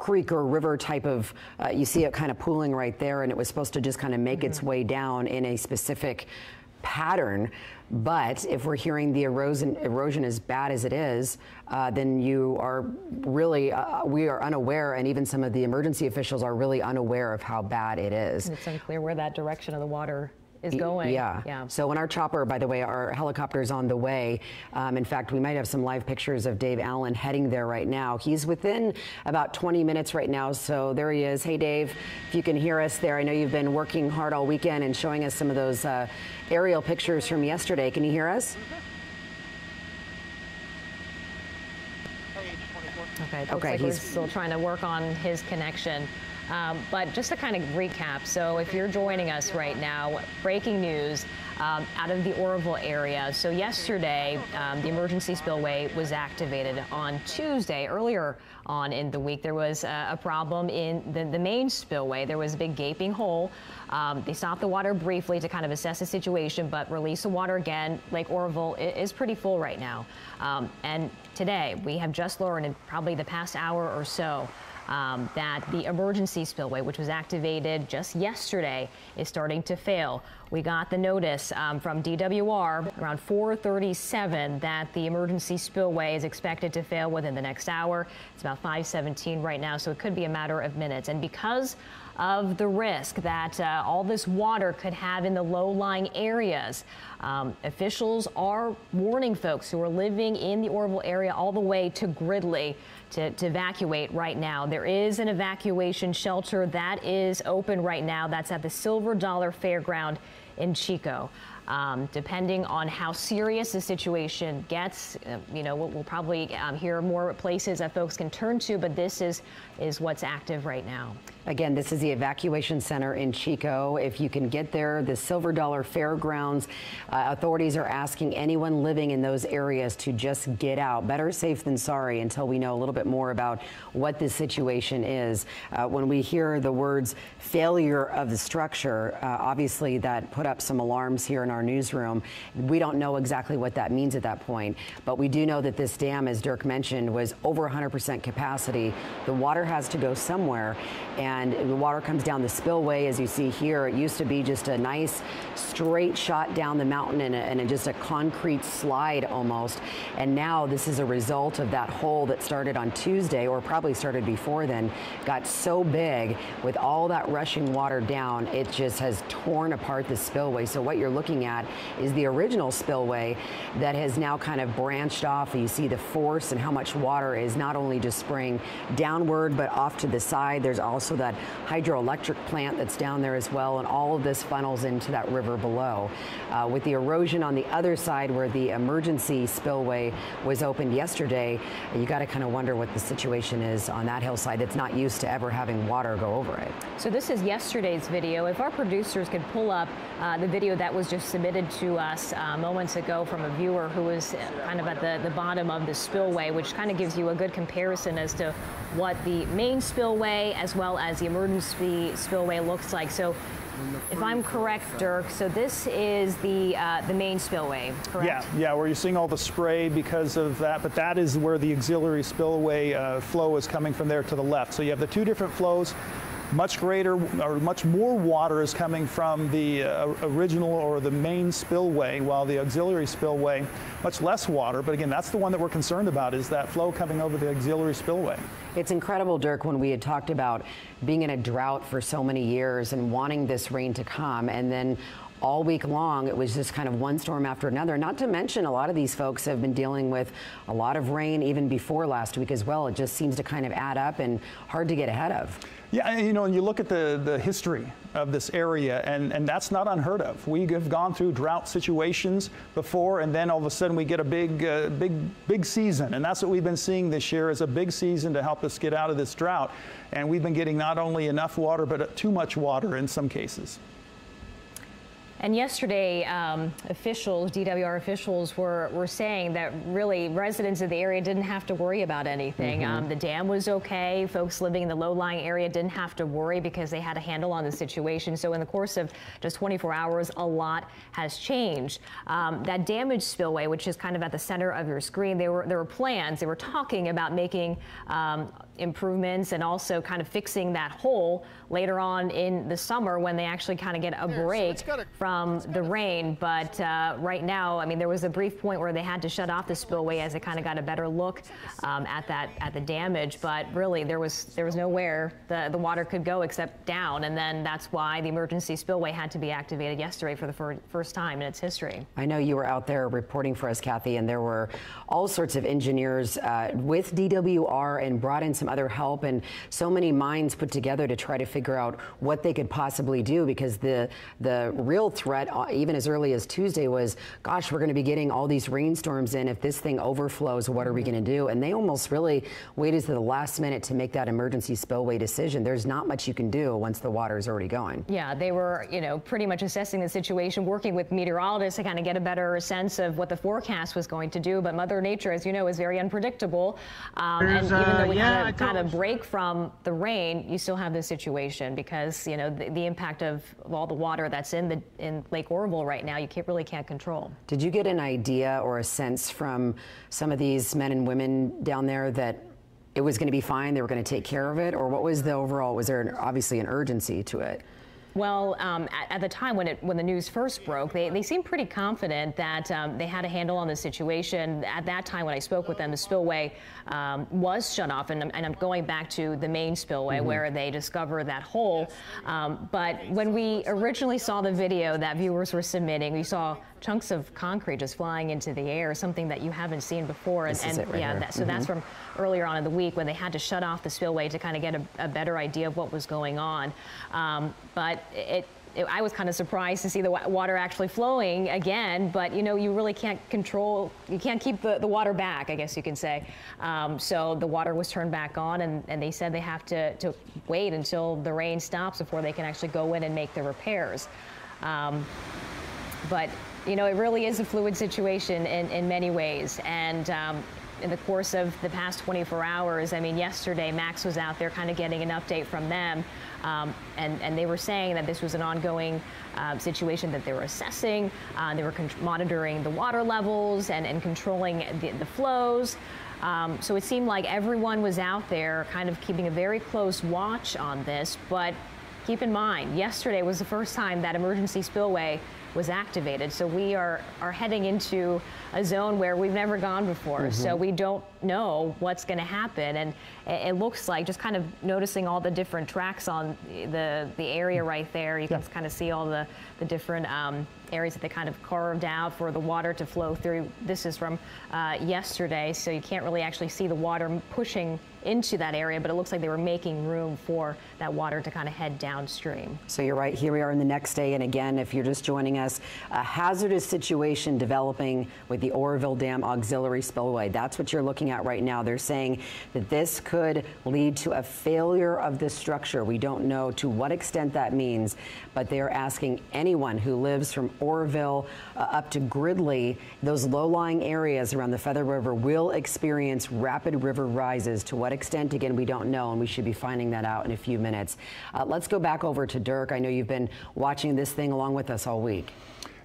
creek or river type of, you see it kind of pooling right there, and it was supposed to just kind of make its way down in a specific pattern. But if we're hearing the erosion as bad as it is, then you are really, we are unaware, and even some of the emergency officials are really unaware of how bad it is. It's unclear where that direction of the water is going. Yeah. So in our chopper, by the way, our helicopter's on the way. In fact, we might have some live pictures of Dave Allen heading there right now. He's within about 20 minutes right now. So there he is. Hey, Dave, if you can hear us there. I know you've been working hard all weekend and showing us some of those aerial pictures from yesterday. Can you hear us? Okay, he's still trying to work on his connection. But just to kind of recap, so if you're joining us right now, breaking news out of the Oroville area. So yesterday, the emergency spillway was activated. On Tuesday, earlier on in the week, there was a problem in the main spillway. There was a big gaping hole. They stopped the water briefly to kind of assess the situation, but release the water again. Lake Oroville is pretty full right now. And today, we have just learned in probably the past hour or so that the emergency spillway, which was activated just yesterday, is starting to fail. We got the notice from DWR around 4:37 that the emergency spillway is expected to fail within the next hour. It's about 5:17 right now, so it could be a matter of minutes. And because of the risk that all this water could have in the low-lying areas, officials are warning folks who are living in the Oroville area all the way to Gridley to evacuate right now. There is an evacuation shelter that is open right now. That's at the Silver Dollar Fairground in Chico. Depending on how serious the situation gets, you know, we'll probably hear more places that folks can turn to, but this is what's active right now. Again, this is the evacuation center in Chico. If you can get there, the Silver Dollar Fairgrounds, authorities are asking anyone living in those areas to just get out. Better safe than sorry until we know a little bit more about what the situation is. When we hear the words failure of the structure, obviously that put up some alarms here in our newsroom. We don't know exactly what that means at that point, but we do know that this dam, as Dirk mentioned, was over 100% capacity. The water has to go somewhere, and the water comes down the spillway, as you see here. It used to be just a nice straight shot down the mountain and just a concrete slide almost. And now this is a result of that hole that started on Tuesday, or probably started before then, got so big with all that rushing water down, it just has torn apart the spillway. So what you're looking at is the original spillway that has now kind of branched off. You see the force and how much water is not only just spraying downward, but off to the side. There's also that hydroelectric plant that's down there as well, and all of this funnels into that river below. With the erosion on the other side where the emergency spillway was opened yesterday, you got to kind of wonder what the situation is on that hillside that's not used to ever having water go over it. So this is yesterday's video. If our producers could pull up the video that was just submitted to us moments ago from a viewer who was kind of at the bottom of the spillway, which kind of gives you a good comparison as to what the main spillway as well as the emergency spillway looks like. So if I'm correct, Dirk, so this is the main spillway, correct? Yeah, where you're seeing all the spray because of that, but that is where the auxiliary spillway flow is coming from there to the left. So you have the two different flows. Much greater or much more water is coming from the original or the main spillway, while the auxiliary spillway, much less water. But again, that's the one that we're concerned about, is that flow coming over the auxiliary spillway. It's incredible, Dirk, when we had talked about being in a drought for so many years and wanting this rain to come, and then all week long, it was just kind of one storm after another. Not to mention, a lot of these folks have been dealing with a lot of rain even before last week as well. It just seems to kind of add up and hard to get ahead of. Yeah, you know, and you look at the history of this area, and that's not unheard of. We have gone through drought situations before, and then all of a sudden we get a big season, and that's what we've been seeing this year, is a big season to help us get out of this drought. And we've been getting not only enough water, but too much water in some cases. And yesterday, officials, DWR officials, were saying that really residents of the area didn't have to worry about anything. The dam was okay. Folks living in the low-lying area didn't have to worry because they had a handle on the situation. So in the course of just 24 hours, a lot has changed. That damaged spillway, which is kind of at the center of your screen, there were plans. They were talking about making improvements and also kind of fixing that hole later on in the summer when they actually kind of get a break from the rain. But right now, I mean, there was a brief point where they had to shut off the spillway as it kind of got a better look at the damage. But really, there was nowhere the water could go except down, and then that's why the emergency spillway had to be activated yesterday for the first time in its history. I know you were out there reporting for us, Kathy, and there were all sorts of engineers with DWR and brought in some other help, and so many minds put together to try to figure out what they could possibly do, because the real threat, even as early as Tuesday, was, gosh, we're going to be getting all these rainstorms in. If this thing overflows, what are we going to do? And they almost really waited to the last minute to make that emergency spillway decision. There's not much you can do once the water is already going. Yeah, they were, pretty much assessing the situation, working with meteorologists to kind of get a better sense of what the forecast was going to do. But Mother Nature, as you know, is very unpredictable. And even though we kind of break from the rain, you still have this situation because, the impact of all the water that's in Lake Oroville right now, you really can't control. Did you get an idea or a sense from some of these men and women down there that it was going to be fine, they were going to take care of it, or what was the overall, was there obviously an urgency to it? Well, at the time when the news first broke, they seemed pretty confident that they had a handle on the situation. At that time, when I spoke with them, the spillway was shut off, and I'm going back to the main spillway where they discovered that hole. But when we originally saw the video that viewers were submitting, we saw chunks of concrete just flying into the air, something that you haven't seen before. This is it right here. So that's from earlier on in the week when they had to shut off the spillway to kind of get a better idea of what was going on. But I was kind of surprised to see the water actually flowing again, but you really can't control, you can't keep the water back, I guess you can say. So the water was turned back on, and they said they have to wait until the rain stops before they can actually go in and make the repairs. But it really is a fluid situation in many ways. And in the course of the past 24 hours, I mean, yesterday Max was out there kind of getting an update from them. And they were saying that this was an ongoing situation that they were assessing. They were monitoring the water levels and controlling the flows. So it seemed like everyone was out there kind of keeping a very close watch on this. But keep in mind, yesterday was the first time that emergency spillway was activated. So we are heading into a zone where we've never gone before. So we don't know what's going to happen. And it looks like, just kind of noticing all the different tracks on the area right there, you can kind of see all the different areas that they kind of carved out for the water to flow through. This is from yesterday, so you can't really actually see the water pushing into that area, but it looks like they were making room for that water to kind of head downstream. So you're right, here we are in the next day, and again, if you're just joining us, a hazardous situation developing with the Oroville Dam Auxiliary Spillway. That's what you're looking at right now. They're saying that this could lead to a failure of the structure. We don't know to what extent that means, but they're asking anyone who lives from Oroville up to Gridley, those low-lying areas around the Feather River will experience rapid river rises. To what extent, again, we don't know, and we should be finding that out in a few minutes. Let's go back over to Dirk. I know you've been watching this thing along with us all week.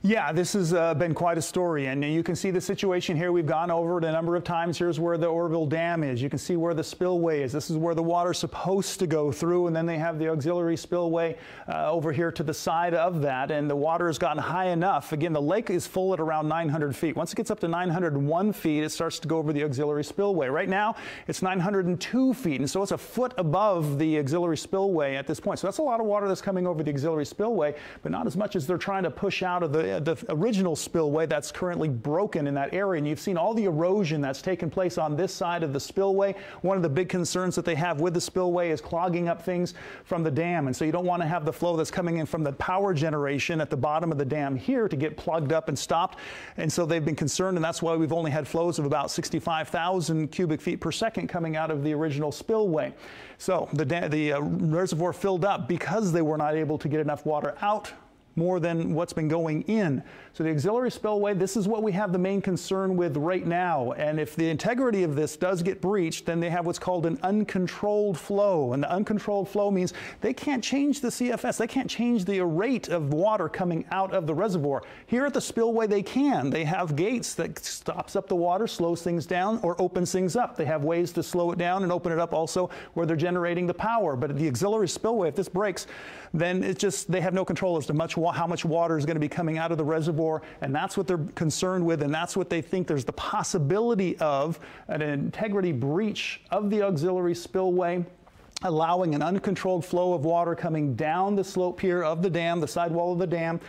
Yeah, this has been quite a story, and you can see the situation here. We've gone over it a number of times. Here's where the Oroville Dam is. You can see where the spillway is. This is where the water's supposed to go through, and then they have the auxiliary spillway over here to the side of that, and the water has gotten high enough. Again, the lake is full at around 900 feet. Once it gets up to 901 feet, it starts to go over the auxiliary spillway. Right now, it's 902 feet, and so it's a foot above the auxiliary spillway at this point. So that's a lot of water that's coming over the auxiliary spillway, but not as much as they're trying to push out of the original spillway that's currently broken in that area. And you've seen all the erosion that's taken place on this side of the spillway. One of the big concerns that they have with the spillway is clogging up things from the dam. And so you don't want to have the flow that's coming in from the power generation at the bottom of the dam here to get plugged up and stopped. And so they've been concerned, and that's why we've only had flows of about 65,000 cubic feet per second coming out of the original spillway. So the reservoir filled up because they were not able to get enough water out more than what's been going in. So the auxiliary spillway, this is what we have the main concern with right now. And if the integrity of this does get breached, then they have what's called an uncontrolled flow. And the uncontrolled flow means they can't change the CFS. They can't change the rate of water coming out of the reservoir. Here at the spillway, they can. They have gates that stops up the water, slows things down, or opens things up. They have ways to slow it down and open it up also where they're generating the power. But at the auxiliary spillway, if this breaks, then it's just, they have no control as to how much water is going to be coming out of the reservoir, and that's what they're concerned with, and that's what they think there's the possibility of an integrity breach of the auxiliary spillway, allowing an uncontrolled flow of water coming down the slope here of the dam, the sidewall of the dam.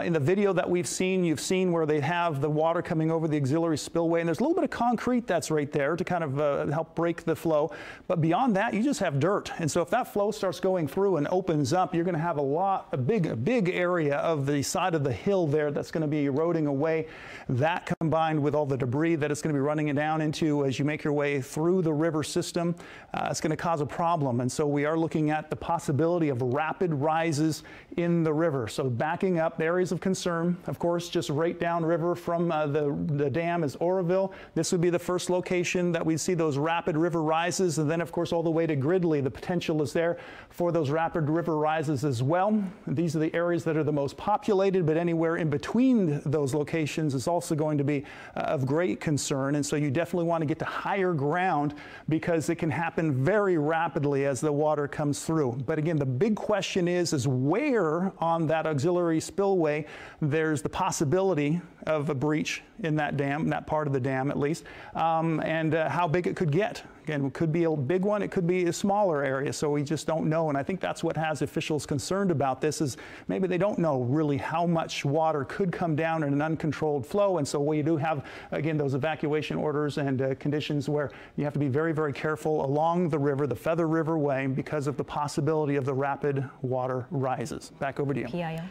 In the video that we've seen, you've seen where they have the water coming over the auxiliary spillway, and there's a little bit of concrete that's right there to kind of help break the flow. But beyond that, you just have dirt. And so if that flow starts going through and opens up, you're going to have a big area of the side of the hill there that's going to be eroding away. That combined with all the debris that it's going to be running it down into as you make your way through the river system, it's going to cause a problem. And so we are looking at the possibility of rapid rises in the river. So backing up, areas of concern, of course, just right downriver from the dam is Oroville. This would be the first location that we see those rapid river rises. And then, of course, all the way to Gridley, the potential is there for those rapid river rises as well. These are the areas that are the most populated, but anywhere in between those locations is also going to be of great concern. And so you definitely want to get to higher ground because it can happen very rapidly as the water comes through. But again, the big question is where on that auxiliary spillway there's the possibility of a breach in that dam, that part of the dam at least, and how big it could get. Again, it could be a big one, it could be a smaller area, so we just don't know. And I think that's what has officials concerned about this, is maybe they don't know really how much water could come down in an uncontrolled flow. And so we do have, again, those evacuation orders and conditions where you have to be very, very careful along the river, the Feather River Way, because of the possibility of the rapid water rises. Back over to you. PIO.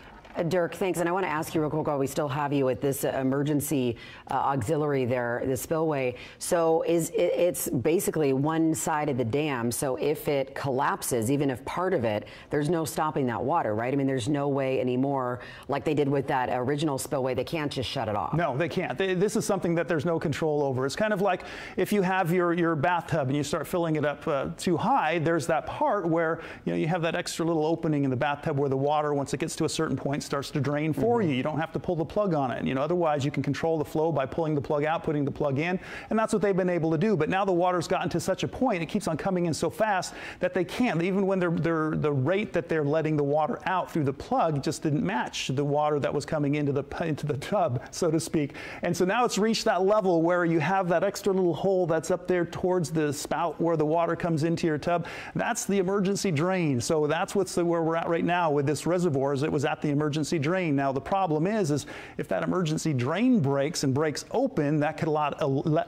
Dirk, thanks. And I want to ask you real quick while we still have you at this emergency auxiliary there, the spillway. So it's basically one side of the dam. So if it collapses, even if part of it, there's no stopping that water, right? I mean, there's no way anymore, like they did with that original spillway, they can't just shut it off. No, they can't. This is something that there's no control over. It's kind of like if you have your bathtub and you start filling it up too high, there's that part where you have that extra little opening in the bathtub where the water, once it gets to a certain point, starts to drain for you. You don't have to pull the plug on it. Otherwise you can control the flow by pulling the plug out, putting the plug in, and that's what they've been able to do. But now the water's gotten to such a point, it keeps on coming in so fast that they can't. Even when the rate that they're letting the water out through the plug just didn't match the water that was coming into the tub, so to speak. And so now it's reached that level where you have that extra little hole that's up there towards the spout where the water comes into your tub. That's the emergency drain. So that's where we're at right now with this reservoir, is it was at the emergency drain. Now the problem is if that emergency drain breaks and breaks open, that could let a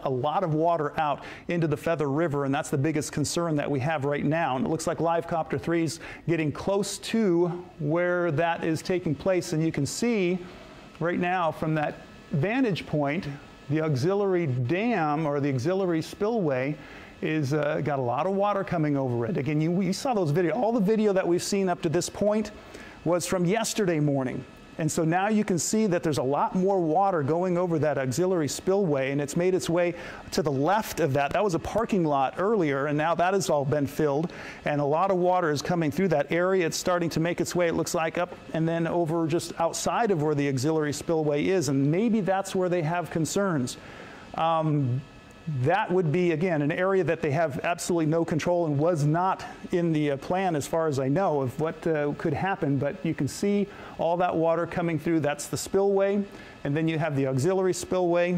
lot of water out into the Feather River, and that's the biggest concern that we have right now. And it looks like Live Copter 3 is getting close to where that is taking place, and you can see right now from that vantage point, the auxiliary dam or the auxiliary spillway is got a lot of water coming over it. Again, you saw those videos. All the video that we've seen up to this point was from yesterday morning. And so now you can see that there's a lot more water going over that auxiliary spillway, and it's made its way to the left of that. That was a parking lot earlier, and now that has all been filled, and a lot of water is coming through that area. It's starting to make its way, it looks like, up and then over just outside of where the auxiliary spillway is, and maybe that's where they have concerns. That would be, again, an area that they have absolutely no control and was not in the plan, as far as I know, of what could happen. But you can see all that water coming through. That's the spillway. And then you have the auxiliary spillway.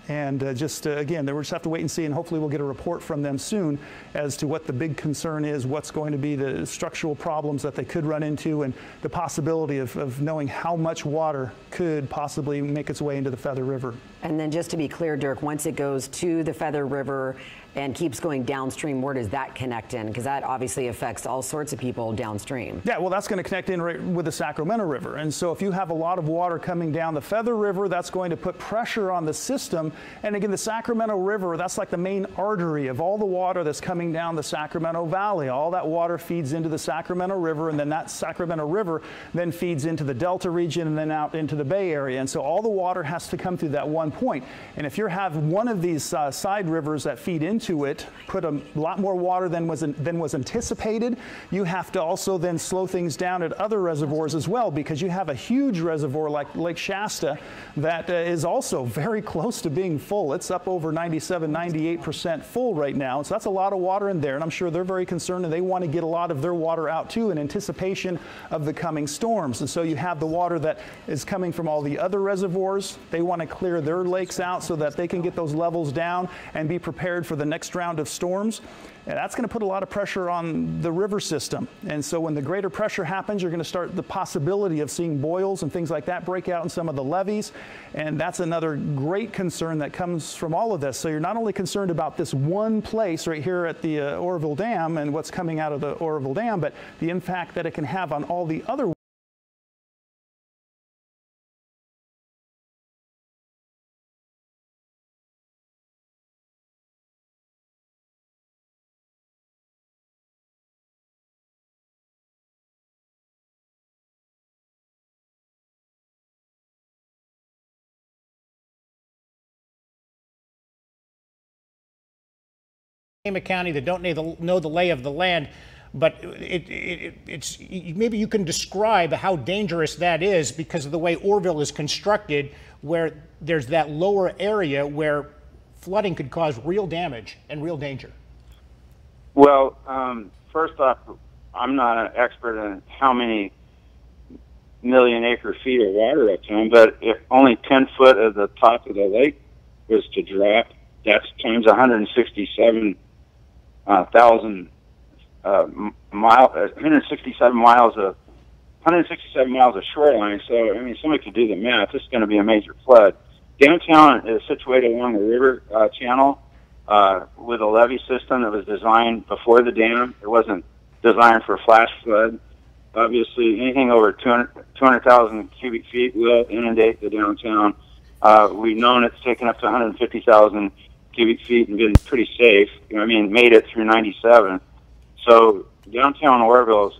And again, we'll just have to wait and see, and hopefully we'll get a report from them soon as to what the big concern is, what's going to be the structural problems that they could run into, and the possibility of knowing how much water could possibly make its way into the Feather River. And then just to be clear, Dirk, once it goes to the Feather River, and keeps going downstream, where does that connect in? Because that obviously affects all sorts of people downstream. Yeah, well, that's going to connect in right with the Sacramento River. And so if you have a lot of water coming down the Feather River, that's going to put pressure on the system. And again, the Sacramento River, that's like the main artery of all the water that's coming down the Sacramento Valley. All that water feeds into the Sacramento River, and then that Sacramento River then feeds into the Delta region and then out into the Bay Area. And so all the water has to come through that one point. And if you have one of these side rivers that feed into it, put a lot more water than was anticipated, you have to also then slow things down at other reservoirs as well, because you have a huge reservoir like Lake Shasta that is also very close to being full. It's up over 97, 98% full right now. So that's a lot of water in there, and I'm sure they're very concerned, and they want to get a lot of their water out too in anticipation of the coming storms. And so you have the water that is coming from all the other reservoirs. They want to clear their lakes out so that they can get those levels down and be prepared for the next round of storms. And that's going to put a lot of pressure on the river system. And so when the greater pressure happens, you're going to start the possibility of seeing boils and things like that break out in some of the levees. And that's another great concern that comes from all of this. So you're not only concerned about this one place right here at the Oroville Dam and what's coming out of the Oroville Dam, but the impact that it can have on all the other County that don't know the lay of the land, but it's maybe you can describe how dangerous that is because of the way Oroville is constructed, where there's that lower area where flooding could cause real damage and real danger. Well, first off, I'm not an expert in how many million acre feet of water at a time, but if only 10 foot of the top of the lake was to drop, that's times 167,000 167 miles of shoreline. So I mean, somebody could do the math. This is going to be a major flood. Downtown is situated along the river channel with a levee system that was designed before the dam. It wasn't designed for flash flood. Obviously, anything over 200,000 cubic feet will inundate the downtown. We've known it's taken up to 150,000 cubic feet and been pretty safe. I mean, made it through 97. So downtown Oroville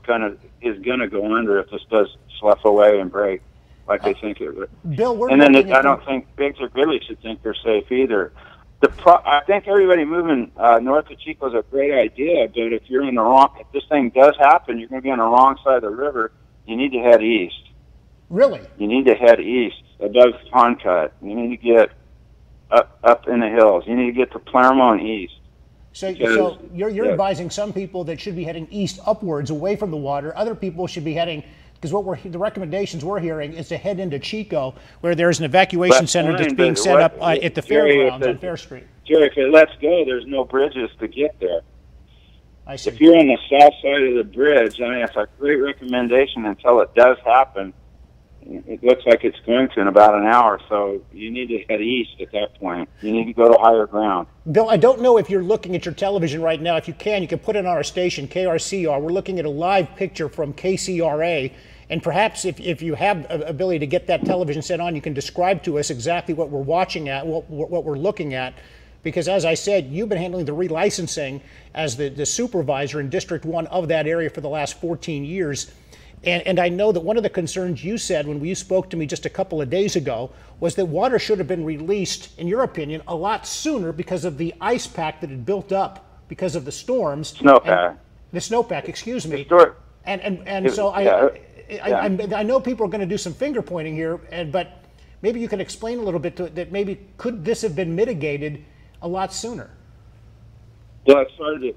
is gonna go under if this does slough away and break like they think it would. Bill, and then I don't think Biggs or Gridley should think they're safe either. I think everybody moving north of Chico is a great idea, but if you're in the wrong, if this thing does happen, you're going to be on the wrong side of the river. You need to head east. Really? You need to head east above Pond Cut. You need to get up in the hills. You need to get to Claremont east. So you're advising some people that should be heading east upwards away from the water. Other people should be heading, because the recommendations we're hearing is to head into Chico, where there's an evacuation center that's being set up at the fairgrounds on Fair Street. Jerry, if it lets go, there's no bridges to get there. I see. If you're on the south side of the bridge, I mean, it's a great recommendation until it does happen. It looks like it's going to in about an hour, so you need to head east at that point. You need to go to higher ground. Bill, I don't know if you're looking at your television right now. If you can put it on our station, KRCR. We're looking at a live picture from KCRA, and perhaps if you have an ability to get that television set on, you can describe to us exactly what we're watching at, what we're looking at. Because as I said, you've been handling the relicensing as the supervisor in District 1 of that area for the last 14 years. And I know that one of the concerns you said when you spoke to me just a couple of days ago was that water should have been released, in your opinion, a lot sooner because of the ice pack that had built up because of the storms. Snowpack. The snowpack, excuse me. I know people are going to do some finger pointing here, but maybe you can explain a little bit to it that maybe could this have been mitigated a lot sooner? Well, it's hard to,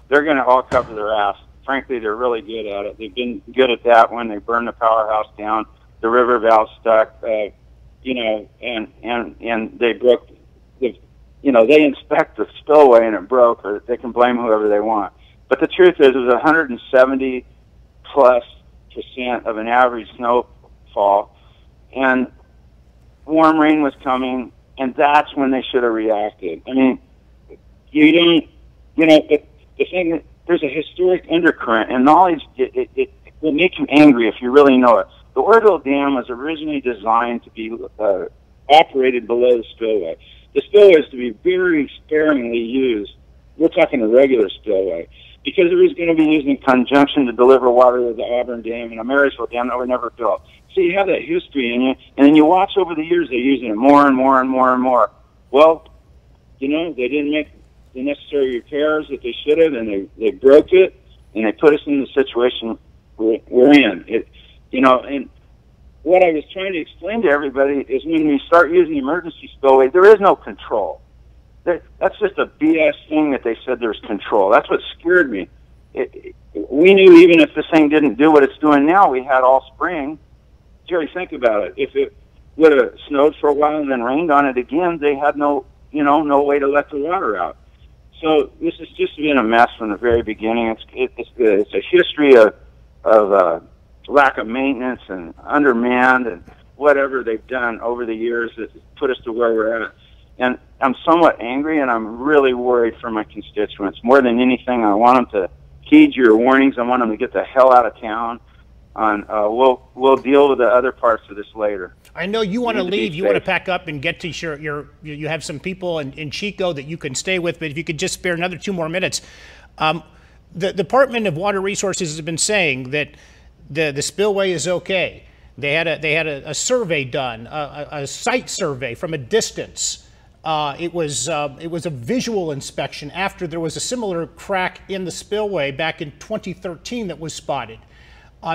they're going to all cover their ass. Frankly, they're really good at it. They've been good at that when they burned the powerhouse down, the river valve stuck, and they broke, they inspect the spillway and it broke, or they can blame whoever they want. But the truth is, it was 170+% of an average snowfall, and warm rain was coming, and that's when they should have reacted. I mean, you don't, you know, but the thing that there's a historic undercurrent, and knowledge, it will make you angry if you really know it. The Oroville Dam was originally designed to be operated below the spillway. The spillway is to be very sparingly used. We're talking a regular spillway, because it was going to be used in conjunction to deliver water to the Auburn Dam and a Marysville Dam that were never built. So you have that history in you, and then you watch over the years they're using it more and more and more and more. Well, you know, they didn't make the necessary repairs that they should have, and they broke it, and they put us in the situation we're in. You know, and what I was trying to explain to everybody is when we start using emergency spillway, there is no control. That's just a BS thing that they said there's control. That's what scared me. We knew even if this thing didn't do what it's doing now, we had all spring. Jerry, think about it. If it would have snowed for a while and then rained on it again, they had no way to let the water out. So this has just been a mess from the very beginning. It's a history of lack of maintenance and undermanned and whatever they've done over the years that put us to where we're at. And I'm somewhat angry, and I'm really worried for my constituents. More than anything, I want them to heed your warnings. I want them to get the hell out of town. And we'll deal with the other parts of this later. I know you want to leave. You want to pack up and get to you have some people in Chico that you can stay with, but if you could just spare another 2 more minutes. The Department of Water Resources has been saying that the spillway is okay. They had a survey done, a site survey from a distance. It was a visual inspection after there was a similar crack in the spillway back in 2013 that was spotted.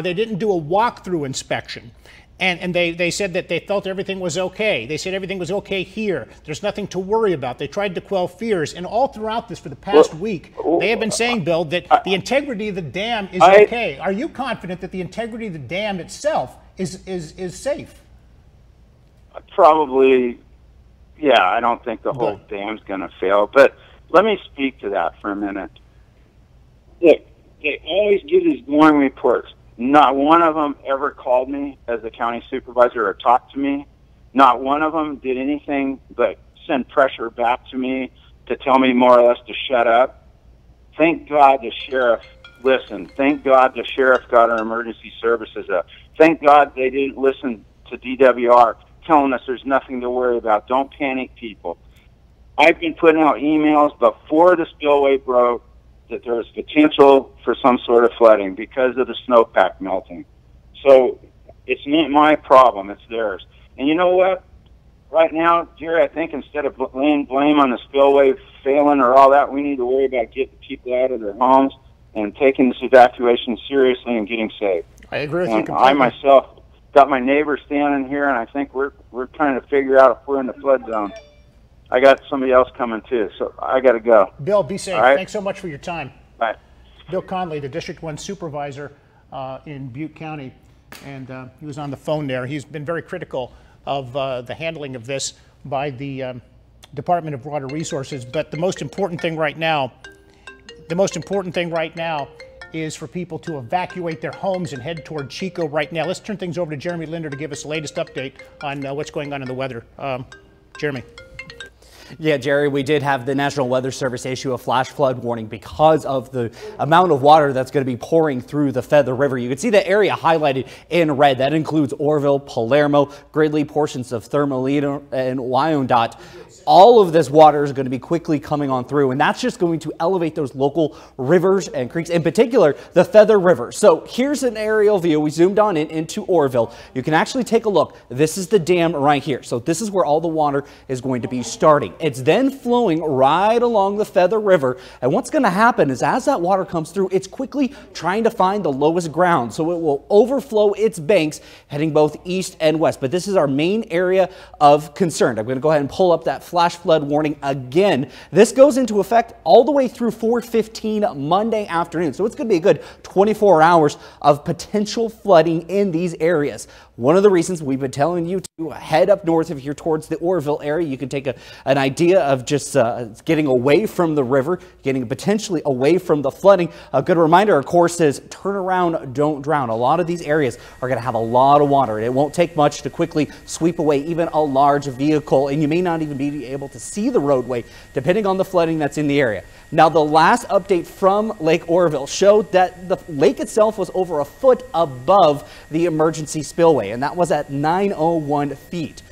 They didn't do a walkthrough inspection. And they said that they felt everything was okay. They said everything was okay here. There's nothing to worry about. They tried to quell fears. And all throughout this for the past week, they have been saying, Bill, that the integrity of the dam is okay. Are you confident that the integrity of the dam itself is safe? Probably, yeah. I don't think the whole dam's going to fail. But let me speak to that for a minute. Look, they always give these glowing reports. Not one of them ever called me as the county supervisor or talked to me. Not one of them did anything but send pressure back to me to tell me more or less to shut up. Thank God the sheriff listened. Thank God the sheriff got our emergency services up. Thank God they didn't listen to DWR telling us there's nothing to worry about. Don't panic, people. I've been putting out emails before the spillway broke that there was potential for some sort of flooding because of the snowpack melting. So it's not my problem, it's theirs. And you know what? Right now, Jerry, I think instead of laying blame on the spillway failing or all that, we need to worry about getting people out of their homes and taking this evacuation seriously and getting safe. I agree with you completely. I myself got my neighbor standing here, and I think we're trying to figure out if we're in the flood zone. I got somebody else coming too, so I got to go. Bill, be safe. Right? Thanks so much for your time. Bye. Bill Conley, the District 1 supervisor in Butte County, and he was on the phone there. He's been very critical of the handling of this by the Department of Water Resources. But the most important thing right now, is for people to evacuate their homes and head toward Chico right now. Let's turn things over to Jeremy Linder to give us the latest update on what's going on in the weather. Jeremy. Yeah, Jerry, we did have the National Weather Service issue a flash flood warning because of the amount of water that's going to be pouring through the Feather River. You can see the area highlighted in red. That includes Oroville, Palermo, Gridley, portions of Thermalino, and Wyandotte. All of this water is going to be quickly coming on through, and that's just going to elevate those local rivers and creeks, in particular the Feather River. So here's an aerial view. We zoomed on into Oroville. You can actually take a look. This is the dam right here. So this is where all the water is going to be starting. It's then flowing right along the Feather River, and what's going to happen is as that water comes through, it's quickly trying to find the lowest ground, so it will overflow its banks heading both east and west. But this is our main area of concern. I'm going to go ahead and pull up that flash flood warning again. This goes into effect all the way through 4:15 Monday afternoon, so it's going to be a good 24 hours of potential flooding in these areas. One of the reasons we've been telling you to head up north if you're towards the Oroville area, you can take an idea of just getting away from the river, getting potentially away from the flooding. A good reminder, of course, is turn around, don't drown. A lot of these areas are going to have a lot of water. It won't take much to quickly sweep away even a large vehicle, and you may not even be able to see the roadway depending on the flooding that's in the area. Now, the last update from Lake Oroville showed that the lake itself was over a foot above the emergency spillway, and that was at 901 feet.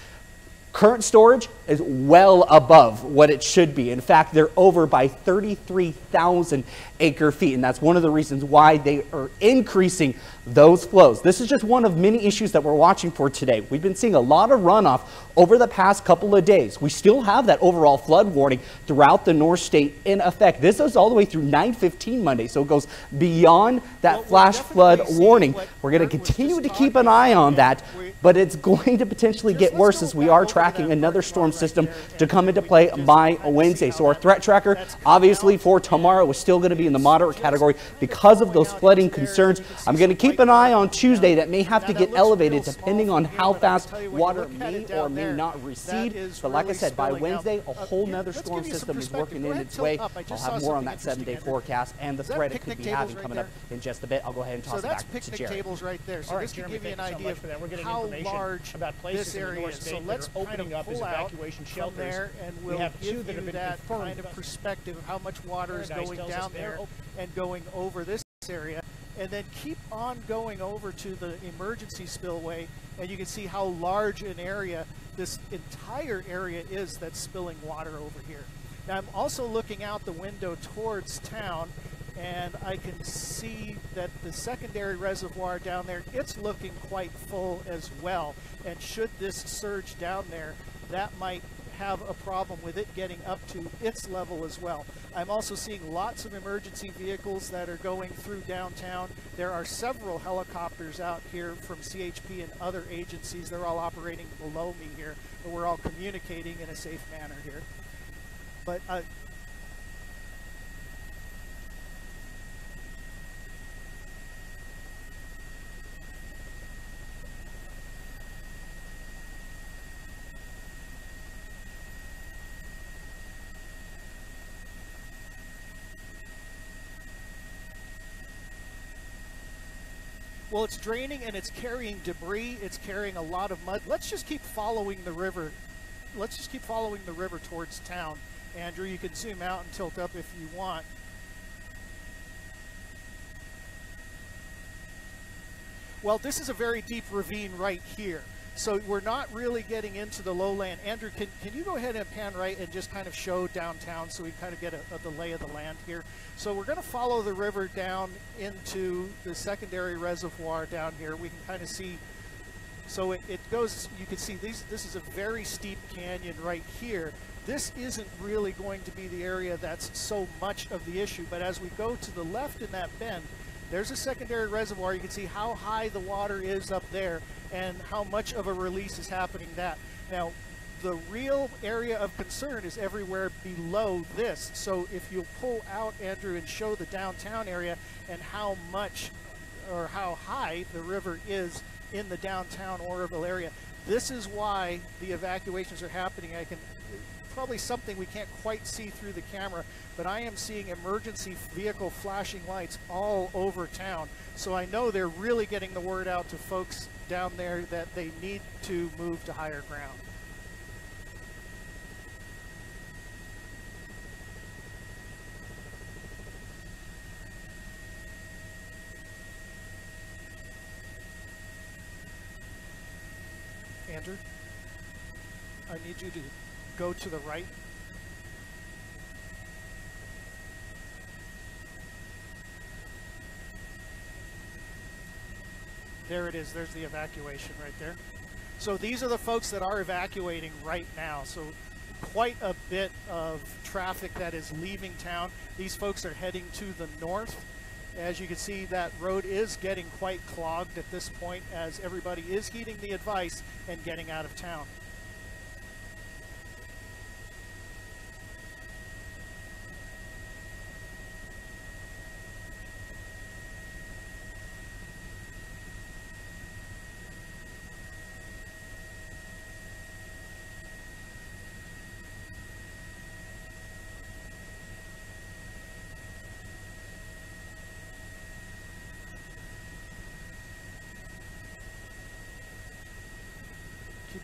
Current storage is well above what it should be. In fact, they're over by 33,000 acre feet, and that's one of the reasons why they are increasing those flows. This is just one of many issues that we're watching for today. We've been seeing a lot of runoff over the past couple of days. We still have that overall flood warning throughout the North State in effect. This is all the way through 9/15 Monday, so it goes beyond that flash flood warning. We're going to continue to keep an eye on that, but it's going to potentially get worse as we are tracking another storm system to come into play by Wednesday. So our threat tracker, obviously for tomorrow, is still going to be in the moderate category because of those flooding concerns. I'm going to keep an eye on Tuesday. That may have to get elevated depending on how fast water may or may not recede. But like I said, by Wednesday, a whole nother storm system is working in its way. I'll have more on that 7-day forecast and the threat it could be having coming up in just a bit. I'll go ahead and toss it back to Jerry. So that's picnic tables right there. So this can give you an idea of how large this area is. So let's kind of pull out from there, and we'll give you that kind of perspective of how much water is going down there and going over this area. And then keep on going over to the emergency spillway, and you can see how large an area this entire area is that's spilling water over here. Now I'm also looking out the window towards town, and I can see that the secondary reservoir down there, it's looking quite full as well. And should this surge down there, that might have a problem with it getting up to its level as well. I'm also seeing lots of emergency vehicles that are going through downtown. There are several helicopters out here from CHP and other agencies. They're all operating below me here, but we're all communicating in a safe manner here. But well, it's draining and it's carrying debris. It's carrying a lot of mud. Let's just keep following the river. Let's just keep following the river towards town. Andrew, you can zoom out and tilt up if you want. Well, this is a very deep ravine right here. So we're not really getting into the lowland. Andrew, can you go ahead and pan right and just kind of show downtown so we kind of get the lay of the land here? So we're going to follow the river down into the secondary reservoir down here. We can kind of see, so it goes, you can see this is a very steep canyon right here. This isn't really going to be the area that's so much of the issue, but as we go to the left in that bend, there's a secondary reservoir. You can see how high the water is up there and how much of a release is happening that. Now, the real area of concern is everywhere below this. So if you'll pull out, Andrew, and show the downtown area and how much or how high the river is in the downtown Oroville area, this is why the evacuations are happening. Probably something we can't quite see through the camera, but I am seeing emergency vehicle flashing lights all over town. So I know they're really getting the word out to folks down there that they need to move to higher ground. Andrew, I need you to go to the right. There it is. There's the evacuation right there. So these are the folks that are evacuating right now. So quite a bit of traffic that is leaving town. These folks are heading to the north. As you can see, that road is getting quite clogged at this point as everybody is heeding the advice and getting out of town.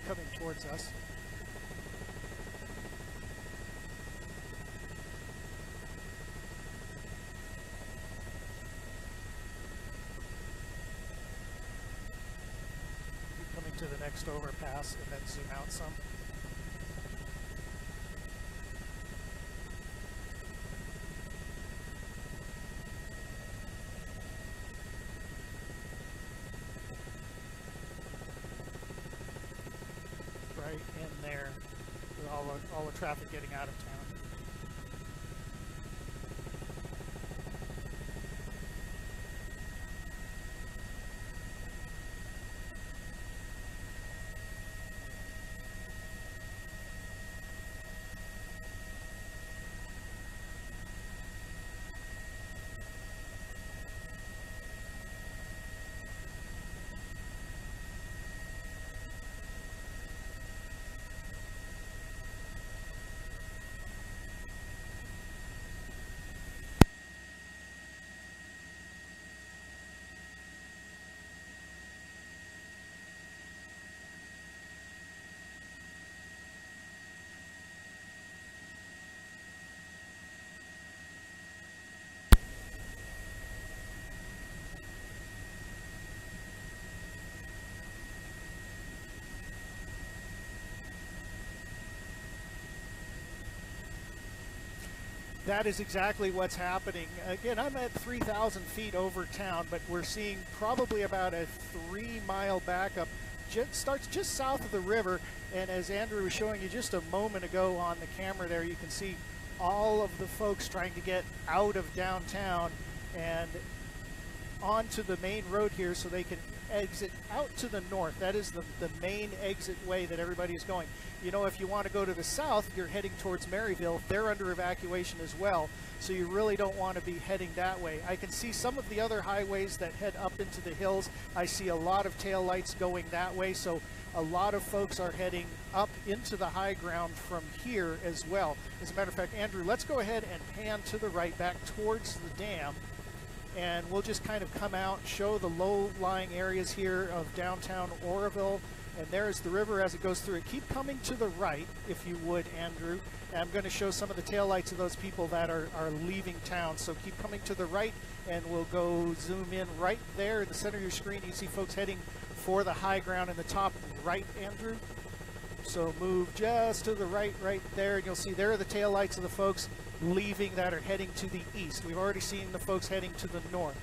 coming towards us. Keep coming to the next overpass and then zoom out some. Right in there with all the traffic getting out of town. That is exactly what's happening. Again, I'm at 3,000 feet over town, but we're seeing probably about a 3-mile backup. Starts just south of the river, and as Andrew was showing you just a moment ago on the camera there, you can see all of the folks trying to get out of downtown and onto the main road here so they can exit out to the north. That is the main exit way that everybody is going. You know, if you want to go to the south, you're heading towards Maryville. They're under evacuation as well, so you really don't want to be heading that way. I can see some of the other highways that head up into the hills. I see a lot of taillights going that way, so a lot of folks are heading up into the high ground from here as well. As a matter of fact, Andrew, let's go ahead and pan to the right back towards the dam, and we'll just kind of come out, show the low-lying areas here of downtown Oroville, and there's the river as it goes through it. Keep coming to the right, if you would, Andrew. And I'm going to show some of the taillights of those people that are leaving town, so keep coming to the right, and we'll go zoom in right there in the center of your screen. You see folks heading for the high ground in the top right, Andrew. So move just to the right there, and you'll see there are the taillights of the folks leaving that are heading to the east. We've already seen the folks heading to the north.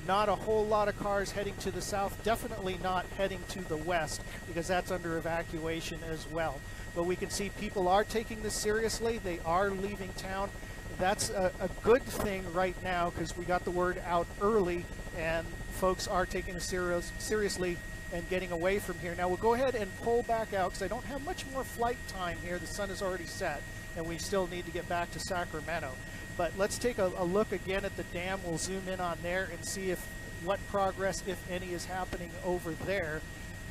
Not a whole lot of cars heading to the south, definitely not heading to the west, because that's under evacuation as well. But we can see people are taking this seriously. They are leaving town. That's a good thing right now, because we got the word out early, and folks are taking this seriously and getting away from here. Now we'll go ahead and pull back out, because I don't have much more flight time here. The sun is already set, and we still need to get back to Sacramento. But let's take a look again at the dam. We'll zoom in on there and see what progress, if any, is happening over there.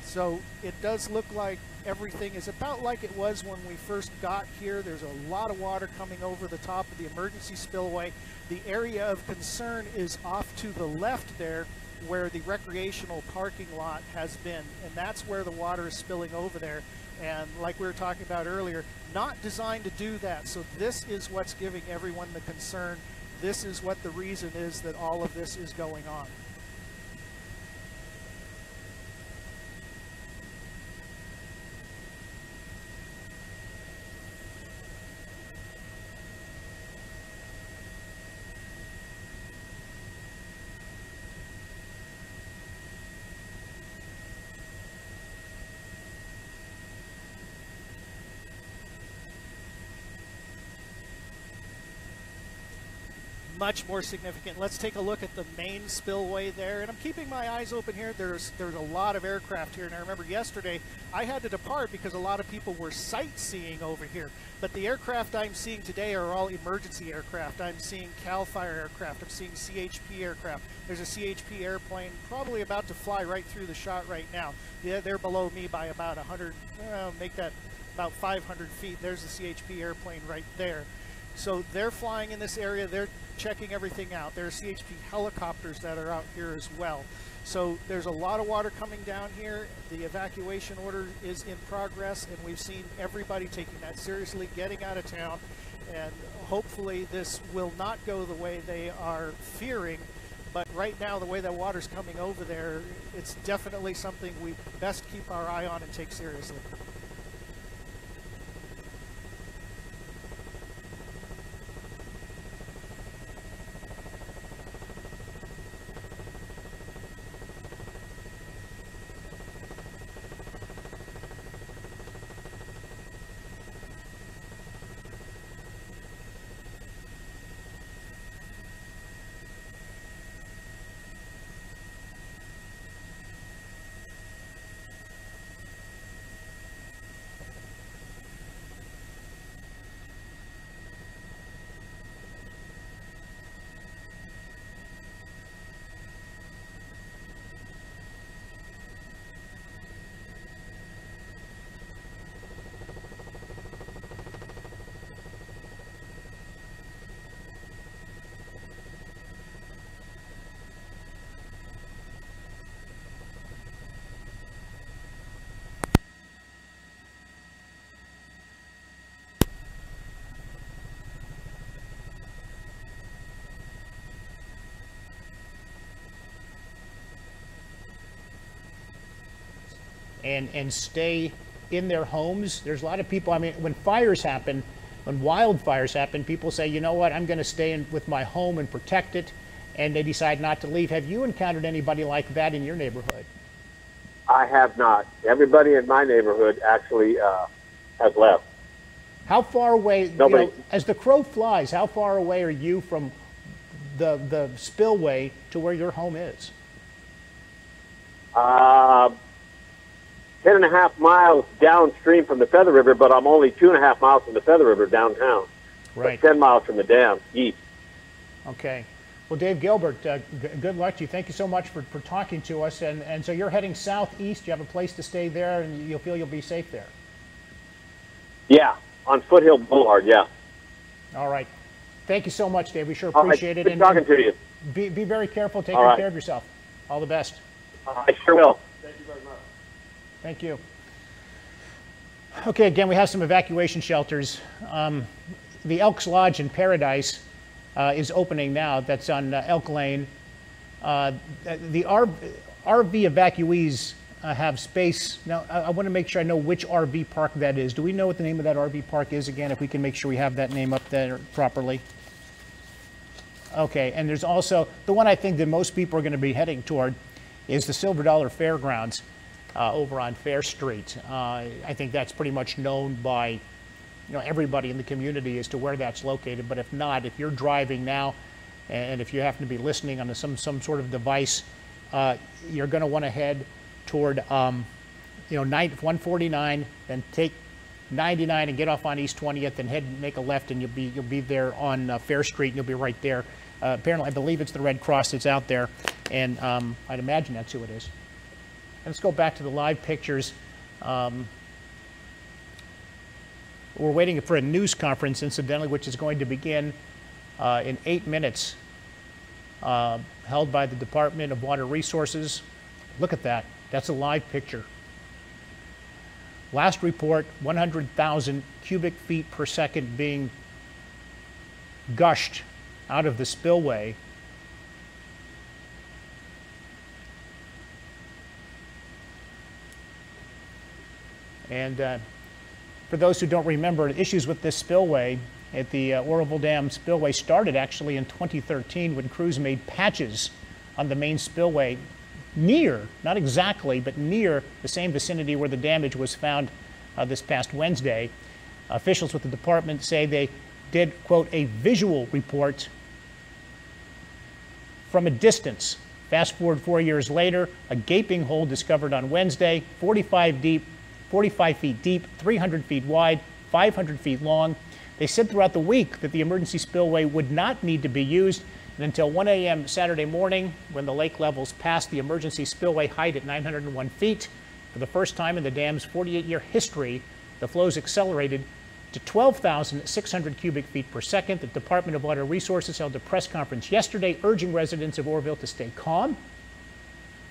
So it does look like everything is about like it was when we first got here. There's a lot of water coming over the top of the emergency spillway. The area of concern is off to the left there, where the recreational parking lot has been, and that's where the water is spilling over there. And like we were talking about earlier, not designed to do that. So this is what's giving everyone the concern. This is what the reason is that all of this is going on. Much more significant. Let's take a look at the main spillway there, and I'm keeping my eyes open here. There's a lot of aircraft here, and I remember yesterday I had to depart because a lot of people were sightseeing over here. But the aircraft I'm seeing today are all emergency aircraft. I'm seeing CAL FIRE aircraft. I'm seeing CHP aircraft. There's a CHP airplane probably about to fly right through the shot right now. Yeah, they're below me by about 100, make that about 500 feet. There's a CHP airplane right there. So they're flying in this area. They're checking everything out. There are CHP helicopters that are out here as well. So there's a lot of water coming down here. The evacuation order is in progress, and we've seen everybody taking that seriously, getting out of town, and hopefully this will not go the way they are fearing. But right now, the way that water's coming over there, it's definitely something we best keep our eye on and take seriously. And stay in their homes. There's a lot of people, I mean, when fires happen, when wildfires happen, people say, you know what, I'm going to stay in with my home and protect it, and they decide not to leave. Have you encountered anybody like that in your neighborhood? I have not. Everybody in my neighborhood actually has left. How far away, Nobody. you know, as the crow flies, how far away are you from the spillway to where your home is? 10.5 miles downstream from the Feather River, but I'm only 2.5 miles from the Feather River downtown. Right. But 10 miles from the dam east. Okay. Well, Dave Gilbert, good luck to you. Thank you so much for talking to us. And so you're heading southeast. You have a place to stay there, and you'll feel you'll be safe there. Yeah, on Foothill Boulevard, yeah. All right. Thank you so much, Dave. We sure appreciate it. Good talking to you. Be very careful. Take All good right. care of yourself. All the best. I sure will. Thank you very much. Thank you. Okay, again, we have some evacuation shelters. The Elks Lodge in Paradise is opening now. That's on Elk Lane. The RV evacuees have space. Now, I want to make sure I know which RV park that is. Do we know what the name of that RV park is again, if we can make sure we have that name up there properly? Okay, and there's also, the one I think that most people are going to be heading toward is the Silver Dollar Fairgrounds over on Fair Street. I think that's pretty much known by everybody in the community as to where that's located. But if not, if you're driving now, and if you happen to be listening on some sort of device, you're going to want to head toward 149, then take 99 and get off on East 20th, and head and make a left, and you'll be there on Fair Street, and you'll be right there. Apparently, I believe it's the Red Cross that's out there, and I'd imagine that's who it is. Let's go back to the live pictures. We're waiting for a news conference, incidentally, which is going to begin in 8 minutes, held by the Department of Water Resources. Look at that. That's a live picture. Last report, 100,000 cubic feet per second being gushed out of the spillway. And for those who don't remember, issues with this spillway at the Oroville Dam spillway started actually in 2013 when crews made patches on the main spillway near, not exactly, but near the same vicinity where the damage was found this past Wednesday. Officials with the department say they did, quote, a visual report from a distance. Fast forward 4 years later, a gaping hole discovered on Wednesday, 45 feet deep, 300 feet wide, 500 feet long. They said throughout the week that the emergency spillway would not need to be used, and until 1 a.m. Saturday morning, when the lake levels passed the emergency spillway height at 901 feet. For the first time in the dam's 48-year history, the flows accelerated to 12,600 cubic feet per second. The Department of Water Resources held a press conference yesterday urging residents of Oroville to stay calm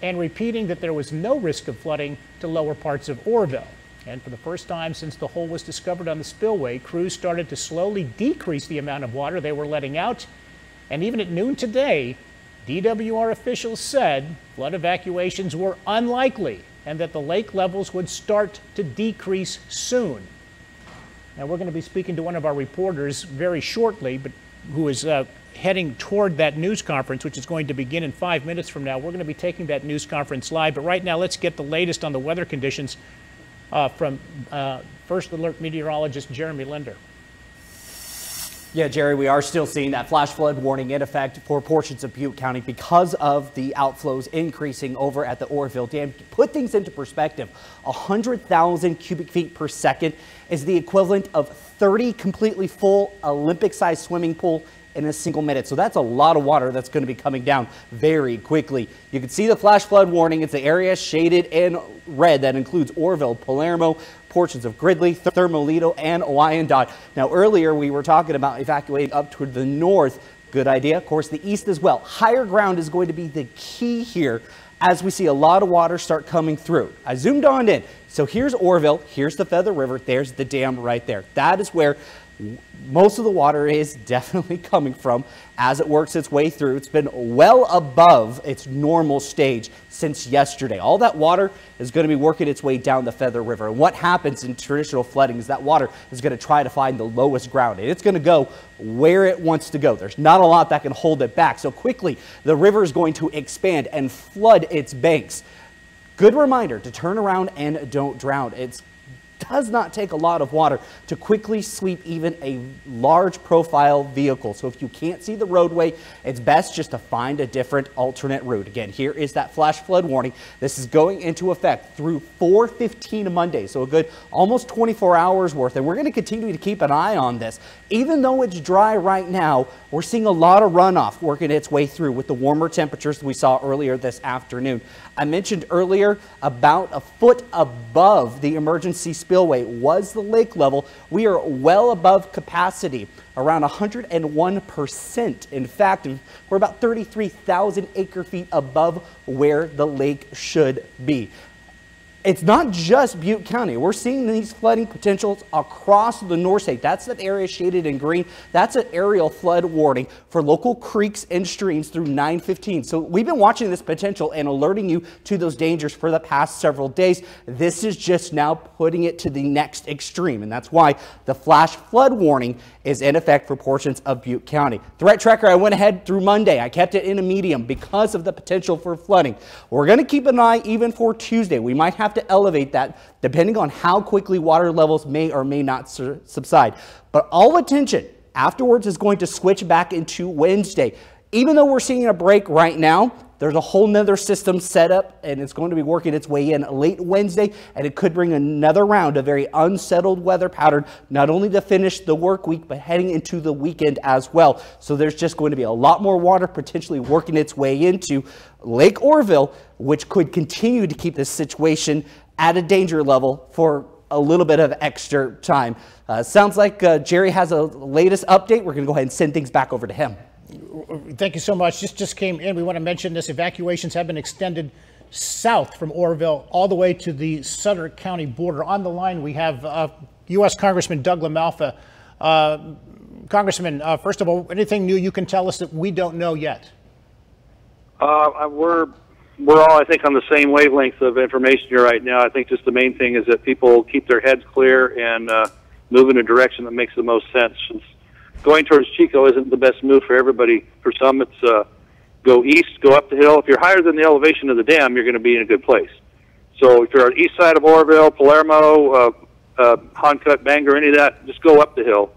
and repeating that there was no risk of flooding to lower parts of Oroville. And for the first time since the hole was discovered on the spillway, crews started to slowly decrease the amount of water they were letting out. And even at noon today, DWR officials said flood evacuations were unlikely and that the lake levels would start to decrease soon. Now, we're going to be speaking to one of our reporters very shortly, but who is heading toward that news conference, which is going to begin in 5 minutes from now. We're going to be taking that news conference live, but right now let's get the latest on the weather conditions from First Alert meteorologist Jeremy Linder. Yeah, Jerry, we are still seeing that flash flood warning in effect for portions of Butte County because of the outflows increasing over at the Oroville Dam. To put things into perspective, 100,000 cubic feet per second is the equivalent of 30 completely full Olympic-sized swimming pool in a single minute. So that's a lot of water that's going to be coming down very quickly. You can see the flash flood warning. It's the area shaded in red that includes Oroville, Palermo, portions of Gridley, Thermalito, and Wyandotte. Now, earlier we were talking about evacuating up toward the north. Good idea. Of course, the east as well. Higher ground is going to be the key here as we see a lot of water start coming through. I zoomed on in. So here's Oroville. Here's the Feather River. There's the dam right there. That is where most of the water is definitely coming from as it works its way through. It's been well above its normal stage since yesterday. All that water is going to be working its way down the Feather River. And what happens in traditional flooding is that water is going to try to find the lowest ground, and it's going to go where it wants to go. There's not a lot that can hold it back. So quickly, the river is going to expand and flood its banks. Good reminder to turn around and don't drown. It does not take a lot of water to quickly sweep even a large profile vehicle. So if you can't see the roadway, it's best just to find a different alternate route. Again, here is that flash flood warning. This is going into effect through 4:15 Monday, so a good almost 24 hours worth. And we're going to continue to keep an eye on this. Even though it's dry right now, we're seeing a lot of runoff working its way through with the warmer temperatures we saw earlier this afternoon. I mentioned earlier about a foot above the emergency spillway was the lake level. We are well above capacity, around 101%. In fact, we're about 33,000 acre feet above where the lake should be. It's not just Butte County. We're seeing these flooding potentials across the north state. That's that area shaded in green. That's an aerial flood warning for local creeks and streams through 9:15. So we've been watching this potential and alerting you to those dangers for the past several days. This is just now putting it to the next extreme, and that's why the flash flood warning is in effect for portions of Butte County. Threat tracker, I went ahead through Monday. I kept it in a medium because of the potential for flooding. We're going to keep an eye even for Tuesday. We might have to elevate that depending on how quickly water levels may or may not subside. But all attention afterwards is going to switch back into Wednesday. Even though we're seeing a break right now, there's a whole nother system set up, and it's going to be working its way in late Wednesday, and it could bring another round of very unsettled weather pattern, not only to finish the work week, but heading into the weekend as well. So there's just going to be a lot more water potentially working its way into Lake Oroville, which could continue to keep this situation at a danger level for a little bit of extra time. Sounds like Jerry has a latest update. We're going to go ahead and send things back over to him. Thank you so much. This just came in. We want to mention this. Evacuations have been extended south from Oroville all the way to the Sutter County border. On the line, we have U.S. Congressman Doug LaMalfa. Congressman, first of all, anything new you can tell us that we don't know yet? We're all, I think, on the same wavelength of information here right now. I think just the main thing is that people keep their heads clear and move in a direction that makes the most sense. Since going towards Chico isn't the best move for everybody. For some, it's go east, go up the hill. If you're higher than the elevation of the dam, you're going to be in a good place. So if you're on the east side of Oroville, Palermo, Honcut, Bangor, any of that, just go up the hill.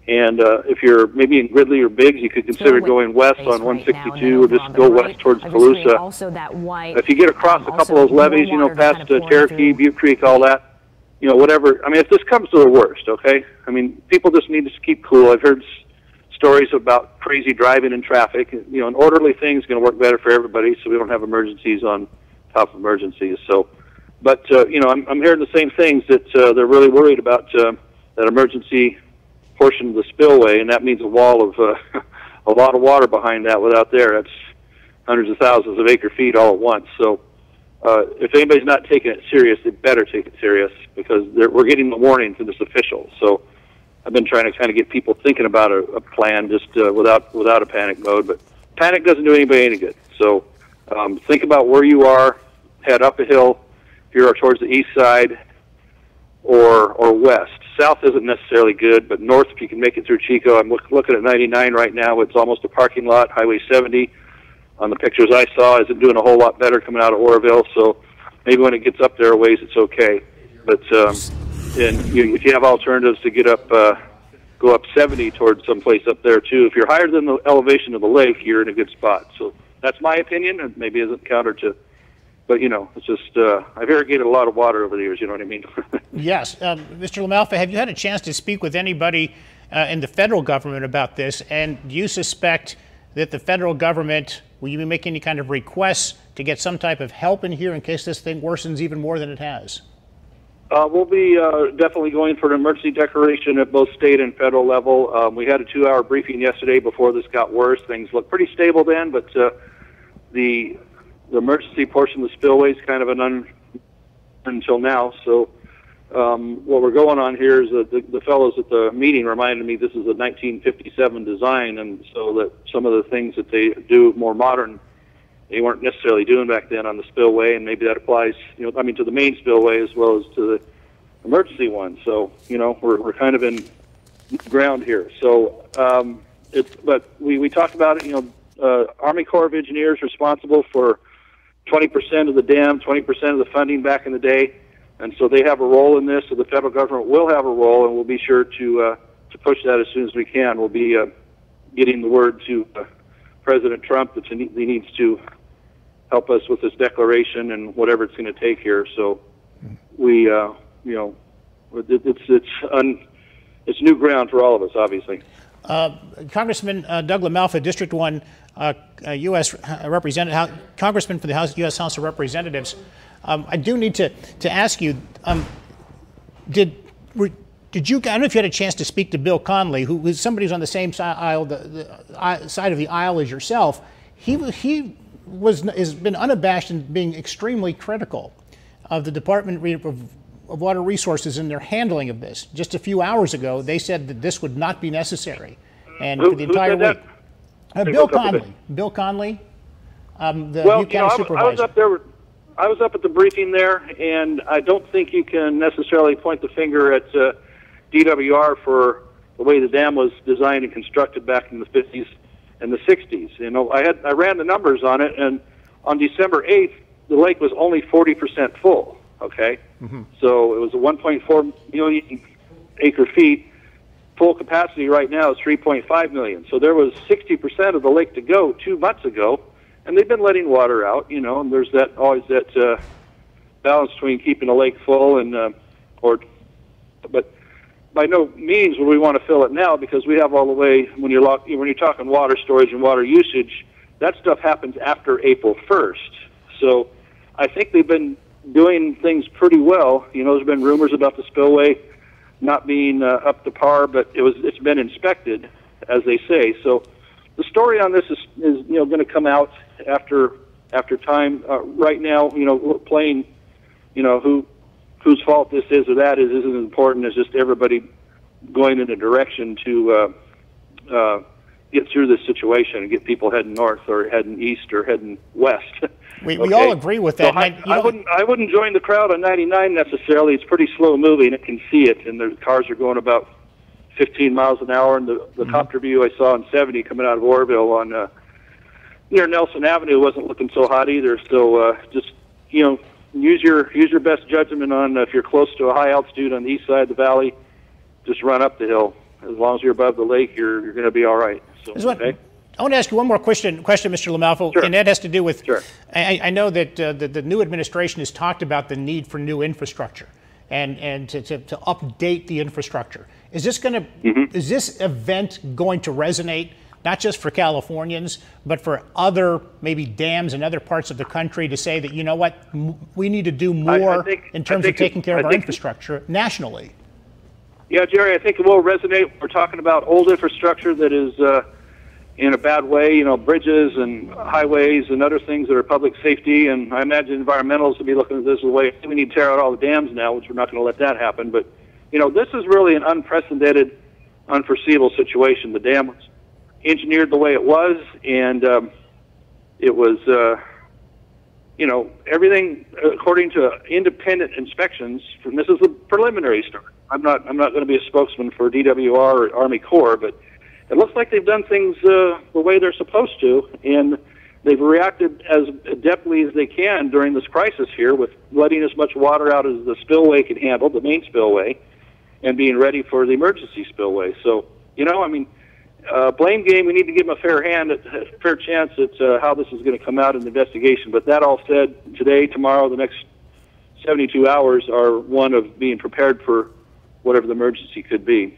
And if you're maybe in Gridley or Biggs, you could consider going west on 162 or just go west towards Colusa. If you get across a couple of those levees, you know, past Cherokee, Butte Creek, all that, you know, whatever. I mean, if this comes to the worst, okay? I mean, people just need to keep cool. I've heard stories about crazy driving in traffic. You know, an orderly thing is going to work better for everybody, so we don't have emergencies on top of emergencies. So, but you know, I'm hearing the same things that they're really worried about. that emergency portion of the spillway, and that means a wall of a lot of water behind that without there. That's hundreds of thousands of acre feet all at once. So if anybody's not taking it serious, they better take it serious, because we're getting the warnings and it's official. So I've been trying to kind of get people thinking about a plan just without a panic mode. But panic doesn't do anybody any good. So think about where you are, head up a hill if you're towards the east side, or west. South isn't necessarily good, but north, if you can make it through Chico. I'm looking at 99 right now. It's almost a parking lot. Highway 70, on the pictures I saw, isn't doing a whole lot better coming out of Oroville. So maybe when it gets up there a ways, it's okay. But if you have alternatives to get up, go up 70 towards someplace up there too. If you're higher than the elevation of the lake, you're in a good spot. So that's my opinion, and maybe isn't counter to. But, you know, it's just, I've irrigated a lot of water over the years, you know what I mean? Yes. Mr. LaMalfa, have you had a chance to speak with anybody in the federal government about this? And do you suspect that the federal government, will you be making any kind of requests to get some type of help in here in case this thing worsens even more than it has? We'll be definitely going for an emergency declaration at both state and federal level. We had a 2-hour briefing yesterday before this got worse. Things looked pretty stable then, but the emergency portion of the spillway is kind of until now. So what we're going on here is the fellows at the meeting reminded me this is a 1957 design, and so that some of the things that they do more modern, they weren't necessarily doing back then on the spillway, and maybe that applies, you know, I mean, to the main spillway as well as to the emergency one. So, you know, we're kind of in ground here. So but we talked about it, you know, Army Corps of Engineers responsible for 20% of the dam, 20% of the funding back in the day, and so they have a role in this. So the federal government will have a role, and we'll be sure to push that as soon as we can. We'll be getting the word to President Trump that he needs to help us with this declaration and whatever it's going to take here. So we, you know, it's new ground for all of us, obviously. Congressman Doug LaMalfa, District 1 U.S. Representative, Congressman for the U.S. House of Representatives. I do need to ask you, did you, I don't know if you had a chance to speak to Bill Conley, who was somebody who's on the same side, the side of the aisle as yourself. He has been unabashed in being extremely critical of the Department of Water Resources in their handling of this. Just a few hours ago, they said that this would not be necessary, and for the entire week. Bill Conley. Bill Conley, the Buchanan supervisor. I was up at the briefing there, and I don't think you can necessarily point the finger at DWR for the way the dam was designed and constructed back in the 50s and the 60s. You know, I ran the numbers on it, and on December 8th, the lake was only 40% full. Okay, so it was a 1.4 million acre feet. Full capacity right now is 3.5 million. So there was 60% of the lake to go 2 months ago, and they've been letting water out. You know, and there's always that balance between keeping the lake full and but by no means would we want to fill it now, because we have all the way when you're talking water storage and water usage, that stuff happens after April 1st. So I think they've been doing things pretty well. You know, there's been rumors about the spillway not being up to par, but it's been inspected, as they say. So the story on this is you know, going to come out after time. Right now, you know, playing, you know, whose fault this is or that is isn't important. It's just everybody going in a direction to get through this situation and get people heading north or heading east or heading west. We all agree with that. So I wouldn't join the crowd on 99 necessarily. It's pretty slow moving. It can see it, and the cars are going about 15 miles an hour. And the copter view I saw on 70 coming out of Oroville on near Nelson Avenue wasn't looking so hot either. So just, you know, use your best judgment on if you're close to a high altitude on the east side of the valley. Just run up the hill. As long as you're above the lake, you're going to be all right. So, okay. I want to ask you one more question, Mr. LaMalfa, sure. And that has to do with, sure. I know that the new administration has talked about the need for new infrastructure and to update the infrastructure. Is this is this event going to resonate not just for Californians, but for other maybe dams in other parts of the country to say that, you know what, we need to do more in terms of taking care of our infrastructure nationally? Yeah, Jerry, I think it will resonate. We're talking about old infrastructure that is in a bad way, you know, bridges and highways and other things that are public safety. And I imagine environmentalists will be looking at this as a way, we need to tear out all the dams now, which we're not going to let that happen. But, you know, this is really an unprecedented, unforeseeable situation. The dam was engineered the way it was, and it was, you know, everything according to independent inspections. This is the preliminary start. I'm not going to be a spokesman for DWR or Army Corps, but it looks like they've done things the way they're supposed to, and they've reacted as adeptly as they can during this crisis here with letting as much water out as the spillway can handle, the main spillway, and being ready for the emergency spillway. So, you know, I mean, blame game, we need to give them a fair chance at how this is going to come out in the investigation. But that all said, today, tomorrow, the next 72 hours are one of being prepared for whatever the emergency could be.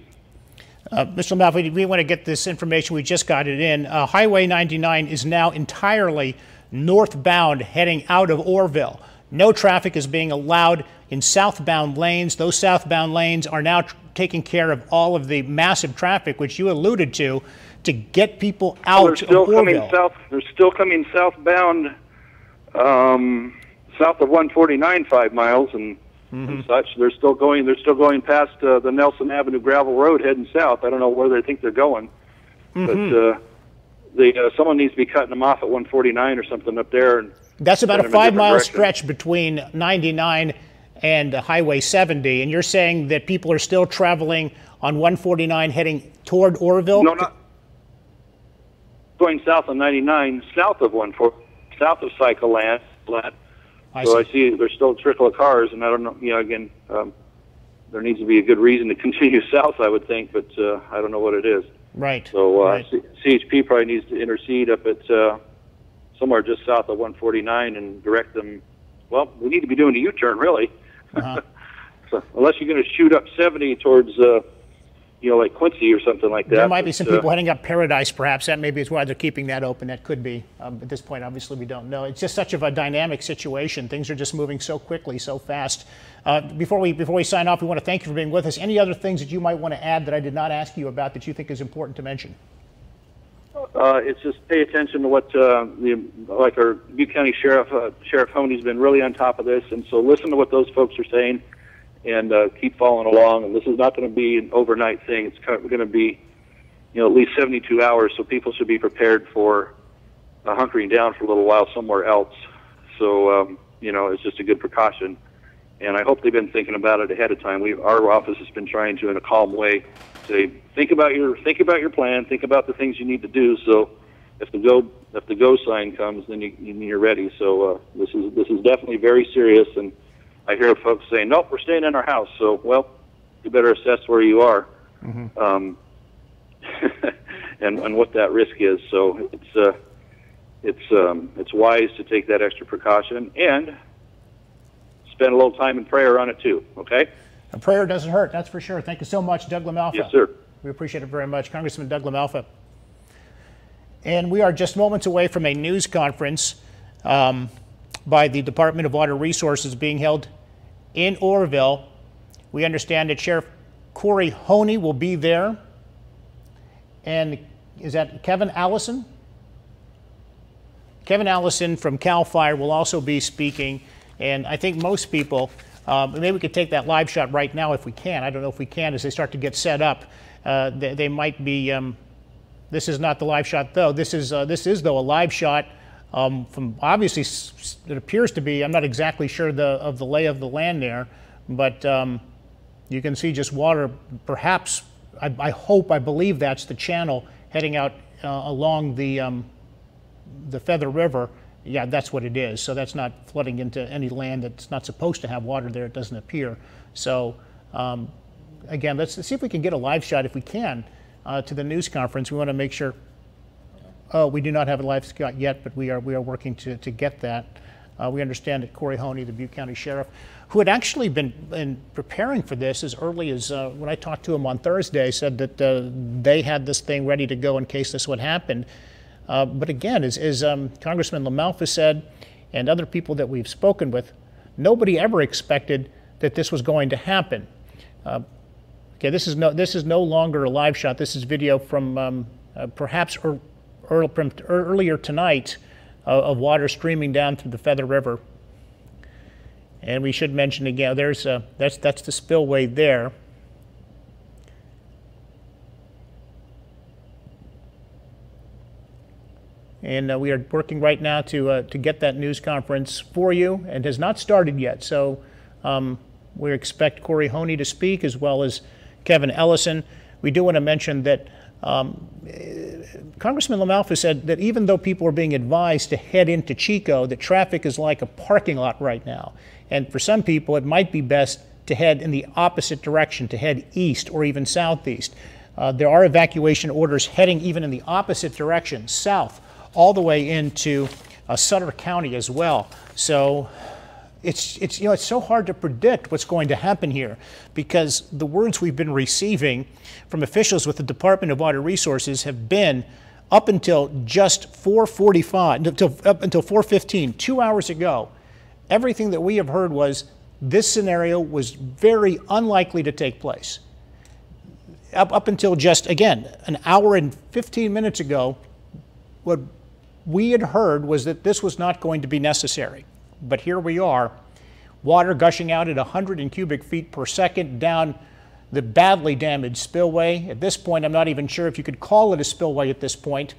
Mr. LaMalfa, we want to get this information. We just got it in. Highway 99 is now entirely northbound heading out of Oroville. No traffic is being allowed in southbound lanes. Those southbound lanes are now taking care of all of the massive traffic, which you alluded to get people out of Oroville. They're still coming southbound, south of 149, 5 miles, and such. They're still going past the Nelson Avenue gravel road heading south. I don't know where they think they're going, but someone needs to be cutting them off at 149 or something up there. And that's about a 5-mile stretch between 99 and Highway 70. And you're saying that people are still traveling on 149 heading toward Oroville? No, not going south on 99, south of 149, south of Cycle Land. So I see there's still a trickle of cars, and I don't know, you know, again, there needs to be a good reason to continue south, I would think, but I don't know what it is. Right. So CHP probably needs to intercede up at somewhere just south of 149 and direct them. Well, we need to be doing a U-turn, really. So unless you're going to shoot up 70 towards, you know, like Quincy or something like that. There might be some people heading up Paradise, perhaps. That maybe is why they're keeping that open. That could be. At this point, obviously, we don't know. It's just such of a dynamic situation. Things are just moving so quickly, so fast. Before we sign off, we want to thank you for being with us. Any other things that you might want to add that I did not ask you about that you think is important to mention? It's just pay attention to what like our Butte County Sheriff Honey's been really on top of this, and so listen to what those folks are saying. And keep following along. And this is not going to be an overnight thing. It's going to be, you know, at least 72 hours. So people should be prepared for hunkering down for a little while somewhere else. So you know, it's just a good precaution. And I hope they've been thinking about it ahead of time. Our office has been trying to, in a calm way, say think about your plan, think about the things you need to do. So if the go sign comes, then you're ready. So this is definitely very serious. And I hear folks saying, nope, we're staying in our house. So, well, you better assess where you are and what that risk is. So it's wise to take that extra precaution and spend a little time in prayer on it too, okay? A prayer doesn't hurt, that's for sure. Thank you so much, Doug LaMalfa. Yes, sir. We appreciate it very much. Congressman Doug LaMalfa. And we are just moments away from a news conference by the Department of Water Resources being held in Oroville. We understand that Sheriff Corey Honey will be there. And is that Kevin Allison? Kevin Allison from CAL FIRE will also be speaking. And I think most people, maybe we could take that live shot right now if we can. I don't know if we can as they start to get set up. They might be, this is not the live shot though. This is though a live shot from obviously it appears to be, I'm not exactly sure of the lay of the land there, but you can see just water, perhaps, I believe that's the channel heading out along the Feather River. Yeah, that's what it is. So that's not flooding into any land that's not supposed to have water there, it doesn't appear. So again, let's see if we can get a live shot if we can to the news conference. We want to make sure. Oh, we do not have a live shot yet, but we are working to get that. We understand that Corey Honey, the Butte County Sheriff, who had actually been preparing for this as early as when I talked to him on Thursday, said that they had this thing ready to go in case this would happen. But again, as Congressman LaMalfa said, and other people that we've spoken with, nobody ever expected that this was going to happen. Okay, this is no longer a live shot. This is video from perhaps earlier tonight of water streaming down through the Feather River. And we should mention again, that's the spillway there. And we are working right now to get that news conference for you, and has not started yet. So we expect Corey Honey to speak, as well as Kevin Ellison. We do want to mention that Congressman LaMalfa said that even though people are being advised to head into Chico, that traffic is like a parking lot right now. And for some people, it might be best to head in the opposite direction, to head east or even southeast. There are evacuation orders heading even in the opposite direction, south, all the way into Sutter County as well. So it's so hard to predict what's going to happen here, because the words we've been receiving from officials with the Department of Water Resources have been, up until just 4:45, up until 4:15, 2 hours ago, everything that we have heard was this scenario was very unlikely to take place. Up until just, again, an hour and 15 minutes ago, what we had heard was that this was not going to be necessary. But here we are, water gushing out at 100 cubic feet per second down the badly damaged spillway. At this point, I'm not even sure if you could call it a spillway at this point.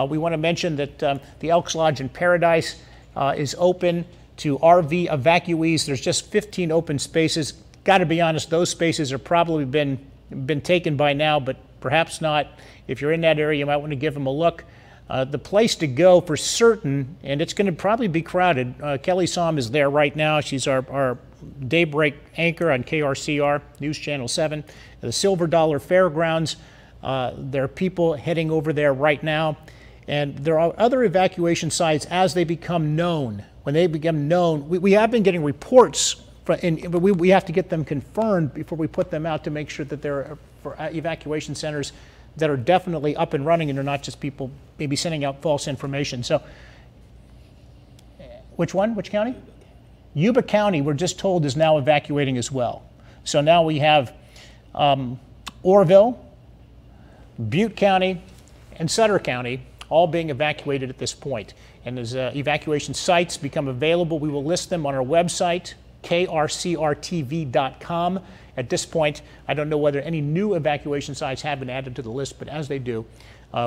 We want to mention that the Elks Lodge in Paradise is open to RV evacuees. There's just 15 open spaces. Got to be honest, those spaces have probably been taken by now, but perhaps not. If you're in that area, you might want to give them a look. The place to go for certain, and it's going to probably be crowded. Kelly Somm is there right now. She's our daybreak anchor on KRCR, News Channel 7. The Silver Dollar Fairgrounds, there are people heading over there right now. And there are other evacuation sites as they become known. When they become known, we have been getting reports, but we have to get them confirmed before we put them out to make sure that they're for evacuation centers that are definitely up and running and are not just people maybe sending out false information. So, which one? Which county? Yuba County, we're just told, is now evacuating as well. So now we have Oroville, Butte County, and Sutter County all being evacuated at this point. And as evacuation sites become available, we will list them on our website, krcrtv.com. At this point, I don't know whether any new evacuation sites have been added to the list, but as they do,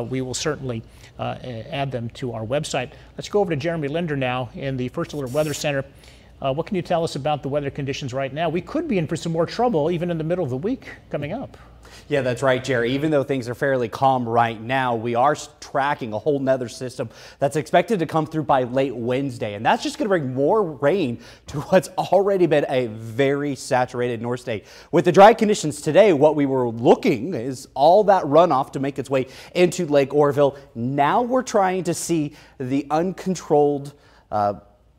we will certainly add them to our website. Let's go over to Jeremy Linder now in the First Alert Weather Center. What can you tell us about the weather conditions right now? We could be in for some more trouble even in the middle of the week coming up. Yeah, that's right, Jerry. Even though things are fairly calm right now, we are tracking a whole nother system that's expected to come through by late Wednesday. And that's just going to bring more rain to what's already been a very saturated North State. With the dry conditions today, what we were looking is all that runoff to make its way into Lake Oroville. Now we're trying to see the uncontrolled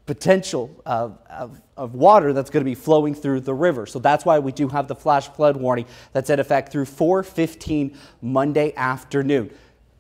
potential of water that's going to be flowing through the river. So that's why we do have the flash flood warning that's in effect through 4:15 Monday afternoon.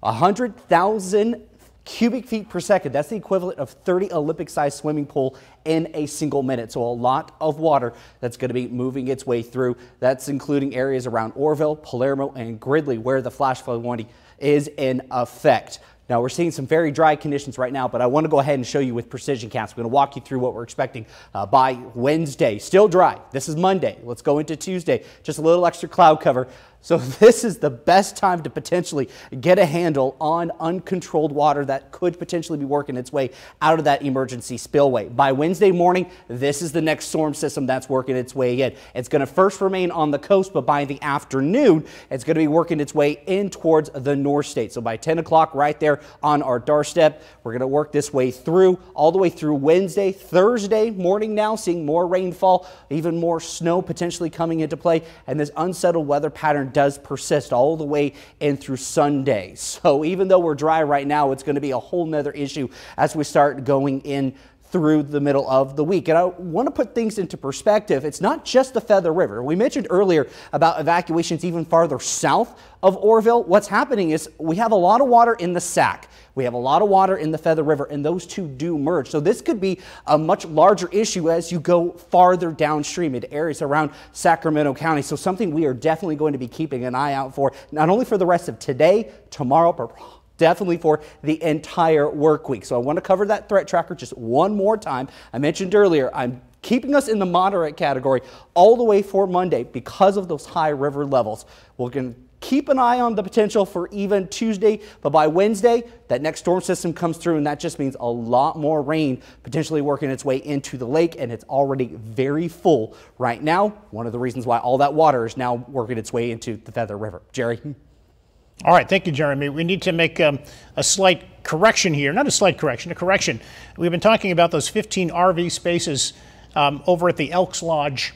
100,000 cubic feet per second. That's the equivalent of 30 Olympic-sized swimming pool in a single minute. So a lot of water that's going to be moving its way through. That's including areas around Oroville, Palermo, and Gridley, where the flash flood warning is in effect. Now, we're seeing some very dry conditions right now, but I want to go ahead and show you with precision counts. I'm going to walk you through what we're expecting by Wednesday. Still dry. This is Monday. Let's go into Tuesday. Just a little extra cloud cover. So this is the best time to potentially get a handle on uncontrolled water that could potentially be working its way out of that emergency spillway. By Wednesday morning, this is the next storm system that's working its way in. It's going to first remain on the coast, but by the afternoon, it's going to be working its way in towards the North State. So by 10 o'clock right there on our doorstep, we're going to work this way through, all the way through Wednesday. Thursday morning now, seeing more rainfall, even more snow potentially coming into play, and this unsettled weather pattern does persist all the way in through Sunday. So even though we're dry right now, it's going to be a whole nother issue as we start going in through the middle of the week. And I want to put things into perspective. It's not just the Feather River. We mentioned earlier about evacuations even farther south of Oroville. What's happening is we have a lot of water in the Sac. We have a lot of water in the Feather River, and those two do merge. So this could be a much larger issue as you go farther downstream into areas around Sacramento County. So something we are definitely going to be keeping an eye out for, not only for the rest of today, tomorrow, but definitely for the entire work week. So I want to cover that threat tracker just one more time. I mentioned earlier, I'm keeping us in the moderate category all the way for Monday because of those high river levels. We're going to keep an eye on the potential for even Tuesday, but by Wednesday, that next storm system comes through, and that just means a lot more rain potentially working its way into the lake, and it's already very full right now. One of the reasons why all that water is now working its way into the Feather River. Jerry? All right, thank you, Jeremy. We need to make a slight correction here. Not a slight correction, a correction. We've been talking about those 15 RV spaces over at the Elks Lodge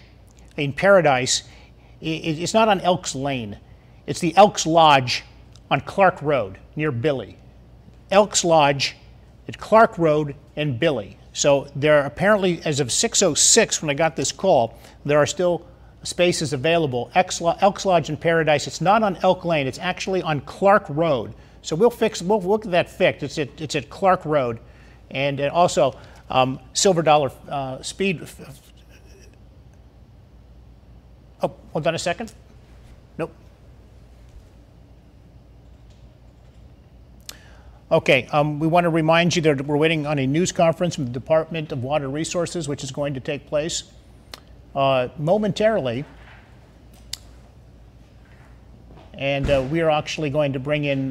in Paradise. It's not on Elks Lane. It's the Elks Lodge on Clark Road near Billy. Elks Lodge at Clark Road and Billy. So there are apparently, as of 6:06 when I got this call, there are still spaces available. Elks Lodge in Paradise. It's not on Elk Lane. It's actually on Clark Road. So we'll look at that fixed. It's at Clark Road, and also Silver Dollar Speed. Oh, hold on a second. Nope. Okay, we want to remind you that we're waiting on a news conference from the Department of Water Resources, which is going to take place momentarily. And we are actually going to bring in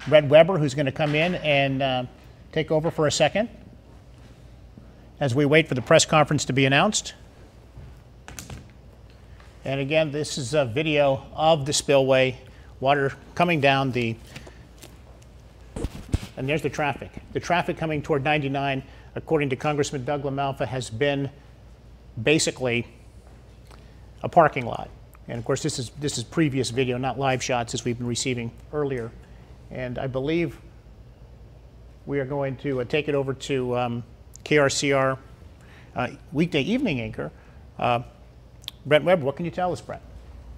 Red Weber, who's going to come in and take over for a second as we wait for the press conference to be announced. And again, this is a video of the spillway, water coming down and there's the traffic. The traffic coming toward 99, according to Congressman Doug LaMalfa, has been basically a parking lot. And of course, this is previous video, not live shots as we've been receiving earlier. And I believe we are going to take it over to KRCR weekday evening anchor, Brent Weber. What can you tell us, Brent?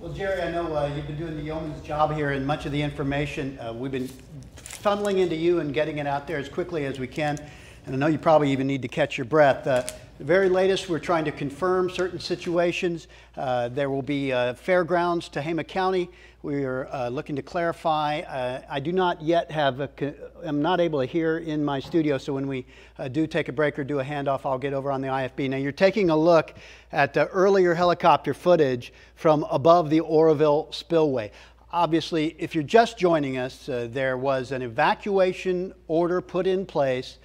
Well, Jerry, I know you've been doing the yeoman's job here, and much of the information we've been funneling into you and getting it out there as quickly as we can. And I know you probably even need to catch your breath. The very latest, we're trying to confirm certain situations. There will be fairgrounds to Tehama County. We are looking to clarify. I do not yet have I'm not able to hear in my studio, so when we do take a break or do a handoff, I'll get over on the IFB. Now, you're taking a look at the earlier helicopter footage from above the Oroville spillway. Obviously, if you're just joining us, there was an evacuation order put in place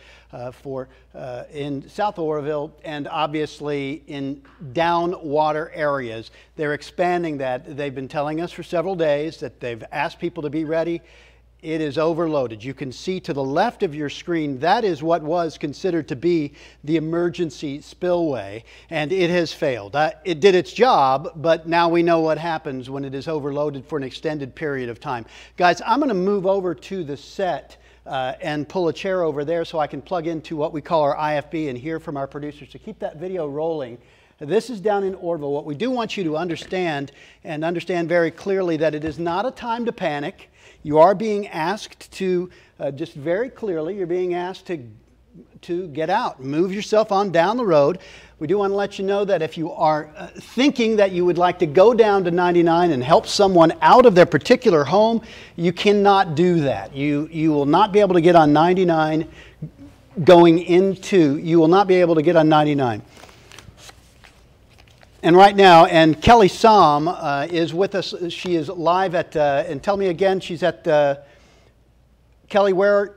in South Oroville and obviously in down water areas. They're expanding that. They've been telling us for several days that they've asked people to be ready. It is overloaded. You can see to the left of your screen, that is what was considered to be the emergency spillway, and it has failed. It did its job, but now we know what happens when it is overloaded for an extended period of time. Guys, I'm going to move over to the set and pull a chair over there so I can plug into what we call our IFB and hear from our producers to keep that video rolling. This is down in Oroville. What we do want you to understand, and understand very clearly, that it is not a time to panic. You are being asked to, just very clearly, you're being asked to get out, move yourself on down the road. We do want to let you know that if you are thinking that you would like to go down to 99 and help someone out of their particular home, you cannot do that. You will not be able to get on 99 you will not be able to get on 99. And right now, and Kelly Som is with us. She is live at, and tell me again, she's at, Kelly, where?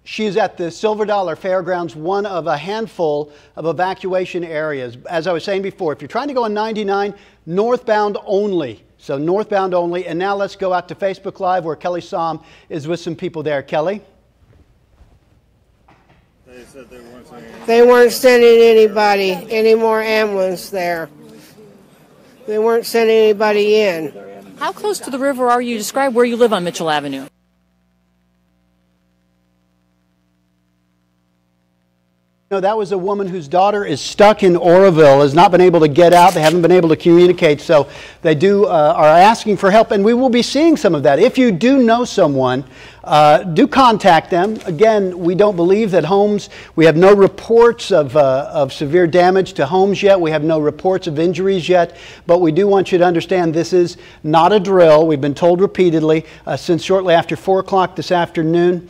She is at the Silver Dollar Fairgrounds, one of a handful of evacuation areas. As I was saying before, if you're trying to go on 99, northbound only. So northbound only. And now let's go out to Facebook Live where Kelly Som is with some people there. Kelly? They said they weren't sending anybody, any more ambulance there. They weren't sending anybody in. How close to the river are you? Describe where you live on Mitchell Avenue. No, that was a woman whose daughter is stuck in Oroville, has not been able to get out. They haven't been able to communicate, so they are asking for help, and we will be seeing some of that. If you do know someone, do contact them. Again, we don't believe that homes, we have no reports of severe damage to homes yet. We have no reports of injuries yet, but we do want you to understand this is not a drill. We've been told repeatedly since shortly after 4 o'clock this afternoon.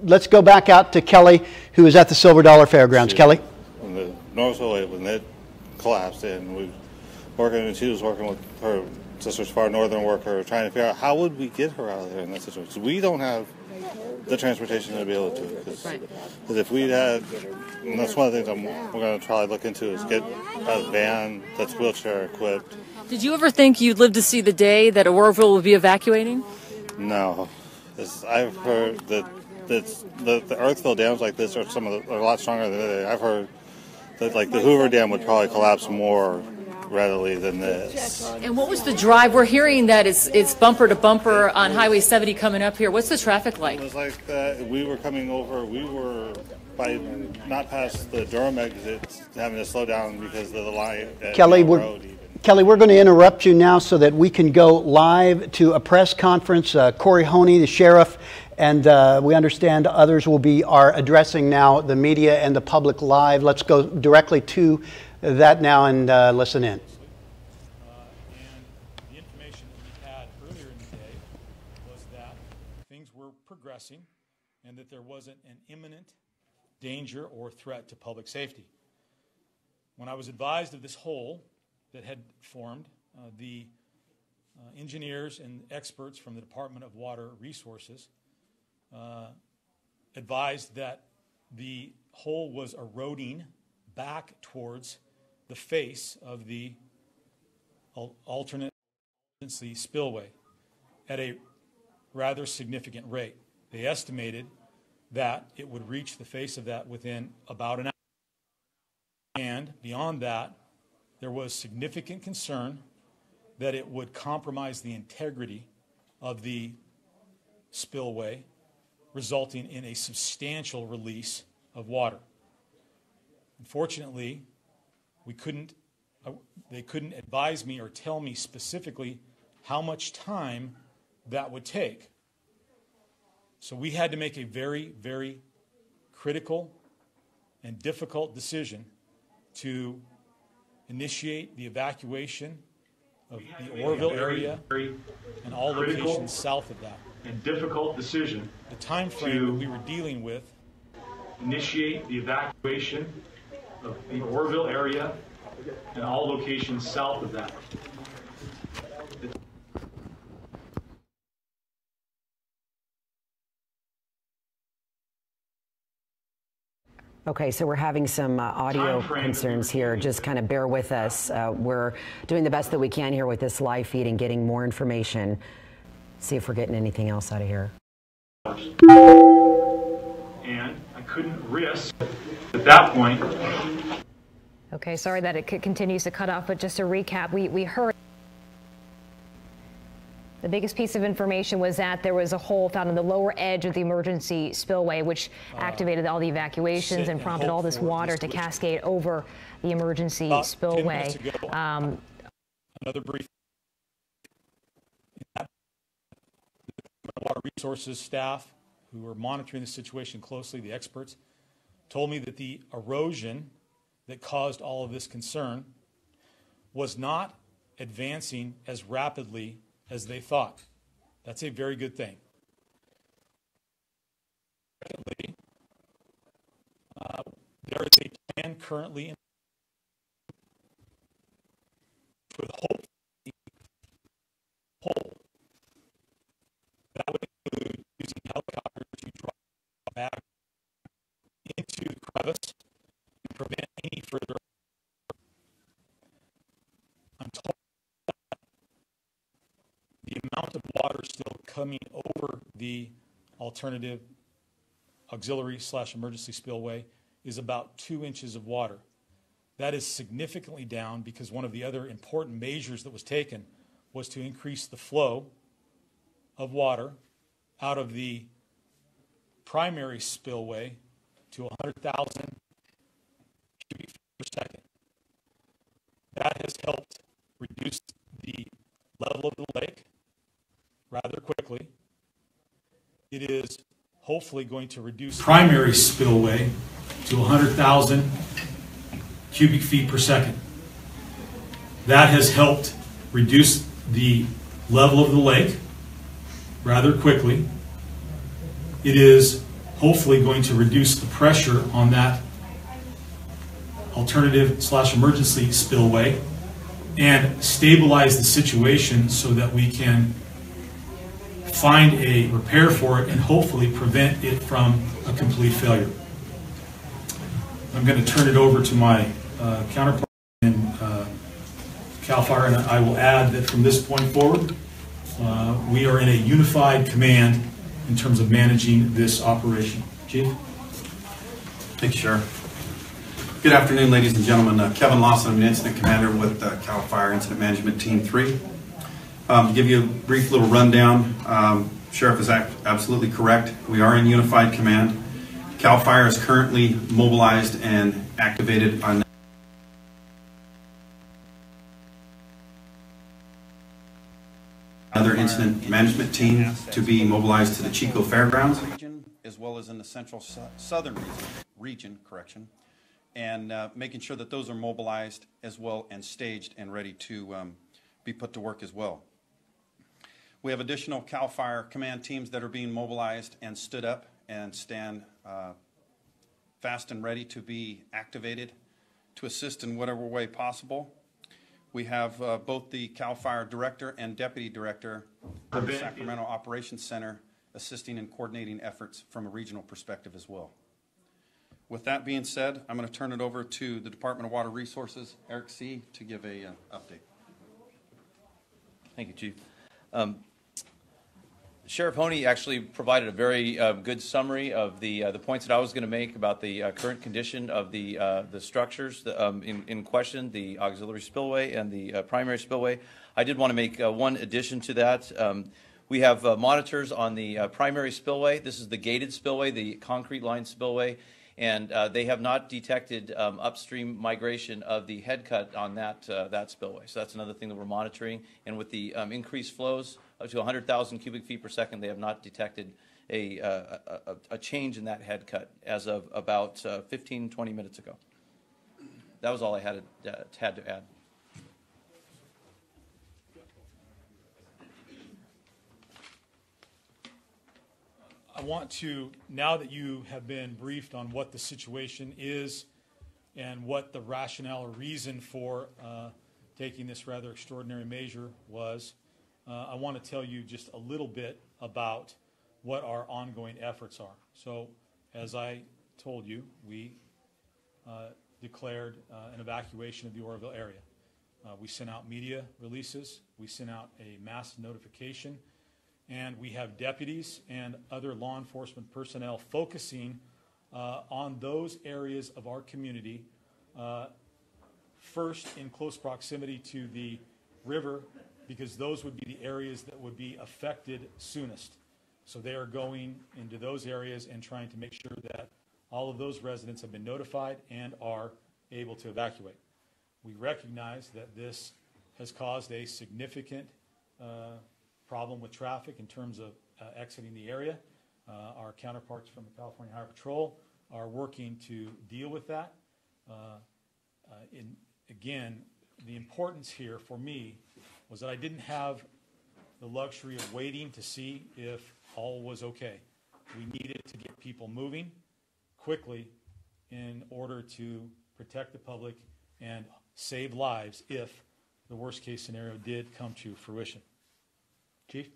Let's go back out to Kelly, who is at the Silver Dollar Fairgrounds. Kelly? When the Northville, when it collapsed, and she was working with her sister's far northern worker, trying to figure out how would we get her out of there in that situation. We don't have the transportation to be able to, because if we had, and that's one of the things we're going to try to look into, is get a van that's wheelchair equipped. Did you ever think you'd live to see the day that Oroville would be evacuating? No. I've heard that the Earthville dams like this are a lot stronger than they. I've heard that like the Hoover Dam would probably collapse more readily than this. And what was the drive? We're hearing that it's bumper to bumper on Highway 70 coming up here. What's the traffic like? It was like that. We were coming over. We were not past the Durham exit, having to slow down because of the line at Kelly, we're going to interrupt you now so that we can go live to a press conference. Corey Honey, the sheriff, and we understand others are addressing now the media and the public live. Let's go directly to that now and listen in. And the information that we had earlier in the day was that things were progressing and that there wasn't an imminent danger or threat to public safety. When I was advised of this hole that had formed, the engineers and experts from the Department of Water Resources advised that the hole was eroding back towards the face of the alternate spillway at a rather significant rate. They estimated that it would reach the face of that within about an hour. And beyond that, there was significant concern that it would compromise the integrity of the spillway, resulting in a substantial release of water. Unfortunately, they couldn't advise me or tell me specifically how much time that would take. So we had to make a very, very critical and difficult decision to initiate the evacuation of the Oroville area and all locations south of that. And difficult decision. The time frame that we were dealing with, initiate the evacuation of the Oroville area and all locations south of that. Okay, so we're having some audio concerns here. Just kind of bear with us. We're doing the best that we can here with this live feed and getting more information. See if we're getting anything else out of here. And I couldn't risk at that point. Okay, sorry that it continues to cut off, but just to recap, we heard the biggest piece of information was that there was a hole found on the lower edge of the emergency spillway, which activated all the evacuations and prompted all this water to cascade over the emergency spillway. Another brief. Water Resources staff who were monitoring the situation closely, the experts, told me that the erosion that caused all of this concern was not advancing as rapidly as they thought. That's a very good thing. Secondly, there is a plan currently in for the whole. That would include using helicopters to drop back into the crevice and prevent any further. I'm told that the amount of water still coming over the alternative auxiliary/emergency spillway is about 2 inches of water. That is significantly down because one of the other important measures that was taken was to increase the flow of water out of the primary spillway to 100,000 has helped reduce the level of the lake rather quickly. It is hopefully going to reduce primary spillway to 100,000 cubic feet per second. That has helped reduce the level of the lake rather quickly. It is hopefully going to reduce the pressure on that alternative/emergency spillway and stabilize the situation so that we can find a repair for it and hopefully prevent it from a complete failure. I'm going to turn it over to my counterpart in CAL FIRE, and I will add that from this point forward, we are in a unified command in terms of managing this operation. Chief? Thank you, Sheriff. Good afternoon, ladies and gentlemen. Kevin Lawson, I'm an incident commander with CAL FIRE Incident Management Team 3. To give you a brief little rundown, Sheriff is absolutely correct. We are in unified command. CAL FIRE is currently mobilized and activated on another incident management team to be mobilized to the Chico Fairgrounds region, as well as in the central southern region, and making sure that those are mobilized as well and staged and ready to be put to work as well. We have additional CAL FIRE command teams that are being mobilized and stood up and stand fast and ready to be activated to assist in whatever way possible. We have both the CAL FIRE director and deputy director of the Sacramento Operations Center assisting in coordinating efforts from a regional perspective as well. With that being said, I'm going to turn it over to the Department of Water Resources, Eric C., to give a update. Thank you, Chief. Sheriff Honey actually provided a very good summary of the points that I was going to make about the current condition of the structures in question, the auxiliary spillway and the primary spillway. I did want to make one addition to that. We have monitors on the primary spillway. This is the gated spillway, the concrete line spillway, and they have not detected upstream migration of the head cut on that spillway. So that's another thing that we're monitoring. And with the increased flows up to 100,000 cubic feet per second, they have not detected a change in that head cut as of about 15, 20 minutes ago. That was all I had to add. I want to, now that you have been briefed on what the situation is and what the rationale or reason for taking this rather extraordinary measure was, I want to tell you just a little bit about what our ongoing efforts are. So, as I told you, we declared an evacuation of the Oroville area. We sent out media releases, we sent out a mass notification, and we have deputies and other law enforcement personnel focusing on those areas of our community, first in close proximity to the river, because those would be the areas that would be affected soonest. So they are going into those areas and trying to make sure that all of those residents have been notified and are able to evacuate. We recognize that this has caused a significant problem with traffic in terms of exiting the area. Our counterparts from the California Highway Patrol are working to deal with that. Again, the importance here for me was that I didn't have the luxury of waiting to see if all was okay. We needed to get people moving quickly in order to protect the public and save lives if the worst case scenario did come to fruition. Chief?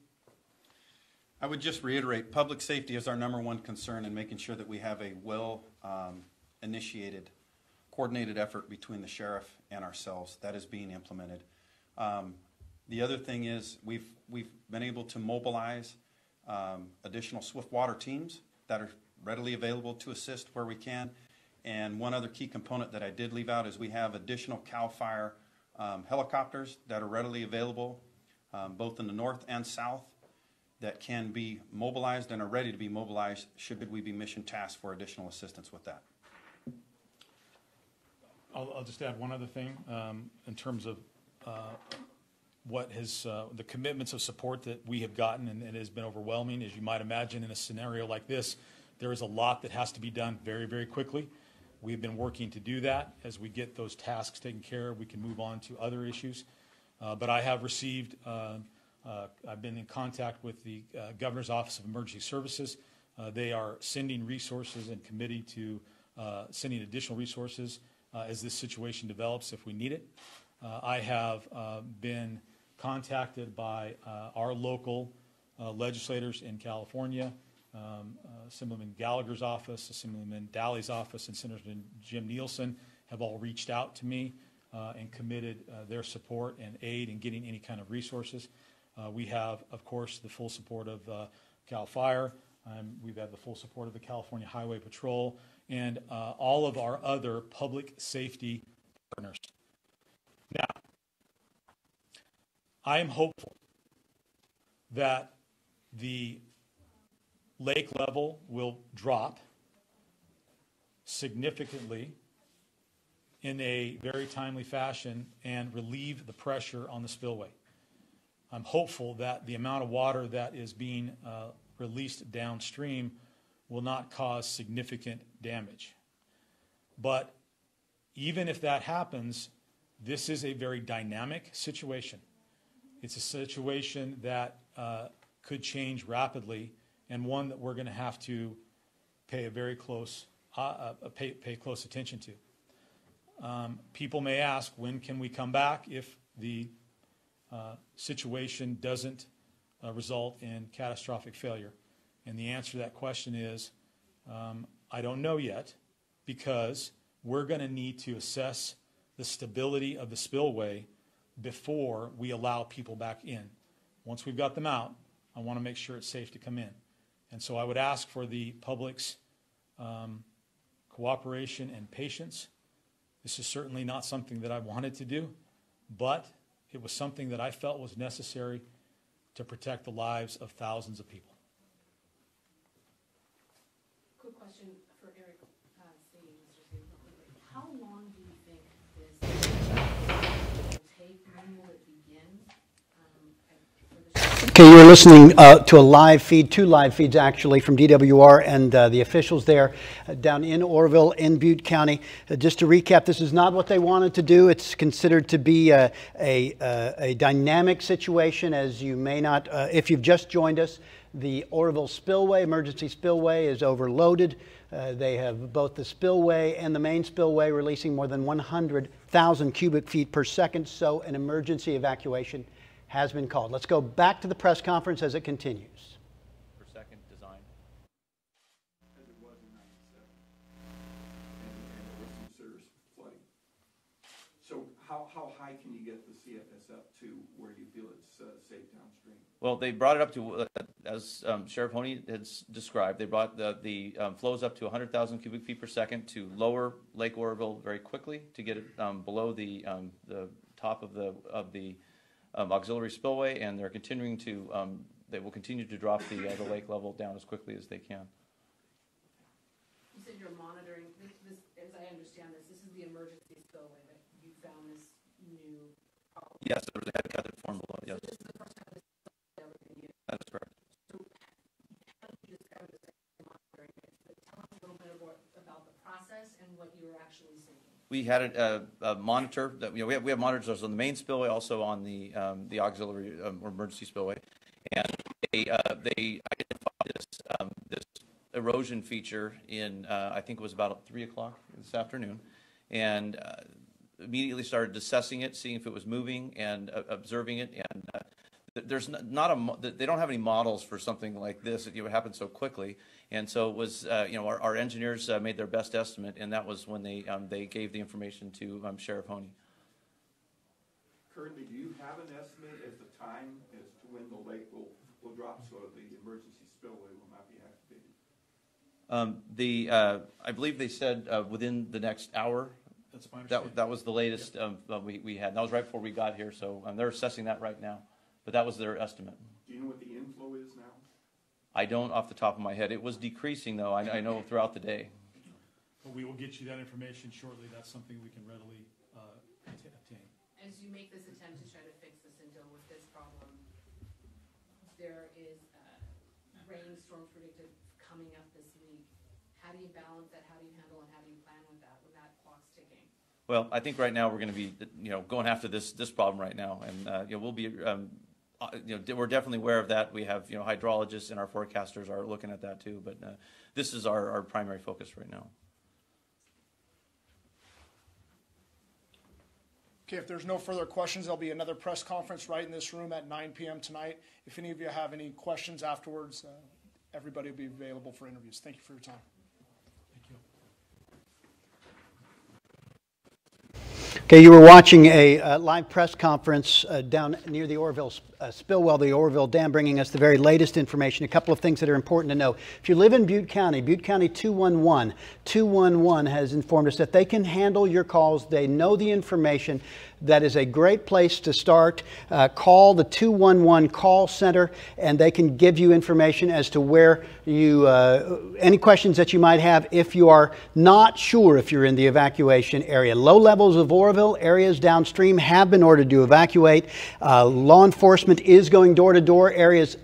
I would just reiterate, public safety is our #1 concern in making sure that we have a well-initiated, coordinated effort between the sheriff and ourselves that is being implemented. The other thing is we've been able to mobilize additional swift water teams that are readily available to assist where we can. And one other key component that I did leave out is we have additional CAL FIRE helicopters that are readily available both in the north and south that can be mobilized and are ready to be mobilized should we be mission tasked for additional assistance with that. I'll just add one other thing in terms of what has the commitments of support that we have gotten, and it has been overwhelming. As you might imagine, in a scenario like this, there is a lot that has to be done very, very quickly. We've been working to do that. As we get those tasks taken care of, we can move on to other issues. But I have received, I've been in contact with the Governor's Office of Emergency Services. They are sending resources and committing to sending additional resources as this situation develops if we need it. I have been contacted by our local legislators in California, Assemblyman Gallagher's office, Assemblyman Daly's office, and Senator Jim Nielsen have all reached out to me and committed their support and aid in getting any kind of resources. We have, of course, the full support of CAL FIRE. We've had the full support of the California Highway Patrol and all of our other public safety partners. Now, I am hopeful that the lake level will drop significantly in a very timely fashion and relieve the pressure on the spillway. I'm hopeful that the amount of water that is being released downstream will not cause significant damage. But even if that happens, this is a very dynamic situation. It's a situation that could change rapidly, and one that we're going to have to pay a very close pay close attention to. People may ask, when can we come back if the situation doesn't result in catastrophic failure? And the answer to that question is, I don't know yet, because we're going to need to assess the stability of the spillway before we allow people back in. Once we've got them out, I want to make sure it's safe to come in. And so I would ask for the public's cooperation and patience. This is certainly not something that I wanted to do, but it was something that I felt was necessary to protect the lives of thousands of people. Quick question for Eric. How long do you think this will take? When will it begin? Okay, you're listening to a live feed, two live feeds actually from DWR and the officials there down in Oroville in Butte County. Just to recap, this is not what they wanted to do. It's considered to be a dynamic situation, as you may not, if you've just joined us. The Oroville Spillway, emergency spillway, is overloaded. They have both the spillway and the main spillway releasing more than 100,000 cubic feet per second, so an emergency evacuation has been called. Let's go back to the press conference as it continues. Per second design. As it was in 97, and there was some serious flooding. So how high can you get the CFS up to where you feel it's safe downstream? Well, they brought it up to, as Sheriff Honey has described, they brought the flows up to 100,000 cubic feet per second to lower Lake Oroville very quickly to get it below the top of the auxiliary spillway, and they're continuing to they will continue to drop the lake level down as quickly as they can. You said you're monitoring this, as I understand this is the emergency spillway that you found this new problem. Yes, there was a head cut form below. Yes. So this is the first time this is That is correct. So how did you describe this monitoring it? But tell us a little bit about the process and what you were actually seeing. We had a monitor that we have monitors on the main spillway, also on the auxiliary or emergency spillway, and they identified this erosion feature in I think it was about 3 o'clock this afternoon, and immediately started assessing it, seeing if it was moving, and observing it. And there's they don't have any models for something like this. It would happen so quickly, and so it was our engineers made their best estimate, and that was when they gave the information to Sheriff Honey. Currently, do you have an estimate as to time as to when the lake will drop so the emergency spillway will not be activated? I believe they said within the next hour. That's my understanding. That was the latest we had. That was right before we got here, so they're assessing that right now. But that was their estimate. Do you know what the inflow is now? I don't off the top of my head. It was decreasing, though, I know, throughout the day. but we will get you that information shortly. That's something we can readily obtain. As you make this attempt to try to fix this and deal with this problem, there is rainstorms predicted coming up this week. How do you balance that? How do you handle and how do you plan with that when that clock's ticking? Well, I think right now we're going to be, going after this problem right now, and we'll be, we're definitely aware of that. We have, hydrologists and our forecasters are looking at that too. But this is our primary focus right now. Okay, if there's no further questions, there'll be another press conference right in this room at 9 p.m. tonight. If any of you have any questions afterwards, everybody will be available for interviews. Thank you for your time. Okay, you were watching a live press conference down near the Oroville spillway, the Oroville Dam, bringing us the very latest information. A couple of things that are important to know. If you live in Butte County 211 has informed us that they can handle your calls. They know the information. That is a great place to start. Call the 211 call center and they can give you information as to where you, any questions that you might have if you are not sure if you're in the evacuation area. Low levels of Oroville, areas downstream have been ordered to evacuate. Law enforcement is going door to door,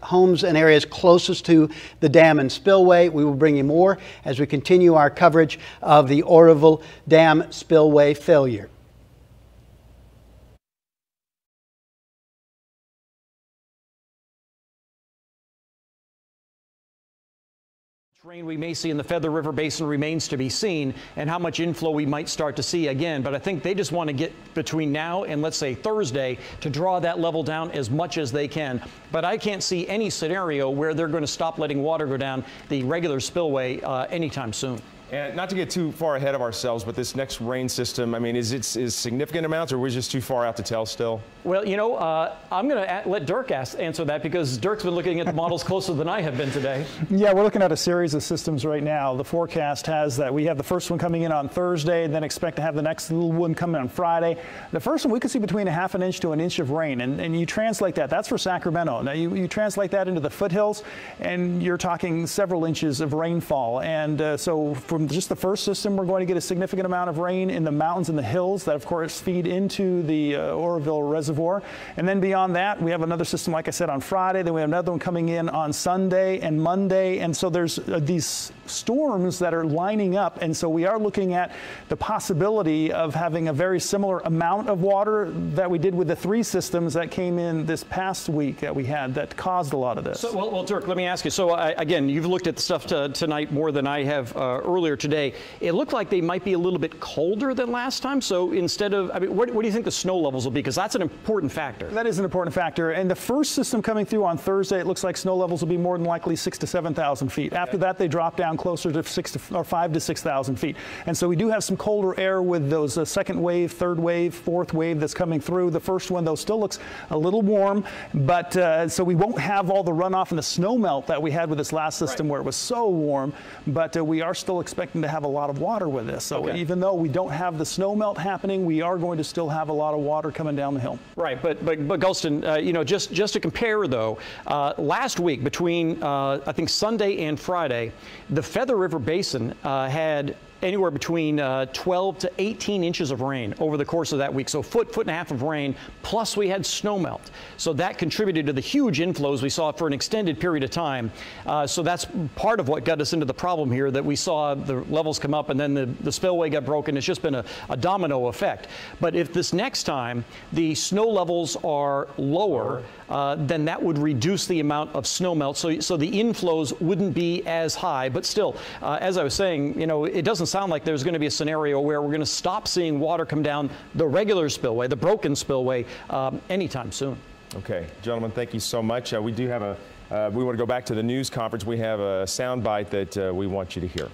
homes and areas closest to the dam and spillway. We will bring you more as we continue our coverage of the Oroville Dam spillway failure. Rain we may see in the Feather River Basin remains to be seen, and how much inflow we might start to see again. But I think they just want to get between now and, let's say, Thursday to draw that level down as much as they can. But I can't see any scenario where they're going to stop letting water go down the regular spillway anytime soon. And not to get too far ahead of ourselves, but this next rain system, I mean, is significant amounts, or we're just too far out to tell still? Well, I'm going to let Dirk answer that, because Dirk's been looking at the models closer than I have been today. Yeah, we're looking at a series of systems right now. The forecast has that we have the first one coming in on Thursday, and then expect to have the next little one coming on Friday. The first one, we could see between a half an inch to an inch of rain, and you translate that. That's for Sacramento. Now, you translate that into the foothills, and you're talking several inches of rainfall. And so from just the first system, we're going to get a significant amount of rain in the mountains and the hills that, of course, feed into the Oroville Reservoir. And then beyond that, we have another system, like I said, on Friday. Then we have another one coming in on Sunday and Monday. And so there's these storms that are lining up. And so we are looking at the possibility of having a very similar amount of water that we did with the three systems that came in this past week that we had that caused a lot of this. So, well, Dirk, let me ask you. So, again, you've looked at the stuff tonight more than I have earlier today. It looked like they might be a little bit colder than last time. So instead of, I mean, what do you think the snow levels will be? Because that's an important factor. That is an important factor. And the first system coming through on Thursday, it looks like snow levels will be more than likely 6,000 to 7,000 feet. Okay. After that, they drop down closer to 5,000 to 6,000 feet. And so we do have some colder air with those second wave, third wave, fourth wave that's coming through. The first one, though, still looks a little warm. But so we won't have all the runoff and the snow melt that we had with this last system where it was so warm. But we are still expecting to have a lot of water with this. So even though we don't have the snow melt happening, we are going to still have a lot of water coming down the hill. Right, but Gulston, just to compare though, last week between I think Sunday and Friday, the Feather River Basin had anywhere between 12 to 18 inches of rain over the course of that week. So foot and a half of rain, plus we had snow melt. So that contributed to the huge inflows we saw for an extended period of time. So that's part of what got us into the problem here, that we saw the levels come up and then the spillway got broken. It's just been a domino effect. But if this next time the snow levels are lower, then that would reduce the amount of snow melt. So the inflows wouldn't be as high. But still, as I was saying, it doesn't sound like there's going to be a scenario where we're going to stop seeing water come down the regular spillway, the broken spillway, anytime soon. Okay, gentlemen, thank you so much. We do have we want to go back to the news conference. We have a soundbite that we want you to hear.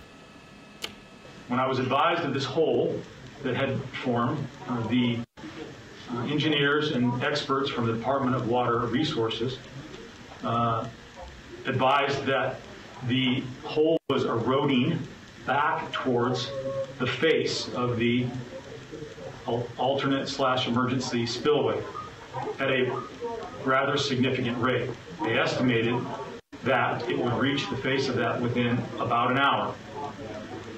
When I was advised of this hole that had formed, the engineers and experts from the Department of Water Resources advised that the hole was eroding back towards the face of the alternate/emergency spillway at a rather significant rate. They estimated that it would reach the face of that within about an hour.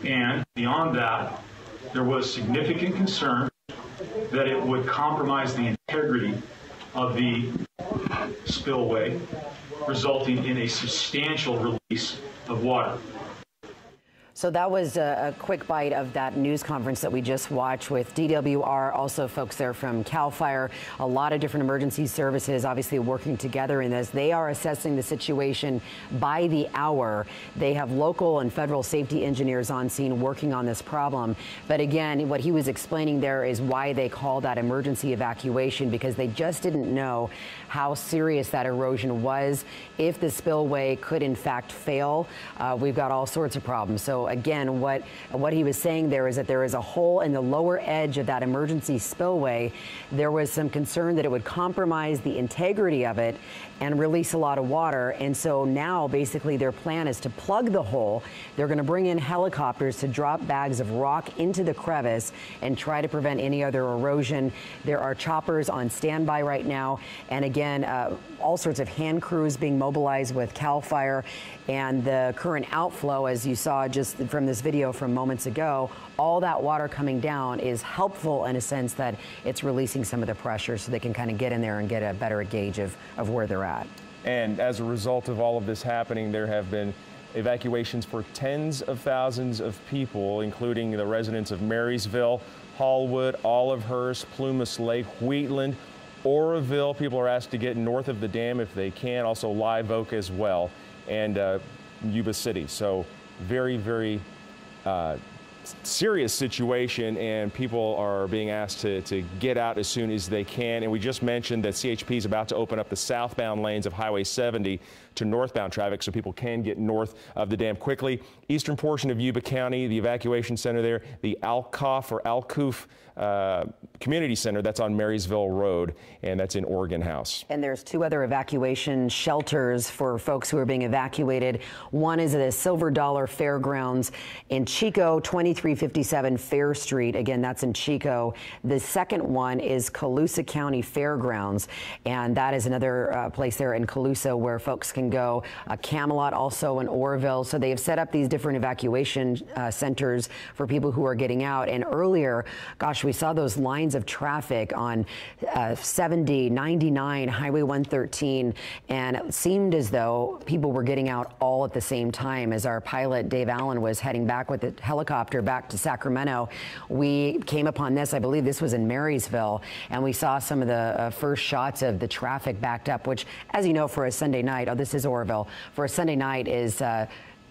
And beyond that, there was significant concern that it would compromise the integrity of the spillway, resulting in a substantial release of water. So that was a quick bite of that news conference that we just watched with DWR, also folks there from CAL FIRE, a lot of different emergency services obviously working together in this. They are assessing the situation by the hour. They have local and federal safety engineers on scene working on this problem. But again, what he was explaining there is why they called that emergency evacuation, because they just didn't know how serious that erosion was. If the spillway could in fact fail, we've got all sorts of problems. So again, what he was saying there is that there is a hole in the lower edge of that emergency spillway. There was some concern that it would compromise the integrity of it and release a lot of water. And so now basically their plan is to plug the hole. They're going to bring in helicopters to drop bags of rock into the crevice and try to prevent any other erosion. There are choppers on standby right now. And again, all sorts of hand crews being mobilized with CAL FIRE. And the current outflow, as you saw just from this video from moments ago, all that water coming down is helpful in a sense that it's releasing some of the pressure so they can kind of get in there and get a better gauge of where they're at. And as a result of all of this happening, there have been evacuations for tens of thousands of people, including the residents of Marysville, Hallwood, Olivehurst, Plumas Lake, Wheatland, Oroville. People are asked to get north of the dam if they can, also Live Oak as well, and Yuba City. So very, very serious situation, and people are being asked to get out as soon as they can. And we just mentioned that CHP is about to open up the southbound lanes of Highway 70 to northbound traffic so people can get north of the dam quickly. Eastern portion of Yuba County, the evacuation center there, the Alcoof Community Center, that's on Marysville Road, and that's in Oregon House. And there's two other evacuation shelters for folks who are being evacuated. One is at the Silver Dollar Fairgrounds in Chico, 2357 Fair Street. Again, that's in Chico. The second one is Colusa County Fairgrounds, and that is another place there in Colusa where folks can go. Camelot also in Oroville. So they have set up these different evacuation centers for people who are getting out. And earlier, gosh, we saw those lines of traffic on 70, 99, Highway 113, and it seemed as though people were getting out all at the same time. As our pilot, Dave Allen, was heading back with the helicopter back to Sacramento, we came upon this. I believe this was in Marysville, and we saw some of the first shots of the traffic backed up, which, as you know, for a Sunday night, oh, this is Oroville, for a Sunday night is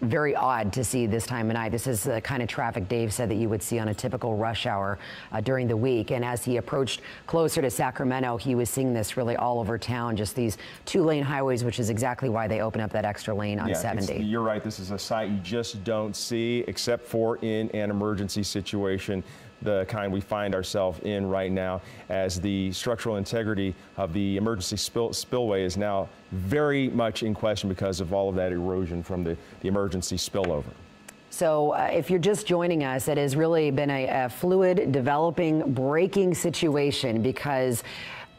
very odd to see this time of night. This is the kind of traffic Dave said that you would see on a typical rush hour during the week. And as he approached closer to Sacramento, he was seeing this really all over town, just these two-lane highways, which is exactly why they open up that extra lane on 70. You're right. This is a sight you just don't see except for in an emergency situation, the kind we find ourselves in right now, as the structural integrity of the emergency spillway is now very much in question because of all of that erosion from the emergency spillover. So if you're just joining us, it has really been a fluid, developing, breaking situation, because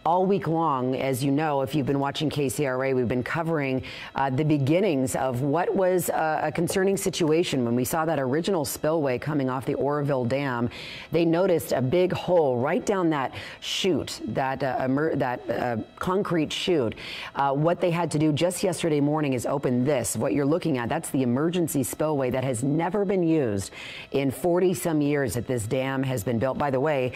all week long, as you know, if you've been watching KCRA, we've been covering the beginnings of what was a concerning situation. When we saw that original spillway coming off the Oroville Dam, they noticed a big hole right down that chute, that concrete chute. What they had to do just yesterday morning is open this. What you're looking at, that's the emergency spillway that has never been used in 40-some years that this dam has been built. By the way,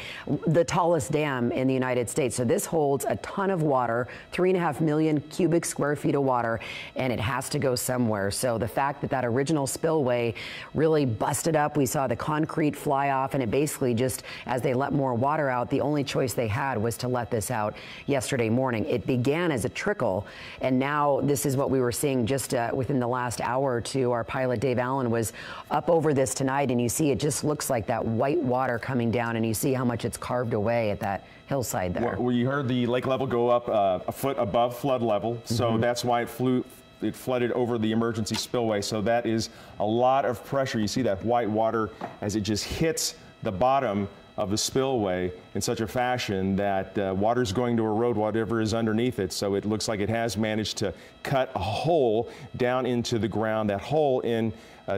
the tallest dam in the United States. So this holds a ton of water, 3.5 million cubic square feet of water, and it has to go somewhere. So the fact that that original spillway really busted up, we saw the concrete fly off, and it basically just, as they let more water out, the only choice they had was to let this out yesterday morning. It began as a trickle, and now this is what we were seeing just within the last hour or two. Our pilot, Dave Allen, was up over this tonight, and you see it just looks like that white water coming down, and you see how much it's carved away at that hillside there. Well, you heard the lake level go up a foot above flood level, so that's why it flooded over the emergency spillway. So that is a lot of pressure. You see that white water as it just hits the bottom of the spillway in such a fashion that water is going to erode whatever is underneath it. So it looks like it has managed to cut a hole down into the ground. That hole in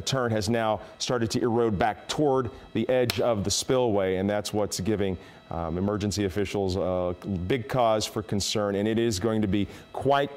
turn has now started to erode back toward the edge of the spillway, and that's what's giving emergency officials a big cause for concern. And it is going to be quite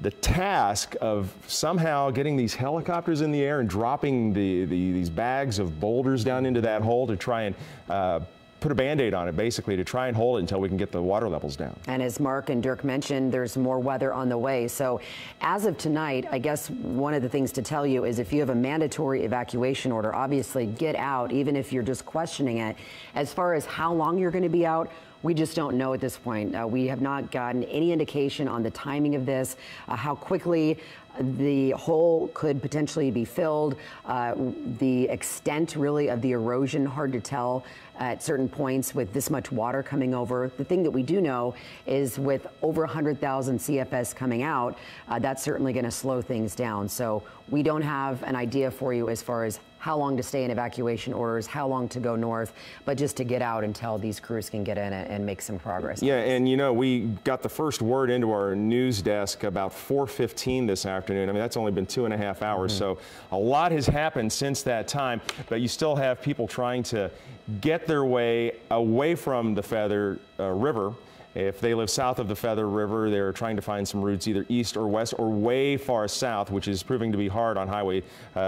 the task of somehow getting these helicopters in the air and dropping these bags of boulders down into that hole to try and put a Band-Aid on it, basically, to try and hold it until we can get the water levels down. And as Mark and Dirk mentioned, there's more weather on the way. So as of tonight, I guess one of the things to tell you is if you have a mandatory evacuation order, obviously get out, even if you're just questioning it. As far as how long you're going to be out, we just don't know at this point. We have not gotten any indication on the timing of this, how quickly the hole could potentially be filled, the extent really of the erosion, hard to tell at certain points with this much water coming over. The thing that we do know is with over 100,000 CFS coming out, that's certainly going to slow things down. So we don't have an idea for you as far as how long to stay in evacuation orders, how long to go north, but just to get out until these crews can get in and make some progress. Yeah, and you know, we got the first word into our news desk about 4:15 this afternoon. I mean, that's only been 2.5 hours, so a lot has happened since that time, but you still have people trying to get their way away from the Feather River. If they live south of the Feather River, they're trying to find some routes either east or west or way far south, which is proving to be hard on Highway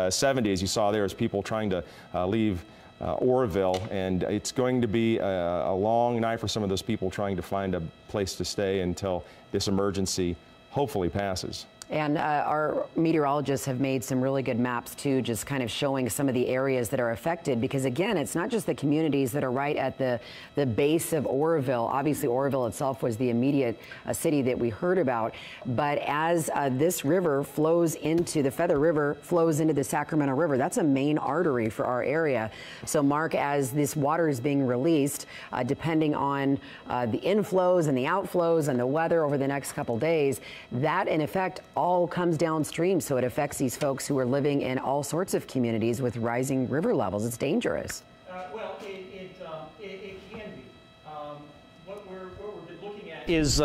70, as you saw there, as people trying to leave Oroville. And it's going to be a long night for some of those people trying to find a place to stay until this emergency hopefully passes. And our meteorologists have made some really good maps too, just kind of showing some of the areas that are affected, because again, it's not just the communities that are right at the base of Oroville. Obviously, Oroville itself was the immediate city that we heard about, but as this river flows into the Feather River, flows into the Sacramento River, that's a main artery for our area. So Mark, as this water is being released, depending on the inflows and the outflows and the weather over the next couple days, that in effect all comes downstream, so it affects these folks who are living in all sorts of communities with rising river levels. It's dangerous. Well, it can be. What we've been looking at is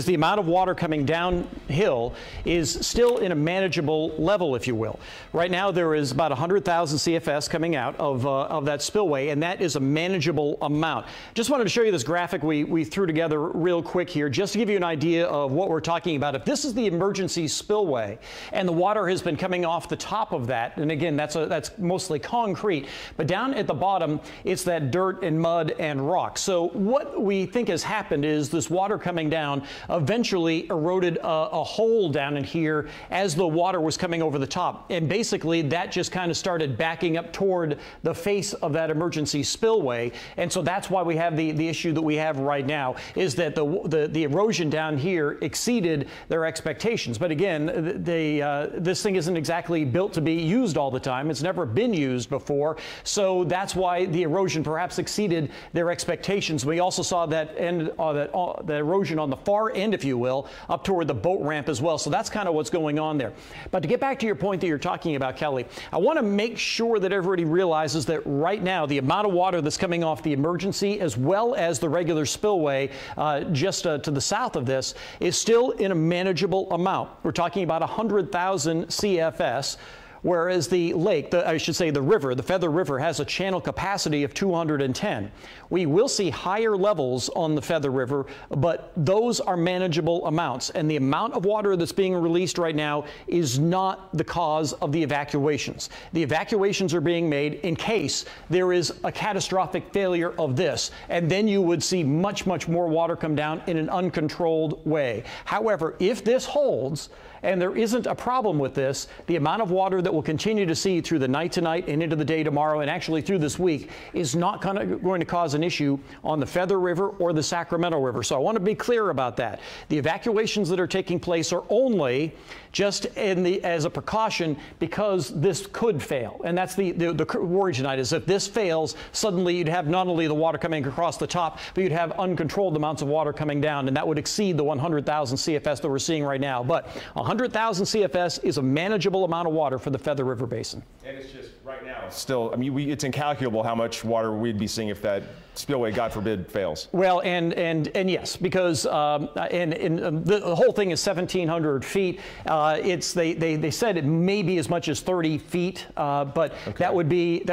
the amount of water coming downhill is still in a manageable level, if you will. Right now, there is about 100,000 CFS coming out of that spillway, and that is a manageable amount. Just wanted to show you this graphic we threw together real quick here, just to give you an idea of what we're talking about. If this is the emergency spillway, and the water has been coming off the top of that, and again, that's mostly concrete, but down at the bottom, it's that dirt and mud and rock. So what we think has happened is this water coming down eventually eroded a hole down in here as the water was coming over the top. And basically that just kind of started backing up toward the face of that emergency spillway. And so that's why we have the issue that we have right now, is that the erosion down here exceeded their expectations. But again, this thing isn't exactly built to be used all the time. It's never been used before. So that's why the erosion perhaps exceeded their expectations. We also saw that the erosion on the far end, if you will, up toward the boat ramp as well. So that's kind of what's going on there. But to get back to your point that you're talking about, Kelly, I want to make sure that everybody realizes that right now the amount of water that's coming off the emergency as well as the regular spillway just to the south of this is still in a manageable amount. We're talking about 100,000 CFS. Whereas the lake, I should say the river, the Feather River, has a channel capacity of 210. We will see higher levels on the Feather River, but those are manageable amounts. And the amount of water that's being released right now is not the cause of the evacuations. The evacuations are being made in case there is a catastrophic failure of this. And then you would see much, much more water come down in an uncontrolled way. However, if this holds, and there isn't a problem with this, the amount of water that we'll continue to see through the night tonight and into the day tomorrow and actually through this week is not going to cause an issue on the Feather River or the Sacramento River. So I want to be clear about that. The evacuations that are taking place are only just as a precaution because this could fail. And that's the worry tonight, is if this fails, suddenly you'd have not only the water coming across the top, but you'd have uncontrolled amounts of water coming down, and that would exceed the 100,000 CFS that we're seeing right now. But 100,000 CFS is a manageable amount of water for the Feather River Basin. And it's just Right now, still, I mean, it's incalculable how much water we'd be seeing if that spillway, God forbid, fails. Well, and yes, because the whole thing is 1,700 feet. They said it may be as much as 30 feet, but okay. that would be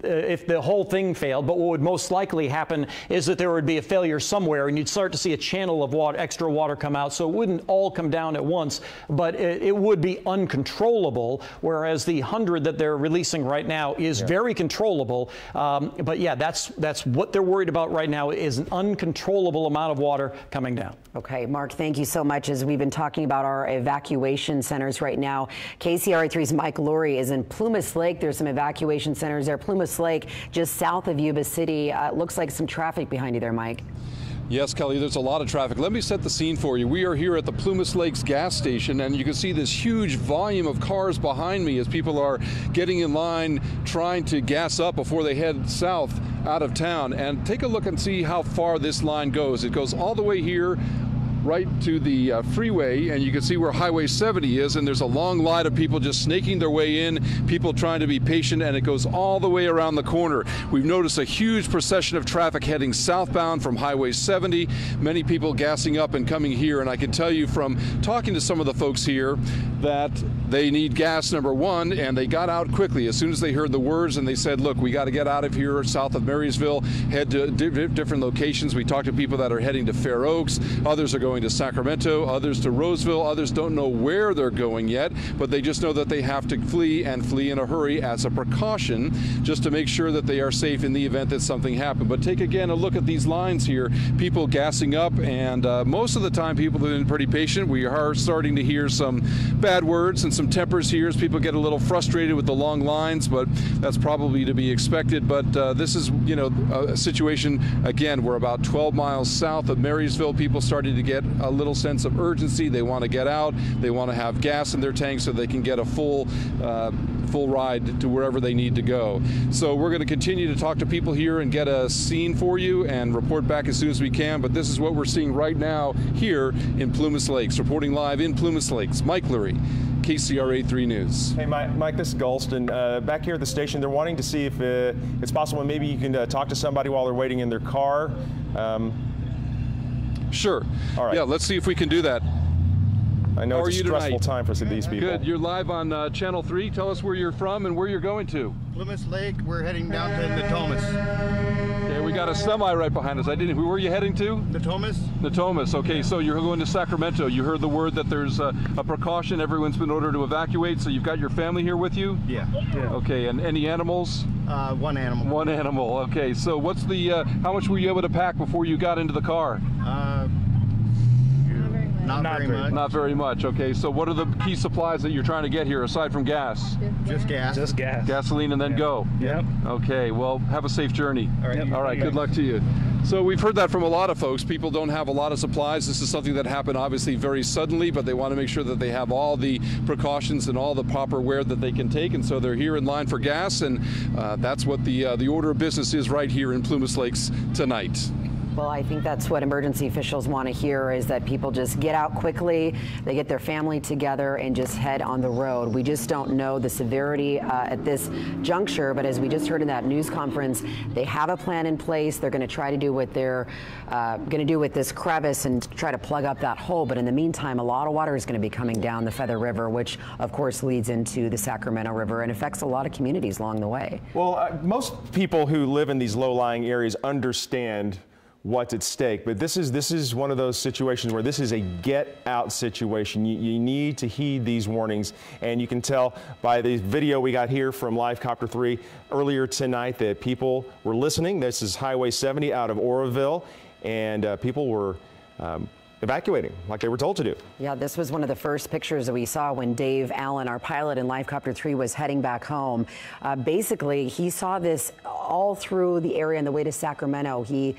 if the whole thing failed. But what would most likely happen is that there would be a failure somewhere, and you'd start to see a channel of water, extra water come out. So it wouldn't all come down at once, but it would be uncontrollable. Whereas the 100 that they're releasing right now is very controllable. But yeah, that's what they're worried about right now is an uncontrollable amount of water coming down. Okay, Mark, thank you so much. As we've been talking about our evacuation centers right now, KCRA3's Mike Lurie is in Plumas Lake. There's some evacuation centers there. Plumas Lake, just south of Yuba City. Looks like some traffic behind you there, Mike. Yes, Kelly, there's a lot of traffic. Let me set the scene for you. We are here at the Plumas Lakes gas station, and you can see this huge volume of cars behind me as people are getting in line trying to gas up before they head south out of town. And take a look and see how far this line goes. It goes all the way here right to the freeway, and you can see where Highway 70 is, and there's a long line of people just snaking their way in, people trying to be patient, and it goes all the way around the corner. We've noticed a huge procession of traffic heading southbound from Highway 70, many people gassing up and coming here, and I can tell you from talking to some of the folks here that they need gas, number one, and they got out quickly as soon as they heard the words, and they said, look, we got to get out of here south of Marysville, head to different locations. We talked to people that are heading to Fair Oaks, others are going to Sacramento, others to Roseville, others don't know where they're going yet, but they just know that they have to flee and flee in a hurry as a precaution, just to make sure that they are safe in the event that something happened. But take again a look at these lines here, people gassing up, and most of the time people have been pretty patient. We are starting to hear some bad words and some tempers here as people get a little frustrated with the long lines, but that's probably to be expected. But this is, you know, a situation, again, we're about 12 miles south of Marysville. People starting to get a little sense of urgency. They want to get out. They want to have gas in their tank so they can get a full ride to wherever they need to go. So we're going to continue to talk to people here and get a scene for you and report back as soon as we can. But this is what we're seeing right now here in Plumas Lakes. Reporting live in Plumas Lakes, Mike Lurie, KCRA 3 News. Hey, Mike, this is Galston. Back here at the station, they're wanting to see if it's possible maybe you can talk to somebody while they're waiting in their car. Sure. All right. Yeah, let's see if we can do that. I know it's a stressful time for these people. Good. You're live on Channel 3. Tell us where you're from and where you're going to. Plumas Lake. We're heading down to Natomas. Okay, we got a semi right behind us. Where are you heading to? Natomas. Natomas. Okay, so you're going to Sacramento. You heard the word that there's a precaution. Everyone's been ordered to evacuate. So you've got your family here with you? Yeah. Okay, and any animals? One animal. One animal. Okay, so what's the? How much were you able to pack before you got into the car? Not very much. Not very much. Okay, so what are the key supplies that you're trying to get here aside from gas? Just gas. Just gas. Gasoline and then go. Yep. Okay, well, have a safe journey. All right. All right, good luck to you. So we've heard that from a lot of folks. People don't have a lot of supplies. This is something that happened obviously very suddenly, but they want to make sure that they have all the precautions and all the proper wear that they can take, and so they're here in line for gas, and that's what the order of business is right here in Plumas Lakes tonight. Well, I think that's what emergency officials want to hear, is that people just get out quickly, they get their family together and just head on the road. We just don't know the severity at this juncture, but as we just heard in that news conference, they have a plan in place. They're going to try to do what they're going to do with this crevice and try to plug up that hole. But in the meantime, a lot of water is going to be coming down the Feather River, which of course leads into the Sacramento River and affects a lot of communities along the way. Well, most people who live in these low-lying areas understand what's at stake, but this is one of those situations where this is a get out situation. You need to heed these warnings, and you can tell by the video we got here from Live Copter 3 earlier tonight that people were listening. This is Highway 70 out of Oroville, and people were evacuating like they were told to do. Yeah, this was one of the first pictures that we saw when Dave Allen, our pilot in Live Copter 3, was heading back home. Basically, he saw this all through the area on the way to Sacramento. He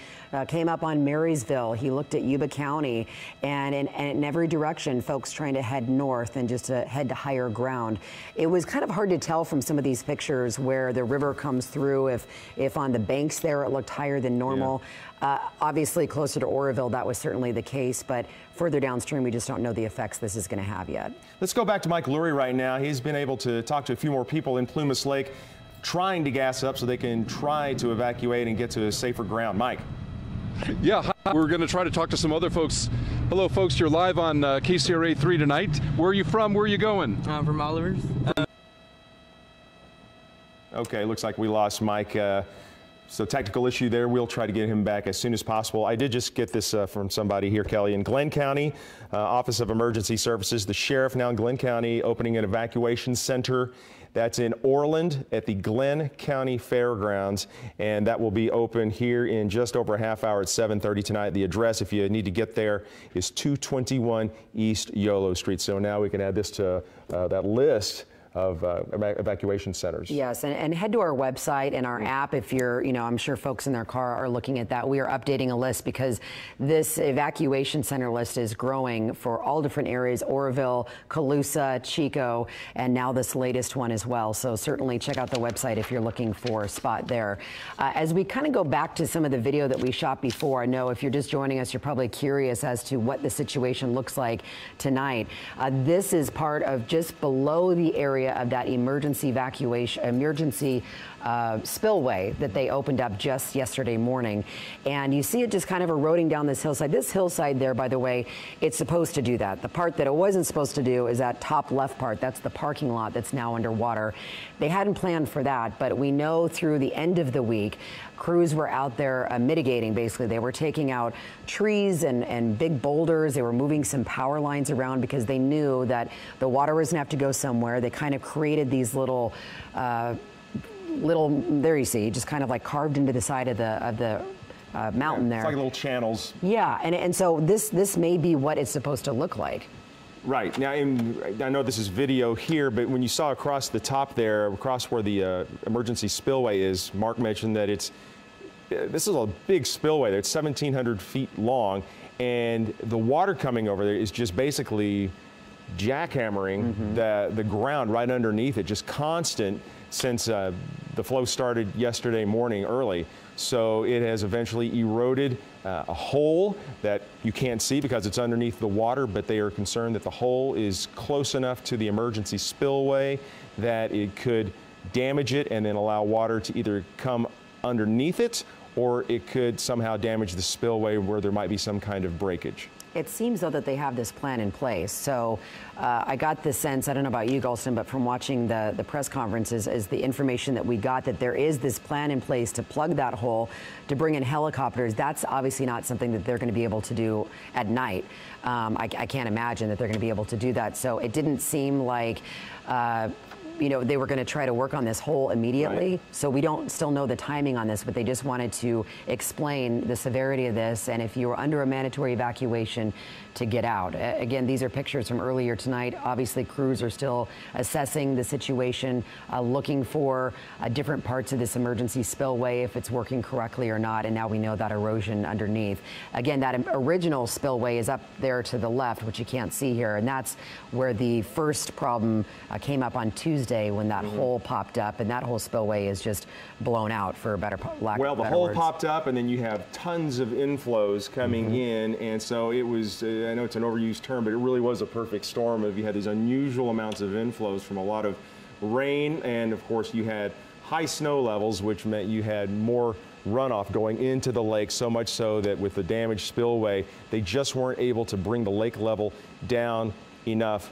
came up on Marysville. He looked at Yuba County, and in every direction, folks trying to head north and just to head to higher ground. It was kind of hard to tell from some of these pictures where the river comes through, if on the banks there it looked higher than normal. Obviously, closer to Oroville, that was certainly the case, but further downstream, we just don't know the effects this is going to have yet. Let's go back to Mike Lurie right now. He's been able to talk to a few more people in Plumas Lake trying to gas up so they can try to evacuate and get to a safer ground. Mike. Yeah, we're going to try to talk to some other folks. Hello, folks. You're live on KCRA 3 tonight. Where are you from? Where are you going? I'm from Oliver's. Okay, looks like we lost Mike. So technical issue there. We'll try to get him back as soon as possible. I did just get this from somebody here, Kelly, in Glenn County, Office of Emergency Services. The sheriff now in Glenn County opening an evacuation center. That's in Orland at the Glenn County Fairgrounds, and that will be open here in just over a half hour at 7:30 tonight. The address, if you need to get there, is 221 East Yolo Street. So now we can add this to that list of evacuation centers. Yes, and head to our website and our app if you're, I'm sure folks in their car are looking at that. We are updating a list because this evacuation center list is growing for all different areas, Oroville, Colusa, Chico, and now this latest one as well. So certainly check out the website if you're looking for a spot there. As we kind of go back to some of the video that we shot before, I know if you're just joining us, you're probably curious as to what the situation looks like tonight. This is part of just below the area of that emergency spillway that they opened up just yesterday morning. And you see it just kind of eroding down this hillside. This hillside there, by the way, it's supposed to do that. The part that it wasn't supposed to do is that top left part. That's the parking lot that's now underwater. They hadn't planned for that, but we know through the end of the week, crews were out there mitigating, basically. They were taking out trees and big boulders. They were moving some power lines around because they knew that the water was going to have to go somewhere. They kind of created these little, there you see, just kind of like carved into the side of the mountain there. It's like little channels. Yeah, and so this may be what it's supposed to look like. Right. Now, I know this is video here, but when you saw across the top there, across where the emergency spillway is, Mark mentioned that this is a big spillway. It's 1,700 feet long, and the water coming over there is just basically jackhammering the ground right underneath it, just constant since the flow started yesterday morning early. So it has eventually eroded a hole that you can't see because it's underneath the water, but they are concerned that the hole is close enough to the emergency spillway that it could damage it and then allow water to either come underneath it, or it could somehow damage the spillway where there might be some kind of breakage. It seems, though, that they have this plan in place. So I got the sense, I don't know about you, Golston, but from watching the press conferences, is the information that we got that there is this plan in place to plug that hole, to bring in helicopters. That's obviously not something that they're going to be able to do at night. I can't imagine that they're going to be able to do that. So it didn't seem like they were going to try to work on this hole immediately. Right. So we don't still know the timing on this, but they just wanted to explain the severity of this. And if you were under a mandatory evacuation, to get out. Again, these are pictures from earlier tonight. Obviously, crews are still assessing the situation, looking for different parts of this emergency spillway, if it's working correctly or not. And now we know that erosion underneath. Again, that original spillway is up there to the left, which you can't see here. And that's where the first problem came up on Tuesday when that hole popped up. And that whole spillway is just blown out, for a better lack of better words. Well, the hole popped up, and then you have tons of inflows coming in. And so it was, I know it's an overused term, but it really was a perfect storm. You had these unusual amounts of inflows from a lot of rain, and of course you had high snow levels, which meant you had more runoff going into the lake, so much so that with the damaged spillway, they just weren't able to bring the lake level down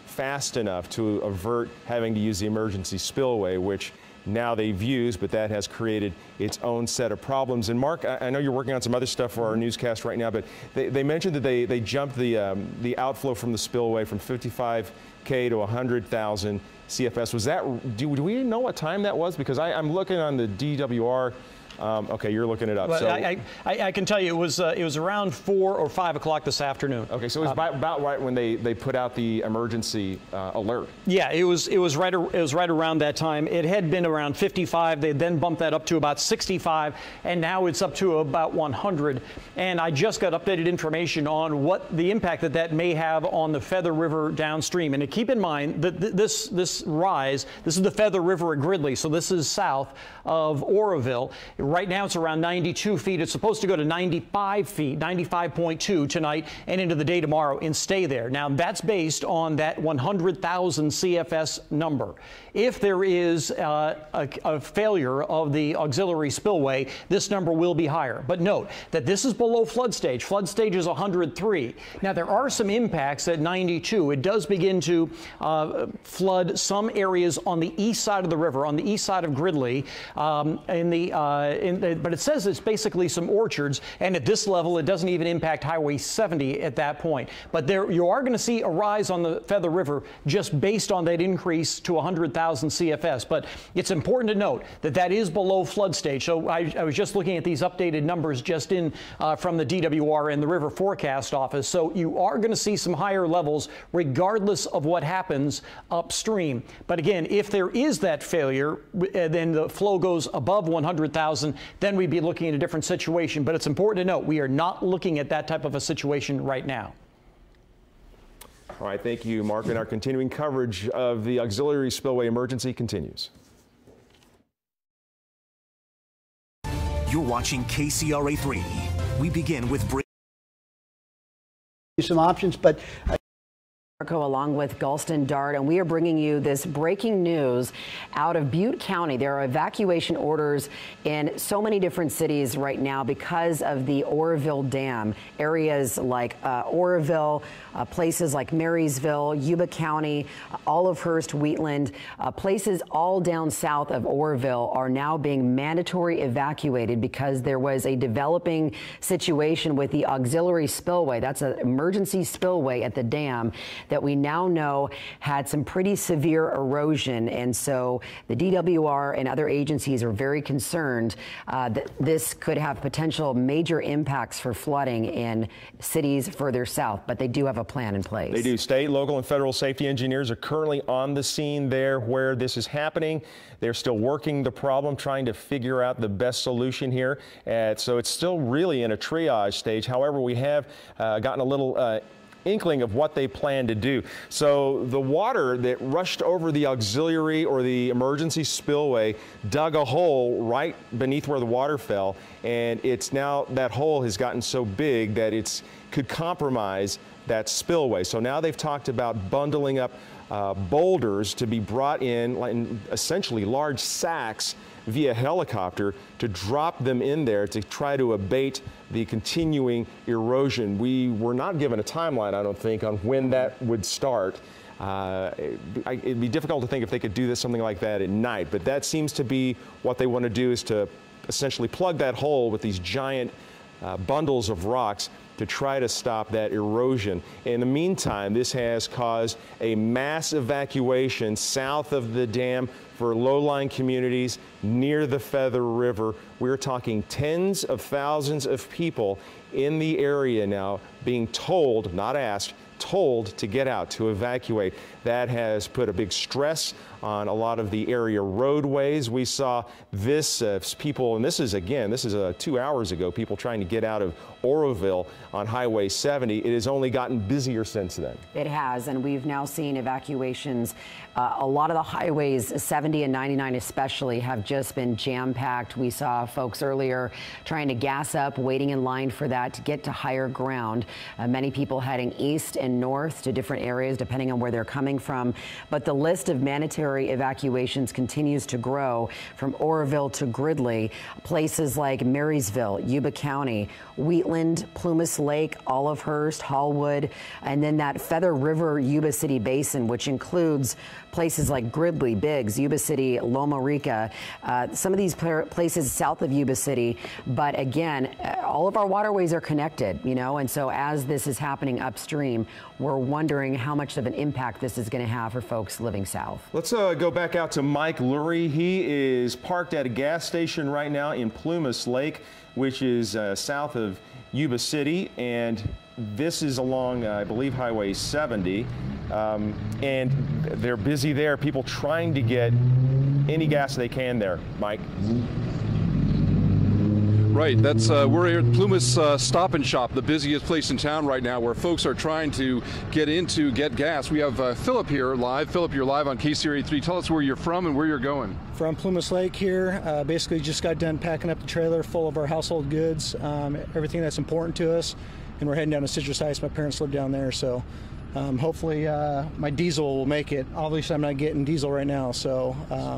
fast enough to avert having to use the emergency spillway, which now they've used, but that has created its own set of problems. And Mark, I know you're working on some other stuff for our newscast right now, but they mentioned that they jumped the outflow from the spillway from 55K to 100,000 CFS. Was that, do we know what time that was? Because I'm looking on the DWR. Okay, you're looking it up. Well, so I can tell you it was around 4 or 5 o'clock this afternoon. Okay, so it was about right when they put out the emergency alert. Yeah, it was right around that time. It had been around 55. They then bumped that up to about 65, and now it's up to about 100. And I just got updated information on what the impact that may have on the Feather River downstream. And to keep in mind that this rise, this is the Feather River at Gridley, so this is south of Oroville. Right now it's around 92 feet. It's supposed to go to 95 feet, 95.2 tonight and into the day tomorrow and stay there. Now that's based on that 100,000 CFS number. If there is a failure of the auxiliary spillway, this number will be higher. But note that this is below flood stage. Flood stage is 103. Now there are some impacts at 92. It does begin to flood some areas on the east side of the river, on the east side of Gridley, but it says it's basically some orchards, and at this level it doesn't even impact Highway 70 at that point. But there you are going to see a rise on the Feather River just based on that increase to 100,000 CFS. But it's important to note that that is below flood stage. So I was just looking at these updated numbers just in from the DWR and the River Forecast Office. So you are going to see some higher levels regardless of what happens upstream. But again, if there is that failure, then the flow goes above 100,000, then we'd be looking at a different situation. But it's important to note we are not looking at that type of a situation right now. All right, thank you, Mark. And our continuing coverage of the auxiliary spillway emergency continues. You're watching KCRA 3. We begin with some options, but along with Galston Dart, and we are bringing you this breaking news out of Butte County. There are evacuation orders in so many different cities right now because of the Oroville Dam. Areas like Oroville, places like Marysville, Yuba County, Olivehurst, Wheatland, places all down south of Oroville are now being mandatory evacuated because there was a developing situation with the auxiliary spillway. That's an emergency spillway at the dam that we now know had some pretty severe erosion. And so the DWR and other agencies are very concerned that this could have potential major impacts for flooding in cities further south. But they do have a plan in place. They do. State, local, and federal safety engineers are currently on the scene there where this is happening. They're still working the problem, trying to figure out the best solution here. So it's still really in a triage stage. However, we have gotten a little inkling of what they plan to do. So the water that rushed over the auxiliary or the emergency spillway dug a hole right beneath where the water fell, and it's now that hole has gotten so big that it's could compromise that spillway. So now they've talked about bundling up boulders to be brought in essentially large sacks via helicopter to drop them in there to try to abate the continuing erosion. We were not given a timeline, I don't think, on when that would start. It'd be difficult to think if they could do something like that at night, but that seems to be what they want to do, is to essentially plug that hole with these giant bundles of rocks to try to stop that erosion. In the meantime, this has caused a mass evacuation south of the dam for low-lying communities near the Feather River. We're talking tens of thousands of people in the area now being told, not asked, told to get out, to evacuate. That has put a big stress on a lot of the area roadways. We saw this people, and this is 2 hours ago, people trying to get out of Oroville on Highway 70. It has only gotten busier since then. It has, and we've now seen evacuations. A lot of the highways, 70 and 99 especially, have just been jam-packed. We saw folks earlier trying to gas up, waiting in line for that to get to higher ground. Many people heading east and north to different areas depending on where they're coming from. But the list of mandatory evacuations continues to grow from Oroville to Gridley. Places like Marysville, Yuba County, Wheatland, Plumas Lake, Olivehurst, Hallwood, and then that Feather River Yuba City Basin, which includes places like Gridley, Biggs, Yuba City, Loma Rica, some of these places south of Yuba City. But again, all of our waterways are connected, you know, and so as this is happening upstream, we're wondering how much of an impact this is going to have for folks living south. Let's go back out to Mike Lurie. He is parked at a gas station right now in Plumas Lake, which is south of Yuba City, and this is along, I believe, Highway 70, and they're busy there. People trying to get any gas they can there. Mike? Right, that's we're here at Plumas Stop and Shop, the busiest place in town right now, where folks are trying to get gas. We have Philip here live. Philip, you're live on KCRA 3. Tell us where you're from and where you're going. From Plumas Lake here. Basically just got done packing up the trailer full of our household goods, everything that's important to us, and we're heading down to Citrus Heights. My parents live down there, so hopefully my diesel will make it. Obviously I'm not getting diesel right now, so.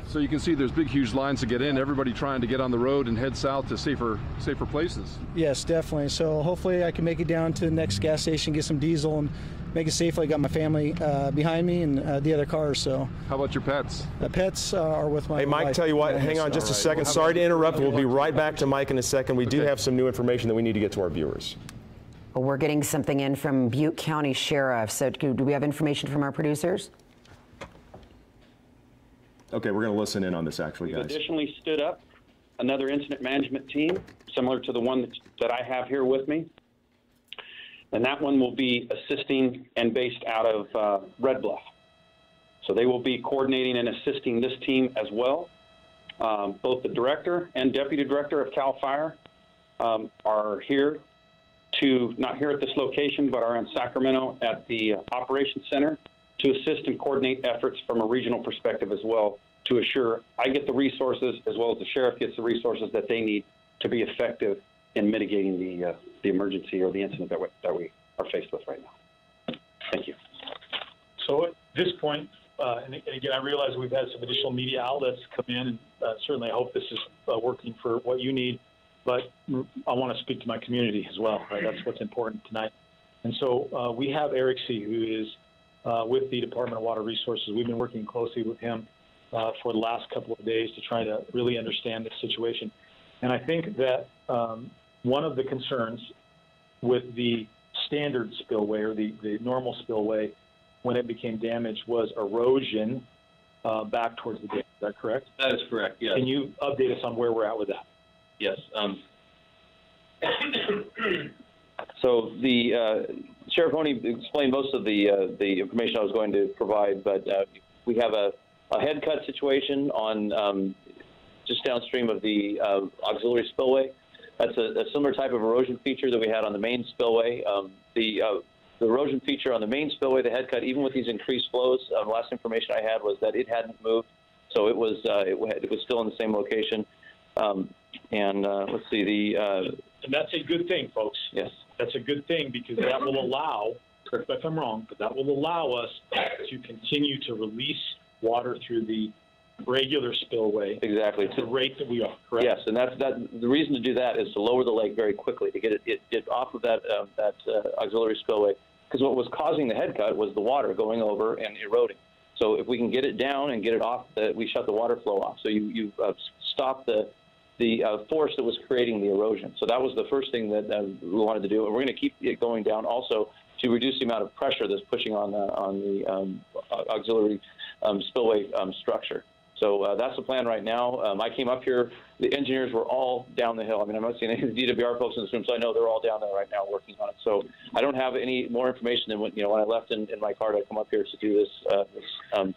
So you can see there's big, huge lines to get in. Everybody trying to get on the road and head south to safer places. Yes, definitely. So hopefully I can make it down to the next gas station, get some diesel, and make it safely. I got my family behind me and the other cars. So. How about your pets? Pets are with my Hey, Mike, wife. tell you what, hang on just a second. Sorry to interrupt. We'll be right back to Mike in a second. We do have some new information that we need to get to our viewers. Well, we're getting something in from Butte County Sheriff. So do we have information from our producers? Okay, we're going to listen in on this actually, guys. We've additionally stood up another incident management team, similar to the one that I have here with me. And that one will be assisting and based out of Red Bluff. So they will be coordinating and assisting this team as well. Both the director and deputy director of CAL FIRE are here not here at this location, but are in Sacramento at the Operations Center to assist and coordinate efforts from a regional perspective as well, to assure I get the resources as well as the sheriff gets the resources that they need to be effective in mitigating the emergency or the incident that we are faced with right now. Thank you. So at this point, and again, I realize we've had some additional media outlets come in, and certainly I hope this is working for what you need. But I want to speak to my community as well, right? That's what's important tonight. And so we have Eric C., who is with the Department of Water Resources. We've been working closely with him for the last couple of days to try to really understand the situation. And I think that one of the concerns with the standard spillway or the normal spillway when it became damaged was erosion back towards the dam. Is that correct? That is correct, yes. Can you update us on where we're at with that? Yes. So the Sheriff Honey explained most of the information I was going to provide, but we have a head cut situation on just downstream of the auxiliary spillway. That's a similar type of erosion feature that we had on the main spillway. The erosion feature on the main spillway, the head cut, even with these increased flows, the last information I had was that it hadn't moved, so it was still in the same location. Let's see, and that's a good thing, folks. Yes. That's a good thing, because that will allow, correct me if I'm wrong, but that will allow us to continue to release water through the regular spillway. Exactly. At the rate that we are, correct? Yes, and the reason to do that is to lower the lake very quickly, to get it off of that auxiliary spillway, because what was causing the head cut was the water going over and eroding. So if we can get it down and get it off, we shut the water flow off. So you stop the force that was creating the erosion. So that was the first thing that we wanted to do. And we're going to keep it going down also to reduce the amount of pressure that's pushing on the auxiliary spillway structure. So that's the plan right now. I came up here, the engineers were all down the hill. I mean, I'm not seeing any of the DWR folks in this room, so I know they're all down there right now working on it. So I don't have any more information than when I left in my car to come up here to do this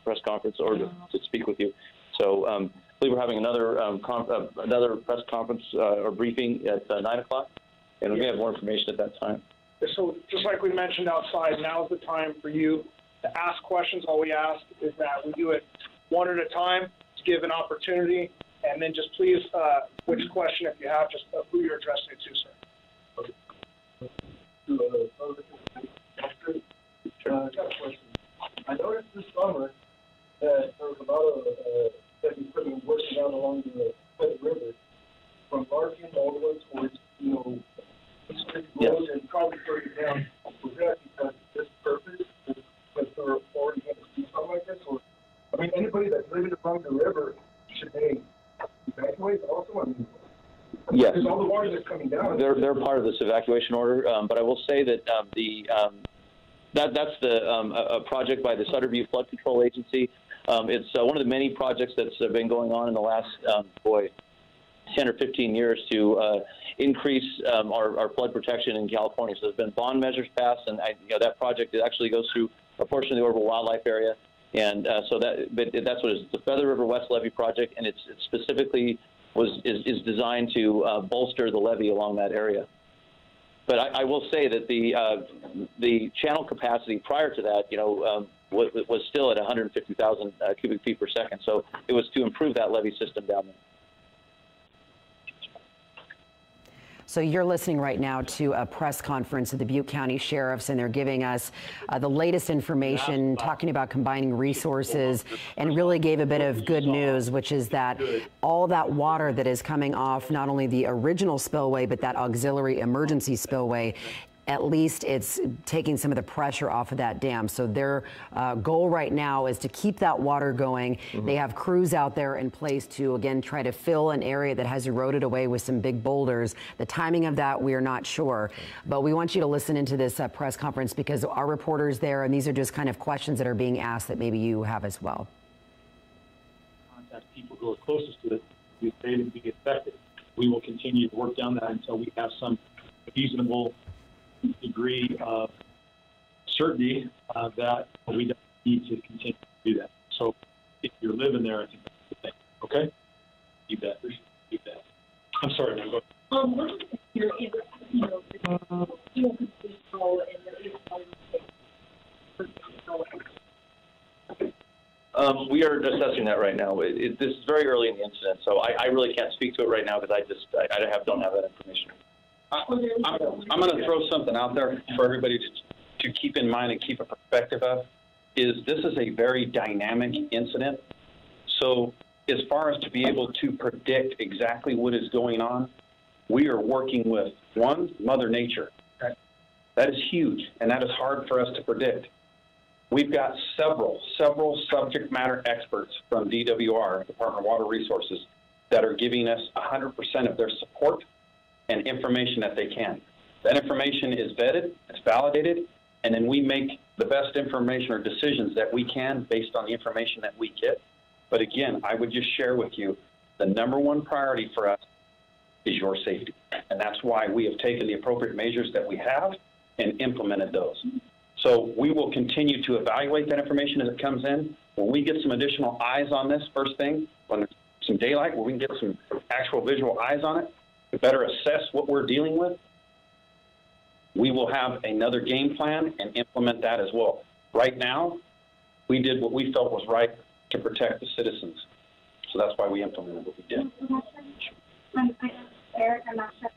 press conference or to speak with you. So I believe we're having another press conference or briefing at 9 o'clock, and we're going to have more information at that time. So just like we mentioned outside, now's the time for you to ask questions. All we ask is that we do it one at a time to give an opportunity, and then just please, which question, if you have, just who you're addressing it to, sir. I noticed this summer that there was a lot of heavy equipment working out along the Feather River from Larkin all the way towards, roads and probably further down. Was that because of this purpose? Because they're already going to do something like this? Or, I mean, anybody that's living along the river, should they evacuate also? I mean, yes. Because all the water that's coming down. They're part of this evacuation order, but I will say that that's a project by the Sutterview Flood Control Agency. It's one of the many projects that's been going on in the last 10 or 15 years to increase our flood protection in California. So there's been bond measures passed, and that project actually goes through a portion of the Oroville Wildlife Area, and that's what it is. It's the Feather River West Levee project, and it's specifically is designed to bolster the levee along that area. But I will say that the channel capacity prior to that, was still at 150,000 cubic feet per second. So it was to improve that levee system down there. So you're listening right now to a press conference of the Butte County Sheriffs, and they're giving us the latest information, talking about combining resources, and really gave a bit of good news, which is that all that water that is coming off not only the original spillway, but that auxiliary emergency spillway, at least it's taking some of the pressure off of that dam. So their goal right now is to keep that water going. They have crews out there in place to, again, try to fill an area that has eroded away with some big boulders. The timing of that, we are not sure. But we want you to listen into this press conference because our reporter's there, and these are just kind of questions that are being asked that maybe you have as well. Contact people who are closest to it, who they would be affected. We will continue to work down that until we have some reasonable degree of certainty that we don't need to continue to do that. So if you're living there, I think that's the thing. Okay? You bet. You bet. I'm sorry, man. Go ahead. What is your fuel control and the we are assessing that right now. This is very early in the incident, so I really can't speak to it right now because I don't have that information. I'm going to throw something out there for everybody to keep in mind and keep a perspective of, is this is a very dynamic incident. So as far as to be able to predict exactly what is going on, we are working with, one, Mother Nature. That is huge, and that is hard for us to predict. We've got several subject matter experts from DWR, Department of Water Resources, that are giving us 100% of their support and information that they can. That information is vetted, it's validated, and then we make the best information or decisions that we can based on the information that we get. But again, I would just share with you, the #1 priority for us is your safety. And that's why we have taken the appropriate measures that we have and implemented those. So we will continue to evaluate that information as it comes in. When we get some additional eyes on this, first thing, when there's some daylight, where we can get some actual visual eyes on it, to better assess what we're dealing with, we will have another game plan and implement that as well. Right now, we did what we felt was right to protect the citizens. So that's why we implemented what we did. Eric, I'm not sure.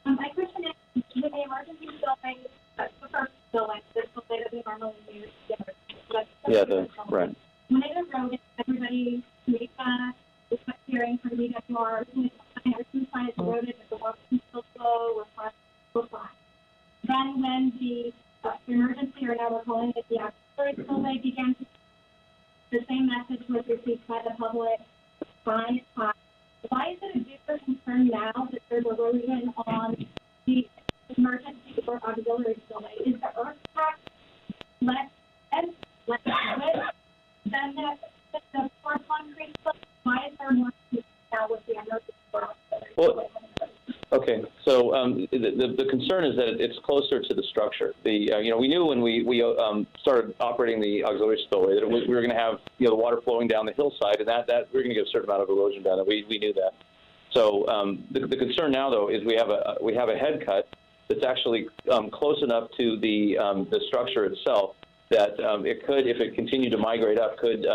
My question is, with the emergency spillway, the first spillway, this spillway that we normally use, right. When it eroded, everybody made fast, we kept hearing from DWR, everything's fine, it's eroded, but the water can still flow, we're fine. Then when the emergency, or now we're calling it the auxiliary spillway, began to, the same message was received by the public, fine, it's fine. Why is it a bigger concern now that there's erosion on the emergency or auxiliary spillway? Is the earth pack less good than the poor concrete spillway? Why is there more now with the emergency or auxiliary spillway? Okay, so the concern is that it's closer to the structure. We knew when we started operating the auxiliary spillway that we were going to have the water flowing down the hillside, and that we were going to get a certain amount of erosion down there. We knew that. So the concern now, though, is we have a head cut that's actually close enough to the structure itself that it could, if it continued to migrate up, could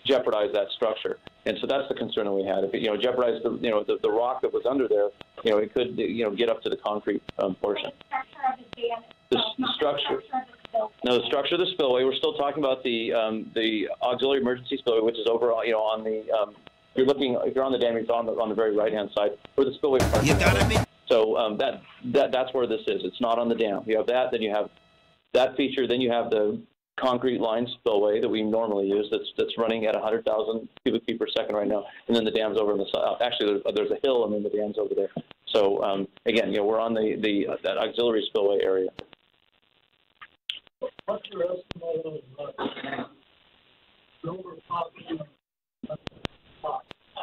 jeopardize that structure. And so that's the concern that we had. If it jeopardized the rock that was under there, it could get up to the concrete portion. The structure. No, the structure of the spillway. We're still talking about the auxiliary emergency spillway, which is over on the. If you're on the dam, it's on the very right-hand side where the spillway part. You got me. So that's where this is. It's not on the dam. You have that, then you have that feature, then you have the concrete line spillway that we normally use that's running at 100,000 cubic feet per second right now, and then the dam's over on the side. Actually, there's a hill, and then the dam's over there. So again, we're on that auxiliary spillway area. What's your estimate of silver population?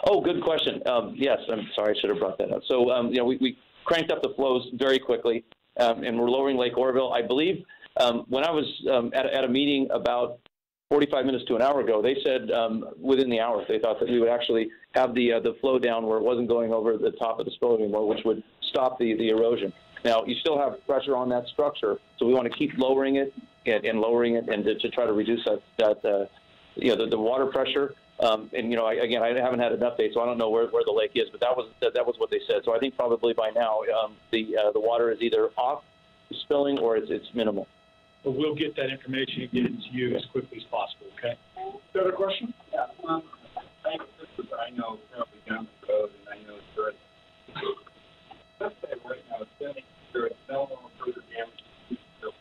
Oh, good question. Yes, I'm sorry, I should have brought that up. So we cranked up the flows very quickly, and we're lowering Lake Oroville. I believe when I was at a meeting about 45 minutes to an hour ago, they said within the hour they thought that we would actually have the flow down where it wasn't going over the top of the spillway anymore, which would stop the erosion. Now, you still have pressure on that structure, so we want to keep lowering it and lowering it, and to try to reduce the water pressure. And you know, I haven't had an update, so I don't know where the lake is, but that was what they said. So I think probably by now the water is either off spilling or it's minimal. But we'll get that information and get it to you as quickly as possible. Okay. The other question? Yeah. I know probably down the road, and I know it's good. Let's say right now, assuming there is no more further damage to the building,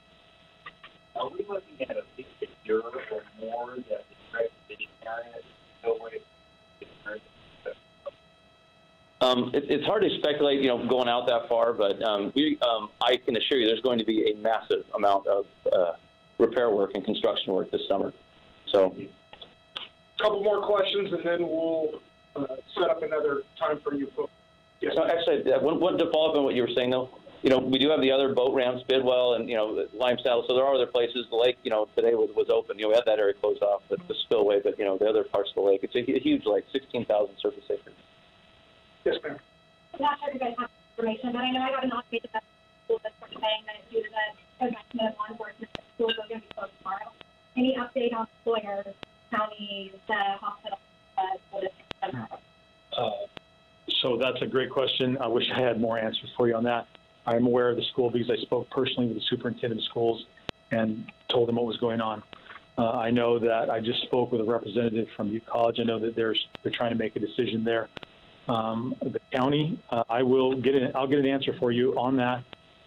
are we looking at at least a year or more that the area is still way? It's hard to speculate, you know, going out that far, but I can assure you there's going to be a massive amount of repair work and construction work this summer. So, a couple more questions, and then we'll set up another time for you folks. Yes. No, actually, one to follow up on what you were saying, though, you know, we do have the other boat ramps, Bidwell and, you know, Lime Saddle, so there are other places. The lake, you know, today was open. You know, we had that area closed off, the spillway, but, you know, the other parts of the lake, it's a huge lake, 16,000 surface acres. Yes, ma'am. I'm not sure if you guys have information, but I know I got an update that the school district saying that it's due to the investment of law enforcement that schools are going to be closed tomorrow. Any update on employers, counties, the hospital, school district? So that's a great question. I wish I had more answers for you on that. I'm aware of the school because I spoke personally with the superintendent of schools and told them what was going on. I know that I just spoke with a representative from Butte College. I know that they're trying to make a decision there. The county, I'll get an answer for you on that.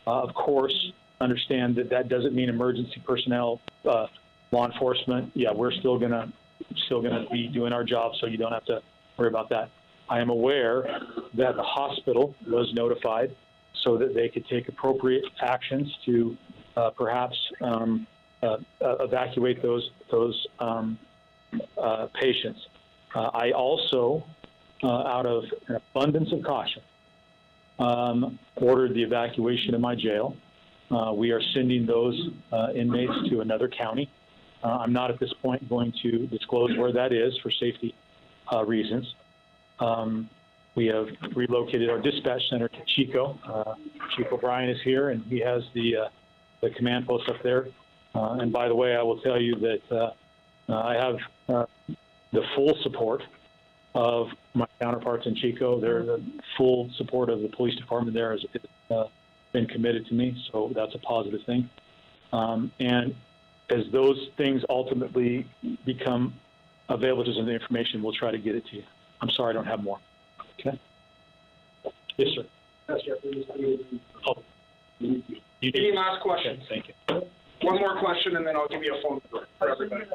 Of course, understand that doesn't mean emergency personnel, law enforcement. Yeah, we're still gonna be doing our job, so you don't have to worry about that. I am aware that the hospital was notified so that they could take appropriate actions to perhaps evacuate those patients. I also, out of an abundance of caution, ordered the evacuation of my jail. We are sending those inmates to another county. I'm not at this point going to disclose where that is for safety reasons. We have relocated our dispatch center to Chico. Chief O'Brien is here, and he has the command post up there. And by the way, I will tell you that I have the full support of my counterparts in Chico. The full support of the police department there has been committed to me, so that's a positive thing. And as those things ultimately become available to us in the information, we'll try to get it to you. I'm sorry I don't have more. Okay? Yes, sir. Any last question? Okay, thank you. One more question, and then I'll give you a phone number for everybody.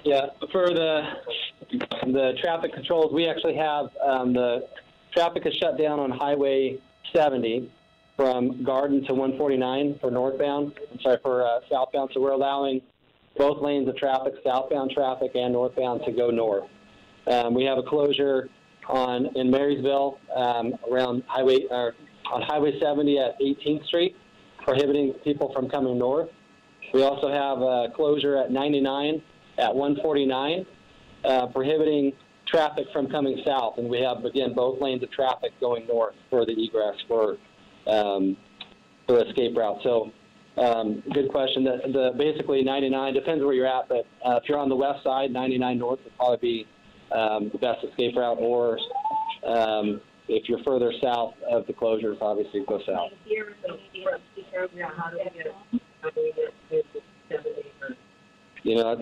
Yeah, for the traffic controls, we actually have the traffic is shut down on Highway 70 from Garden to 149 for northbound. I'm sorry, for southbound. So we're allowing both lanes of traffic, southbound traffic and northbound, to go north. We have a closure in Marysville around on Highway 70 at 18th Street, prohibiting people from coming north. We also have a closure at 99 at 149, prohibiting traffic from coming south. And we have, again, both lanes of traffic going north for the egress for escape route. So good question. Basically 99, depends where you're at, but if you're on the west side, 99 north would probably be the best escape route, or if you're further south of the closures, obviously go south. You know,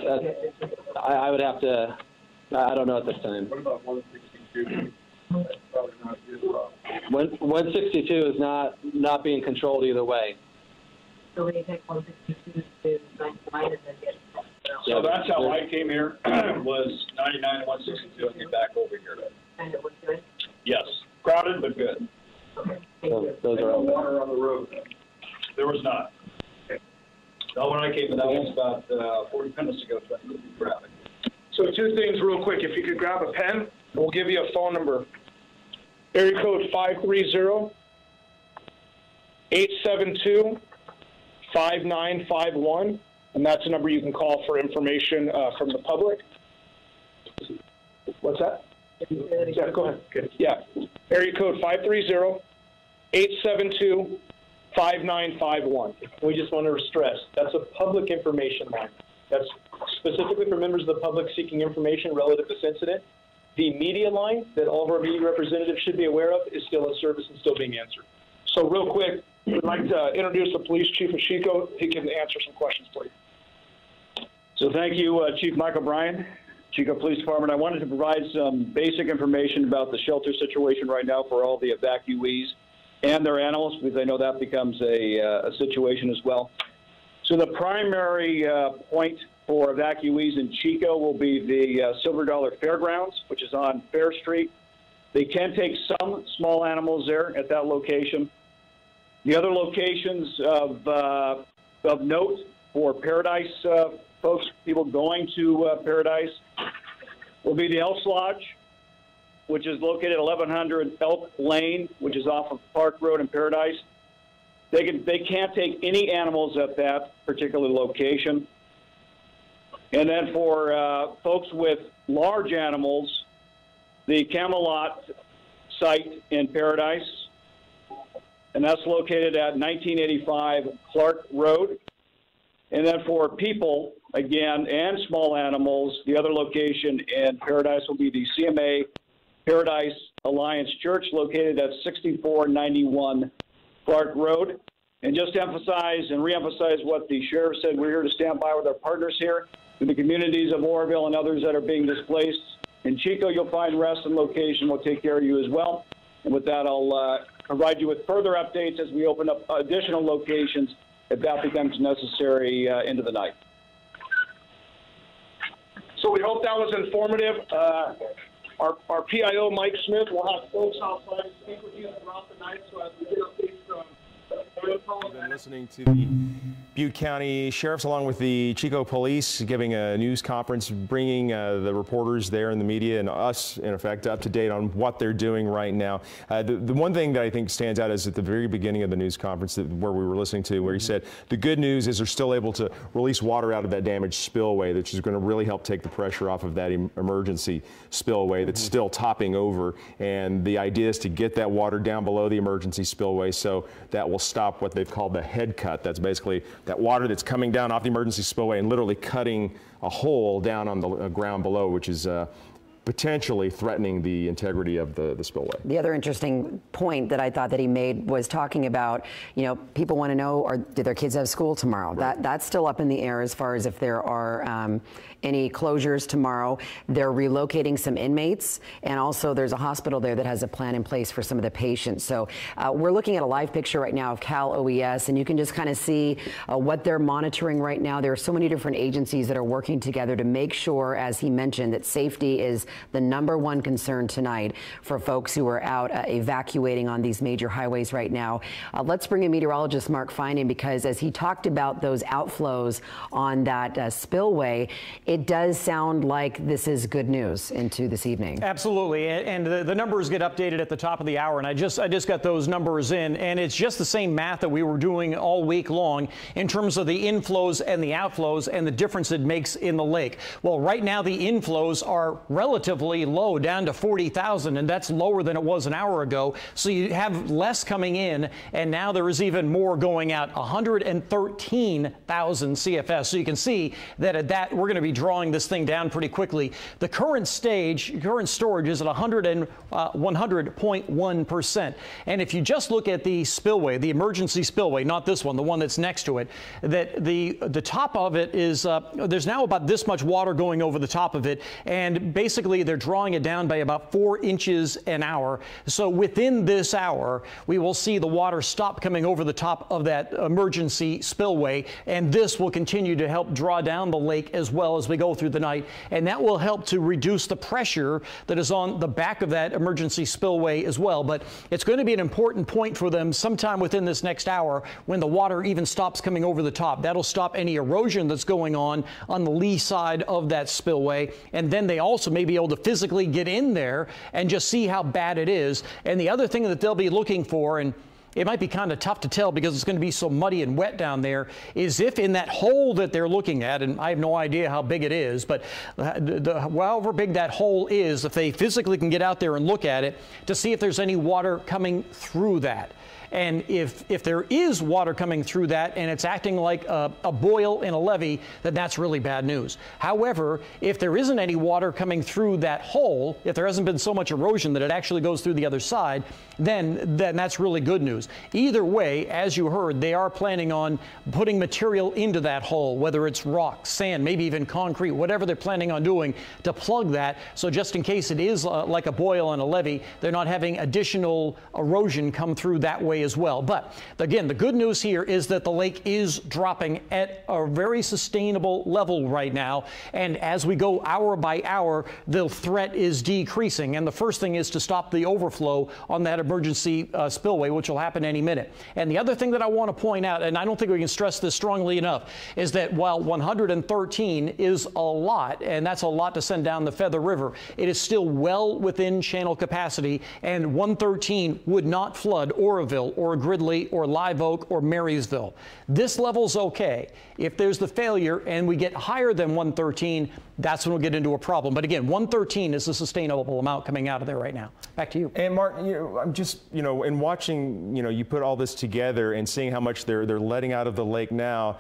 I would have to, I don't know at this time. What about 162? That's probably not a good problem. 162 is not being controlled either way. So when you take 162 to 99 and then get... So that's how I came here, was 99 and 162 and get back over here. And it was good? Yes. Crowded, but good. Okay. Those are all water on the road. There was not. Okay. No, when I came in, that was about 40 minutes ago, so I couldn't be traffic. So two things real quick. If you could grab a pen, we'll give you a phone number. Area code 530 872-5951, and that's a number you can call for information from the public. What's that? Yeah, go ahead. Okay. Yeah, area code 530-872-5951. We just want to stress, that's a public information line. That's specifically for members of the public seeking information relative to this incident. The media line that all of our media representatives should be aware of is still in service and still being answered. So real quick, we'd like to introduce the police chief of Chico. He can answer some questions for you. So thank you, Chief Michael Bryan, Chico Police Department. I wanted to provide some basic information about the shelter situation right now for all the evacuees and their animals, because I know that becomes a situation as well. So the primary point for evacuees in Chico will be the Silver Dollar Fairgrounds, which is on Fair Street. They can take some small animals there at that location. The other locations of note for Paradise folks, people going to Paradise, will be the Elks Lodge, which is located at 1100 Elk Lane, which is off of Park Road in Paradise. They can't take any animals at that particular location. And then for folks with large animals, the Camelot site in Paradise, and that's located at 1985 Clark Road. And then for people, again, and small animals, the other location in Paradise will be the CMA Paradise Alliance Church, located at 6491 Clark Road. And just to emphasize and reemphasize what the sheriff said, we're here to stand by with our partners here in the communities of Oroville and others that are being displaced. In Chico, you'll find rest and location. We'll take care of you as well. And with that, I'll provide you with further updates as we open up additional locations if that becomes necessary into the night. So we hope that was informative. Our PIO, Mike Smith, will have folks outside to speak with you throughout the night. So as we get updates from You've been listening to the Butte County Sheriffs along with the Chico Police giving a news conference, bringing the reporters there and the media and us, in effect, up to date on what they're doing right now. The one thing that I think stands out is at the very beginning of the news conference where we were listening to, where he said the good news is they're still able to release water out of that damaged spillway, which is going to really help take the pressure off of that emergency spillway that's still topping over. And the idea is to get that water down below the emergency spillway so that will stop what they've called the head cut. That's basically that water that's coming down off the emergency spillway and literally cutting a hole down on the ground below, which is potentially threatening the integrity of the spillway. The other interesting point that I thought that he made was talking about, you know, people want to know, do their kids have school tomorrow? Right. That's still up in the air as far as if there are any closures tomorrow. They're relocating some inmates, and also there's a hospital there that has a plan in place for some of the patients. So we're looking at a live picture right now of Cal OES, and you can just kind of see what they're monitoring right now. There are so many different agencies that are working together to make sure, as he mentioned, that safety is the #1 concern tonight for folks who are out evacuating on these major highways right now. Let's bring in meteorologist Mark Finan, because as he talked about those outflows on that spillway, it does sound like this is good news into this evening. Absolutely, and the numbers get updated at the top of the hour, and I just got those numbers in, and it's just the same math that we were doing all week long in terms of the inflows and the outflows and the difference it makes in the lake. Well, right now the inflows are relatively low, down to 40,000, and that's lower than it was an hour ago. So you have less coming in, and now there is even more going out, 113,000 CFS. So you can see that at that we're going to be drawing this thing down pretty quickly. The current storage is at 100.1%. And if you just look at the spillway, the emergency spillway, not this one, the one that's next to it, that the top of it is, there's now about this much water going over the top of it, and basically they're drawing it down by about 4 inches an hour. So within this hour, we will see the water stop coming over the top of that emergency spillway, and this will continue to help draw down the lake as well as we go through the night, and that will help to reduce the pressure that is on the back of that emergency spillway as well. But it's going to be an important point for them sometime within this next hour when the water even stops coming over the top. That'll stop any erosion that's going on the lee side of that spillway, and then they also may be able to physically get in there and just see how bad it is. And the other thing that they'll be looking for, and it might be kind of tough to tell because it's going to be so muddy and wet down there, is if in that hole that they're looking at, and I have no idea how big it is, but however big that hole is, if they physically can get out there and look at it to see if there's any water coming through that. And if there is water coming through that and it's acting like a boil in a levee, then that's really bad news. However, if there isn't any water coming through that hole, if there hasn't been so much erosion that it actually goes through the other side, then that's really good news. Either way, as you heard, they are planning on putting material into that hole, whether it's rock, sand, maybe even concrete, whatever they're planning on doing to plug that. So just in case it is like a boil in a levee, they're not having additional erosion come through that way as well. But again, the good news here is that the lake is dropping at a very sustainable level right now. And as we go hour by hour, the threat is decreasing. And the first thing is to stop the overflow on that emergency spillway, which will happen any minute. And the other thing that I want to point out, and I don't think we can stress this strongly enough, is that while 113 is a lot, and that's a lot to send down the Feather River, it is still well within channel capacity, and 113 would not flood Oroville or Gridley or Live Oak or Marysville. This level's okay. If there's the failure and we get higher than 113, that's when we'll get into a problem. But again, 113 is a sustainable amount coming out of there right now. Back to you. And Mark, I'm just, in watching, you put all this together and seeing how much they're letting out of the lake now,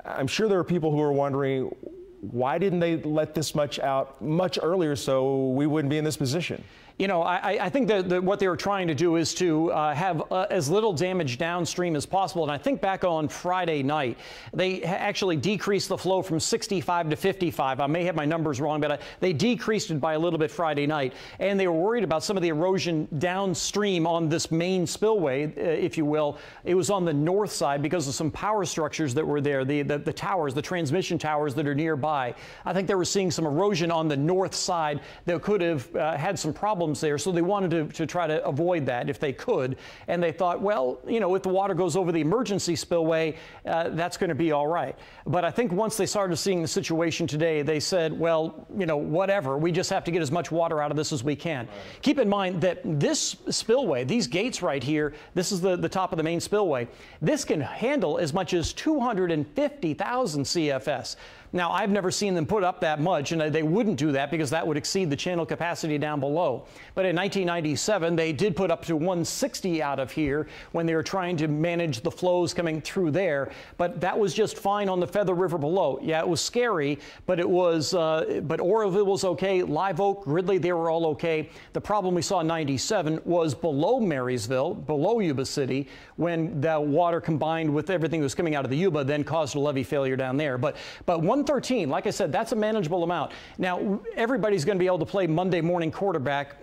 I'm sure there are people who are wondering, why didn't they let this much out much earlier so we wouldn't be in this position? I think that what they were trying to do is to have as little damage downstream as possible. And I think back on Friday night, they actually decreased the flow from 65 to 55. I may have my numbers wrong, but they decreased it by a little bit Friday night. And they were worried about some of the erosion downstream on this main spillway, if you will. It was on the north side because of some power structures that were there, the towers, the transmission towers that are nearby. I think they were seeing some erosion on the north side that could have had some problems there, so they wanted to try to avoid that if they could. And they thought, well, if the water goes over the emergency spillway, that's going to be all right. But I think once they started seeing the situation today, they said, well, whatever, we just have to get as much water out of this as we can. Right. Keep in mind that this spillway, these gates right here, this is the top of the main spillway, this can handle as much as 250,000 CFS. Now, I've never seen them put up that much, and they wouldn't do that because that would exceed the channel capacity down below. But in 1997, they did put up to 160 out of here when they were trying to manage the flows coming through there. But that was just fine on the Feather River below. Yeah, it was scary, but it was. But Oroville was okay. Live Oak, Gridley, they were all okay. The problem we saw in 97 was below Marysville, below Yuba City, when the water combined with everything that was coming out of the Yuba then caused a levee failure down there. But 113, like I said, that's a manageable amount. Now, everybody's going to be able to play Monday morning quarterback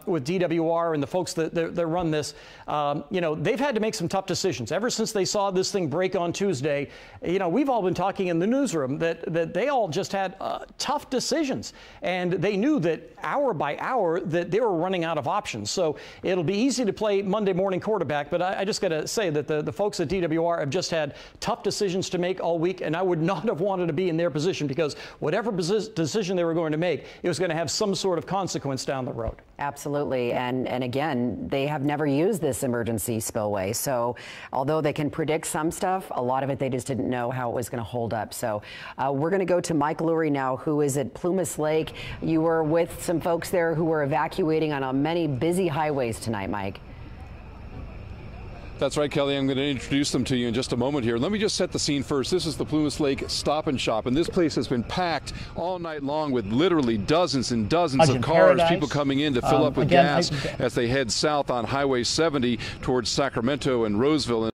with DWR and the folks that run this. They've had to make some tough decisions. Ever since they saw this thing break on Tuesday, we've all been talking in the newsroom that they all just had tough decisions. And they knew that hour by hour that they were running out of options. So it'll be easy to play Monday morning quarterback, but I just got to say that the folks at DWR have just had tough decisions to make all week, and I would not have wanted to be in their position because whatever decision they were going to make, it was going to have some sort of consequence down the road. Absolutely. And again, they have never used this emergency spillway. So although they can predict some stuff, a lot of it they just didn't know how it was going to hold up. So we're going to go to Mike Lurie now, who is at Plumas Lake. You were with some folks there who were evacuating on many busy highways tonight, Mike. That's right, Kelly. I'm going to introduce them to you in just a moment here. Let me just set the scene first. This is the Plumas Lake Stop and Shop, and this place has been packed all night long with literally dozens and dozens of cars, people coming in to fill up with gas as they head south on Highway 70 towards Sacramento and Roseville.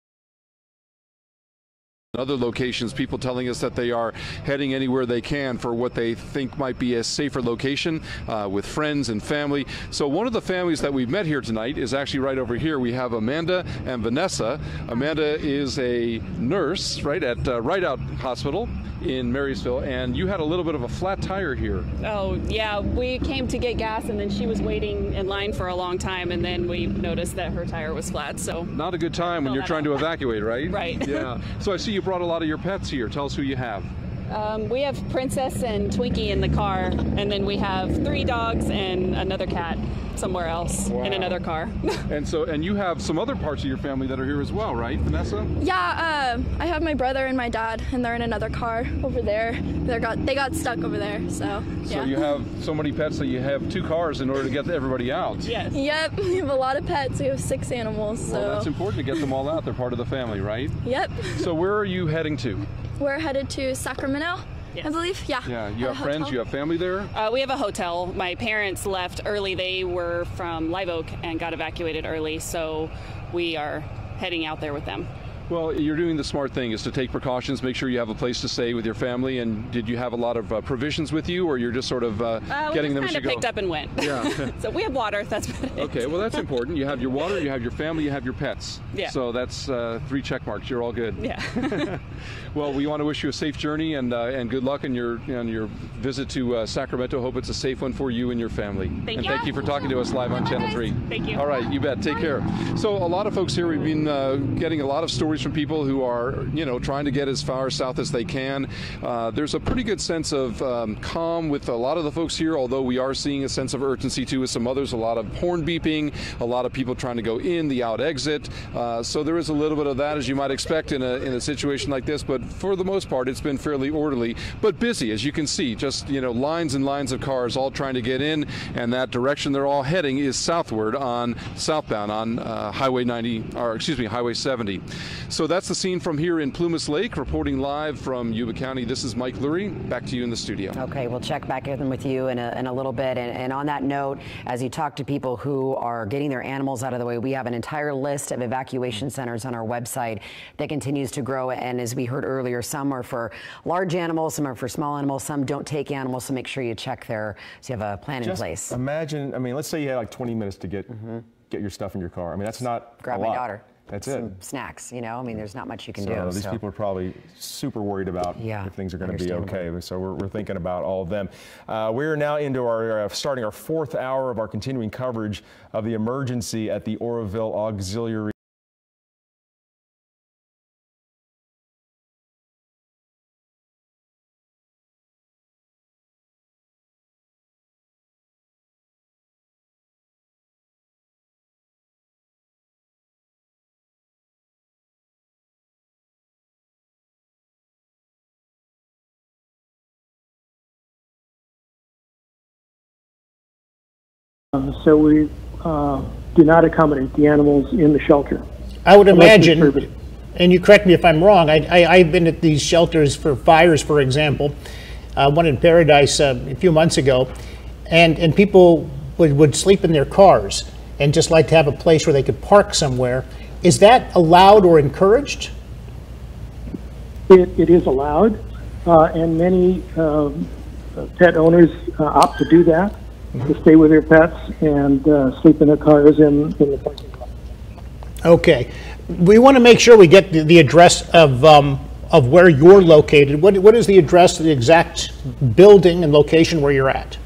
Other locations, people telling us that they are heading anywhere they can for what they think might be a safer location with friends and family. So one of the families that we've met here tonight is actually right over here. We have Amanda and Vanessa. Amanda is a nurse, right, at Right Out Hospital in Marysville, and you had a little bit of a flat tire here. Oh, yeah. We came to get gas, and then she was waiting in line for a long time, and then we noticed that her tire was flat, so. Not a good time when you're trying to evacuate, right? Right. Yeah. So I see you brought a lot of your pets here. Tell us who you have. We have Princess and Twinkie in the car, and then we have 3 dogs and another cat. somewhere else in another car. And you have some other parts of your family that are here as well, right, Vanessa? Yeah, I have my brother and my dad, and they're in another car over there. They got stuck over there, so yeah. So you have so many pets that you have 2 cars in order to get everybody out. Yes. Yep, we have a lot of pets. We have 6 animals. So. Well, that's important to get them all out. They're part of the family, right? Yep. So where are you heading to? We're headed to Sacramento, I believe. Yeah. Yeah. You have friends? You have family there? We have a hotel. My parents left early. They were from Live Oak and got evacuated early, so we are heading out there with them. Well, you're doing the smart thing, is to take precautions, make sure you have a place to stay with your family. And did you have a lot of provisions with you, or you're just sort of getting them as you go? We picked up and went. Yeah. So we have water. That's about it. Okay. Well, that's important. You have your water, you have your family, you have your pets. Yeah. So that's 3 check marks. You're all good. Yeah. Well, we want to wish you a safe journey and good luck on your visit to Sacramento. Hope it's a safe one for you and your family. Thank you. Thank you for talking to us live on Channel 3. Thank you. All right. You bet. Take care. So a lot of folks here, we've been getting a lot of stories from people who are, trying to get as far south as they can. There's a pretty good sense of calm with a lot of the folks here, although we are seeing a sense of urgency too with some others. A lot of horn beeping, a lot of people trying to go in, the out exit. So there is a little bit of that, as you might expect in a situation like this. But for the most part, it's been fairly orderly, but busy, as you can see. Just lines and lines of cars all trying to get in, and that direction they're all heading is southbound on Highway 70. So that's the scene from here in Plumas Lake. Reporting live from Yuba County, this is Mike Lurie. Back to you in the studio. Okay, we'll check back in with you in a little bit. And on that note, as you talk to people who are getting their animals out of the way, we have an entire list of evacuation centers on our website that continues to grow. And as we heard earlier, some are for large animals, some are for small animals, some don't take animals. So make sure you check there so you have a plan in place. Imagine, let's say you had like 20 minutes to get your stuff in your car. That's not grab a my lot. daughter. That's some it. Snacks, there's not much you can do. These people are probably super worried about if things are going to be okay. So we're thinking about all of them. We're now into starting our 4th hour of our continuing coverage of the emergency at the Oroville Auxiliary. So we do not accommodate the animals in the shelter. I would imagine, and you correct me if I'm wrong, I've been at these shelters for fires, for example, one in Paradise a few months ago, and people would sleep in their cars and just like to have a place where they could park somewhere. Is that allowed or encouraged? It is allowed, and many pet owners opt to do that. To stay with their pets and sleep in their cars in the parking lot. Okay. We want to make sure we get the address of where you're located. What is the address, the exact building and location where you're at?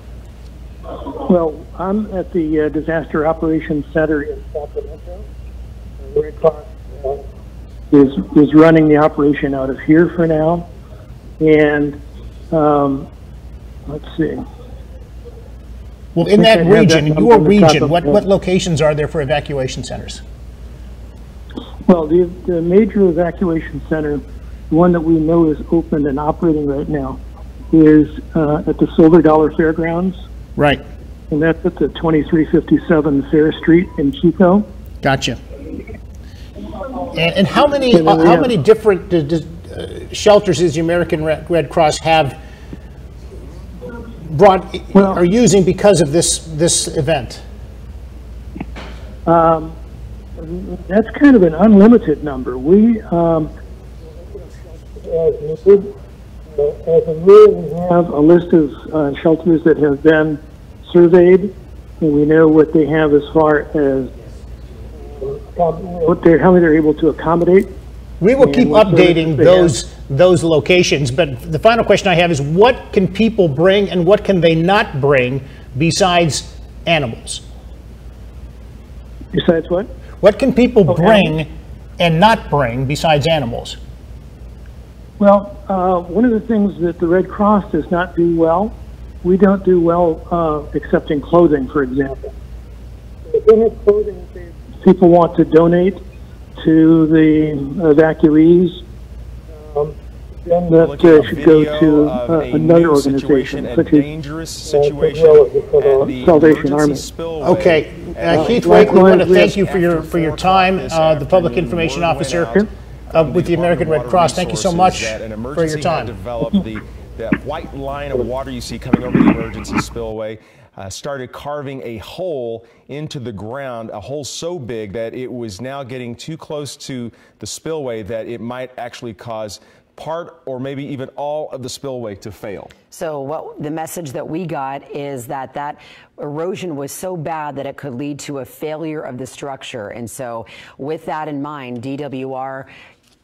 Well, I'm at the Disaster Operations Center in Sacramento. Red Cross is running the operation out of here for now. And let's see. Well, in that region, your region, what locations are there for evacuation centers? Well, the major evacuation center, the one that we know is open and operating right now, is at the Silver Dollar Fairgrounds. Right. And that's at the 2357 Fair Street in Chico. Gotcha. And how many different shelters does the American Red Cross have are using because of this event? That's kind of an unlimited number. We, as a rule, we have a list of shelters that have been surveyed, and we know what they have as far as how many they're able to accommodate. We will keep updating those locations, but the final question I have is, what can people bring and what can they not bring besides animals? Besides what? What can people bring and not bring besides animals? Well, one of the things that the Red Cross does not do well, we don't do well accepting clothing, for example. they have clothing if people want to donate to the evacuees. Then that should go to another organization, such as Salvation Army. Okay, Keith Wake, we want to thank you for your time, the Public Information Officer with the American Red Cross. Thank you so much for your time. That white line of water you see coming over the emergency spillway started carving a hole into the ground, a hole so big that it was now getting too close to the spillway that it might actually cause part or maybe even all of the spillway to fail. So the message that we got is that erosion was so bad that it could lead to a failure of the structure. And so with that in mind, DWR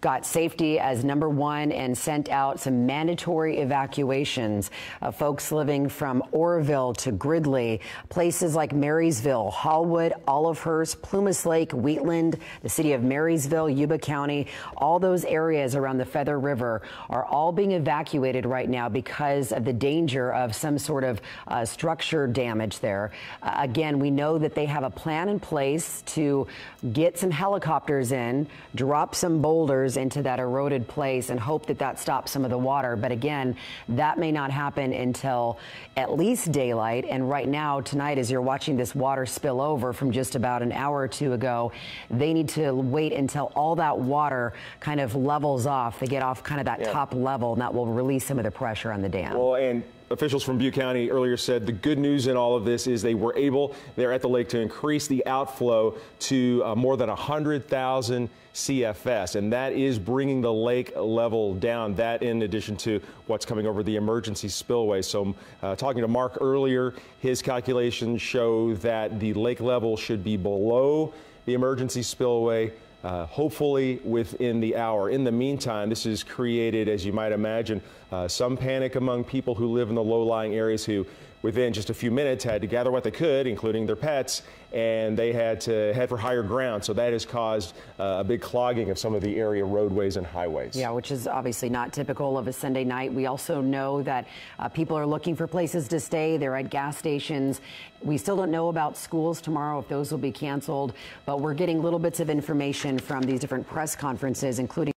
got safety as #1 and sent out some mandatory evacuations of folks living from Oroville to Gridley, places like Marysville, Hallwood, Olivehurst, Plumas Lake, Wheatland, the city of Marysville, Yuba County. All those areas around the Feather River are all being evacuated right now because of the danger of some sort of structure damage there. Again, we know that they have a plan in place to get some helicopters in, drop some boulders into that eroded place and hope that stops some of the water. But again, that may not happen until at least daylight. And right now, tonight, as you're watching this water spill over from just about an hour or two ago, they need to wait until all that water kind of levels off. They get off kind of that top level, and that will release some of the pressure on the dam. Well, and officials from Butte County earlier said the good news in all of this is they were able there at the lake to increase the outflow to more than 100,000 CFS, and that is bringing the lake level down. That in addition to what's coming over the emergency spillway. So talking to Mark earlier, his calculations show that the lake level should be below the emergency spillway hopefully within the hour. In the meantime, this has created, as you might imagine, some panic among people who live in the low-lying areas who, within just a few minutes, had to gather what they could, including their pets, and they had to head for higher ground. So that has caused a big clogging of some of the area roadways and highways. Yeah, which is obviously not typical of a Sunday night. We also know that people are looking for places to stay. They're at gas stations. We still don't know about schools tomorrow, if those will be canceled, but we're getting little bits of information from these different press conferences, including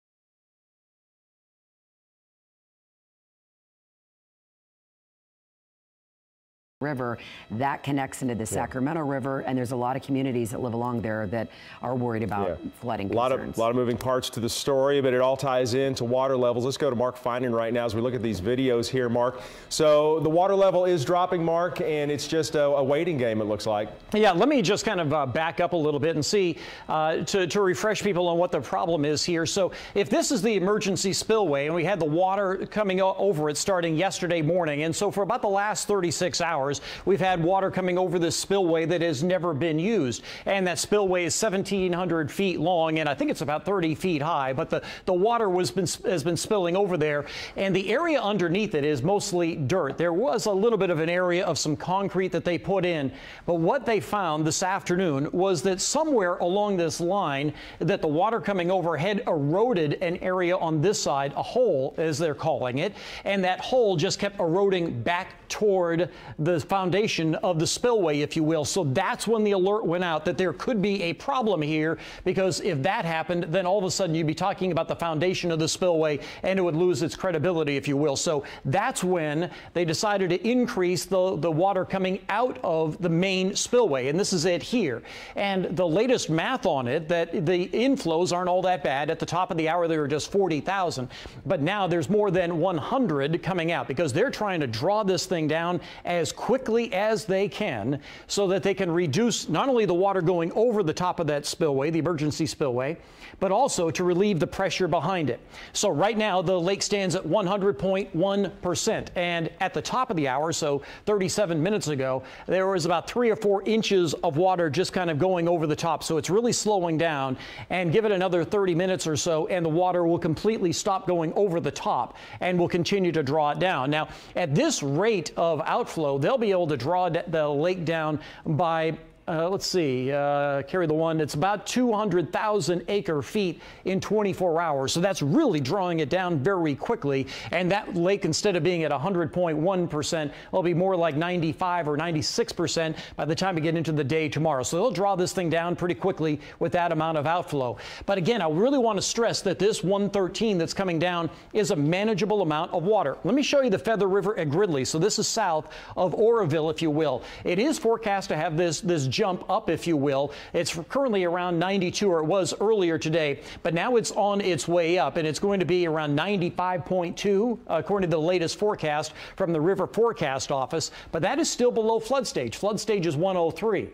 River that connects into the Sacramento River, and there's a lot of communities that live along there that are worried about flooding concerns. A lot of moving parts to the story, but it all ties into water levels. Let's go to Mark Finan right now as we look at these videos here, Mark. So the water level is dropping, Mark, and it's just a waiting game, it looks like. Yeah, let me just kind of back up a little bit and see to refresh people on what the problem is here. So if this is the emergency spillway, and we had the water coming over it starting yesterday morning, and so for about the last 36 hours, we've had water coming over this spillway that has never been used. And that spillway is 1,700 feet long, and I think it's about 30 feet high. But the water has been spilling over there, and the area underneath it is mostly dirt. There was a little bit of an area of some concrete that they put in. But what they found this afternoon was that somewhere along this line that the water coming over had eroded an area on this side, a hole as they're calling it, and that hole just kept eroding back toward the foundation of the spillway, if you will. So that's when the alert went out that there could be a problem here, because if that happened, then all of a sudden you'd be talking about the foundation of the spillway and it would lose its credibility, if you will. So that's when they decided to increase the water coming out of the main spillway, and this is it here. And the latest math on it, that the inflows aren't all that bad. At the top of the hour there were just 40,000, but now there's more than 100 coming out, because they're trying to draw this thing down as quickly as they can so that they can reduce not only the water going over the top of that spillway, the emergency spillway, but also to relieve the pressure behind it. So right now the lake stands at 100.1%, and at the top of the hour, so 37 minutes ago, there was about 3 or 4 inches of water just kind of going over the top. So it's really slowing down, and give it another 30 minutes or so and the water will completely stop going over the top and will continue to draw it down. Now at this rate of outflow, they'll be able to draw the lake down by let's see, carry the one. It's about 200,000 acre feet in 24 hours. So that's really drawing it down very quickly. And that lake, instead of being at 100.1%, will be more like 95 or 96% by the time we get into the day tomorrow. So they'll draw this thing down pretty quickly with that amount of outflow. But again, I really want to stress that this 113 that's coming down is a manageable amount of water. Let me show you the Feather River at Gridley. So this is south of Oroville, if you will. It is forecast to have this jump up, if you will. It's currently around 92, or it was earlier today, but now it's on its way up, and it's going to be around 95.2 according to the latest forecast from the River Forecast Office, but that is still below flood stage. Flood stage is 103.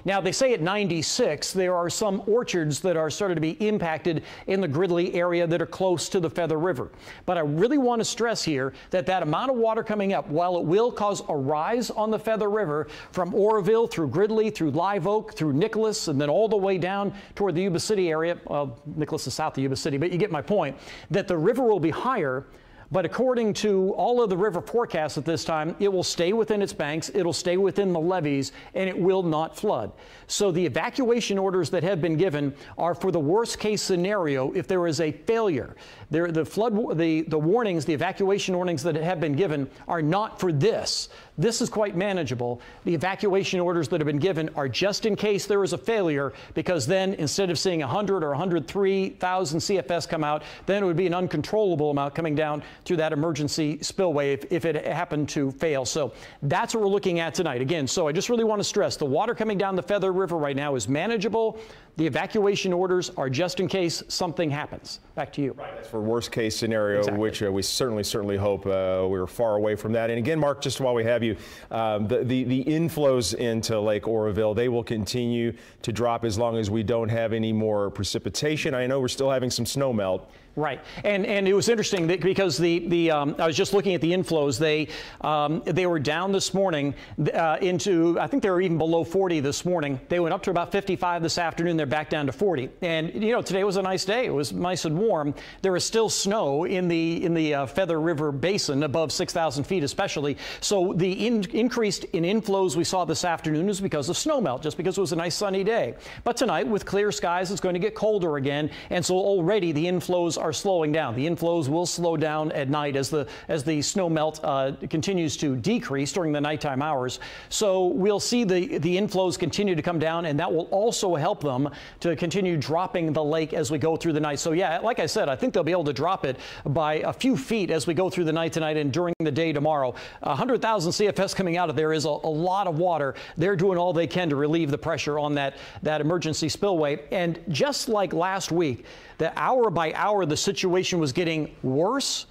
Now, they say at 96, there are some orchards that are starting to be impacted in the Gridley area that are close to the Feather River. But I really want to stress here that that amount of water coming up, while it will cause a rise on the Feather River from Oroville through Gridley, through Live Oak, through Nicholas, and then all the way down toward the Yuba City area. Well, Nicholas is south of Yuba City, but you get my point, that the river will be higher. But according to all of the river forecasts at this time, it will stay within its banks, it'll stay within the levees, and it will not flood. So the evacuation orders that have been given are for the worst case scenario if there is a failure. The warnings, the evacuation warnings that have been given are not for this. This is quite manageable. The evacuation orders that have been given are just in case there is a failure, because then instead of seeing 100 or 103,000 CFS come out, then it would be an uncontrollable amount coming down through that emergency spillway if it happened to fail. So that's what we're looking at tonight. Again, so I just really want to stress the water coming down the Feather River right now is manageable. The evacuation orders are just in case something happens. Back to you. Right. That's for worst case scenario, exactly. Which we certainly hope we're far away from that. And again, Mark, just while we have you, the inflows into Lake Oroville, they will continue to drop as long as we don't have any more precipitation. I know we're still having some snow melt. Right, and it was interesting that because I was just looking at the inflows. They were down this morning into, I think they were even below 40 this morning. They went up to about 55 this afternoon. They're back down to 40. And you know, today was a nice day. It was nice and warm. There is still snow in the Feather River Basin above 6,000 feet, especially. So the increase in inflows we saw this afternoon is because of snow melt, just because it was a nice sunny day. But tonight, with clear skies, it's going to get colder again, and so already the inflows are slowing down. The inflows will slow down at night as the snow melt continues to decrease during the nighttime hours. So we'll see the inflows continue to come down, and that will also help them to continue dropping the lake as we go through the night. So yeah, like I said, I think they'll be able to drop it by a few feet as we go through the night tonight and during the day tomorrow. 100,000 CFS coming out of there is a lot of water. They're doing all they can to relieve the pressure on that emergency spillway. And just like last week, the hour by hour the situation was getting worse.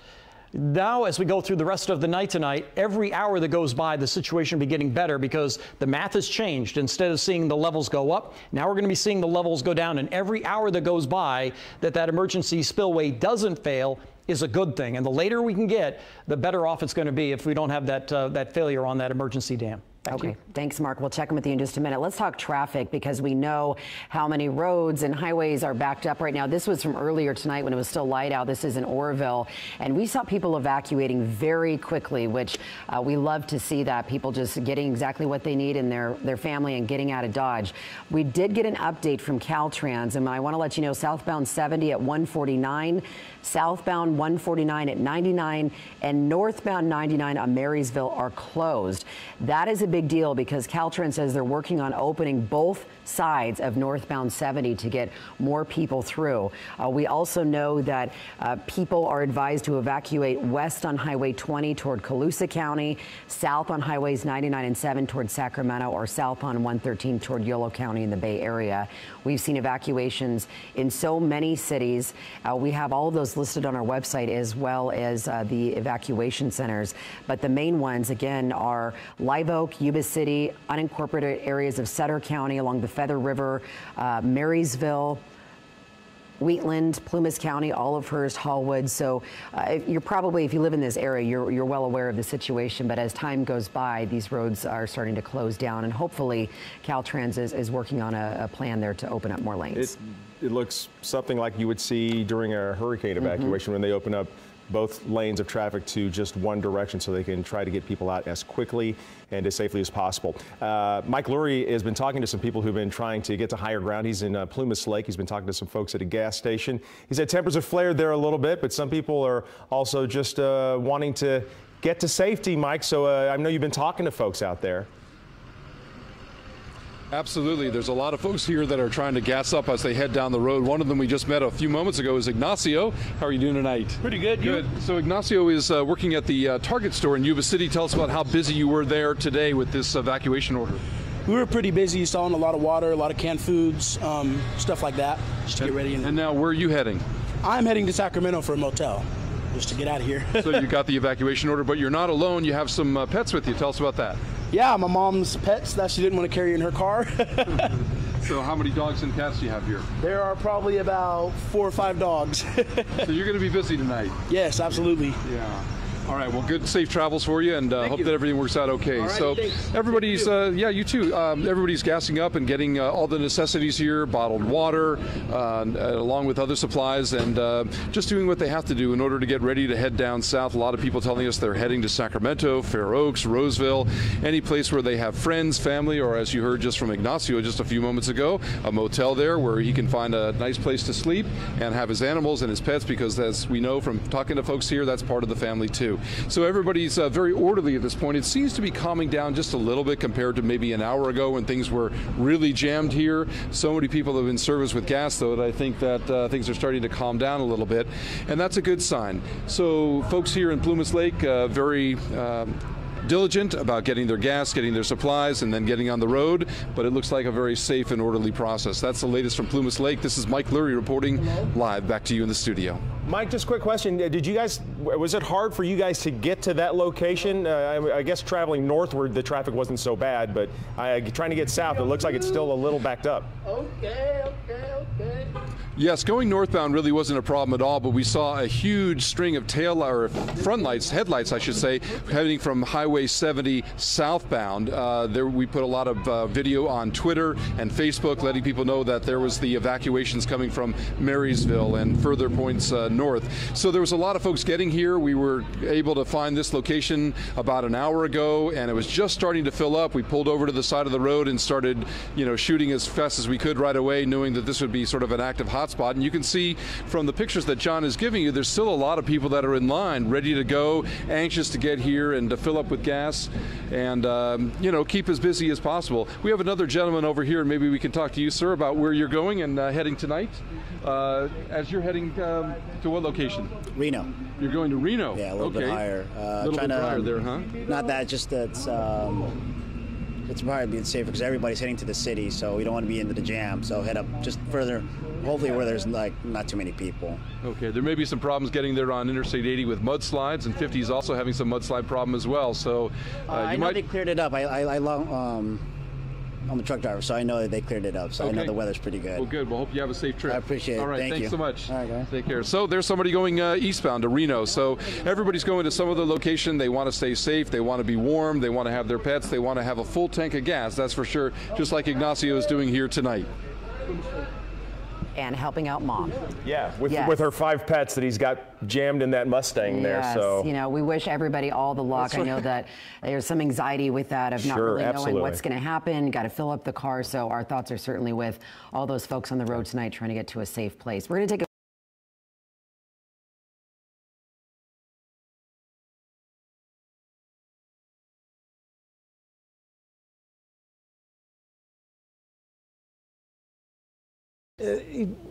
Now, as we go through the rest of the night tonight, every hour that goes by, the situation will be getting better because the math has changed. Instead of seeing the levels go up, now we're going to be seeing the levels go down. And every hour that goes by that emergency spillway doesn't fail is a good thing. And the later we can get, the better off it's going to be if we don't have that failure on that emergency dam. Okay, thanks, Mark. We'll check in with you in just a minute. Let's talk traffic, because we know how many roads and highways are backed up right now. This was from earlier tonight when it was still light out. This is in Oroville, and we saw people evacuating very quickly, which we love to see that. People just getting exactly what they need in their family and getting out of Dodge. We did get an update from Caltrans, and I want to let you know southbound 70 at 149, southbound 149 at 99, and northbound 99 on Marysville are closed. That is a big deal because Caltrans says they're working on opening both sides of northbound 70 to get more people through. We also know that people are advised to evacuate west on Highway 20 toward Colusa County, south on Highways 99 and 7 toward Sacramento, or south on 113 toward Yolo County in the Bay Area. We've seen evacuations in so many cities. We have all of those listed on our website, as well as the evacuation centers. But the main ones, again, are Live Oak, Yuba City, unincorporated areas of Sutter County along the Feather River, Marysville, Wheatland, Plumas County, Olivehurst, Hallwood. So you're probably, if you live in this area, you're well aware of the situation. But as time goes by, these roads are starting to close down, and hopefully Caltrans is working on a plan there to open up more lanes. It looks something like you would see during a hurricane evacuation when they open up both lanes of traffic to just one direction so they can try to get people out as quickly and as safely as possible. Mike Lurie has been talking to some people who've been trying to get to higher ground. He's in Plumas Lake. He's been talking to some folks at a gas station. He said tempers have flared there a little bit, but some people are also just wanting to get to safety, Mike. So I know you've been talking to folks out there. Absolutely. There's a lot of folks here that are trying to gas up as they head down the road. One of them we just met a few moments ago is Ignacio. How are you doing tonight? Pretty good. Good. So Ignacio is working at the Target store in Yuba City. Tell us about how busy you were there today with this evacuation order. We were pretty busy, selling a lot of water, a lot of canned foods, stuff like that, just to get ready. And now where are you heading? I'm heading to Sacramento for a motel, just to get out of here. So you got the evacuation order, but you're not alone. You have some pets with you. Tell us about that. Yeah, my mom's pets that she didn't want to carry in her car. So how many dogs and cats do you have here? There are probably about 4 or 5 dogs. So you're going to be busy tonight? Yes, absolutely. Yeah. All right, well, good, safe travels for you, and hope that everything works out okay. Right, so thanks. everybody's, yeah, you too. Everybody's gassing up and getting all the necessities here, bottled water, along with other supplies, and just doing what they have to do in order to get ready to head down south. A lot of people telling us they're heading to Sacramento, Fair Oaks, Roseville, any place where they have friends, family, or as you heard just from Ignacio just a few moments ago, a motel there where he can find a nice place to sleep and have his animals and his pets, because as we know from talking to folks here, that's part of the family too. So everybody's very orderly at this point. It seems to be calming down just a little bit compared to maybe an hour ago when things were really jammed here. So many people have been serviced with gas, though, that I think that things are starting to calm down a little bit, and that's a good sign. So folks here in Plumas Lake, very diligent about getting their gas, getting their supplies, and then getting on the road, but it looks like a very safe and orderly process. That's the latest from Plumas Lake. This is Mike Lurie reporting live. Back to you in the studio. Mike, just a quick question. Did you guys, was it hard for you guys to get to that location? I guess traveling northward, the traffic wasn't so bad, but trying to get south, it looks like it's still a little backed up. Okay. Yes, going northbound really wasn't a problem at all, but we saw a huge string of front lights, headlights, I should say, heading from Highway 70 southbound. There we put a lot of video on Twitter and Facebook letting people know that there was the evacuations coming from Marysville and further points north. So there was a lot of folks getting here. We were able to find this location about an hour ago, and it was just starting to fill up. We pulled over to the side of the road and started, shooting as fast as we could right away, knowing that this would be sort of an active hotspot. And you can see from the pictures that John is giving you, there's still a lot of people that are in line, ready to go, anxious to get here and to fill up with gas and, keep as busy as possible. We have another gentleman over here, and maybe we can talk to you, sir, about where you're going and heading tonight. As you're heading to what location? Reno. You're going to Reno? Yeah, a little bit higher. A little bit higher there, huh? Not that, just that it's probably being safer because everybody's heading to the city, so we don't want to be into the jam. So head up just further, hopefully where there's not too many people. Okay, there may be some problems getting there on Interstate 80 with mudslides, and 50 is also having some mudslide problem as well. So I know they cleared it up. I'm a truck driver, so I know that they cleared it up. So I know the weather's pretty good. Well, good. Well, hope you have a safe trip. I appreciate it. All right, thanks you. so much. All right, guys. Take care. So there's somebody going eastbound to Reno. So everybody's going to some other location. They want to stay safe. They want to be warm. They want to have their pets. They want to have a full tank of gas. That's for sure. Just like Ignacio is doing here tonight. And helping out Mom. Yeah, with her 5 pets that he's got jammed in that Mustang there. So we wish everybody all the luck. I know that there's some anxiety with that of not really knowing what's going to happen. Got to fill up the car. So our thoughts are certainly with all those folks on the road tonight trying to get to a safe place. We're going to take a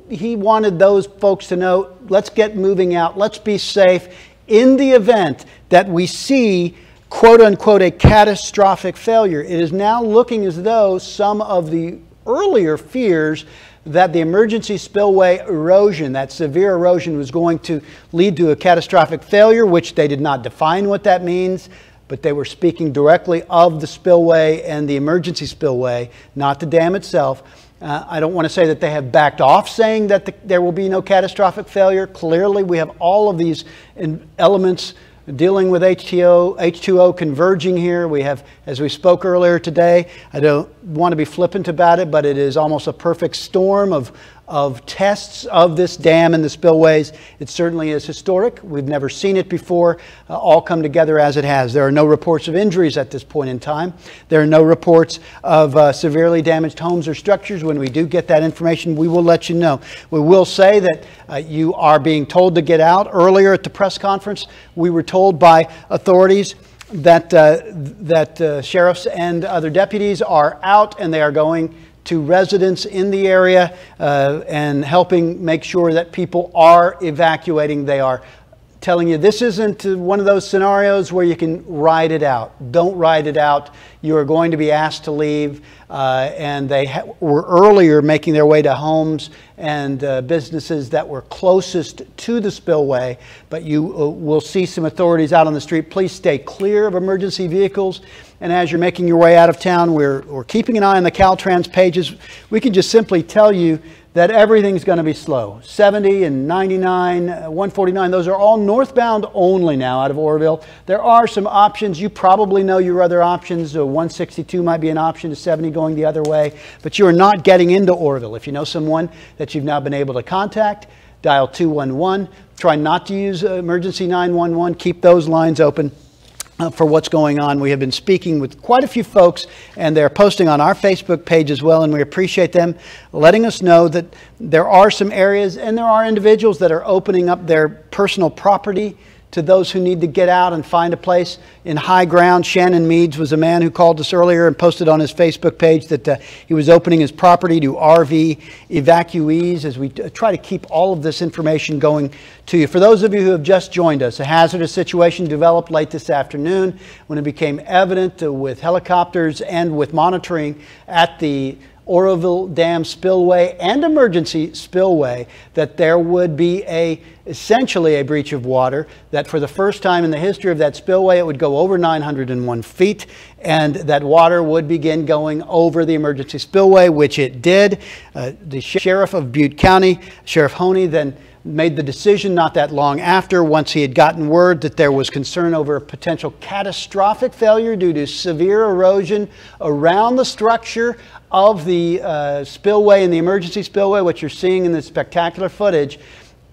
he wanted those folks to know, let's get moving out, let's be safe. In the event that we see, quote unquote, a catastrophic failure, it is now looking as though some of the earlier fears that the emergency spillway erosion, that severe erosion, was going to lead to a catastrophic failure, which they did not define what that means, but they were speaking directly of the spillway and the emergency spillway, not the dam itself. I don't want to say that they have backed off saying that there will be no catastrophic failure. Clearly, we have all of these elements dealing with H2O converging here. We have, as we spoke earlier today, I don't want to be flippant about it, but it is almost a perfect storm of of tests of this dam and the spillways. It certainly is historic. We've never seen it before, all come together as it has. There are no reports of injuries at this point in time. There are no reports of severely damaged homes or structures. When we do get that information, we will let you know. We will say that you are being told to get out. Earlier at the press conference, we were told by authorities that, sheriffs and other deputies are out and they are going to residents in the area and helping make sure that people are evacuating. They are telling you this isn't one of those scenarios where you can ride it out. Don't ride it out. You are going to be asked to leave. And they were earlier making their way to homes and businesses that were closest to the spillway. But you will see some authorities out on the street. Please stay clear of emergency vehicles. And as you're making your way out of town, we're keeping an eye on the Caltrans pages. We can just simply tell you that everything's going to be slow. 70 and 99, 149, those are all northbound only now out of Oroville. There are some options. You probably know your other options. 162 might be an option to 70 going the other way, but you are not getting into Oroville. If you know someone that you've now been able to contact, dial 211. Try not to use emergency 911. Keep those lines open for what's going on. We have been speaking with quite a few folks, and they're posting on our Facebook page as well, and we appreciate them letting us know that there are some areas and there are individuals that are opening up their personal property to those who need to get out and find a place in high ground. Shannon Meads was a man who called us earlier and posted on his Facebook page that he was opening his property to RV evacuees as we try to keep all of this information going to you. For those of you who have just joined us, a hazardous situation developed late this afternoon when it became evident with helicopters and with monitoring at the Oroville Dam spillway and emergency spillway that there would be essentially a breach of water, that for the first time in the history of that spillway it would go over 901 feet and that water would begin going over the emergency spillway, which it did. The sheriff of Butte County, Sheriff Honey, then made the decision not that long after, once he had gotten word that there was concern over a potential catastrophic failure due to severe erosion around the structure of the spillway and the emergency spillway, what you're seeing in this spectacular footage.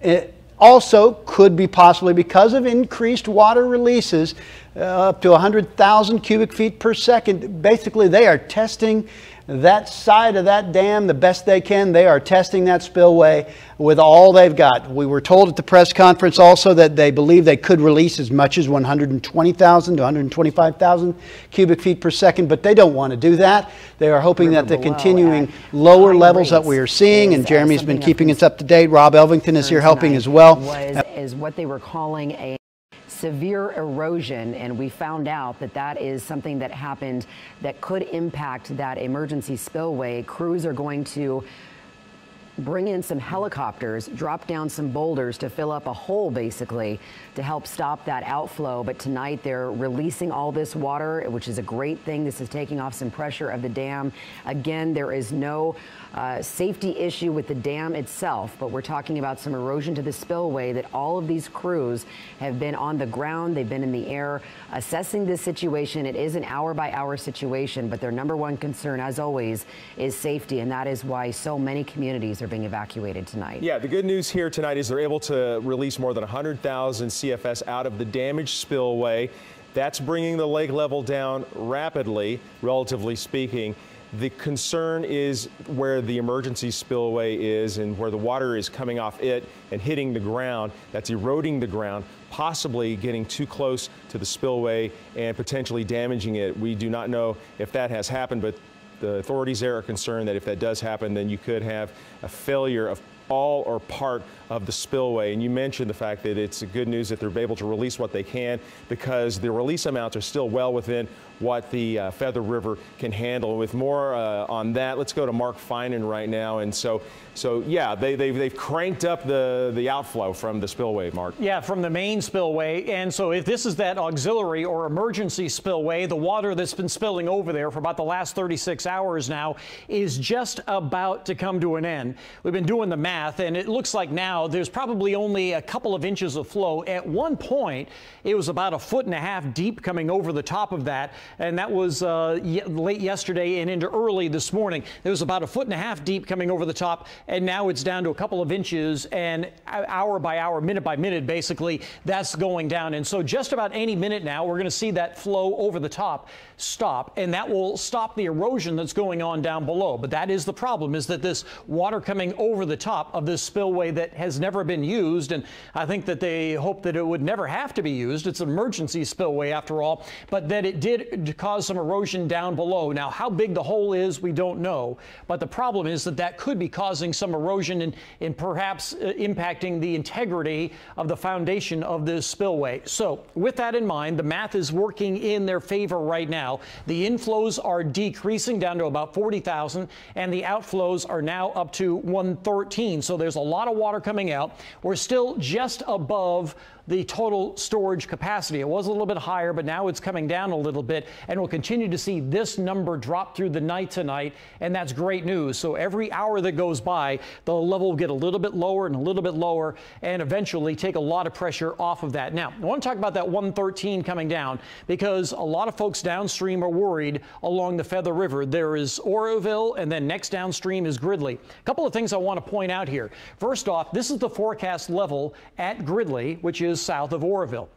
It also could be possibly because of increased water releases up to 100,000 cubic feet per second. Basically, they are testing that side of that dam the best they can. They are testing that spillway with all they've got. We were told at the press conference also that they believe they could release as much as 120,000 to 125,000 cubic feet per second, but they don't want to do that. They are hoping that the continuing lower levels that we are seeing, and Jeremy's been keeping us up to date. Rob Elvington is here helping as well. Is what they were calling a severe erosion, and we found out that that is something that happened that could impact that emergency spillway. Crews are going to bring in some helicopters, drop down some boulders to fill up a hole basically to help stop that outflow. But tonight they're releasing all this water, which is a great thing. This is taking off some pressure of the dam. Again, there is no safety issue with the dam itself, but we're talking about some erosion to the spillway that all of these crews have been on the ground. They've been in the air assessing this situation. It is an hour-by-hour situation, but their number one concern, as always, is safety, and that is why so many communities are being evacuated tonight. Yeah, the good news here tonight is they're able to release more than 100,000 CFS out of the damaged spillway. That's bringing the lake level down rapidly, relatively speaking. The concern is where the emergency spillway is and where the water is coming off it and hitting the ground. That's eroding the ground, possibly getting too close to the spillway and potentially damaging it. We do not know if that has happened, but the authorities there are concerned that if that does happen, then you could have a failure of all or part of the spillway. And you mentioned the fact that it's good news that they're able to release what they can, because the release amounts are still well within what the Feather River can handle. With more on that, let's go to Mark Finan right now. And so yeah, they've cranked up the outflow from the spillway, Mark. Yeah, from the main spillway. And so if this is that auxiliary or emergency spillway, the water that's been spilling over there for about the last 36 hours now is just about to come to an end. We've been doing the math. math, and it looks like now there's probably only a couple of inches of flow. At one point, it was about 1.5 feet deep coming over the top of that, and that was late yesterday and into early this morning. There was about 1.5 feet deep coming over the top, and now it's down to a couple of inches, and hour by hour, minute by minute, basically, that's going down. And so just about any minute now, we're going to see that flow over the top stop, and that will stop the erosion that's going on down below. But that is the problem, is that this water coming over the top of this spillway that has never been used, and I think that they hope that it would never have to be used. It's an emergency spillway after all, but that it did cause some erosion down below. Now, how big the hole is, we don't know, but the problem is that that could be causing some erosion and perhaps impacting the integrity of the foundation of this spillway. So with that in mind, the math is working in their favor right now. The inflows are decreasing down to about 40,000, and the outflows are now up to 113. So there's a lot of water coming out. We're still just above the total storage capacity. It was a little bit higher, but now it's coming down a little bit, and we'll continue to see this number drop through the night tonight, and that's great news. So every hour that goes by, the level will get a little bit lower and a little bit lower, and eventually take a lot of pressure off of that. Now, I want to talk about that 113 coming down, because a lot of folks downstream are worried along the Feather River. There is Oroville, and then next downstream is Gridley. A couple of things I want to point out here. First off, this is the forecast level at Gridley, which is south of Oroville.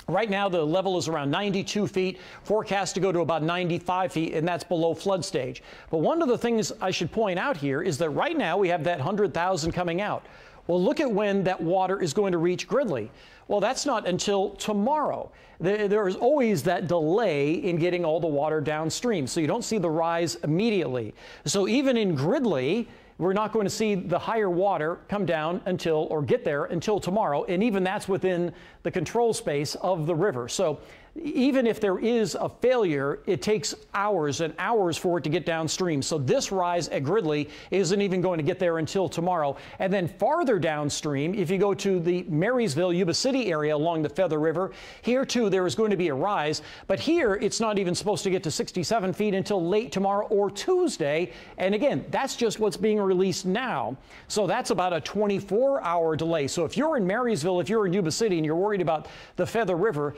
Right now, the level is around 92 feet, forecast to go to about 95 feet, and that's below flood stage. But one of the things I should point out here is that right now we have that 100,000 coming out. Well, look at when that water is going to reach Gridley. Well, that's not until tomorrow. There is always that delay in getting all the water downstream, so you don't see the rise immediately. So even in Gridley, we're not going to see the higher water come down until, or get there until tomorrow, and even that's within the control space of the river. So even if there is a failure, it takes hours and hours for it to get downstream. So this rise at Gridley isn't even going to get there until tomorrow. And then farther downstream, if you go to the Marysville, Yuba City area along the Feather River, here too there is going to be a rise. But here it's not even supposed to get to 67 feet until late tomorrow or Tuesday. And again, that's just what's being released now. So that's about a 24-hour delay. So if you're in Marysville, if you're in Yuba City and you're worried about the Feather River,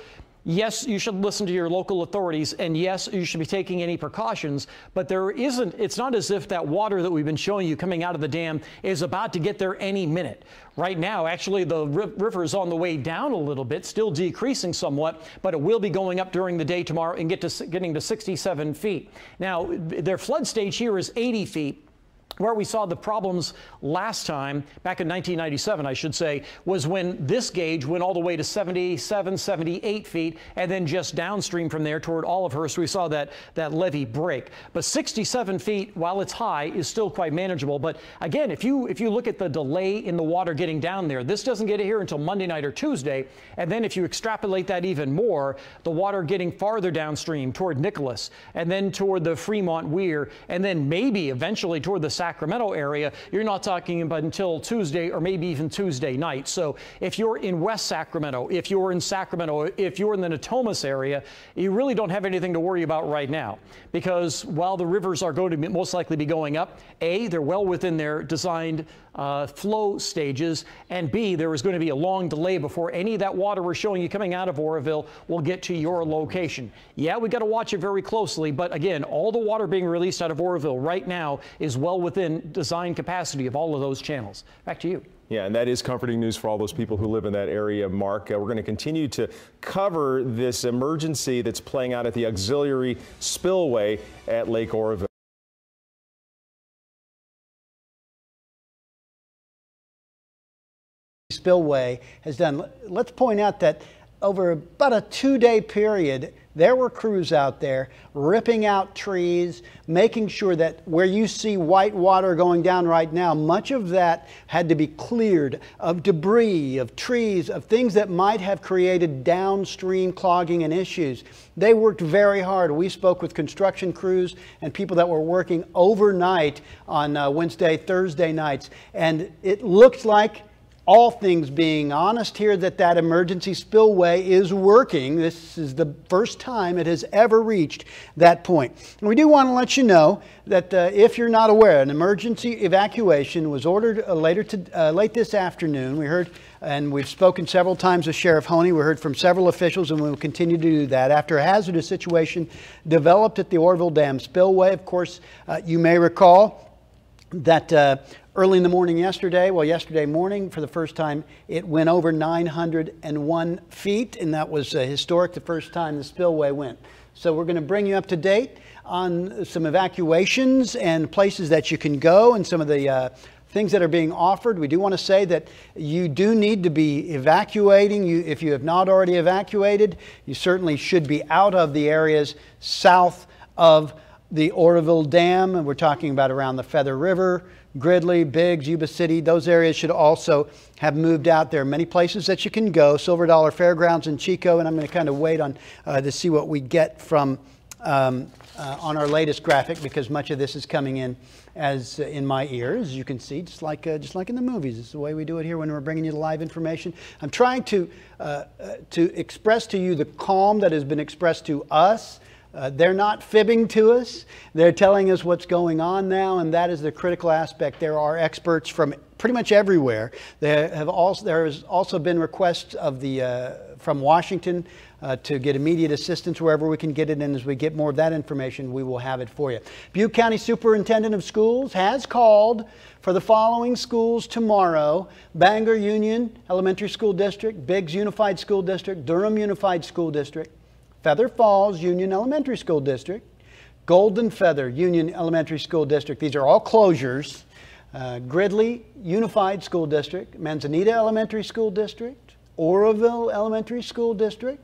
yes, you should listen to your local authorities, and yes, you should be taking any precautions, but it's not as if that water that we've been showing you coming out of the dam is about to get there any minute. Right now, actually, the river is on the way down a little bit, still decreasing somewhat, but it will be going up during the day tomorrow and getting to 67 feet. Now, their flood stage here is 80 feet. Where we saw the problems last time, back in 1997, I should say, was when this gauge went all the way to 77, 78 feet, and then just downstream from there toward Olivehurst, we saw that levee break. But 67 feet, while it's high, is still quite manageable. But again, if you look at the delay in the water getting down there, this doesn't get here until Monday night or Tuesday. And then if you extrapolate that even more, the water getting farther downstream toward Nicholas, and then toward the Fremont Weir, and then maybe eventually toward the Sacramento area, you're not talking about until Tuesday or maybe even Tuesday night. So if you're in West Sacramento, if you're in Sacramento, if you're in the Natomas area, you really don't have anything to worry about right now, because while the rivers are going to most likely be going up, A, they're well within their designed flow stages, and B, there is going to be a long delay before any of that water we're showing you coming out of Oroville will get to your location. Yeah, we got to watch it very closely, but again, all the water being released out of Oroville right now is well within design capacity of all of those channels. Back to you. Yeah, and that is comforting news for all those people who live in that area, Mark. We're going to continue to cover this emergency that's playing out at the auxiliary spillway at Lake Oroville. Spillway has done. Let's point out that over about a 2-day period, there were crews out there ripping out trees, making sure that where you see white water going down right now, much of that had to be cleared of debris, of trees, of things that might have created downstream clogging and issues. They worked very hard. We spoke with construction crews and people that were working overnight on Wednesday, Thursday nights, and it looked like all things being honest here, that emergency spillway is working. This is the first time it has ever reached that point. And we do want to let you know that if you're not aware, an emergency evacuation was ordered late this afternoon. We heard, and we've spoken several times with Sheriff Honey. We heard from several officials, and we will continue to do that. After a hazardous situation developed at the Oroville Dam spillway, of course, you may recall that early in the morning yesterday morning, for the first time, it went over 901 feet, and that was historic, the first time the spillway went. So we're going to bring you up to date on some evacuations and places that you can go and some of the things that are being offered. We do want to say that you do need to be evacuating. If you have not already evacuated, you certainly should be out of the areas south of the Oroville Dam, and we're talking about around the Feather River, Gridley, Biggs, Yuba City. Those areas should also have moved out. There are many places that you can go. Silver Dollar Fairgrounds in Chico, and I'm going to kind of wait on to see what we get from on our latest graphic, because much of this is coming in as in my ears, as you can see, just like in the movies. It's the way we do it here when we're bringing you the live information. I'm trying to express to you the calm that has been expressed to us. They're not fibbing to us. They're telling us what's going on now, and that is the critical aspect. There are experts from pretty much everywhere. There has also been requests of from Washington to get immediate assistance wherever we can get it, and as we get more of that information, we will have it for you. Butte County Superintendent of Schools has called for the following schools tomorrow: Bangor Union Elementary School District, Biggs Unified School District, Durham Unified School District, Feather Falls Union Elementary School District, Golden Feather Union Elementary School District. These are all closures. Gridley Unified School District, Manzanita Elementary School District, Oroville Elementary School District,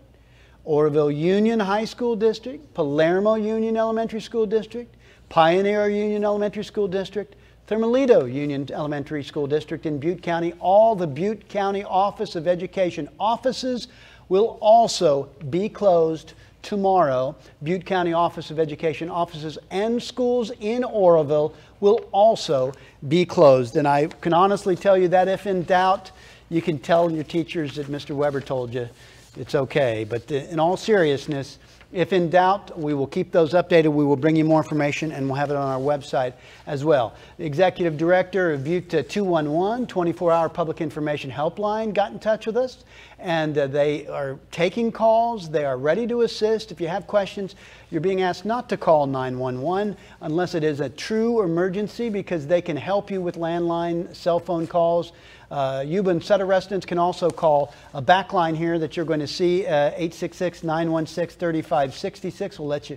Oroville Union High School District, Palermo Union Elementary School District, Pioneer Union Elementary School District, Thermalito Union Elementary School District in Butte County. All the Butte County Office of Education offices will also be closed tomorrow. Butte County Office of Education offices and schools in Oroville will also be closed. And I can honestly tell you that if in doubt, you can tell your teachers that Mr. Weber told you it's okay. But in all seriousness, if in doubt, we will keep those updated. We will bring you more information, and we'll have it on our website as well. The Executive Director of Butte 211, 24-hour public information helpline, got in touch with us, and they are taking calls. They are ready to assist. If you have questions, you're being asked not to call 911 unless it is a true emergency, because they can help you with landline cell phone calls. Yuba and Sutter residents can also call a back line here that you're going to see, 866-916-3566. We'll let you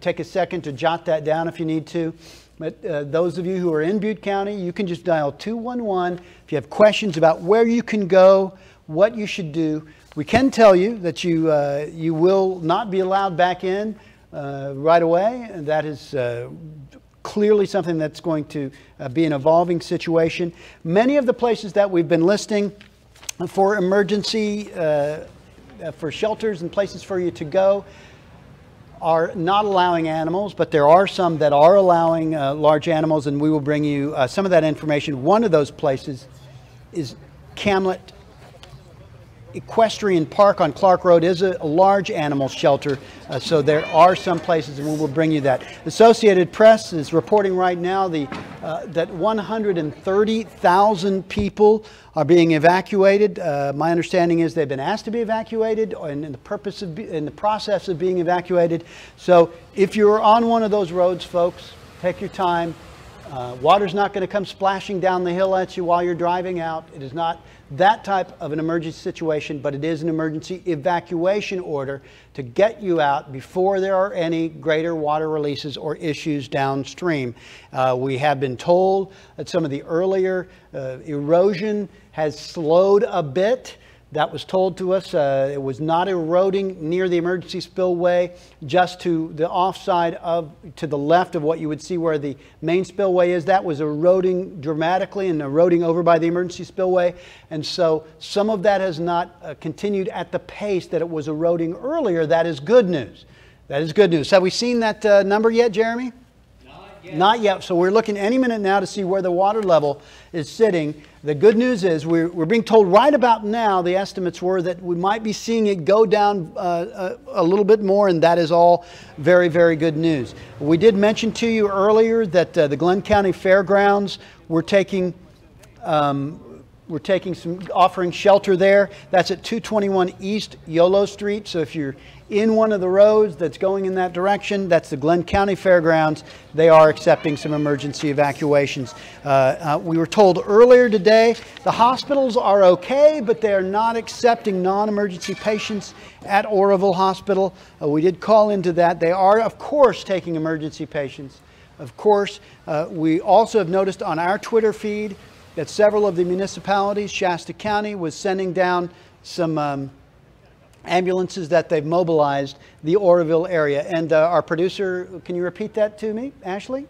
take a second to jot that down if you need to. But those of you who are in Butte County, you can just dial 211 if you have questions about where you can go, what you should do. We can tell you that you will not be allowed back in right away, and that is clearly something that's going to be an evolving situation. Many of the places that we've been listing for emergency, for shelters and places for you to go, are not allowing animals, but there are some that are allowing large animals, and we will bring you some of that information. One of those places is Camlet Equestrian Park on Clark Road. Is a large animal shelter, so there are some places, and we will bring you that. Associated Press is reporting right now that 130,000 people are being evacuated. My understanding is they've been asked to be evacuated, and in the process of being evacuated. So if you're on one of those roads, folks, take your time. Water's not going to come splashing down the hill at you while you're driving out. It is not that type of an emergency situation, but it is an emergency evacuation order to get you out before there are any greater water releases or issues downstream. We have been told that some of the earlier erosion has slowed a bit. That was told to us. It was not eroding near the emergency spillway, just to the offside to the left of what you would see where the main spillway is. That was eroding dramatically and eroding over by the emergency spillway. And so some of that has not continued at the pace that it was eroding earlier. That is good news. That is good news. Have we seen that number yet, Jeremy? Not Not yet. So we're looking any minute now to see where the water level is sitting. The good news is we're being told right about now, the estimates were that we might be seeing it go down a little bit more, and that is all very, very good news. We did mention to you earlier that the Glenn County Fairgrounds were offering shelter there. That's at 221 East Yolo Street. So if you're in one of the roads that's going in that direction, that's the Glenn County Fairgrounds. They are accepting some emergency evacuations. We were told earlier today the hospitals are okay, but they are not accepting non-emergency patients at Oroville Hospital. We did call into that. They are, of course, taking emergency patients. Of course, we also have noticed on our Twitter feed that several of the municipalities, Shasta County was sending down some ambulances that they've mobilized the Oroville area. And our producer, can you repeat that to me, Ashley?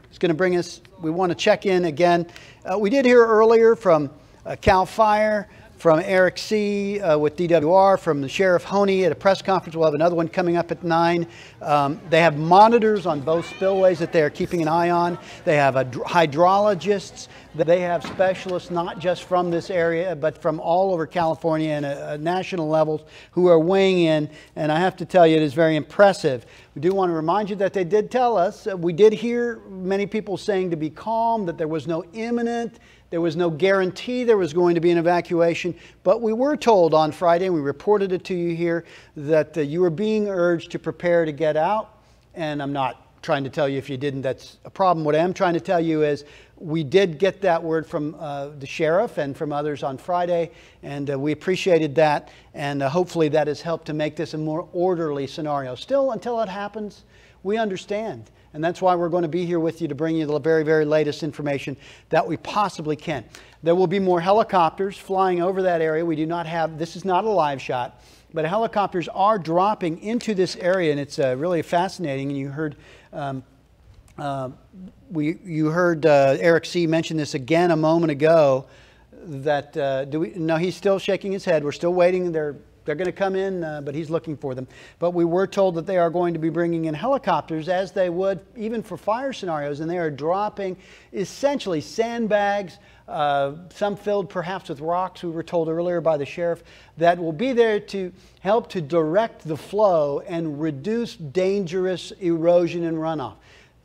It's going to bring us, we want to check in again. We did hear earlier from CAL FIRE, from Eric C. With DWR, from the Sheriff Honey at a press conference. We'll have another one coming up at 9. They have monitors on both spillways that they are keeping an eye on. They have hydrologists. They have specialists not just from this area, but from all over California and national levels who are weighing in. And I have to tell you, it is very impressive. We do want to remind you that they did tell us, we did hear many people saying to be calm, that there was no imminent, there was no guarantee there was going to be an evacuation, but we were told on Friday, and we reported it to you here, that you were being urged to prepare to get out. And I'm not trying to tell you if you didn't, that's a problem. What I am trying to tell you is we did get that word from the sheriff and from others on Friday, and we appreciated that, and hopefully that has helped to make this a more orderly scenario. Still, until it happens, we understand. And that's why we're going to be here with you to bring you the very, very latest information that we possibly can. There will be more helicopters flying over that area. We do not have, this is not a live shot, but helicopters are dropping into this area, and it's really fascinating. And you heard, Eric C. mention this again a moment ago, that, no, he's still shaking his head. We're still waiting. They're going to come in, but he's looking for them. But we were told that they are going to be bringing in helicopters, as they would even for fire scenarios, and they are dropping essentially sandbags, some filled perhaps with rocks, we were told earlier by the sheriff, that will be there to help to direct the flow and reduce dangerous erosion and runoff.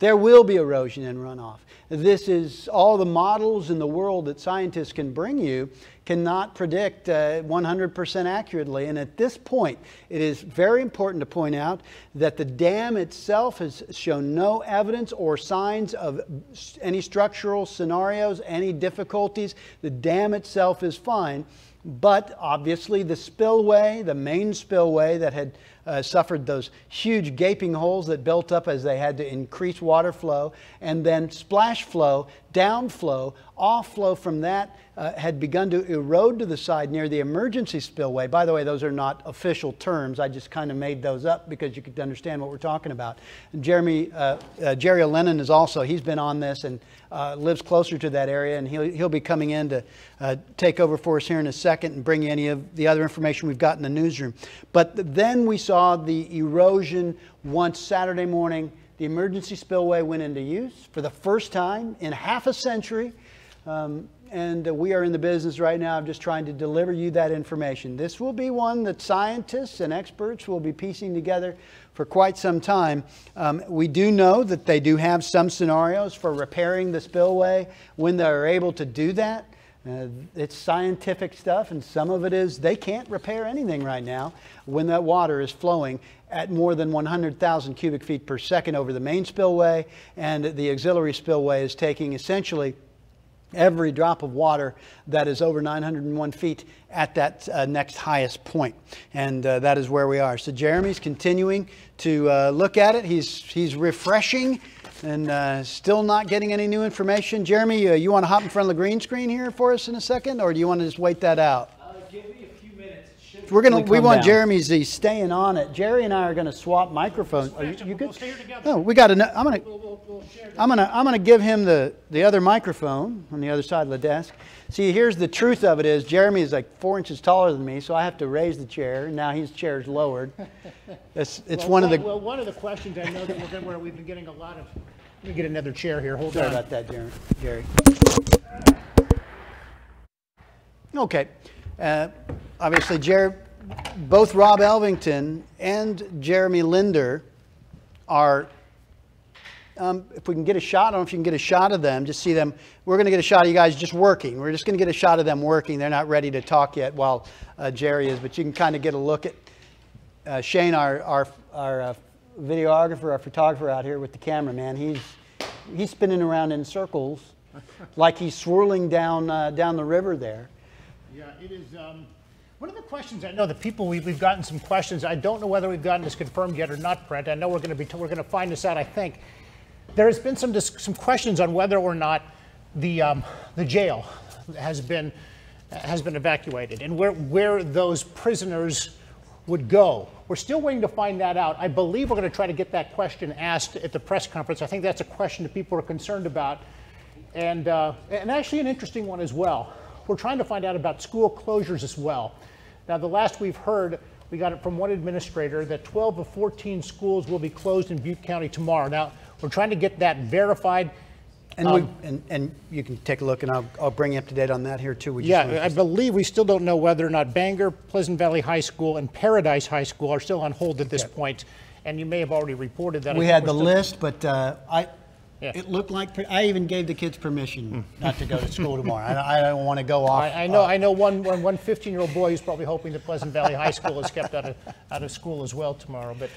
There will be erosion and runoff. This is all the models in the world that scientists can bring you cannot predict 100% accurately. And at this point, it is very important to point out that the dam itself has shown no evidence or signs of any structural scenarios, any difficulties. The dam itself is fine. But obviously the spillway, the main spillway that had suffered those huge gaping holes that built up as they had to increase water flow, and then splash flow, downflow, off flow from that had begun to erode to the side near the emergency spillway. By the way, those are not official terms. I just kind of made those up because you could understand what we're talking about. And Jerry Lennon is also, he's been on this and lives closer to that area, and he'll be coming in to take over for us here in a second and bring you any of the other information we've got in the newsroom. But then we saw the erosion once Saturday morning. The emergency spillway went into use for the first time in half a century. And we are in the business right now of just trying to deliver you that information. This will be one that scientists and experts will be piecing together for quite some time. We do know that they do have some scenarios for repairing the spillway when they're able to do that. It's scientific stuff, and some of it is they can't repair anything right now when that water is flowing at more than 100,000 cubic feet per second over the main spillway, and the auxiliary spillway is taking essentially every drop of water that is over 901 feet at that next highest point. And that is where we are. So Jeremy's continuing to look at it. He's refreshing and still not getting any new information. Jeremy, you want to hop in front of the green screen here for us in a second, or do you want to just wait that out? Give me a few minutes. We want Jeremy's staying on it. Jerry and I are going to swap microphones. Are you good? We'll stay here together. No, we got to. I'm gonna give him the other microphone on the other side of the desk. See, here's the truth of it is Jeremy is like 4 inches taller than me, so I have to raise the chair. Now his chair's lowered. It's one of the. Well, one of the questions I know that we've been getting a lot of Let me get another chair here. Hold Sorry on. about that, Jerry. Okay. Obviously, both Rob Elvington and Jeremy Linder are, if we can get a shot, I don't know if you can get a shot of them, just see them. We're going to get a shot of you guys just working. We're just going to get a shot of them working. They're not ready to talk yet while Jerry is, but you can kind of get a look at Shane, our videographer, our photographer out here with the camera, man. He's spinning around in circles like he's swirling down the river there. Yeah, it is. One of the questions, I know that people, we've gotten some questions. I don't know whether we've gotten this confirmed yet or not, Brent. I know we're going to find this out, I think. There has been some questions on whether or not the jail has been evacuated and where those prisoners would go. We're still waiting to find that out. I believe we're going to try to get that question asked at the press conference. I think that's a question that people are concerned about, and actually an interesting one as well. We're trying to find out about school closures as well. Now, the last we've heard, we got it from one administrator, that 12 of 14 schools will be closed in Butte County tomorrow. Now, we're trying to get that verified. And you can take a look, and I'll bring you up to date on that here too. Yeah, I believe we still don't know whether or not Bangor, Pleasant Valley High School, and Paradise High School are still on hold at this point. And you may have already reported that. We had the list, but it looked like I even gave the kids permission not to go to school tomorrow. I don't want to go off. I know one 15-year-old boy who's probably hoping that Pleasant Valley High School is kept out of school as well tomorrow. But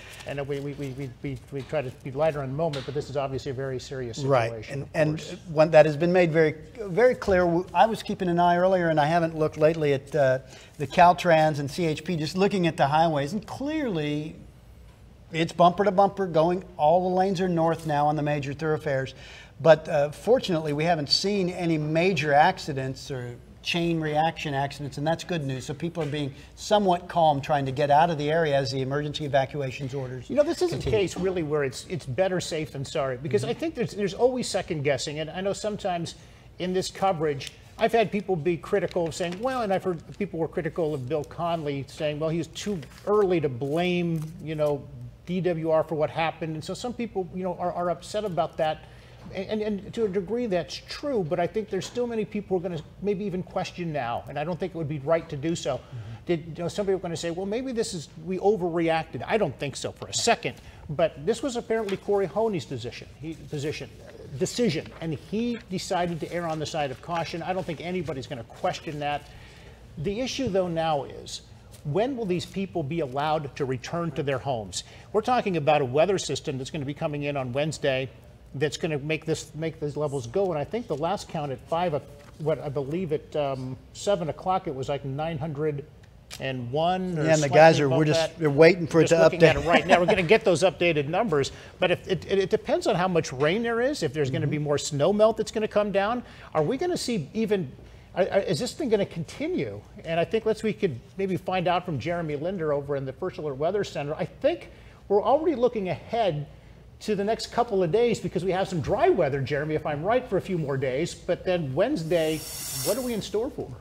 we try to be lighter in the moment, but this is obviously a very serious situation. Right, and one that has been made very, very clear. I was keeping an eye earlier, and I haven't looked lately at the Caltrans and CHP, just looking at the highways, and clearly it's bumper to bumper going. All the lanes are north now on the major thoroughfares. But fortunately, we haven't seen any major accidents or chain reaction accidents, and that's good news. So people are being somewhat calm, trying to get out of the area as the emergency evacuations orders this is a case really where it's better safe than sorry, because I think there's always second guessing. And I know sometimes in this coverage, I've had people be critical of saying, well, and I've heard people were critical of Bill Connolly saying, well, he was too early to blame, DWR for what happened. And so some people, are upset about that. And to a degree, that's true. But I think there's still many people who are going to maybe even question now. And I don't think it would be right to do so. Some people are going to say, well, maybe we overreacted. I don't think so for a second. But this was apparently Corey Honey's decision. And he decided to err on the side of caution. I don't think anybody's going to question that. The issue, though, now is, when will these people be allowed to return to their homes? We're talking about a weather system that's going to be coming in on Wednesday that's going to make these levels go. And I think the last count at I believe at 7 o'clock, it was like 901. Yeah, and the guys they're waiting for it to update. At it right now, we're going to get those updated numbers. But if it depends on how much rain there is, if there's going to be more snow melt that's going to come down. Are we going to see is this thing going to continue? And I think we could maybe find out from Jeremy Linder over in the First Alert Weather Center. I think we're already looking ahead to the next couple of days because we have some dry weather, Jeremy, if I'm right, for a few more days. But then Wednesday, what are we in store for?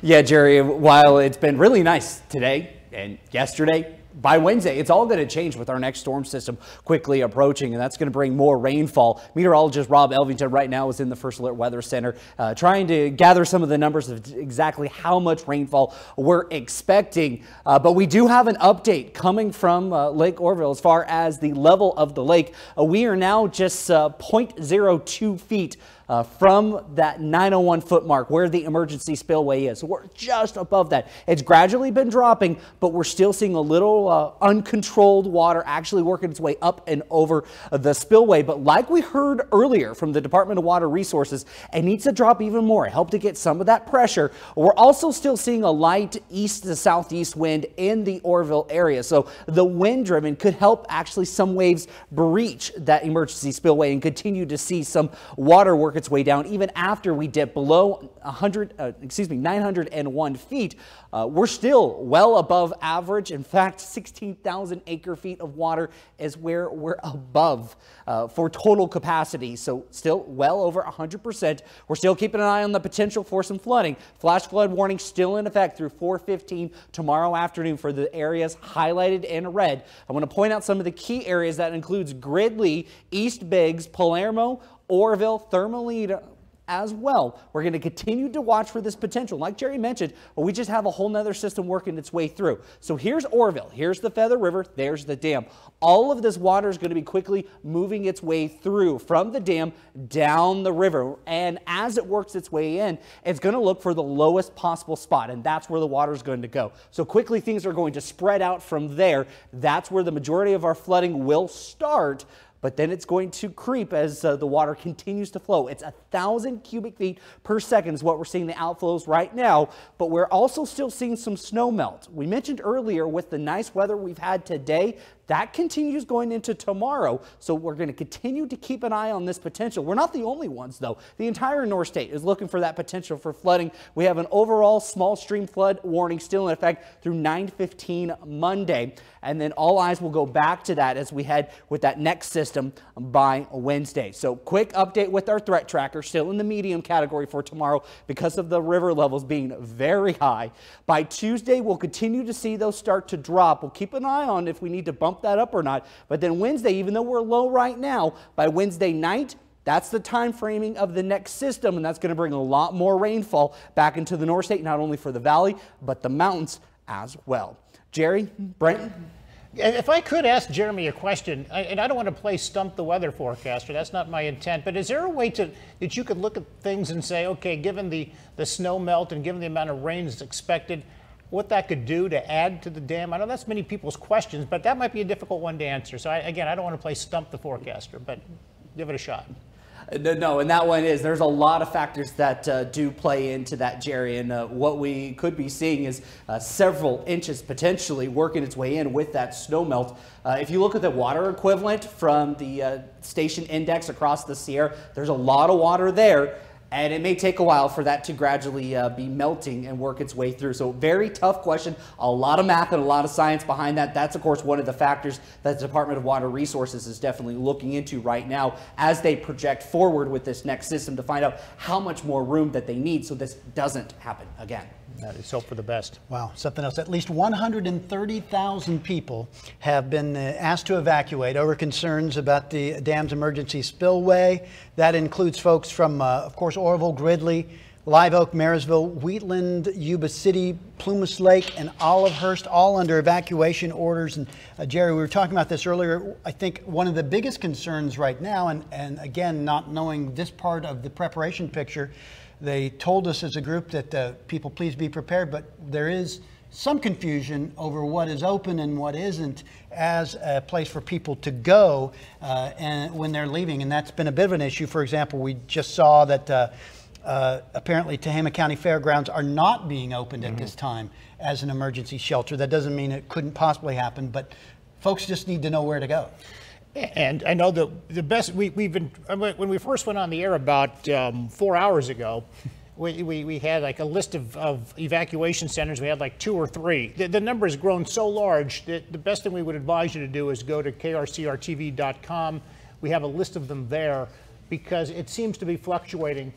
Yeah, Jerry, while it's been really nice today and yesterday, by Wednesday, it's all going to change with our next storm system quickly approaching, and that's going to bring more rainfall. Meteorologist Rob Elvington right now is in the First Alert Weather Center trying to gather some of the numbers of exactly how much rainfall we're expecting. But we do have an update coming from Lake Oroville as far as the level of the lake. We are now just 0.02 feet from that 901 foot mark where the emergency spillway is. So we're just above that. It's gradually been dropping, but we're still seeing a little uncontrolled water actually working its way up and over the spillway. But like we heard earlier from the Department of Water Resources, it needs to drop even more, help to get some of that pressure. We're also still seeing a light east to southeast wind in the Oroville area. So the wind driven could help actually some waves breach that emergency spillway and continue to see some water work its way down even after we dip below 901 feet. We're still well above average. In fact, 16,000 acre feet of water is where we're above for total capacity. So still well over 100%. We're still keeping an eye on the potential for some flooding. Flash flood warning still in effect through 4:15 tomorrow afternoon for the areas highlighted in red. I want to point out some of the key areas that includes Gridley, East Biggs, Palermo, Oroville, Thermalita as well. We're going to continue to watch for this potential. Like Jerry mentioned, we just have a whole nother system working its way through. So here's Oroville, here's the Feather River, there's the dam. All of this water is going to be quickly moving its way through from the dam down the river. And as it works its way in, it's going to look for the lowest possible spot, and that's where the water is going to go. So quickly things are going to spread out from there. That's where the majority of our flooding will start. But then it's going to creep as the water continues to flow. It's 1,000 cubic feet per second is what we're seeing the outflows right now, but we're also still seeing some snow melt. We mentioned earlier with the nice weather we've had today, that continues going into tomorrow, so we're going to continue to keep an eye on this potential. We're not the only ones, though. The entire North State is looking for that potential for flooding. We have an overall small stream flood warning still in effect through 9:15 Monday, and then all eyes will go back to that as we head with that next system by Wednesday. So quick update with our threat tracker, still in the medium category for tomorrow because of the river levels being very high. By Tuesday, we'll continue to see those start to drop. We'll keep an eye on if we need to bump that up or not. But then Wednesday, even though we're low right now, by Wednesday night, that's the time framing of the next system, and that's going to bring a lot more rainfall back into the North State, not only for the valley, but the mountains as well. Jerry, Brent? If I could ask Jeremy a question, and I don't want to play stump the weather forecaster, that's not my intent, but is there a way that you could look at things and say, okay, given the snow melt and given the amount of rain that's expected, what that could do to add to the dam? I know that's many people's questions, but that might be a difficult one to answer. So again, I don't want to play stump the forecaster, but give it a shot. No, and that one is, there's a lot of factors that do play into that, Jerry, and what we could be seeing is several inches potentially working its way in with that snow melt. If you look at the water equivalent from the station index across the Sierra, there's a lot of water there. And it may take a while for that to gradually be melting and work its way through. So very tough question, a lot of math and a lot of science behind that. That's, of course, one of the factors that the Department of Water Resources is definitely looking into right now as they project forward with this next system to find out how much more room that they need so this doesn't happen again. Let's hope for the best. Wow, something else. At least 130,000 people have been asked to evacuate over concerns about the dam's emergency spillway. That includes folks from, of course, Oroville, Gridley, Live Oak, Marysville, Wheatland, Yuba City, Plumas Lake, and Olivehurst, all under evacuation orders. And Jerry, we were talking about this earlier. I think one of the biggest concerns right now, and again, not knowing this part of the preparation picture, they told us as a group that people please be prepared, but there is some confusion over what is open and what isn't as a place for people to go and when they're leaving, and that's been a bit of an issue. For example, we just saw that apparently Tehama County Fairgrounds are not being opened at this time as an emergency shelter. That doesn't mean it couldn't possibly happen, but folks just need to know where to go. And I know that the best, we've been, when we first went on the air about 4 hours ago, we had like a list of evacuation centers. We had like 2 or 3. The number has grown so large that the best thing we would advise you to do is go to krcrtv.com. We have a list of them there because it seems to be fluctuating.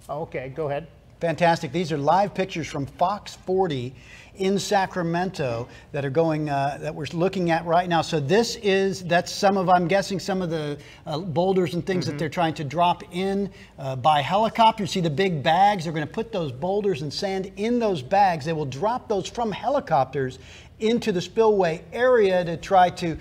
Oh, okay, go ahead. Fantastic. These are live pictures from Fox 40 in Sacramento that are going, that we're looking at right now. So that's some of, I'm guessing, some of the boulders and things that they're trying to drop in by helicopter. See the big bags? They're going to put those boulders and sand in those bags. They will drop those from helicopters into the spillway area to try to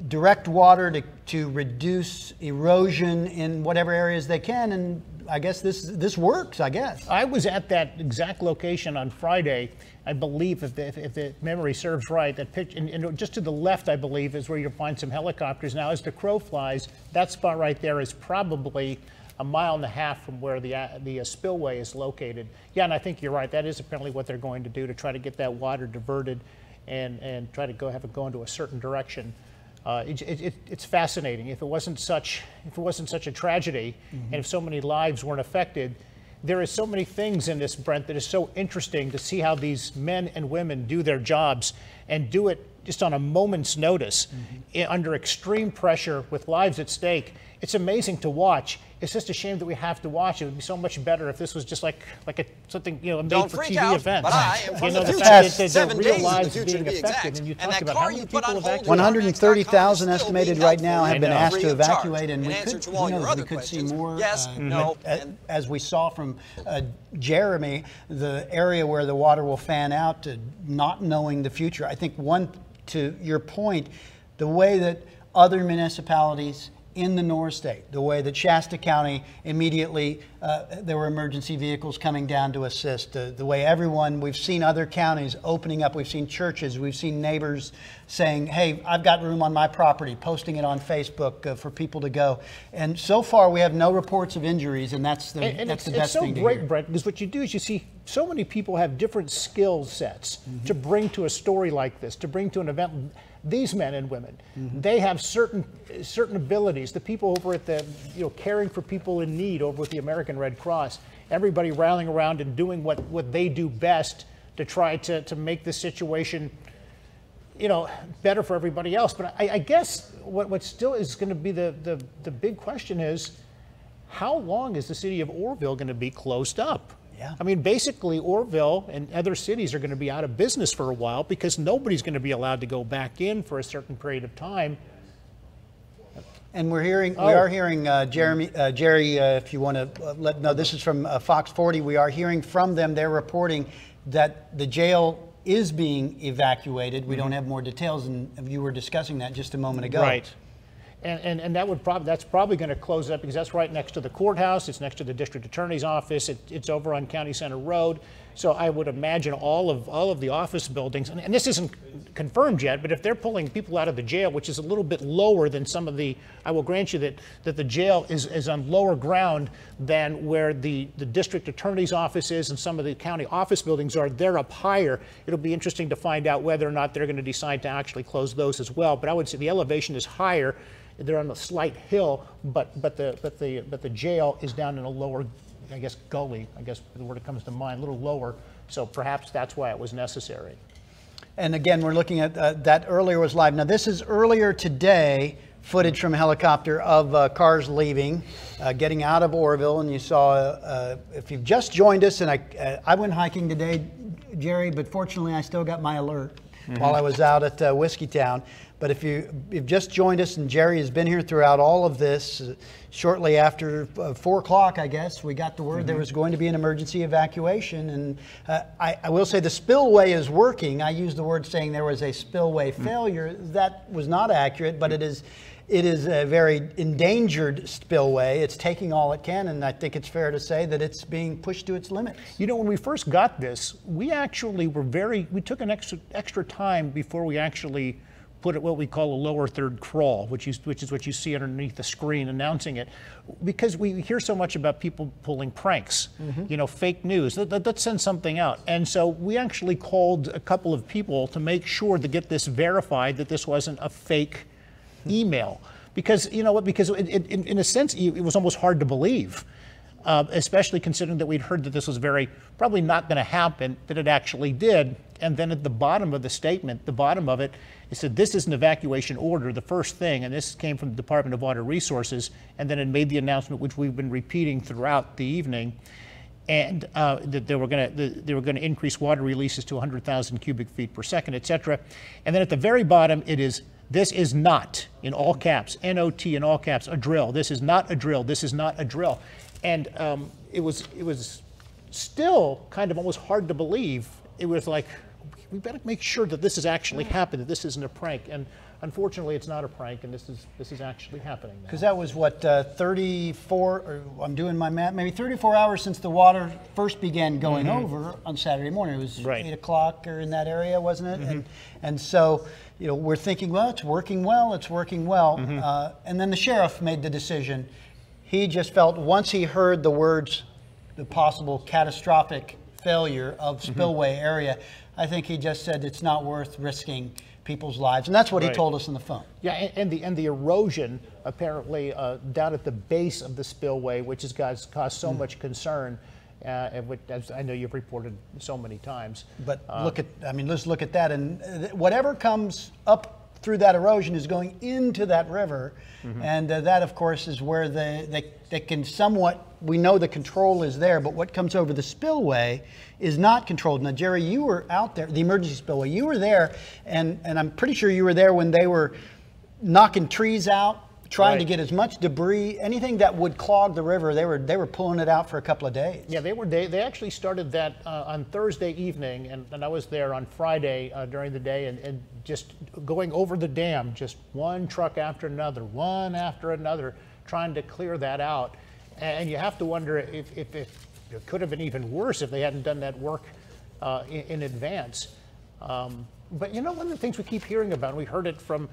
direct water to reduce erosion in whatever areas they can. And I guess this works, I guess. I was at that exact location on Friday, I believe, if the memory serves right. That picture, and just to the left, I believe, is where you'll find some helicopters. Now, as the crow flies, that spot right there is probably 1.5 miles from where the spillway is located. Yeah, and I think you're right. That is apparently what they're going to do to try to get that water diverted and try to have it go into a certain direction. It's fascinating. If it wasn't such a tragedy, and if so many lives weren't affected, there are so many things in this, Brent, that is so interesting to see how these men and women do their jobs and do it just on a moment's notice, under extreme pressure with lives at stake. It's amazing to watch. It's just a shame that we have to watch it. It would be so much better if this was just like something, a made-for-TV event. But I am from the future. fact that 7 real days lives in the future, being to be affected, exact. and you And talk that about car how you many put people on hold evacuated. 130,000 estimated right now have been asked to free of charge. evacuate, and In we answer could, to all your other we could see questions, more. yes, no, As we saw from Jeremy, the area where the water will fan out, to not knowing the future. I think to your point, the way that other municipalities in the North State, the way that Shasta County immediately, there were emergency vehicles coming down to assist, the way we've seen other counties opening up, we've seen churches, we've seen neighbors saying, hey, I've got room on my property, posting it on Facebook for people to go. And so far we have no reports of injuries, and that's the best thing to hear. It's so great, Brent, because what you do is you see so many people have different skill sets to bring to a story like this, to bring to an event. These men and women, they have certain abilities. The people over at the, caring for people in need over at the American Red Cross, everybody rallying around and doing what they do best to try to make the situation, better for everybody else. But I guess what still is going to be the big question is, how long is the city of Oroville going to be closed up? Yeah. I mean, basically, Oroville and other cities are going to be out of business for a while because nobody's going to be allowed to go back in for a certain period of time. And we are hearing Jerry, if you want to know, this is from Fox 40. We are hearing from them. They're reporting that the jail is being evacuated. We don't have more details, and you were discussing that just a moment ago. Right. And that's probably going to close up because that's right next to the courthouse. It's next to the district attorney's office. It's over on County Center Road. So I would imagine all of the office buildings, and this isn't confirmed yet, but if they're pulling people out of the jail, which is a little bit lower than some of the, I will grant you that the jail is on lower ground than where the district attorney's office is and some of the county office buildings are. They're up higher. It'll be interesting to find out whether or not they're going to decide to actually close those as well. But I would say the elevation is higher. They're on a slight hill, but the jail is down in a lower, I guess, gully, I guess the word that comes to mind, a little lower. So perhaps that's why it was necessary. And again, we're looking at that earlier was live. Now, this is earlier today, footage from a helicopter of cars leaving, getting out of Oroville. And you saw, if you've just joined us, and I went hiking today, Jerry, but fortunately I still got my alert while I was out at Whiskeytown. But if you've just joined us, and Jerry has been here throughout all of this, shortly after 4 o'clock, I guess, we got the word there was going to be an emergency evacuation. And I will say the spillway is working. I used the word saying there was a spillway failure. That was not accurate, but it is a very endangered spillway. It's taking all it can, and I think it's fair to say that it's being pushed to its limits. You know, when we first got this, we actually we took an extra time before we actually put it what we call a lower third crawl, which is what you see underneath the screen announcing it, because we hear so much about people pulling pranks, fake news. Let's send something out. And so we actually called a couple of people to make sure to get this verified that this wasn't a fake email. Because, you know what, because in a sense, it was almost hard to believe, especially considering that we'd heard that this was probably not going to happen, that it actually did. And then at the bottom of the statement, the bottom of it, it said, this is an evacuation order, the first thing, and this came from the Department of Water Resources, and then it made the announcement, which we've been repeating throughout the evening, and that they were going to increase water releases to 100,000 cubic feet per second, et cetera. And then at the very bottom, it is, this is not, in all caps, N-O-T in all caps, a drill. This is not a drill. This is not a drill. And it was still kind of almost hard to believe. It was like, we better make sure that this has actually happened, that this isn't a prank. And unfortunately, it's not a prank, and this is actually happening now. Because that was what, 34, or I'm doing my math, maybe 34 hours since the water first began going over on Saturday morning. It was 8 o'clock or in that area, wasn't it? And so, you know, we're thinking, well, it's working well, it's working well. And then the sheriff made the decision. He just felt, once he heard the words, the possible catastrophic failure of spillway area, I think he just said it's not worth risking people's lives. And that's what he Right. told us on the phone. Yeah, and the erosion apparently down at the base of the spillway, which has caused so much concern, which, as I know you've reported so many times. But let's look at that, and whatever comes up through that erosion is going into that river, and that, of course, is where they can somewhat. We know the control is there, but what comes over the spillway is not controlled. Now, Jerry, you were out there, the emergency spillway. You were there, and I'm pretty sure you were there when they were knocking trees out, trying to get as much debris, anything that would clog the river. They were pulling it out for a couple of days. Yeah, they actually started that on Thursday evening, and I was there on Friday during the day, and just going over the dam, just one truck after another, trying to clear that out. And you have to wonder if it could have been even worse if they hadn't done that work in advance. But you know, one of the things we keep hearing about, and we heard it from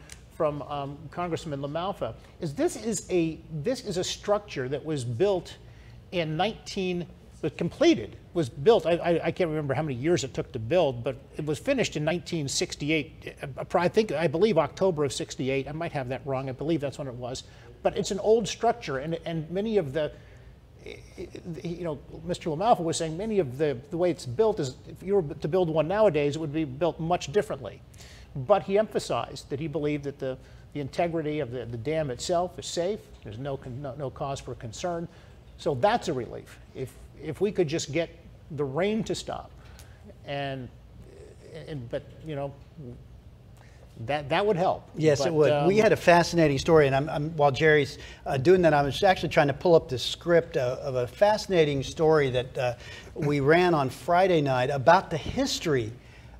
Congressman LaMalfa, is this is a structure that was built in was built. I can't remember how many years it took to build, but it was finished in 1968. I believe October of '68. I might have that wrong. I believe that's when it was. But it's an old structure, and many of the, Mr. LaMalfa was saying many of the way it's built is, if you were to build one nowadays, it would be built much differently. But he emphasized that he believed that the integrity of the dam itself is safe. There's no cause for concern. So that's a relief. If we could just get the rain to stop, but that would help. Yes, but, it would. We had a fascinating story, and while Jerry's doing that, I was actually trying to pull up the script of a fascinating story that we ran on Friday night about the history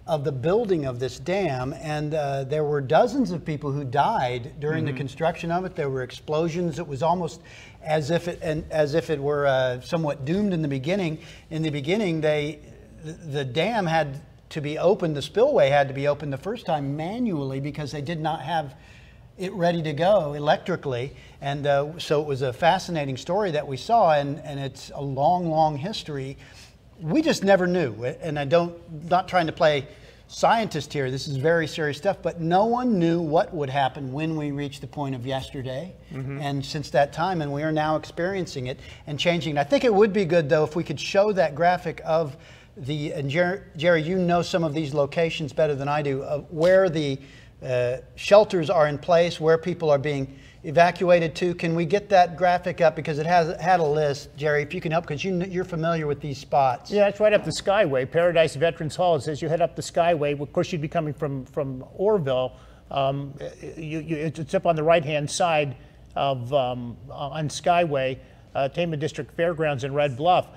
of the building of this dam, and there were dozens of people who died during the construction of it. There were explosions. It was almost as if it were somewhat doomed in the beginning. In the beginning, the dam had to be opened. The spillway had to be opened the first time manually because they did not have it ready to go electrically, and so it was a fascinating story that we saw, and it's a long history. We just never knew, and not trying to play scientist here, this is very serious stuff, but no one knew what would happen when we reached the point of yesterday, and since that time, and we are now experiencing it and changing. I think it would be good, though, if we could show that graphic of and Jerry, you know some of these locations better than I do, of where the shelters are in place, where people are being evacuated to. Can we get that graphic up, because it had a list, Jerry, if you can help, because you're familiar with these spots. Yeah, it's right up the Skyway, Paradise Veterans Hall. It says you head up the Skyway. Of course, you'd be coming from Oroville. It's up on the right-hand side of on Skyway, Tama District Fairgrounds in Red Bluff.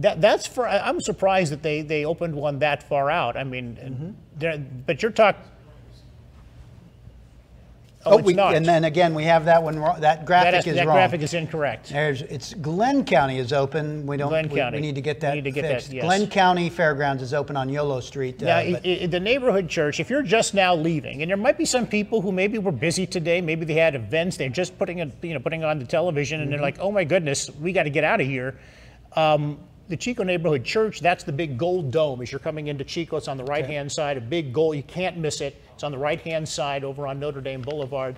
I'm surprised that they opened one that far out. I mean, but you're talking. It's not. And then again, we have that one. That graphic is wrong. That graphic is incorrect. It's Glenn County is open. We need to get that fixed. Yes. Glenn County Fairgrounds is open on Yolo Street. Now, the neighborhood church, if you're just now leaving, and there might be some people who maybe were busy today, maybe they had events, they're just putting on the television, and they're like, oh my goodness, we got to get out of here. The Chico Neighborhood Church, that's the big gold dome as you're coming into Chico. It's on the right-hand side, a big gold. You can't miss it. It's on the right-hand side over on Notre Dame Boulevard.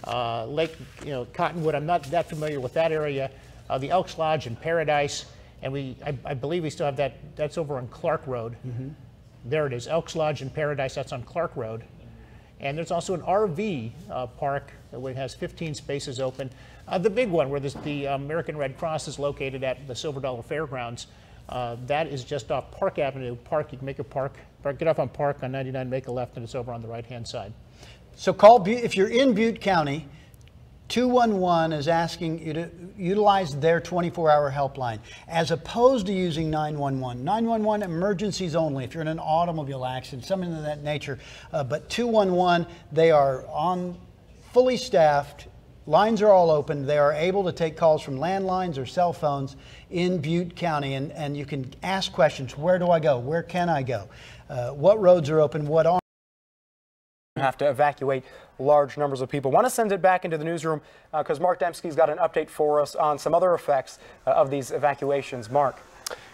Lake, Cottonwood, I'm not that familiar with that area. The Elks Lodge in Paradise, and I believe we still have that. That's over on Clark Road. There it is, Elks Lodge in Paradise. That's on Clark Road. And there's also an RV park that has 15 spaces open. The big one where the American Red Cross is located at the Silver Dollar Fairgrounds, that is just off Park Avenue. You can make a get off on Park on 99, make a left, and it's over on the right-hand side. So if you're in Butte County, 211 is asking you to utilize their 24-hour helpline, as opposed to using 911. 911 emergencies only, if you're in an automobile accident, something of that nature. But 211, they are fully staffed. Lines are all open. They are able to take calls from landlines or cell phones in Butte County, and you can ask questions. Where do I go? Where can I go? What roads are open? What aren't? Have to evacuate large numbers of people. Want to send it back into the newsroom because Mark Dembski's got an update for us on some other effects of these evacuations. Mark.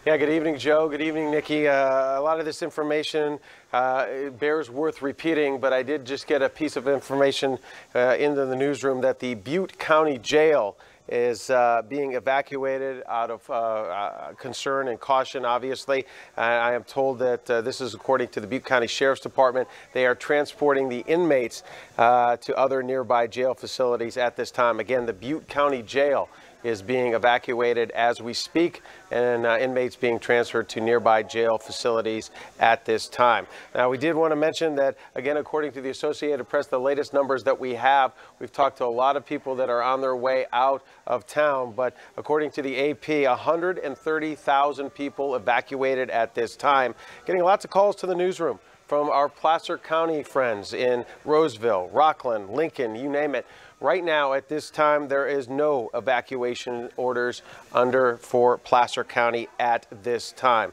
Yeah, good evening, Joe. Good evening, Nikki. A lot of this information bears worth repeating, but I did just get a piece of information into the newsroom that the Butte County Jail is being evacuated out of concern and caution, obviously. I am told that this is according to the Butte County Sheriff's Department. They are transporting the inmates to other nearby jail facilities at this time. Again, the Butte County Jail is being evacuated as we speak, and inmates being transferred to nearby jail facilities at this time. Now, we did want to mention that, again, according to the Associated Press, the latest numbers that we have, we've talked to a lot of people that are on their way out of town, but according to the AP, 130,000 people evacuated at this time. Getting lots of calls to the newsroom from our Placer County friends in Roseville, Rockland, Lincoln, you name it. Right now, at this time, there is no evacuation orders for Placer County at this time.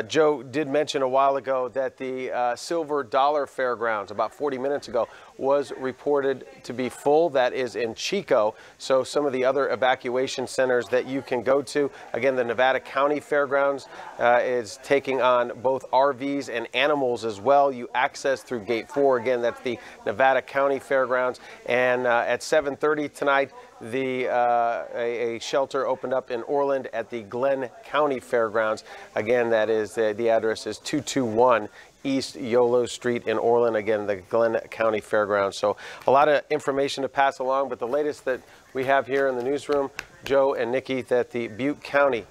Joe did mention a while ago that the Silver Dollar Fairgrounds, about 40 minutes ago, was reported to be full. That is in Chico. So some of the other evacuation centers that you can go to, again, the Nevada County Fairgrounds is taking on both RVs and animals as well. You access through Gate 4. Again, that's the Nevada County Fairgrounds. And at 7:30 tonight, a shelter opened up in Orland at the Glenn County Fairgrounds. Again, that is the address is 221 East Yolo Street in Orland. Again, the Glenn County Fairgrounds. So a lot of information to pass along, but the latest that we have here in the newsroom, Joe and Nikki, that the Butte County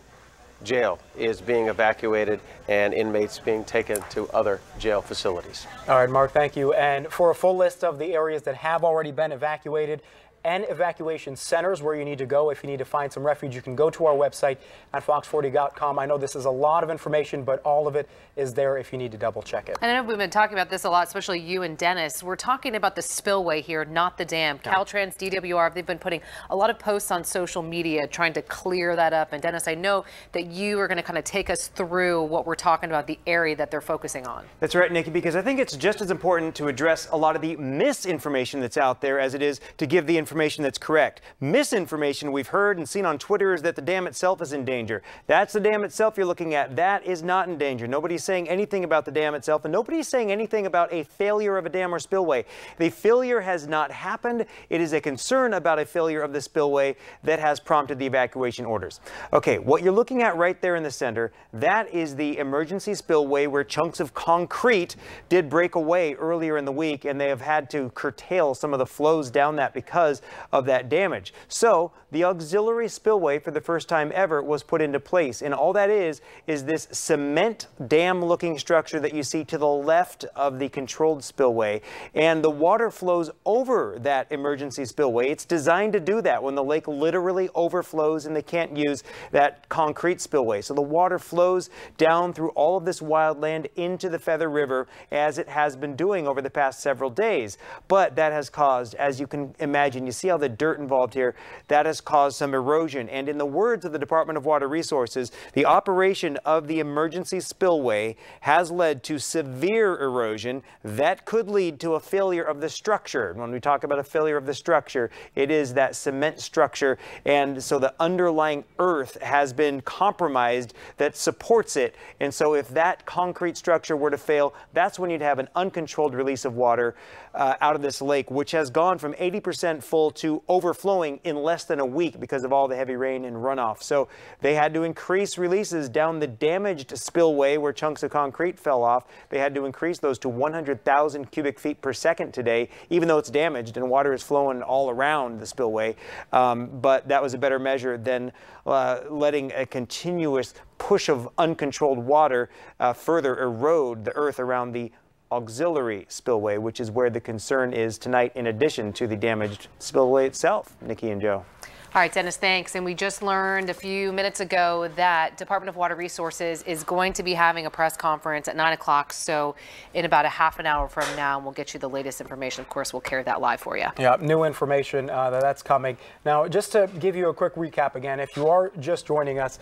Jail is being evacuated and inmates being taken to other jail facilities. All right, Mark, thank you. And for a full list of the areas that have already been evacuated and evacuation centers where you need to go if you need to find some refuge, you can go to our website at fox40.com. I know this is a lot of information, but all of it is there if you need to double check it. And I know we've been talking about this a lot, especially you and Dennis. We're talking about the spillway here, not the dam. Yeah. Caltrans, DWR, they've been putting a lot of posts on social media trying to clear that up. And Dennis, I know that you are going to kind of take us through what we're talking about, the area that they're focusing on. That's right, Nikki, because I think it's just as important to address a lot of the misinformation that's out there as it is to give the information that's correct. Misinformation we've heard and seen on Twitter is that the dam itself is in danger. That's the dam itself you're looking at. That is not in danger. Nobody's saying anything about the dam itself, and nobody's saying anything about a failure of a dam or spillway. The failure has not happened. It is a concern about a failure of the spillway that has prompted the evacuation orders. Okay, what you're looking at right there in the center, that is the emergency spillway where chunks of concrete did break away earlier in the week, and they have had to curtail some of the flows down that because of that damage. So the auxiliary spillway for the first time ever was put into place, and all that is this cement dam looking structure that you see to the left of the controlled spillway, and the water flows over that emergency spillway. It's designed to do that when the lake literally overflows and they can't use that concrete spillway. So the water flows down through all of this wildland into the Feather River as it has been doing over the past several days. But that has caused, as you can imagine, you see how the dirt involved here, that has caused some erosion. And in the words of the Department of Water Resources, the operation of the emergency spillway has led to severe erosion that could lead to a failure of the structure. When we talk about a failure of the structure, it is that cement structure, and so the underlying earth has been compromised that supports it. And so if that concrete structure were to fail, that's when you'd have an uncontrolled release of water out of this lake, which has gone from 80% full to overflowing in less than a week because of all the heavy rain and runoff. So they had to increase releases down the damaged spillway where chunks of concrete fell off. They had to increase those to 100,000 cubic feet per second today, even though it's damaged and water is flowing all around the spillway. But that was a better measure than letting a continuous push of uncontrolled water further erode the earth around the auxiliary spillway, which is where the concern is tonight, in addition to the damaged spillway itself. Nikki and Joe. All right, Dennis, thanks. And we just learned a few minutes ago that Department of Water Resources is going to be having a press conference at 9 o'clock. So in about a half an hour from now, we'll get you the latest information. Of course, we'll carry that live for you. Yeah, new information that's coming. Now, just to give you a quick recap again, if you are just joining us,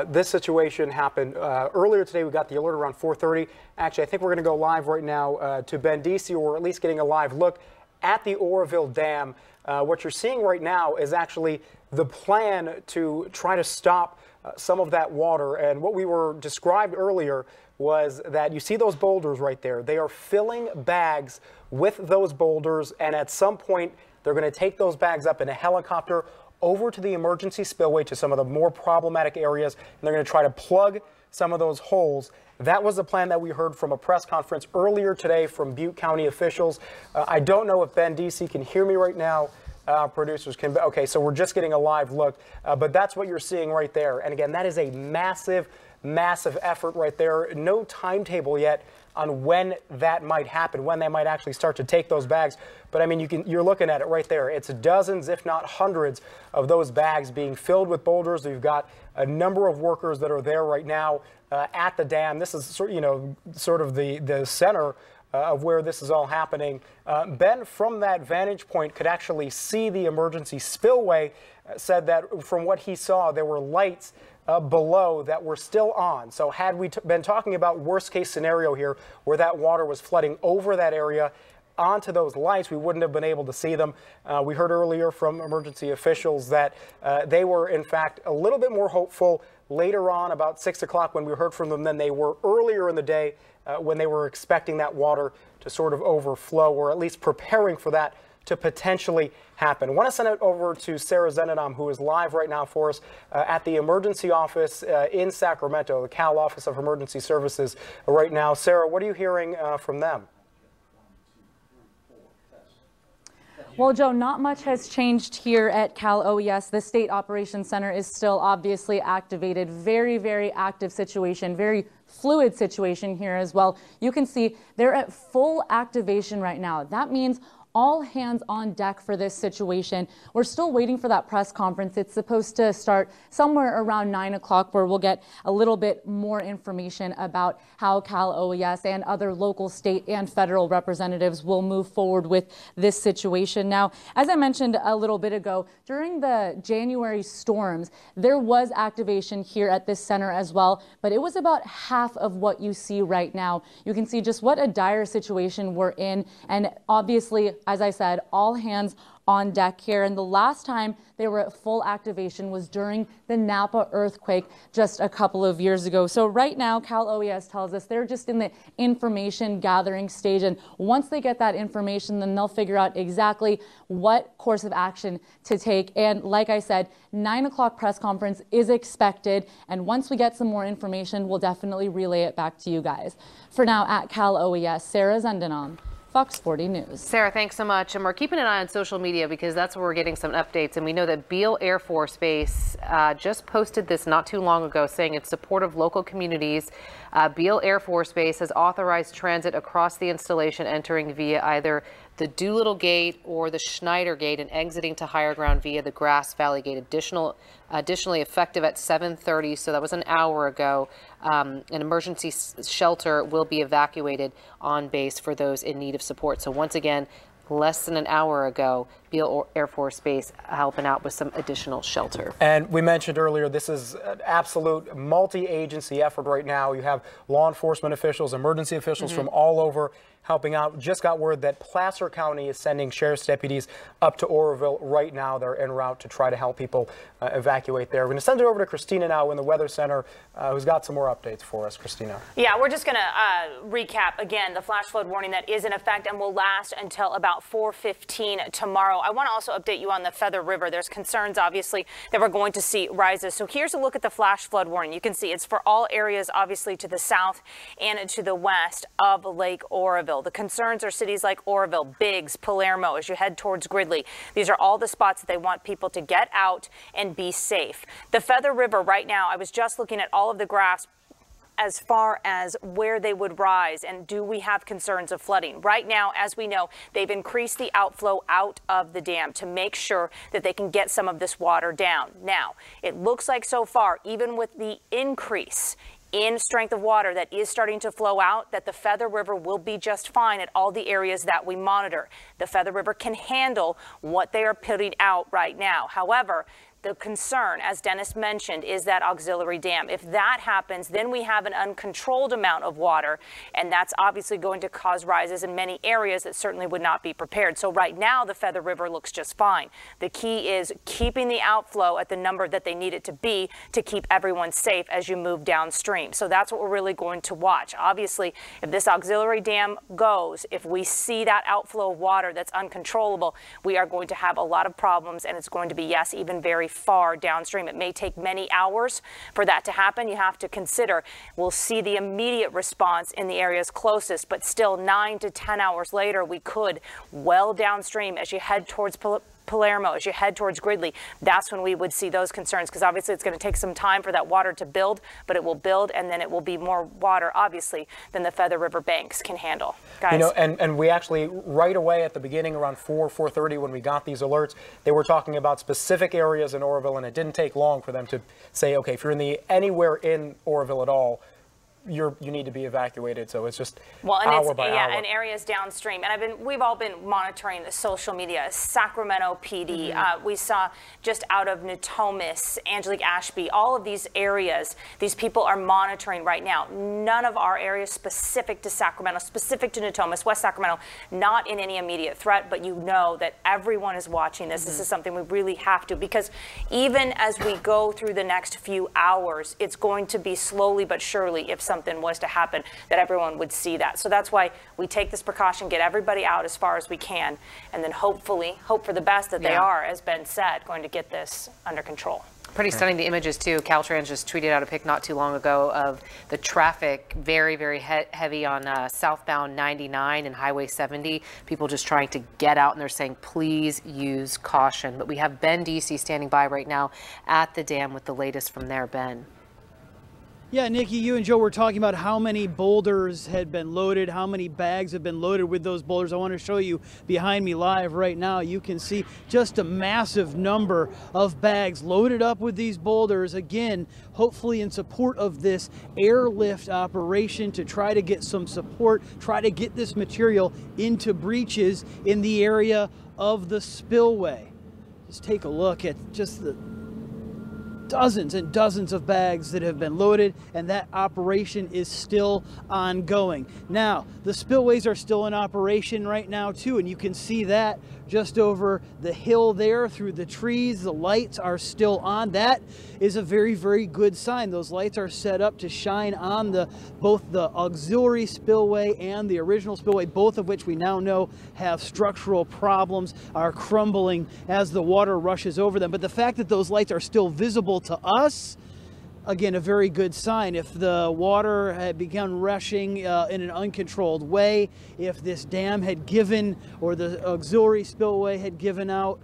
this situation happened earlier today. We got the alert around 4:30. Actually, I think we're going to go live right now to Bendisi, or at least getting a live look at the Oroville Dam. What you're seeing right now is actually the plan to try to stop some of that water. And what we were described earlier was that you see those boulders right there. They are filling bags with those boulders, and at some point they're going to take those bags up in a helicopter over to the emergency spillway, to some of the more problematic areas, and they're going to try to plug some of those holes. That was the plan that we heard from a press conference earlier today from Butte County officials. I don't know if Ben DC can hear me right now. Producers can. Okay, so we're just getting a live look, but that's what you're seeing right there. And again, that is a massive, massive effort right there. No timetable yet on when that might happen, when they might actually start to take those bags. But I mean, you're looking at it right there. It's dozens, if not hundreds, of those bags being filled with boulders. We've got a number of workers that are there right now at the dam. This is, sort of the center of where this is all happening. Ben, from that vantage point, could actually see the emergency spillway. Said that from what he saw, there were lights below that were still on. So had we been talking about worst case scenario here, where that water was flooding over that area onto those lights, we wouldn't have been able to see them. We heard earlier from emergency officials that they were in fact a little bit more hopeful later on, about 6 o'clock, when we heard from them, than they were earlier in the day when they were expecting that water to sort of overflow, or at least preparing for that to potentially happen. I want to send it over to Sarah Zenenam, who is live right now for us at the emergency office in Sacramento, the Cal Office of Emergency Services right now. Sarah, what are you hearing from them? Well, Joe, not much has changed here at Cal OES. The State Operations Center is still obviously activated. Very, very active situation, very fluid situation here as well. You can see they're at full activation right now. That means all hands on deck for this situation. We're still waiting for that press conference. It's supposed to start somewhere around 9 o'clock, where we'll get a little bit more information about how Cal OES and other local, state, and federal representatives will move forward with this situation. Now, as I mentioned a little bit ago, during the January storms, there was activation here at this center as well, but it was about half of what you see right now. You can see just what a dire situation we're in, and obviously, as I said, all hands on deck here. And the last time they were at full activation was during the Napa earthquake just a couple of years ago. So right now, Cal OES tells us they're just in the information gathering stage. And once they get that information, then they'll figure out exactly what course of action to take. And like I said, 9 o'clock press conference is expected. And once we get some more information, we'll definitely relay it back to you guys. For now, at Cal OES, Sarah Zendenam, Fox 40 News. Sarah, thanks so much. And we're keeping an eye on social media because that's where we're getting some updates. And we know that Beale Air Force Base just posted this not too long ago, saying in support of local communities. Beale Air Force Base has authorized transit across the installation, entering via either the Doolittle Gate or the Schneider Gate and exiting to higher ground via the Grass Valley Gate. Additionally effective at 7:30, so that was an hour ago. An emergency shelter will be evacuated on base for those in need of support. So once again, less than an hour ago, Beale Air Force Base helping out with some additional shelter. And we mentioned earlier, this is an absolute multi-agency effort right now. You have law enforcement officials, emergency officials from all over helping out. Just got word that Placer County is sending sheriff's deputies up to Oroville right now. They're en route to try to help people evacuate there. We're going to send it over to Christina now in the Weather Center, who's got some more updates for us. Christina. Yeah, we're just going to recap again the flash flood warning that is in effect and will last until about 4:15 tomorrow. I want to also update you on the Feather River. There's concerns, obviously, that we're going to see rises. So here's a look at the flash flood warning. You can see it's for all areas, obviously, to the south and to the west of Lake Oroville. The concerns are cities like Oroville, Biggs, Palermo, as you head towards Gridley. These are all the spots that they want people to get out and be safe. The Feather River right now, I was just looking at all of the graphs as far as where they would rise and do we have concerns of flooding. Right now, as we know, they've increased the outflow out of the dam to make sure that they can get some of this water down. Now, it looks like so far, even with the increase in strength of water that is starting to flow out, that the Feather River will be just fine at all the areas that we monitor. The Feather River can handle what they are putting out right now. However, the concern, as Dennis mentioned, is that auxiliary dam. If that happens, then we have an uncontrolled amount of water, and that's obviously going to cause rises in many areas that certainly would not be prepared. So right now, the Feather River looks just fine. The key is keeping the outflow at the number that they need it to be to keep everyone safe as you move downstream. So that's what we're really going to watch. Obviously, if this auxiliary dam goes, if we see that outflow of water that's uncontrollable, we are going to have a lot of problems, and it's going to be, yes, even very far downstream. It may take many hours for that to happen. You have to consider we'll see the immediate response in the areas closest, but still 9 to 10 hours later, we could well downstream as you head towards Palermo, as you head towards Gridley. That's when we would see those concerns, because obviously it's going to take some time for that water to build, but it will build, and then it will be more water, obviously, than the Feather River banks can handle. Guys. You know, and we actually, right away at the beginning, around 4:30, when we got these alerts, they were talking about specific areas in Oroville, and it didn't take long for them to say, okay, if you're anywhere in Oroville at all, you need to be evacuated. So it's just hour by hour. And areas downstream. And we've all been monitoring the social media. Sacramento PD. We saw just out of Natomas, Angelique Ashby, all of these areas. These people are monitoring right now. None of our areas specific to Sacramento, specific to Natomas, West Sacramento, not in any immediate threat. But you know that everyone is watching this. This is something we really have to, because even as we go through the next few hours, it's going to be slowly but surely, if something was to happen, that everyone would see that. So that's why we take this precaution, get everybody out as far as we can, and then hopefully hope for the best that they are, as Ben said, going to get this under control. Pretty stunning, the images too. Caltrans just tweeted out a pic not too long ago of the traffic very, very heavy on southbound 99 and Highway 70. People just trying to get out, and they're saying, please use caution. But we have Ben DC standing by right now at the dam with the latest from there. Ben. Yeah, Nikki, you and Joe were talking about how many boulders had been loaded, how many bags have been loaded with those boulders. I want to show you behind me live right now. You can see just a massive number of bags loaded up with these boulders, again, hopefully in support of this airlift operation to try to get some support, try to get this material into breaches in the area of the spillway. Just take a look at just the dozens and dozens of bags that have been loaded, and that operation is still ongoing. Now, the spillways are still in operation right now too, and you can see that just over the hill there through the trees. The lights are still on. That is a very, very good sign. Those lights are set up to shine on both the auxiliary spillway and the original spillway, both of which we now know have structural problems, are crumbling as the water rushes over them. But the fact that those lights are still visible to us, again, a very good sign. If the water had begun rushing in an uncontrolled way, if this dam had given, or the auxiliary spillway had given out,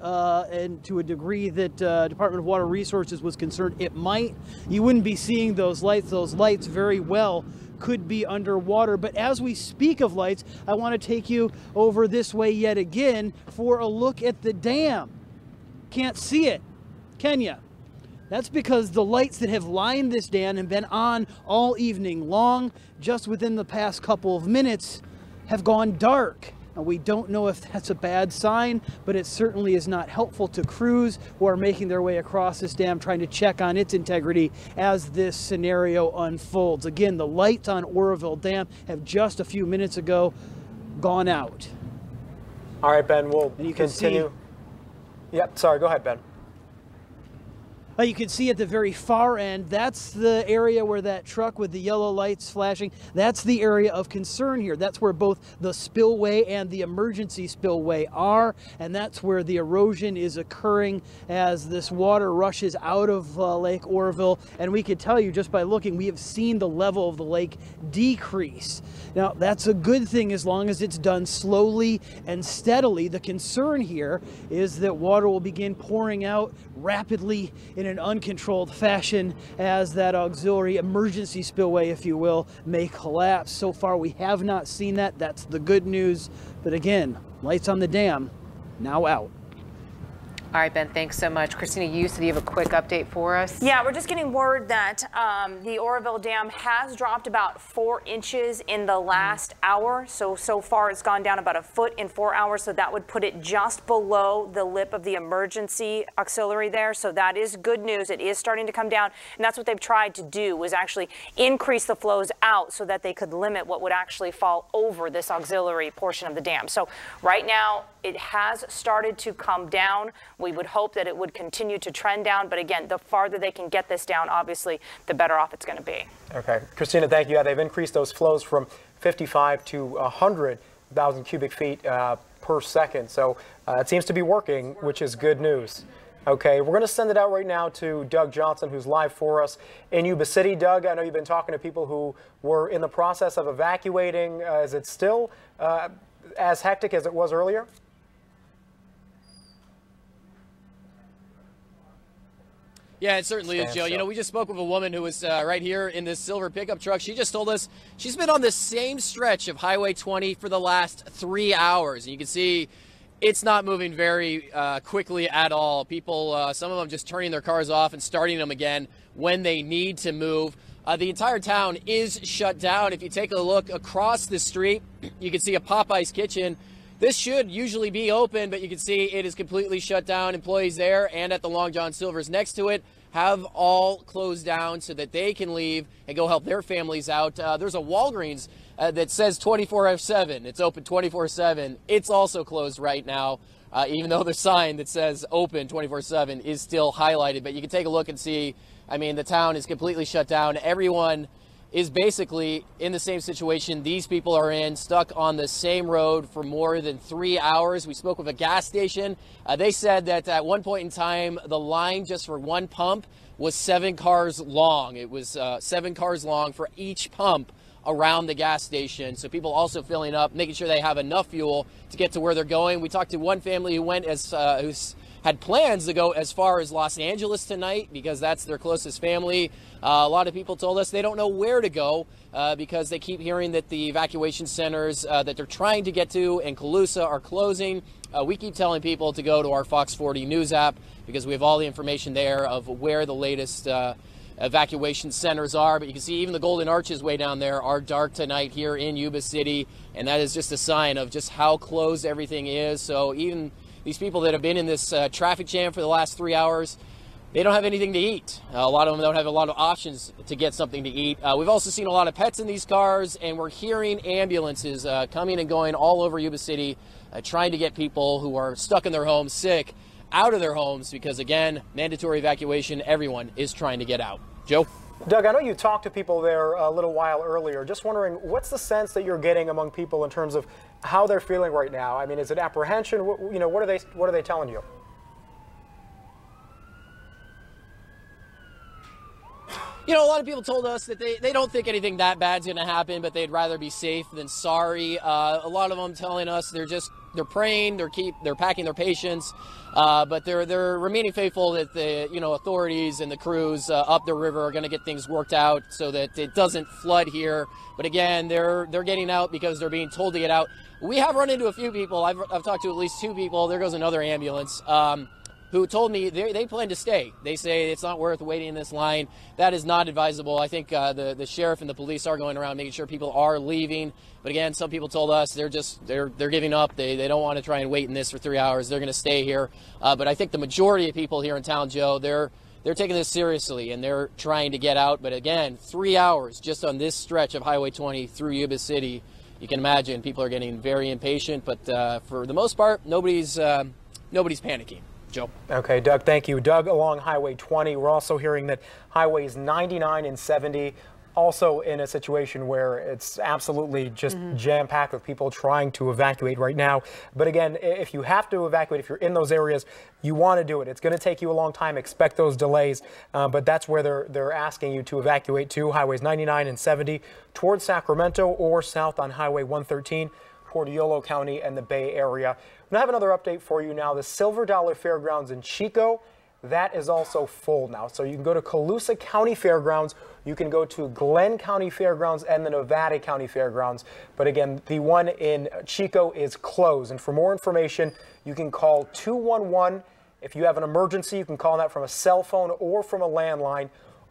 and to a degree that Department of Water Resources was concerned it might, you wouldn't be seeing those lights. Those lights very well could be underwater. But as we speak of lights, I want to take you over this way yet again for a look at the dam. Can't see it, can you? That's because the lights that have lined this dam and been on all evening long, just within the past couple of minutes, have gone dark. Now, we don't know if that's a bad sign, but it certainly is not helpful to crews who are making their way across this dam trying to check on its integrity as this scenario unfolds. Again, the lights on Oroville Dam have just a few minutes ago gone out. All right, Ben, we'll continue. Yep, sorry, go ahead, Ben. You can see at the very far end, that's the area where that truck with the yellow lights flashing, that's the area of concern here. That's where both the spillway and the emergency spillway are, and that's where the erosion is occurring as this water rushes out of Lake Oroville. And we could tell you just by looking, we have seen the level of the lake decrease. Now, that's a good thing as long as it's done slowly and steadily. The concern here is that water will begin pouring out rapidly in an uncontrolled fashion as that auxiliary emergency spillway, if you will, may collapse. So far, we have not seen that. That's the good news. But again, lights on the dam now out. All right, Ben, thanks so much. Christina, you said you have a quick update for us. Yeah, we're just getting word that the Oroville Dam has dropped about 4 inches in the last hour. So far it's gone down about a foot in 4 hours. So that would put it just below the lip of the emergency auxiliary there. So that is good news. It is starting to come down. And that's what they've tried to do, was actually increase the flows out so that they could limit what would actually fall over this auxiliary portion of the dam. So right now it has started to come down. We would hope that it would continue to trend down, but again, the farther they can get this down, obviously, the better off it's going to be. Okay, Christina, thank you. Yeah, they've increased those flows from 55 to 100,000 cubic feet per second. So it seems to be working, which is good news. Okay, we're going to send it out right now to Doug Johnson, who's live for us in Yuba City. Doug, I know you've been talking to people who were in the process of evacuating. Is it still as hectic as it was earlier? Yeah, it certainly is, Joe. You know, we just spoke with a woman who was right here in this silver pickup truck. She just told us she's been on the same stretch of Highway 20 for the last 3 hours. And you can see it's not moving very quickly at all. People, some of them just turning their cars off and starting them again when they need to move. The entire town is shut down. If you take a look across the street, you can see a Popeye's Kitchen. This should usually be open, but you can see it is completely shut down. Employees there and at the Long John Silver's next to it have all closed down so that they can leave and go help their families out. There's a Walgreens that says 24/7. It's open 24/7. It's also closed right now, even though the sign that says open 24/7 is still highlighted. But you can take a look and see, I mean, the town is completely shut down. Everyone is basically in the same situation these people are in, stuck on the same road for more than 3 hours. We spoke with a gas station. They said that at one point in time, the line just for one pump was 7 cars long. It was 7 cars long for each pump around the gas station. So people also filling up, making sure they have enough fuel to get to where they're going. We talked to one family who went who's had plans to go as far as Los Angeles tonight because that's their closest family. A lot of people told us they don't know where to go because they keep hearing that the evacuation centers that they're trying to get to in Colusa are closing. We keep telling people to go to our Fox 40 News app because we have all the information there of where the latest evacuation centers are. But you can see even the Golden Arches way down there are dark tonight here in Yuba City, and that is just a sign of just how closed everything is. So even these people that have been in this traffic jam for the last 3 hours, they don't have anything to eat. A lot of them don't have a lot of options to get something to eat. We've also seen a lot of pets in these cars, and we're hearing ambulances coming and going all over Yuba City, trying to get people who are stuck in their homes, sick, out of their homes because, again, mandatory evacuation, everyone is trying to get out. Joe? Doug, I know you talked to people there a little while earlier. Just wondering, what's the sense that you're getting among people in terms of how they're feeling right now? I mean, is it apprehension? What are they telling you? You know, a lot of people told us that they don't think anything that bad's going to happen, but they'd rather be safe than sorry. A lot of them telling us they're praying, they're packing their patience, but they're remaining faithful that the authorities and the crews up the river are going to get things worked out so that it doesn't flood here. But again, they're getting out because they're being told to get out. We have run into a few people. I've talked to at least 2 people. There goes another ambulance. Who told me they plan to stay. They say it's not worth waiting in this line. That is not advisable. I think the sheriff and the police are going around making sure people are leaving. But again, some people told us they're giving up. They don't want to try and wait in this for 3 hours. They're going to stay here. But I think the majority of people here in town, Joe, they're taking this seriously and they're trying to get out. But again, 3 hours just on this stretch of Highway 20 through Yuba City. You can imagine people are getting very impatient. But for the most part, nobody's panicking. Joe. Okay, Doug, thank you. Doug, along Highway 20, we're also hearing that highways 99 and 70 also in a situation where it's absolutely just jam-packed with people trying to evacuate right now. But again, if you have to evacuate, if you're in those areas, you want to do it. It's going to take you a long time. Expect those delays, but that's where they're asking you to evacuate to, highways 99 and 70 towards Sacramento or south on Highway 113 toward Yolo County and the Bay Area. I have another update for you now. The Silver Dollar Fairgrounds in Chico, that is also full now. So you can go to Colusa County Fairgrounds, you can go to Glenn County Fairgrounds and the Nevada County Fairgrounds. But again, the one in Chico is closed. And for more information, you can call If you have an emergency, you can call that from a cell phone or from a landline,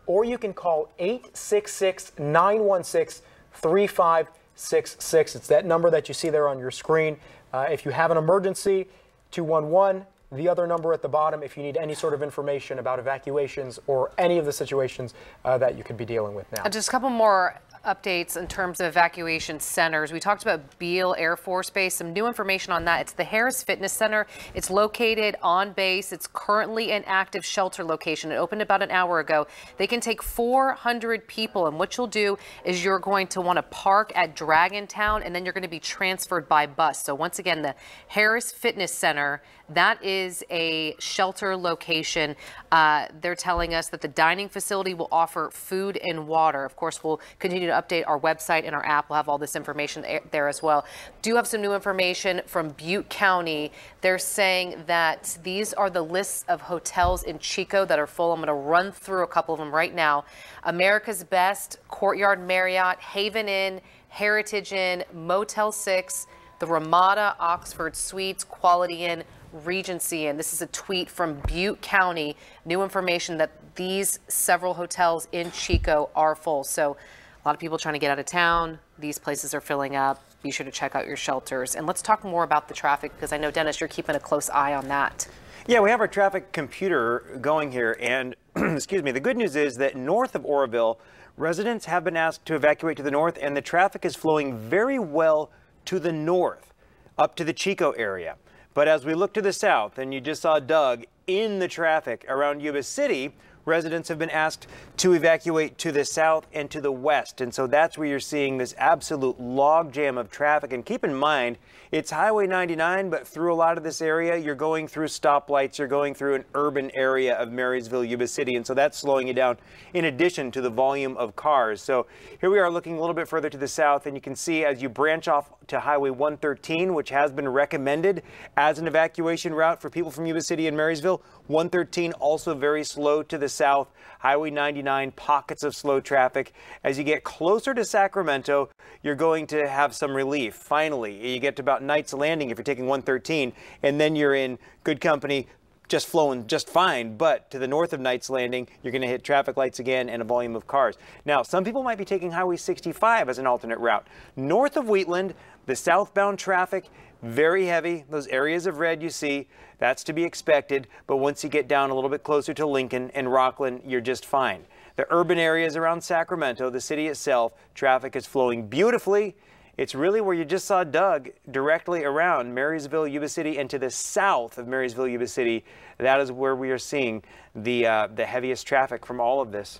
or you can call 866-916-3566. It's that number that you see there on your screen. If you have an emergency, 211. The other number at the bottom if you need any sort of information about evacuations or any of the situations that you could be dealing with now. Just a couple more updates in terms of evacuation centers. We talked about Beale Air Force Base. Some new information on that. It's the Harris Fitness Center. It's located on base. It's currently an active shelter location. It opened about an hour ago. They can take 400 people, and what you'll do is you're going to want to park at Dragontown, and then you're going to be transferred by bus. So once again, the Harris Fitness Center, that is a shelter location. They're telling us that the dining facility will offer food and water. Of course, we'll continue to update our website and our app. We'll have all this information there as well. Do have some new information from Butte County. They're saying that these are the lists of hotels in Chico that are full. I'm going to run through a couple of them right now. America's Best, Courtyard Marriott, Haven Inn, Heritage Inn, Motel 6, the Ramada Oxford Suites, Quality Inn, Regency Inn. This is a tweet from Butte County. New information that these several hotels in Chico are full. So a lot of people trying to get out of town. These places are filling up. Be sure to check out your shelters. And let's talk more about the traffic, because I know, Dennis, you're keeping a close eye on that. Yeah, we have our traffic computer going here. And excuse me, the good news is that north of Oroville, residents have been asked to evacuate to the north, and the traffic is flowing very well to the north, up to the Chico area. But as we look to the south, and you just saw Doug in the traffic around Yuba City, residents have been asked to evacuate to the south and to the west. And so that's where you're seeing this absolute logjam of traffic. And keep in mind, it's Highway 99, but through a lot of this area, you're going through stoplights, you're going through an urban area of Marysville, Yuba City. And so that's slowing you down in addition to the volume of cars. So here we are looking a little bit further to the south, and you can see as you branch off to Highway 113, which has been recommended as an evacuation route for people from Yuba City and Marysville. 113 also very slow to the south. Highway 99, pockets of slow traffic. As you get closer to Sacramento, you're going to have some relief. Finally, you get to about Knights Landing if you're taking 113, and then you're in good company, just flowing just fine. But to the north of Knights Landing, you're going to hit traffic lights again and a volume of cars. Now, some people might be taking Highway 65 as an alternate route. North of Wheatland, the southbound traffic, very heavy. Those areas of red you see, that's to be expected. But once you get down a little bit closer to Lincoln and Rockland, you're just fine. The urban areas around Sacramento, the city itself, traffic is flowing beautifully. It's really where you just saw Doug, directly around Marysville, Yuba City, and to the south of Marysville, Yuba City. That is where we are seeing the heaviest traffic from all of this.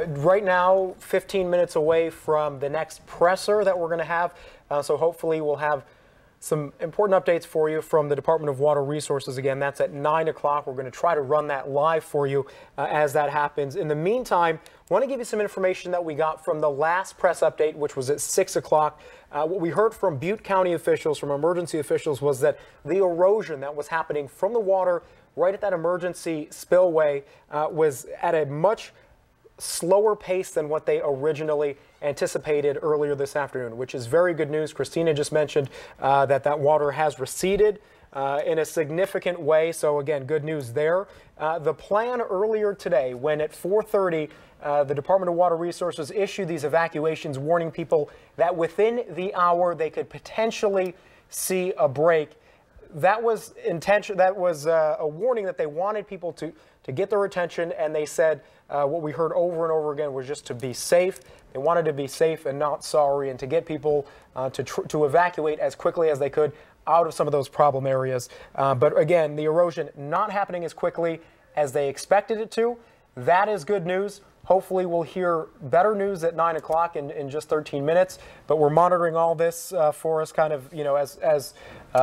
Right now, 15 minutes away from the next presser that we're going to have. So hopefully we'll have some important updates for you from the Department of Water Resources. Again, that's at 9 o'clock. We're going to try to run that live for you as that happens. In the meantime, I want to give you some information that we got from the last press update, which was at 6 o'clock. What we heard from Butte County officials, from emergency officials, was that the erosion that was happening from the water right at that emergency spillway was at a much slower pace than what they originally anticipated earlier this afternoon, which is very good news. Christina just mentioned that water has receded in a significant way. So again, good news there. The plan earlier today, when at 4:30, the Department of Water Resources issued these evacuations, warning people that within the hour they could potentially see a break. That was intention. That was a warning that they wanted people to get their attention, and they said what we heard over and over again was just to be safe. They wanted to be safe and not sorry, and to get people to evacuate as quickly as they could out of some of those problem areas. But again, the erosion not happening as quickly as they expected it to. That is good news. Hopefully we'll hear better news at 9 o'clock in just 13 minutes, but we're monitoring all this for us kind of, as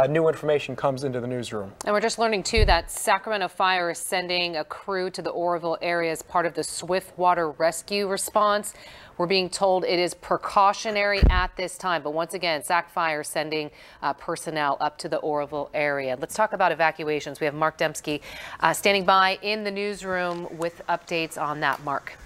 new information comes into the newsroom. And we're just learning too that Sacramento Fire is sending a crew to the Oroville area as part of the swift water rescue response. We're being told it is precautionary at this time, but once again, Sac Fire sending personnel up to the Oroville area. Let's talk about evacuations. We have Mark Dembski standing by in the newsroom with updates on that. Mark.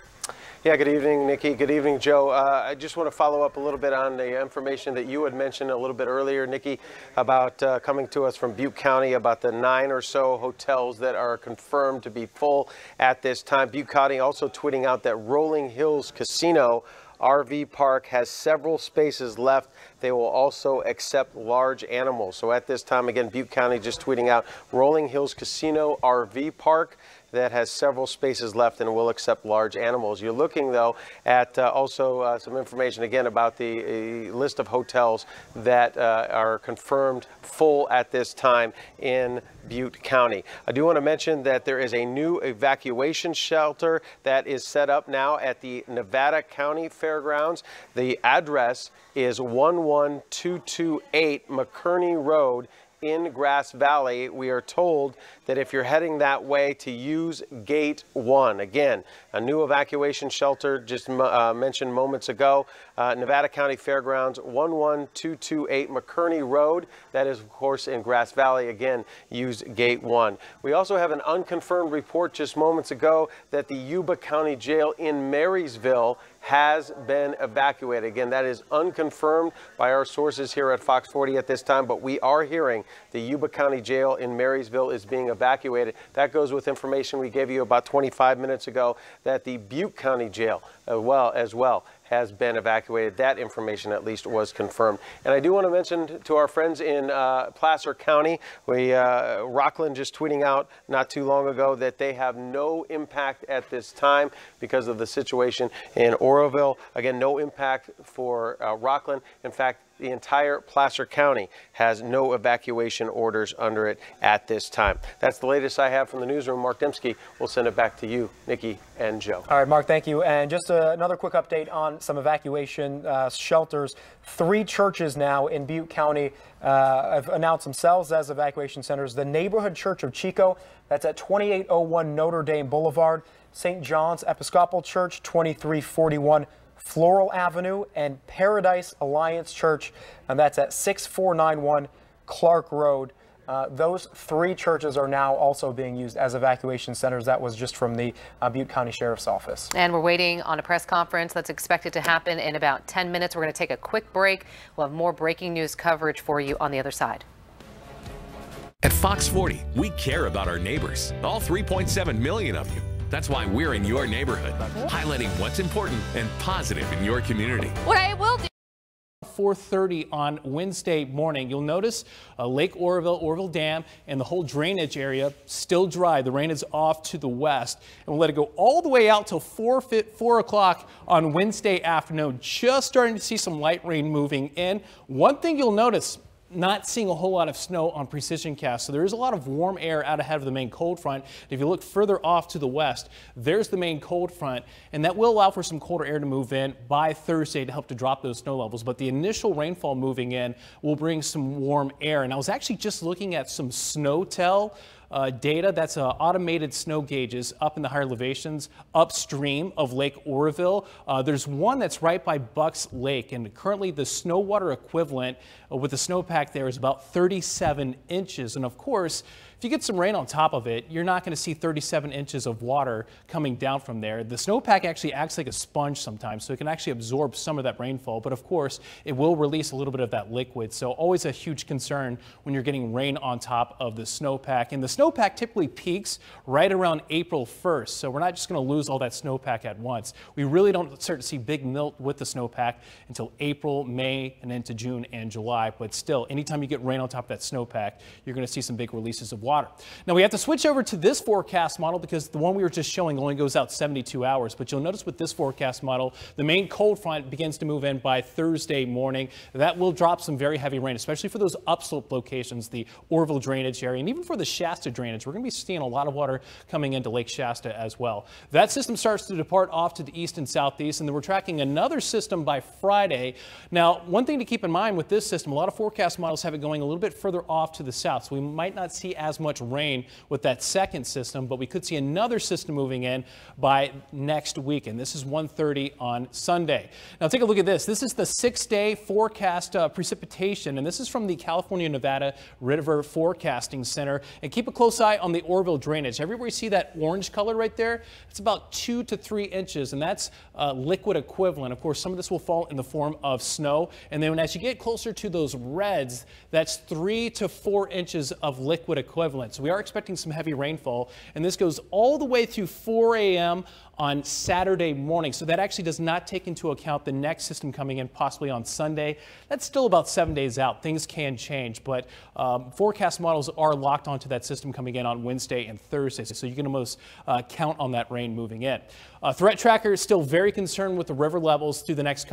Yeah, good evening, Nikki. Good evening, Joe. I just want to follow up a little bit on the information that you had mentioned a little bit earlier, Nikki, about coming to us from Butte County about the 9 or so hotels that are confirmed to be full at this time. Butte County also tweeting out that Rolling Hills Casino RV Park has several spaces left. They will also accept large animals. So at this time, again, Butte County just tweeting out Rolling Hills Casino RV Park that has several spaces left and will accept large animals. You're looking, though, at also some information, again, about the list of hotels that are confirmed full at this time in Butte County. I do want to mention that there is a new evacuation shelter that is set up now at the Nevada County Fairgrounds. The address is 11228 McKerney Road in Grass Valley. We are told that if you're heading that way to use Gate 1. Again, a new evacuation shelter just mentioned moments ago. Nevada County Fairgrounds, 11228 McKerney Road. That is, of course, in Grass Valley. Again, use Gate 1. We also have an unconfirmed report just moments ago that the Yuba County Jail in Marysville has been evacuated. Again, that is unconfirmed by our sources here at Fox 40 at this time, but we are hearing the Yuba County Jail in Marysville is being evacuated. That goes with information we gave you about 25 minutes ago that the Butte County Jail as well has been evacuated. That information at least was confirmed. And I do want to mention to our friends in Placer County, Rockland just tweeting out not too long ago that they have no impact at this time because of the situation in Oroville. Again, no impact for Rockland. In fact, the entire Placer County has no evacuation orders under it at this time. That's the latest I have from the newsroom. Mark Dembski, we'll send it back to you, Nikki and Joe. All right, Mark, thank you. And just another quick update on some evacuation shelters. 3 churches now in Butte County have announced themselves as evacuation centers. The Neighborhood Church of Chico, that's at 2801 Notre Dame Boulevard. St. John's Episcopal Church, 2341 Floral Avenue, and Paradise Alliance Church, and that's at 6491 Clark Road. Those 3 churches are now also being used as evacuation centers. That was just from the Butte County Sheriff's Office. And we're waiting on a press conference that's expected to happen in about 10 minutes. We're going to take a quick break. We'll have more breaking news coverage for you on the other side. At Fox 40, we care about our neighbors, all 3.7 million of you. That's why we're in your neighborhood, highlighting what's important and positive in your community. What I will do. 4:30 on Wednesday morning. You'll notice Lake Oroville Dam, and the whole drainage area still dry. The rain is off to the west, and we'll let it go all the way out till 4 o'clock on Wednesday afternoon. Just starting to see some light rain moving in. One thing you'll notice, not seeing a whole lot of snow on precision cast. So there is a lot of warm air out ahead of the main cold front. If you look further off to the west, there's the main cold front, and that will allow for some colder air to move in by Thursday to help to drop those snow levels. But the initial rainfall moving in will bring some warm air. And I was actually just looking at some SnowTel data. That's automated snow gauges up in the higher elevations upstream of Lake Oroville. There's one that's right by Bucks Lake, and currently the snow water equivalent with the snowpack there is about 37 inches. And of course, if you get some rain on top of it, you're not going to see 37 inches of water coming down from there. The snowpack actually acts like a sponge sometimes, so it can actually absorb some of that rainfall. But of course, it will release a little bit of that liquid. So always a huge concern when you're getting rain on top of the snowpack. And the snowpack typically peaks right around April 1st. So we're not just going to lose all that snowpack at once. We really don't start to see big melt with the snowpack until April, May, and into June and July. But still, anytime you get rain on top of that snowpack, you're going to see some big releases of water. Now we have to switch over to this forecast model because the one we were just showing only goes out 72 hours. But you'll notice with this forecast model, the main cold front begins to move in by Thursday morning. That will drop some very heavy rain, especially for those upslope locations, the Oroville drainage area, and even for the Shasta drainage. We're going to be seeing a lot of water coming into Lake Shasta as well. That system starts to depart off to the east and southeast, and then we're tracking another system by Friday. Now, one thing to keep in mind with this system, a lot of forecast models have it going a little bit further off to the south, so we might not see as as much rain with that second system, but we could see another system moving in by next weekend. This is 1:30 on Sunday. Now take a look at this. This is the 6-day forecast precipitation, and this is from the California-Nevada River Forecasting Center. And keep a close eye on the Oroville drainage. Everywhere you see that orange color right there, it's about 2 to 3 inches, and that's liquid equivalent. Of course, some of this will fall in the form of snow, and then as you get closer to those reds, that's 3 to 4 inches of liquid equivalent. So we are expecting some heavy rainfall, and this goes all the way through 4 a.m. on Saturday morning. So that actually does not take into account the next system coming in possibly on Sunday. That's still about 7 days out. Things can change, but forecast models are locked onto that system coming in on Wednesday and Thursday. So you can almost count on that rain moving in. Threat Tracker is still very concerned with the river levels through the next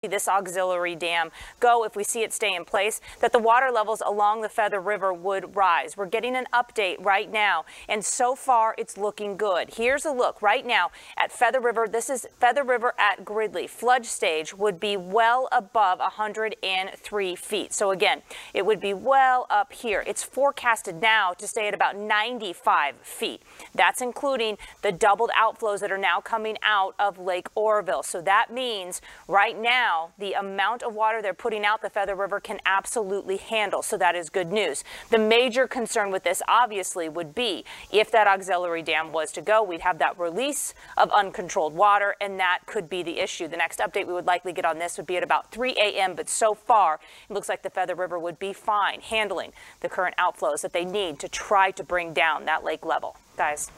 this auxiliary dam go, if we see it stay in place, that the water levels along the Feather River would rise. We're getting an update right now, and so far it's looking good. Here's a look right now at Feather River. This is Feather River at Gridley. Flood stage would be well above 103 feet. So again, it would be well up here. It's forecasted now to stay at about 95 feet. That's including the doubled outflows that are now coming out of Lake Oroville. So that means right now, the amount of water they're putting out the Feather River can absolutely handle. So that is good news. The major concern with this obviously would be if that auxiliary dam was to go, we'd have that release of uncontrolled water, and that could be the issue. The next update we would likely get on this would be at about 3 a.m. But so far, it looks like the Feather River would be fine handling the current outflows that they need to try to bring down that lake level. Guys.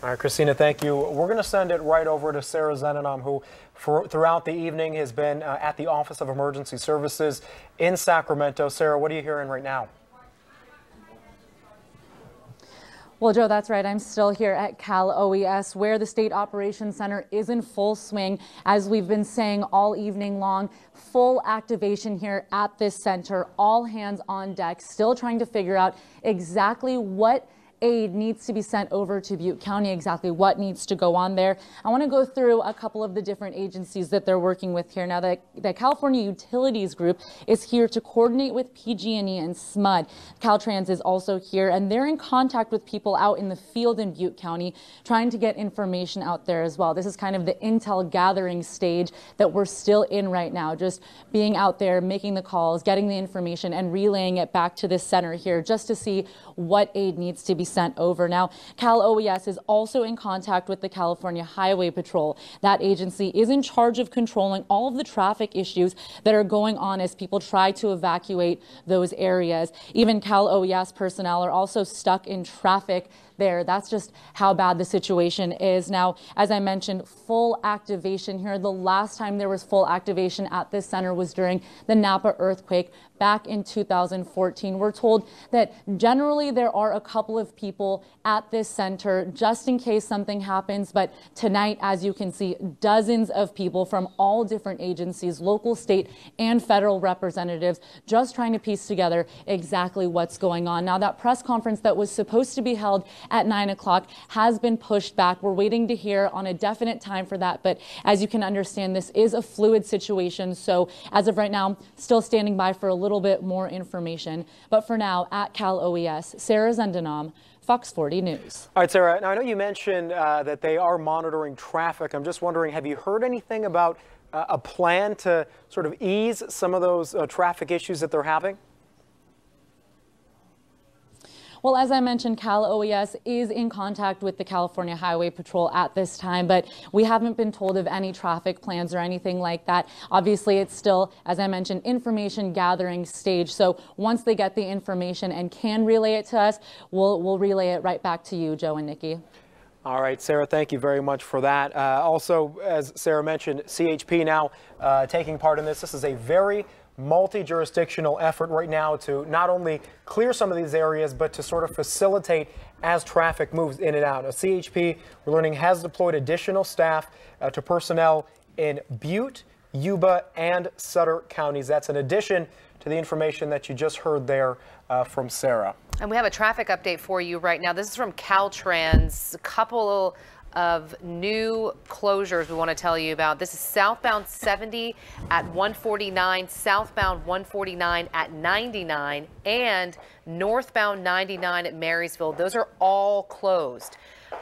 All right, Christina, thank you. We're going to send it right over to Sarah Zenenam, who throughout the evening has been at the Office of Emergency Services in Sacramento. Sarah, what are you hearing right now? Well, Joe, that's right. I'm still here at Cal OES, where the State Operations Center is in full swing. As we've been saying all evening long, full activation here at this center, all hands on deck, still trying to figure out exactly what aid needs to be sent over to Butte County, exactly what needs to go on there. I want to go through a couple of the different agencies that they're working with here. Now, the California Utilities Group is here to coordinate with PG&E and SMUD. Caltrans is also here, and they're in contact with people out in the field in Butte County, trying to get information out there as well. This is kind of the intel gathering stage that we're still in right now, just being out there, making the calls, getting the information, and relaying it back to this center here just to see what aid needs to be sent over. Now, Cal OES is also in contact with the California Highway Patrol. That agency is in charge of controlling all of the traffic issues that are going on as people try to evacuate those areas. Even Cal OES personnel are also stuck in traffic there. That's just how bad the situation is. Now, as I mentioned, full activation here. The last time there was full activation at this center was during the Napa earthquake back in 2014. We're told that generally there are a couple of people at this center just in case something happens, but tonight, as you can see, dozens of people from all different agencies, local, state, and federal representatives, just trying to piece together exactly what's going on. Now, that press conference that was supposed to be held at 9 o'clock has been pushed back. We're waiting to hear on a definite time for that, but as you can understand, this is a fluid situation, so as of right now, still standing by for a little bit more information. But for now, at Cal OES, Sarah Zendenam, Fox 40 News. All right, Sarah, now I know you mentioned that they are monitoring traffic. I'm just wondering, have you heard anything about a plan to sort of ease some of those traffic issues that they're having? Well, as I mentioned, Cal OES is in contact with the California Highway Patrol at this time, but we haven't been told of any traffic plans or anything like that. Obviously, it's still, as I mentioned, information gathering stage. So once they get the information and can relay it to us, we'll relay it right back to you, Joe and Nikki. All right, Sarah, thank you very much for that. Also, as Sarah mentioned, CHP now taking part in this. This is a very multi-jurisdictional effort right now to not only clear some of these areas, but to sort of facilitate as traffic moves in and out. Now, CHP, we're learning, has deployed additional staff to personnel in Butte, Yuba, and Sutter counties. That's in addition to the information that you just heard there from Sarah. And we have a traffic update for you right now. This is from Caltrans. A couple of new closures we want to tell you about. This is southbound 70 at 149, southbound 149 at 99, and northbound 99 at Marysville. Those are all closed.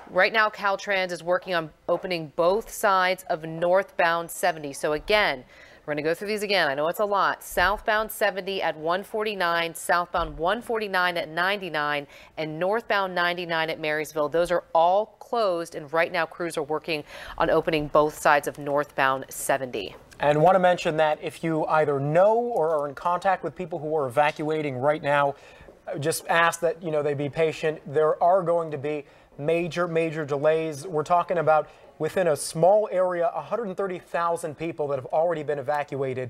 Right now, Caltrans is working on opening both sides of northbound 70. So again, we're going to go through these again. I know it's a lot. Southbound 70 at 149, southbound 149 at 99, and northbound 99 at Marysville. Those are all closed, and right now crews are working on opening both sides of northbound 70. And want to mention that if you either know or are in contact with people who are evacuating right now, just ask that, they be patient. There are going to be major delays. We're talking about within a small area, 130,000 people that have already been evacuated.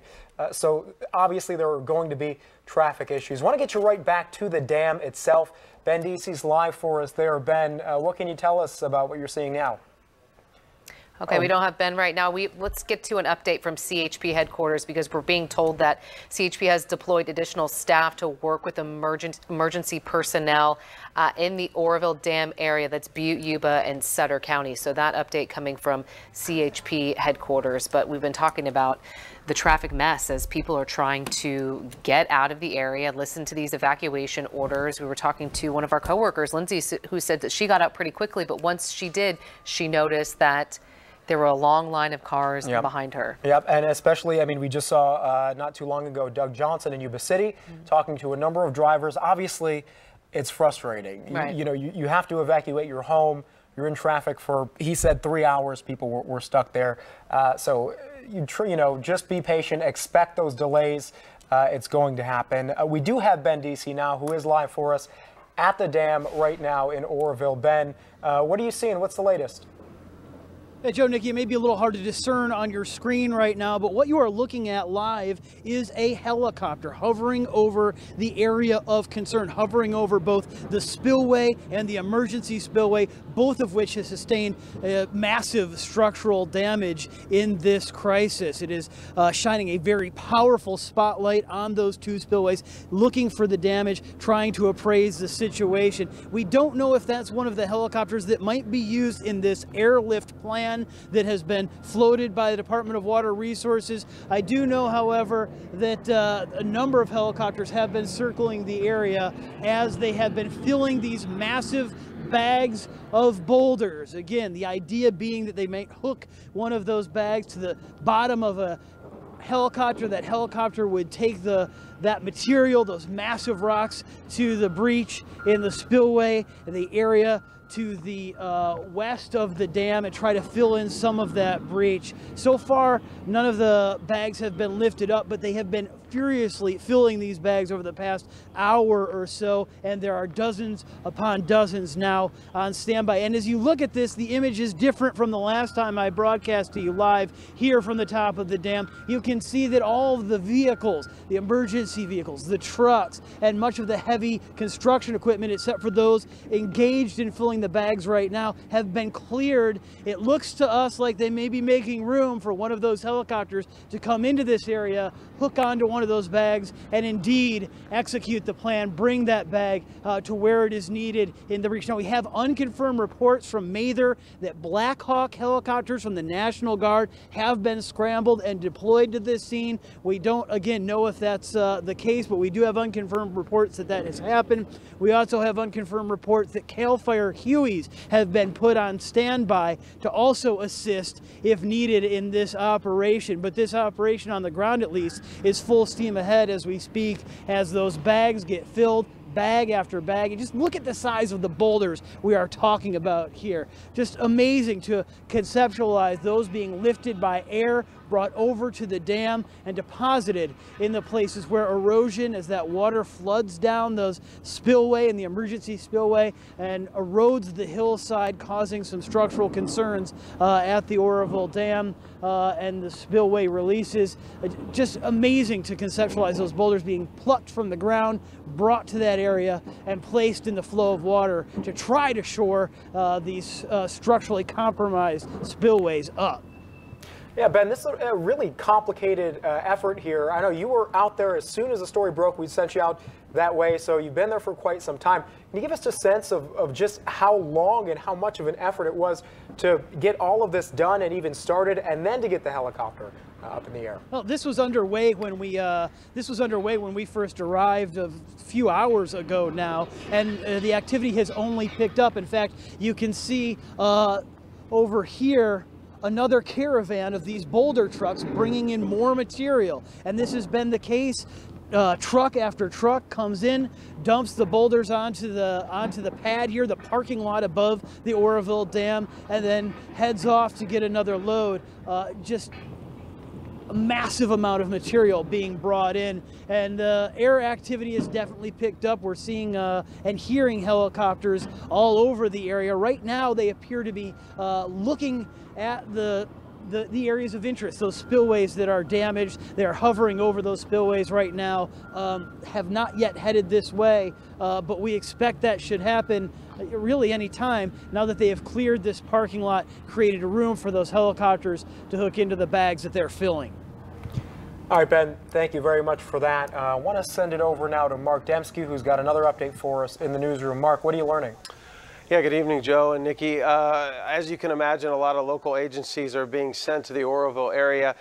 So obviously there are going to be traffic issues. Want to get you right back to the dam itself. Ben Deasy's live for us there. Ben, what can you tell us about what you're seeing now? Okay, we don't have Ben right now. Let's get to an update from CHP headquarters, because we're being told that CHP has deployed additional staff to work with emergency personnel in the Oroville Dam area. That's Butte, Yuba, and Sutter County. So that update coming from CHP headquarters. But we've been talking about the traffic mess as people are trying to get out of the area, listen to these evacuation orders. We were talking to one of our coworkers, Lindsay, who said that she got out pretty quickly, but once she did, she noticed that there were a long line of cars behind her. Yep, and especially, we just saw not too long ago Doug Johnson in Yuba City talking to a number of drivers. Obviously, it's frustrating. Right. You have to evacuate your home. You're in traffic for, he said, 3 hours. People were stuck there. So, just be patient. Expect those delays. It's going to happen. We do have Ben Deasy now, who is live for us at the dam right now in Oroville. Ben, what are you seeing? What's the latest? Hey, Joe, Nikki, it may be a little hard to discern on your screen right now, but what you are looking at live is a helicopter hovering over the area of concern, hovering over both the spillway and the emergency spillway, both of which has sustained massive structural damage in this crisis. It is shining a very powerful spotlight on those two spillways, looking for the damage, trying to appraise the situation. We don't know if that's one of the helicopters that might be used in this airlift plan that has been floated by the Department of Water Resources. I do know, however, that a number of helicopters have been circling the area as they have been filling these massive bags of boulders. Again, the idea being that they might hook one of those bags to the bottom of a helicopter. That helicopter would take that material, those massive rocks, to the breach in the spillway in the area to the west of the dam and try to fill in some of that breach. So far, none of the bags have been lifted up, but they have been furiously filling these bags over the past hour or so, and there are dozens upon dozens now on standby. And as you look at this, the image is different from the last time I broadcast to you live here from the top of the dam. You can see that all of the vehicles, the emergency vehicles, the trucks, and much of the heavy construction equipment, except for those engaged in filling the bags right now, have been cleared. It looks to us like they may be making room for one of those helicopters to come into this area, hook onto one of those bags, and indeed execute the plan, bring that bag to where it is needed in the breach. Now, we have unconfirmed reports from Mather that Black Hawk helicopters from the National Guard have been scrambled and deployed to this scene. We don't, again, know if that's the case, but we do have unconfirmed reports that that has happened. We also have unconfirmed reports that CAL FIRE Hueys have been put on standby to also assist if needed in this operation. But this operation, on the ground at least, is full steam ahead as we speak, as those bags get filled, bag after bag. And just look at the size of the boulders we are talking about here. Just amazing to conceptualize those being lifted by air, brought over to the dam and deposited in the places where erosion, as that water floods down those spillway and the emergency spillway and erodes the hillside, causing some structural concerns at the Oroville Dam and the spillway releases. Just amazing to conceptualize those boulders being plucked from the ground, brought to that area and placed in the flow of water to try to shore these structurally compromised spillways up. Yeah, Ben, this is a really complicated effort here. I know you were out there as soon as the story broke. We sent you out that way, so you've been there for quite some time. Can you give us a sense of just how long and how much of an effort it was to get all of this done and even started, and then to get the helicopter up in the air? Well, this was underway when we first arrived a few hours ago now, and the activity has only picked up. In fact, you can see over here another caravan of these boulder trucks bringing in more material, and this has been the case. Truck after truck comes in, dumps the boulders onto the pad here, the parking lot above the Oroville Dam, and then heads off to get another load. Just a massive amount of material being brought in, and air activity has definitely picked up. We're seeing and hearing helicopters all over the area. Right now they appear to be looking at the areas of interest, those spillways that are damaged. They're hovering over those spillways right now, have not yet headed this way, but we expect that should happen really any time now that they have cleared this parking lot, created a room for those helicopters to hook into the bags that they're filling. All right, Ben, thank you very much for that. I want to send it over now to Mark Dembski, who's got another update for us in the newsroom. Mark, what are you learning? Yeah, good evening, Joe and Nikki. As you can imagine, a lot of local agencies are being sent to the Oroville area.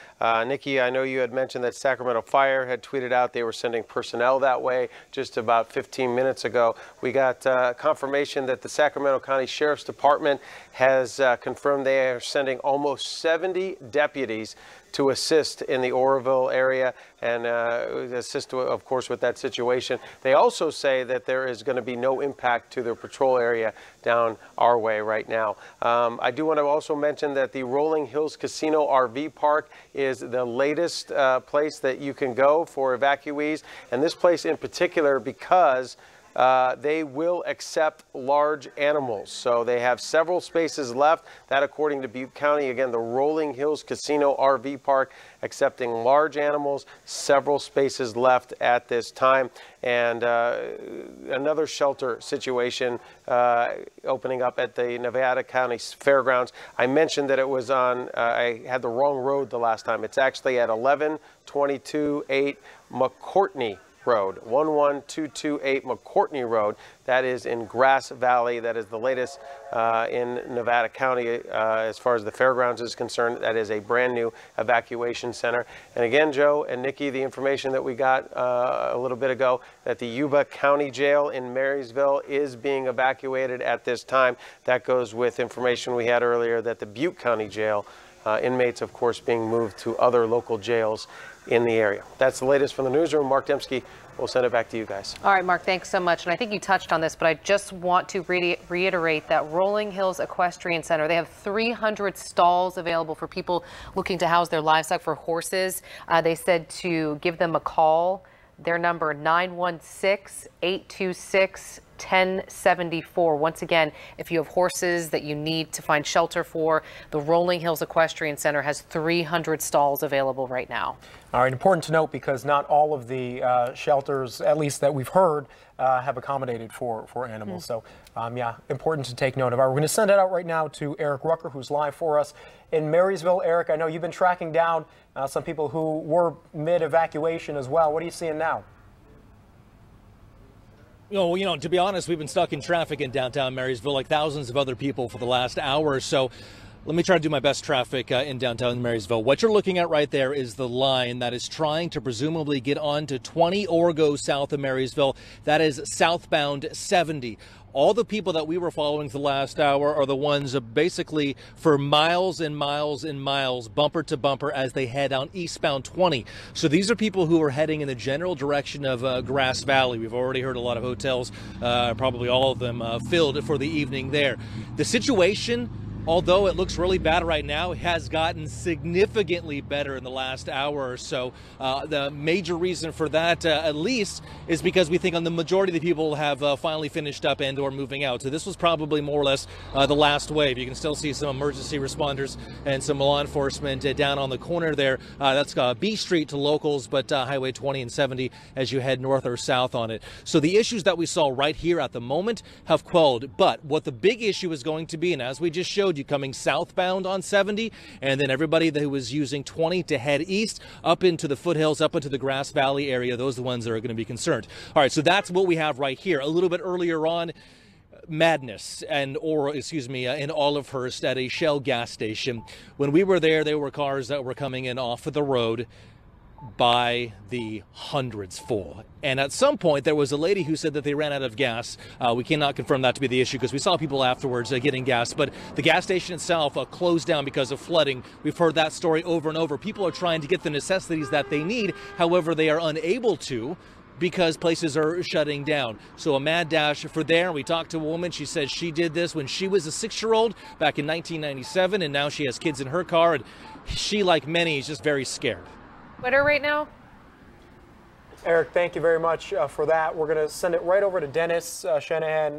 Nikki, I know you had mentioned that Sacramento Fire had tweeted out they were sending personnel that way just about 15 minutes ago. We got confirmation that the Sacramento County Sheriff's Department has confirmed they are sending almost 70 deputies to assist in the Oroville area and assist, of course, with that situation. They also say that there is going to be no impact to their patrol area down our way right now. I do want to also mention that the Rolling Hills Casino RV Park is the latest place that you can go for evacuees, and this place in particular because they will accept large animals. So they have several spaces left. That, according to Butte County, again, the Rolling Hills Casino RV Park, accepting large animals, several spaces left at this time. And another shelter situation opening up at the Nevada County Fairgrounds. I mentioned that it was on, I had the wrong road the last time. It's actually at 11228 McCourtney Road, 11228 McCourtney Road. That is in Grass Valley. That is the latest in Nevada County as far as the fairgrounds is concerned. That is a brand new evacuation center. And again, Joe and Nikki, the information that we got a little bit ago, that the Yuba County Jail in Marysville is being evacuated at this time. That goes with information we had earlier that the Butte County Jail, inmates, of course, being moved to other local jails in the area. That's the latest from the newsroom. Mark Dembski, we'll send it back to you guys. All right, Mark, thanks so much. And I think you touched on this, but I just want to reiterate that Rolling Hills Equestrian Center, they have 300 stalls available for people looking to house their livestock, for horses. They said to give them a call. Their number 916-826-1074. Once again, if you have horses that you need to find shelter for, the Rolling Hills Equestrian Center has 300 stalls available right now. All right, important to note because not all of the shelters, at least that we've heard, have accommodated for animals. So, yeah, important to take note of. All right, we're going to send it out right now to Eric Rucker, who's live for us in Marysville. Eric, I know you've been tracking down some people who were mid-evacuation as well. What are you seeing now? Well, to be honest, we've been stuck in traffic in downtown Marysville like thousands of other people for the last hour or so. Let me try to do my best traffic in downtown Marysville. What you're looking at right there is the line that is trying to presumably get on to 20 or go south of Marysville. That is southbound 70. All the people that we were following for the last hour are the ones basically for miles and miles and miles, bumper to bumper, as they head on eastbound 20. So these are people who are heading in the general direction of Grass Valley. We've already heard a lot of hotels, probably all of them, filled for the evening there. The situation, although it looks really bad right now, it has gotten significantly better in the last hour or so. The major reason for that, at least, is because we think on the majority of the people have finally finished up and or moving out. So this was probably more or less the last wave. You can still see some emergency responders and some law enforcement down on the corner there. That's B Street to locals, but Highway 20 and 70 as you head north or south on it. So the issues that we saw right here at the moment have quelled. But what the big issue is going to be, and as we just showed road, you coming southbound on 70, and then everybody that was using 20 to head east up into the foothills, up into the Grass Valley area, those are the ones that are going to be concerned. All right, so that's what we have right here. A little bit earlier on, madness in Olivehurst at a Shell gas station. When we were there were cars that were coming in off of the road by the hundreds full. And at some point, there was a lady who said that they ran out of gas. We cannot confirm that to be the issue because we saw people afterwards getting gas. But the gas station itself closed down because of flooding. We've heard that story over and over. People are trying to get the necessities that they need. However, they are unable to because places are shutting down. So a mad dash for there. We talked to a woman. She said she did this when she was a 6-year-old back in 1997, and now she has kids in her car. And she, like many, is just very scared. Twitter right now? Eric, thank you very much for that. We're going to send it right over to Dennis Shanahan.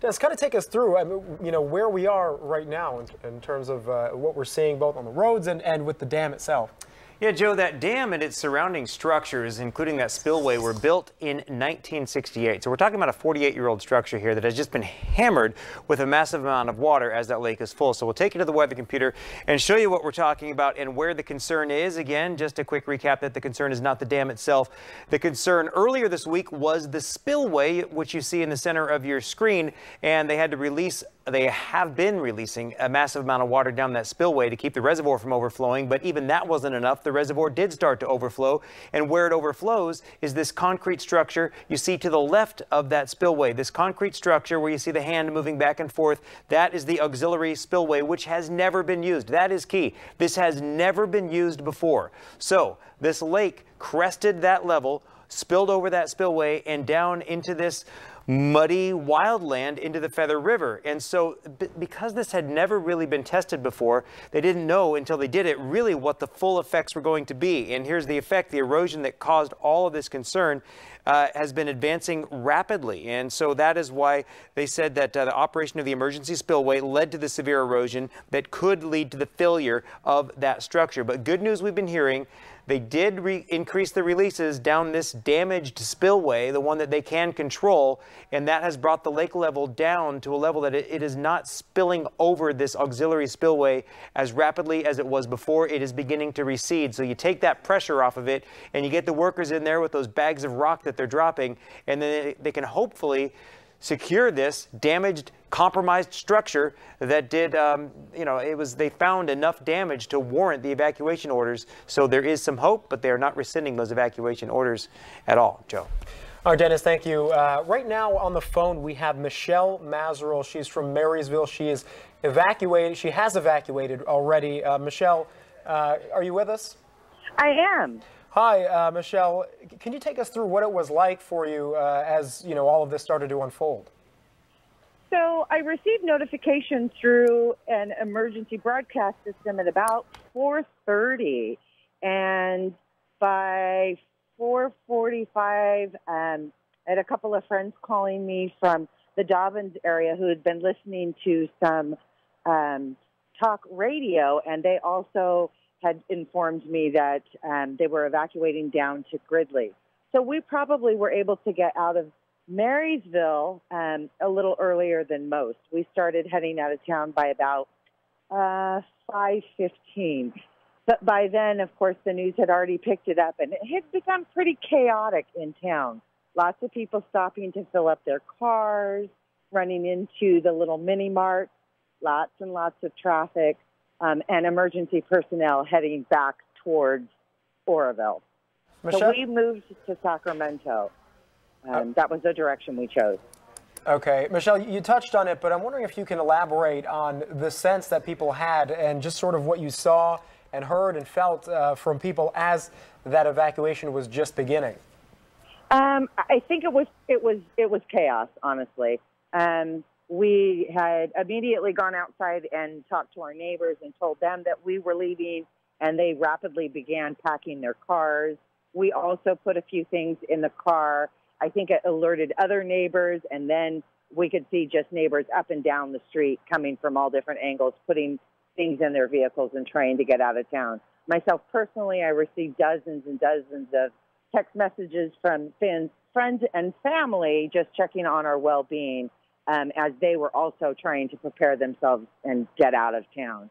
Dennis, kind of take us through, where we are right now in terms of what we're seeing both on the roads and with the dam itself. Yeah, Joe, that dam and its surrounding structures, including that spillway, were built in 1968. So we're talking about a 48-year-old structure here that has just been hammered with a massive amount of water as that lake is full. So we'll take you to the weather computer and show you what we're talking about and where the concern is. Again, just a quick recap that the concern is not the dam itself. The concern earlier this week was the spillway, which you see in the center of your screen, and they have been releasing a massive amount of water down that spillway to keep the reservoir from overflowing, but even that wasn't enough. The reservoir did start to overflow, and where it overflows is this concrete structure you see to the left of that spillway. This concrete structure where you see the hand moving back and forth, that is the auxiliary spillway, which has never been used. That is key. This has never been used before. So this lake crested that level, spilled over that spillway, and down into this muddy wildland into the Feather River. And so because this had never really been tested before, they didn't know until they did it really what the full effects were going to be. And here's the effect. The erosion that caused all of this concern has been advancing rapidly. And so that is why they said that the operation of the emergency spillway led to the severe erosion that could lead to the failure of that structure. But good news we've been hearing, they did increase the releases down this damaged spillway, the one that they can control, and that has brought the lake level down to a level that it is not spilling over this auxiliary spillway as rapidly as it was before. It is beginning to recede. So you take that pressure off of it, and you get the workers in there with those bags of rock that they're dropping, and then they can hopefully secure this damaged, compromised structure that did, they found enough damage to warrant the evacuation orders. So there is some hope, but they are not rescinding those evacuation orders at all. Joe. All right, Dennis, thank you. Right now on the phone, we have Michelle Mazerel. She's from Marysville. She is evacuated. She has evacuated already. Michelle, are you with us? I am. Hi, Michelle. Can you take us through what it was like for you as all of this started to unfold? So I received notification through an emergency broadcast system at about 4:30, and by 4:45, I had a couple of friends calling me from the Dobbins area who had been listening to some talk radio, and they also had informed me that they were evacuating down to Gridley. So we probably were able to get out of Marysville a little earlier than most. We started heading out of town by about 5:15. But by then, of course, the news had already picked it up, and it had become pretty chaotic in town. Lots of people stopping to fill up their cars, running into the little mini mart, lots and lots of traffic. And emergency personnel heading back towards Oroville. Michelle? So we moved to Sacramento. That was the direction we chose. Okay. Michelle, you touched on it, but I'm wondering if you can elaborate on the sense that people had and just sort of what you saw and heard and felt from people as that evacuation was just beginning. I think it was chaos, honestly. We had immediately gone outside and talked to our neighbors and told them that we were leaving, and they rapidly began packing their cars. We also put a few things in the car. I think it alerted other neighbors, and then we could see just neighbors up and down the street coming from all different angles, putting things in their vehicles and trying to get out of town. Myself personally, I received dozens and dozens of text messages from friends and family just checking on our well-being. as they were also trying to prepare themselves and get out of town.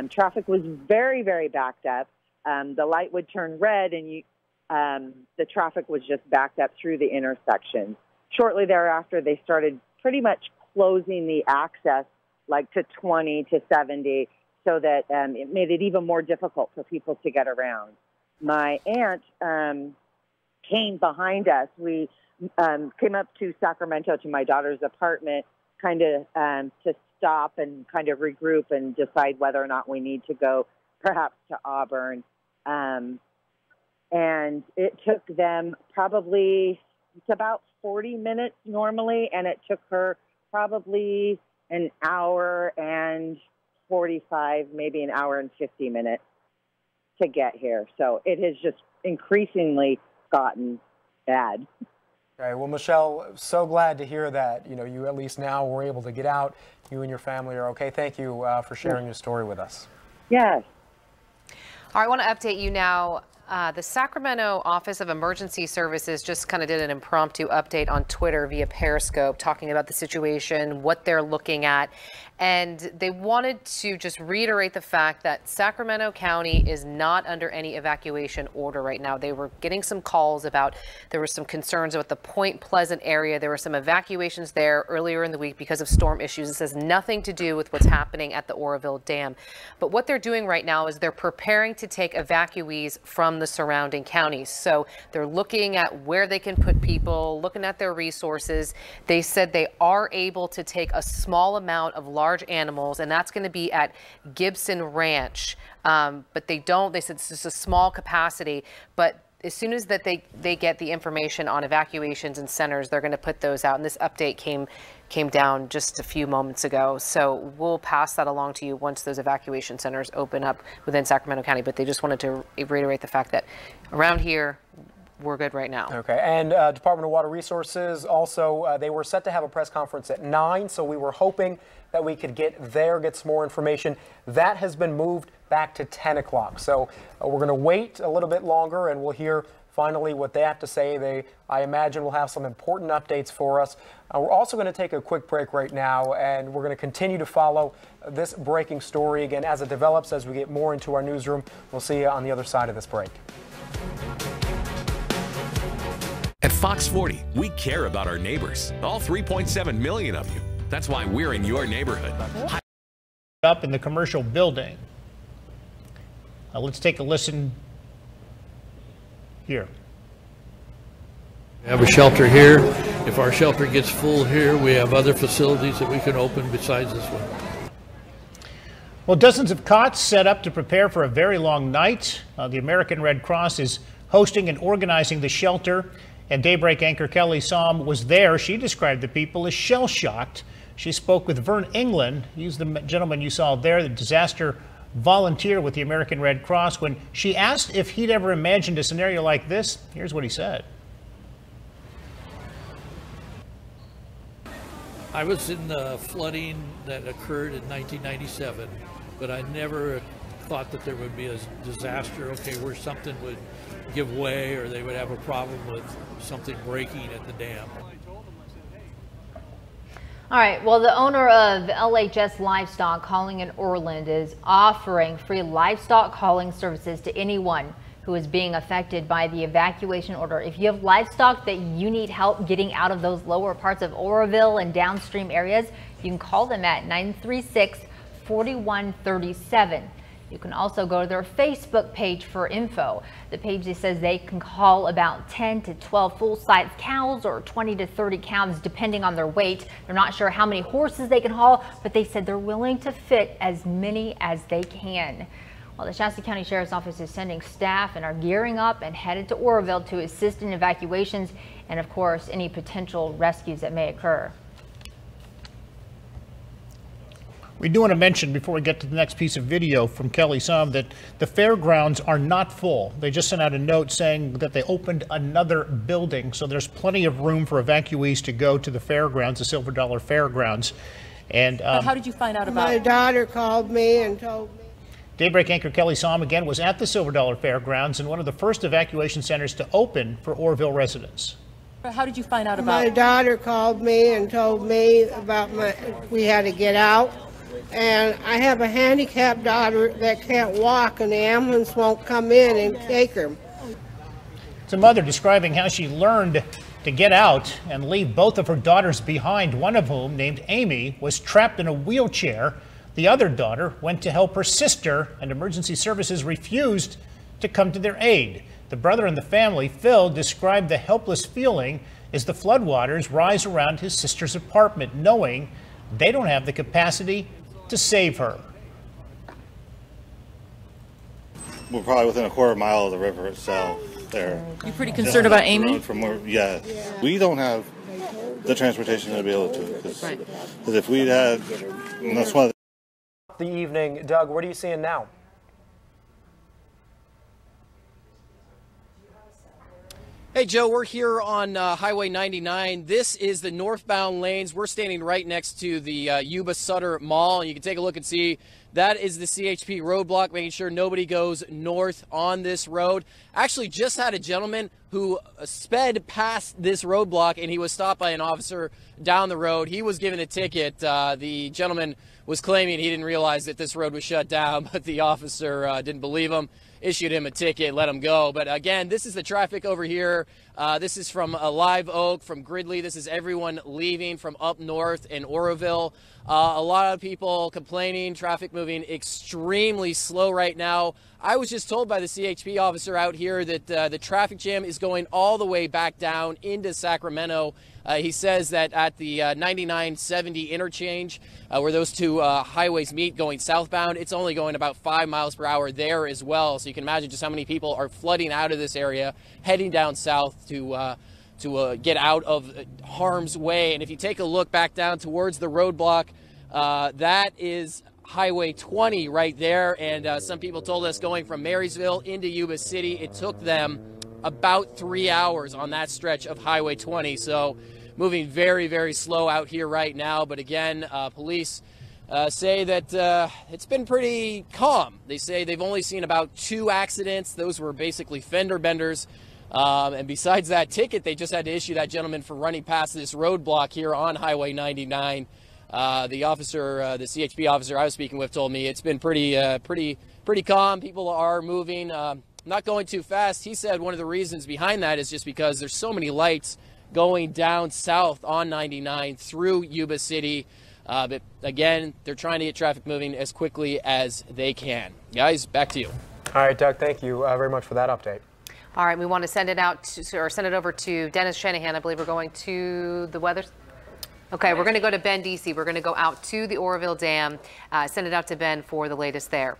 Traffic was very, very backed up. The light would turn red, and the traffic was just backed up through the intersection. Shortly thereafter, they started pretty much closing the access, like to 20 to 70, so that it made it even more difficult for people to get around. My aunt came behind us. We came up to Sacramento to my daughter's apartment, kind of to stop and kind of regroup and decide whether or not we need to go perhaps to Auburn. And it took them probably, it's about 40 minutes normally, and it took her probably an hour and 45, maybe an hour and 50 minutes to get here. So it has just increasingly gotten bad. Okay, well, Michelle, so glad to hear that, you know, you at least now were able to get out. You and your family are okay. Thank you for sharing your story with us. Yes. All right, I want to update you now. The Sacramento Office of Emergency Services just kind of did an impromptu update on Twitter via Periscope, talking about the situation, what they're looking at. And they wanted to just reiterate the fact that Sacramento County is not under any evacuation order right now. They were getting some calls about, there were some concerns about the Point Pleasant area. There were some evacuations there earlier in the week because of storm issues. This has nothing to do with what's happening at the Oroville Dam. But what they're doing right now is they're preparing to take evacuees from the surrounding counties. So they're looking at where they can put people, looking at their resources. They said they are able to take a small amount of large animals, and that's going to be at Gibson Ranch. But they said it's just a small capacity, but as soon as that they get the information on evacuations and centers, they're going to put those out. And this update came down just a few moments ago. So we'll pass that along to you once those evacuation centers open up within Sacramento County. But they just wanted to reiterate the fact that around here, we're good right now. Okay, and Department of Water Resources also, they were set to have a press conference at 9, so we were hoping that we could get some more information. That has been moved back to 10 o'clock. So we're going to wait a little bit longer, and we'll hear finally what they have to say. I imagine will have some important updates for us. We're also going to take a quick break right now, and we're going to continue to follow this breaking story again as it develops, as we get more into our newsroom. We'll see you on the other side of this break. At Fox 40, we care about our neighbors, all 3.7 million of you. That's why we're in your neighborhood. Up in the commercial building. Let's take a listen here. We have a shelter here. If our shelter gets full here, we have other facilities that we can open besides this one. Well, dozens of cots set up to prepare for a very long night. The American Red Cross is hosting and organizing the shelter. And Daybreak anchor Kelly Somm was there. She described the people as shell-shocked. She spoke with Vern England. He's the gentleman you saw there, the disaster volunteer with the American Red Cross. When she asked if he'd ever imagined a scenario like this, here's what he said. I was in the flooding that occurred in 1997, but I never thought that there would be a disaster, okay, where something would give way or they would have a problem with something breaking at the dam. All right, well, the owner of LHS Livestock Calling in Orland is offering free livestock calling services to anyone who is being affected by the evacuation order. If you have livestock that you need help getting out of those lower parts of Oroville and downstream areas, you can call them at 936-4137. You can also go to their Facebook page for info. The page says they can call about 10 to 12 full-size cows or 20 to 30 cows depending on their weight. They're not sure how many horses they can haul, but they said they're willing to fit as many as they can. Well, the Shasta County Sheriff's Office is sending staff and are gearing up and headed to Oroville to assist in evacuations and, of course, any potential rescues that may occur. We do want to mention before we get to the next piece of video from Kelly Somm that the fairgrounds are not full. They just sent out a note saying that they opened another building, so there's plenty of room for evacuees to go to the fairgrounds, the Silver Dollar Fairgrounds. And how did you find out about it? My daughter called me and told me. Daybreak anchor Kelly Somm again was at the Silver Dollar Fairgrounds and one of the first evacuation centers to open for Oroville residents. How did you find out about My daughter called me and told me about we had to get out. And I have a handicapped daughter that can't walk, and the ambulance won't come in and take her. It's a mother describing how she learned to get out and leave both of her daughters behind, one of whom, named Amy, was trapped in a wheelchair. The other daughter went to help her sister, and emergency services refused to come to their aid. The brother in the family, Phil, described the helpless feeling as the floodwaters rise around his sister's apartment, knowing they don't have the capacity to save her. We're probably within a quarter mile of the river itself there. You pretty concerned about Amy? From where, yeah. We don't have the transportation to be able to. Because if we'd had, and that's one of the evening. Doug, what are you seeing now? Hey, Joe, we're here on Highway 99. This is the northbound lanes. We're standing right next to the Yuba Sutter Mall. And you can take a look and see that is the CHP roadblock, making sure nobody goes north on this road. Actually, just had a gentleman who sped past this roadblock, and he was stopped by an officer down the road. He was given a ticket. The gentleman was claiming he didn't realize that this road was shut down, but the officer didn't believe him. Issued him a ticket, let him go. But again, this is the traffic over here. This is from Live Oak, from Gridley. This is everyone leaving from up north in Oroville. A lot of people complaining, traffic moving extremely slow right now. I was just told by the CHP officer out here that the traffic jam is going all the way back down into Sacramento. He says that at the 99-70 interchange, where those two highways meet going southbound, it's only going about 5 miles per hour there as well. So you can imagine just how many people are flooding out of this area, heading down south to get out of harm's way. And if you take a look back down towards the roadblock, that is Highway 20 right there. And some people told us going from Marysville into Yuba City, it took them about 3 hours on that stretch of Highway 20. So moving very, very slow out here right now. But again, police say that it's been pretty calm. They say they've only seen about 2 accidents. Those were basically fender benders. And besides that ticket, they just had to issue that gentleman for running past this roadblock here on Highway 99. The officer, the CHP officer I was speaking with, told me it's been pretty calm. People are moving, not going too fast. He said one of the reasons behind that is just because there's so many lights going down south on 99 through Yuba City. But again, they're trying to get traffic moving as quickly as they can. Guys, back to you. All right, Doug, thank you very much for that update. All right, we want to send it out to, or send it over to Dennis Shanahan. I believe we're going to the weather. Okay, we're going to go to Ben DC. We're going to go out to the Oroville Dam. Send it out to Ben for the latest there.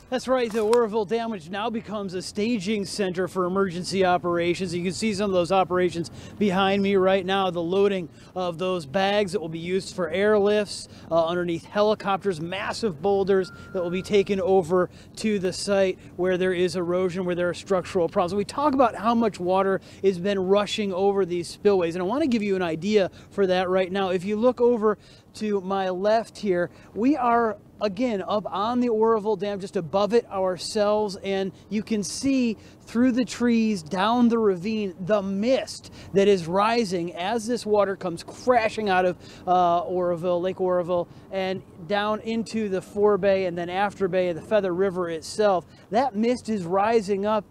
That's right, the Oroville Dam, which now becomes a staging center for emergency operations. You can see some of those operations behind me right now, the loading of those bags that will be used for airlifts underneath helicopters, massive boulders that will be taken over to the site where there is erosion, where there are structural problems. We talk about how much water has been rushing over these spillways, and I want to give you an idea for that right now. If you look over to my left here, we are again up on the Oroville Dam, just above it ourselves, and you can see through the trees down the ravine the mist that is rising as this water comes crashing out of Oroville, Lake Oroville, and down into the forebay and then after bay of the Feather River itself. That mist is rising up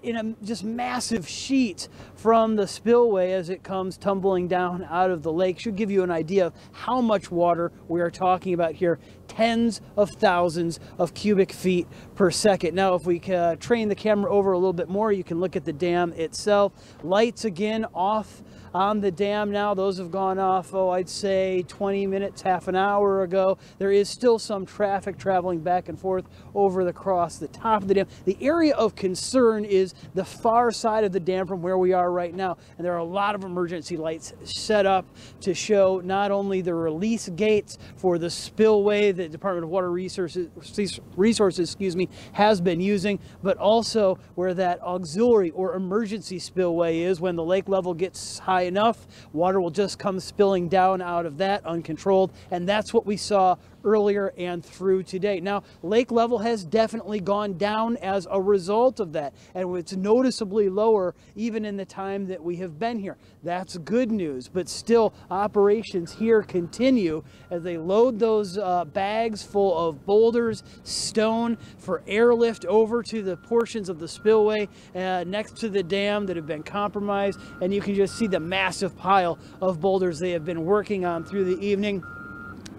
in a just massive sheet from the spillway as it comes tumbling down out of the lake. Should give you an idea of how much water we are talking about here. Tens of thousands of cubic feet per second. Now, if we train the camera over a little bit more, you can look at the dam itself. Lights again off on the dam now. Those have gone off, I'd say 20 minutes, half an hour ago. There is still some traffic traveling back and forth across the top of the dam. The area of concern is the far side of the dam from where we are right now. And there are a lot of emergency lights set up to show not only the release gates for the spillway that Department of Water Resources has been using, but also where that auxiliary or emergency spillway is. When the lake level gets high enough, water will just come spilling down out of that uncontrolled, and that's what we saw earlier and through today. Now, lake level has definitely gone down as a result of that, and it's noticeably lower even in the time that we have been here. That's good news, but still operations here continue as they load those bags full of boulders, stone for airlift over to the portions of the spillway next to the dam that have been compromised, and you can just see the massive pile of boulders they have been working on through the evening,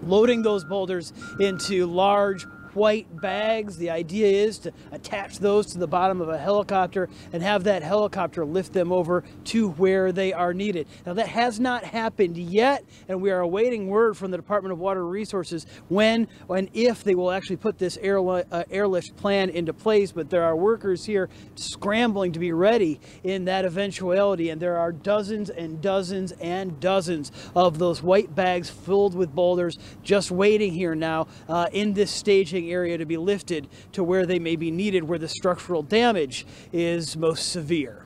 loading those boulders into large white bags. The idea is to attach those to the bottom of a helicopter and have that helicopter lift them over to where they are needed. Now, that has not happened yet, and we are awaiting word from the Department of Water Resources when and if they will actually put this airlift plan into place. But there are workers here scrambling to be ready in that eventuality, and there are dozens and dozens and dozens of those white bags filled with boulders just waiting here now in this staging area to be lifted to where they may be needed, where the structural damage is most severe.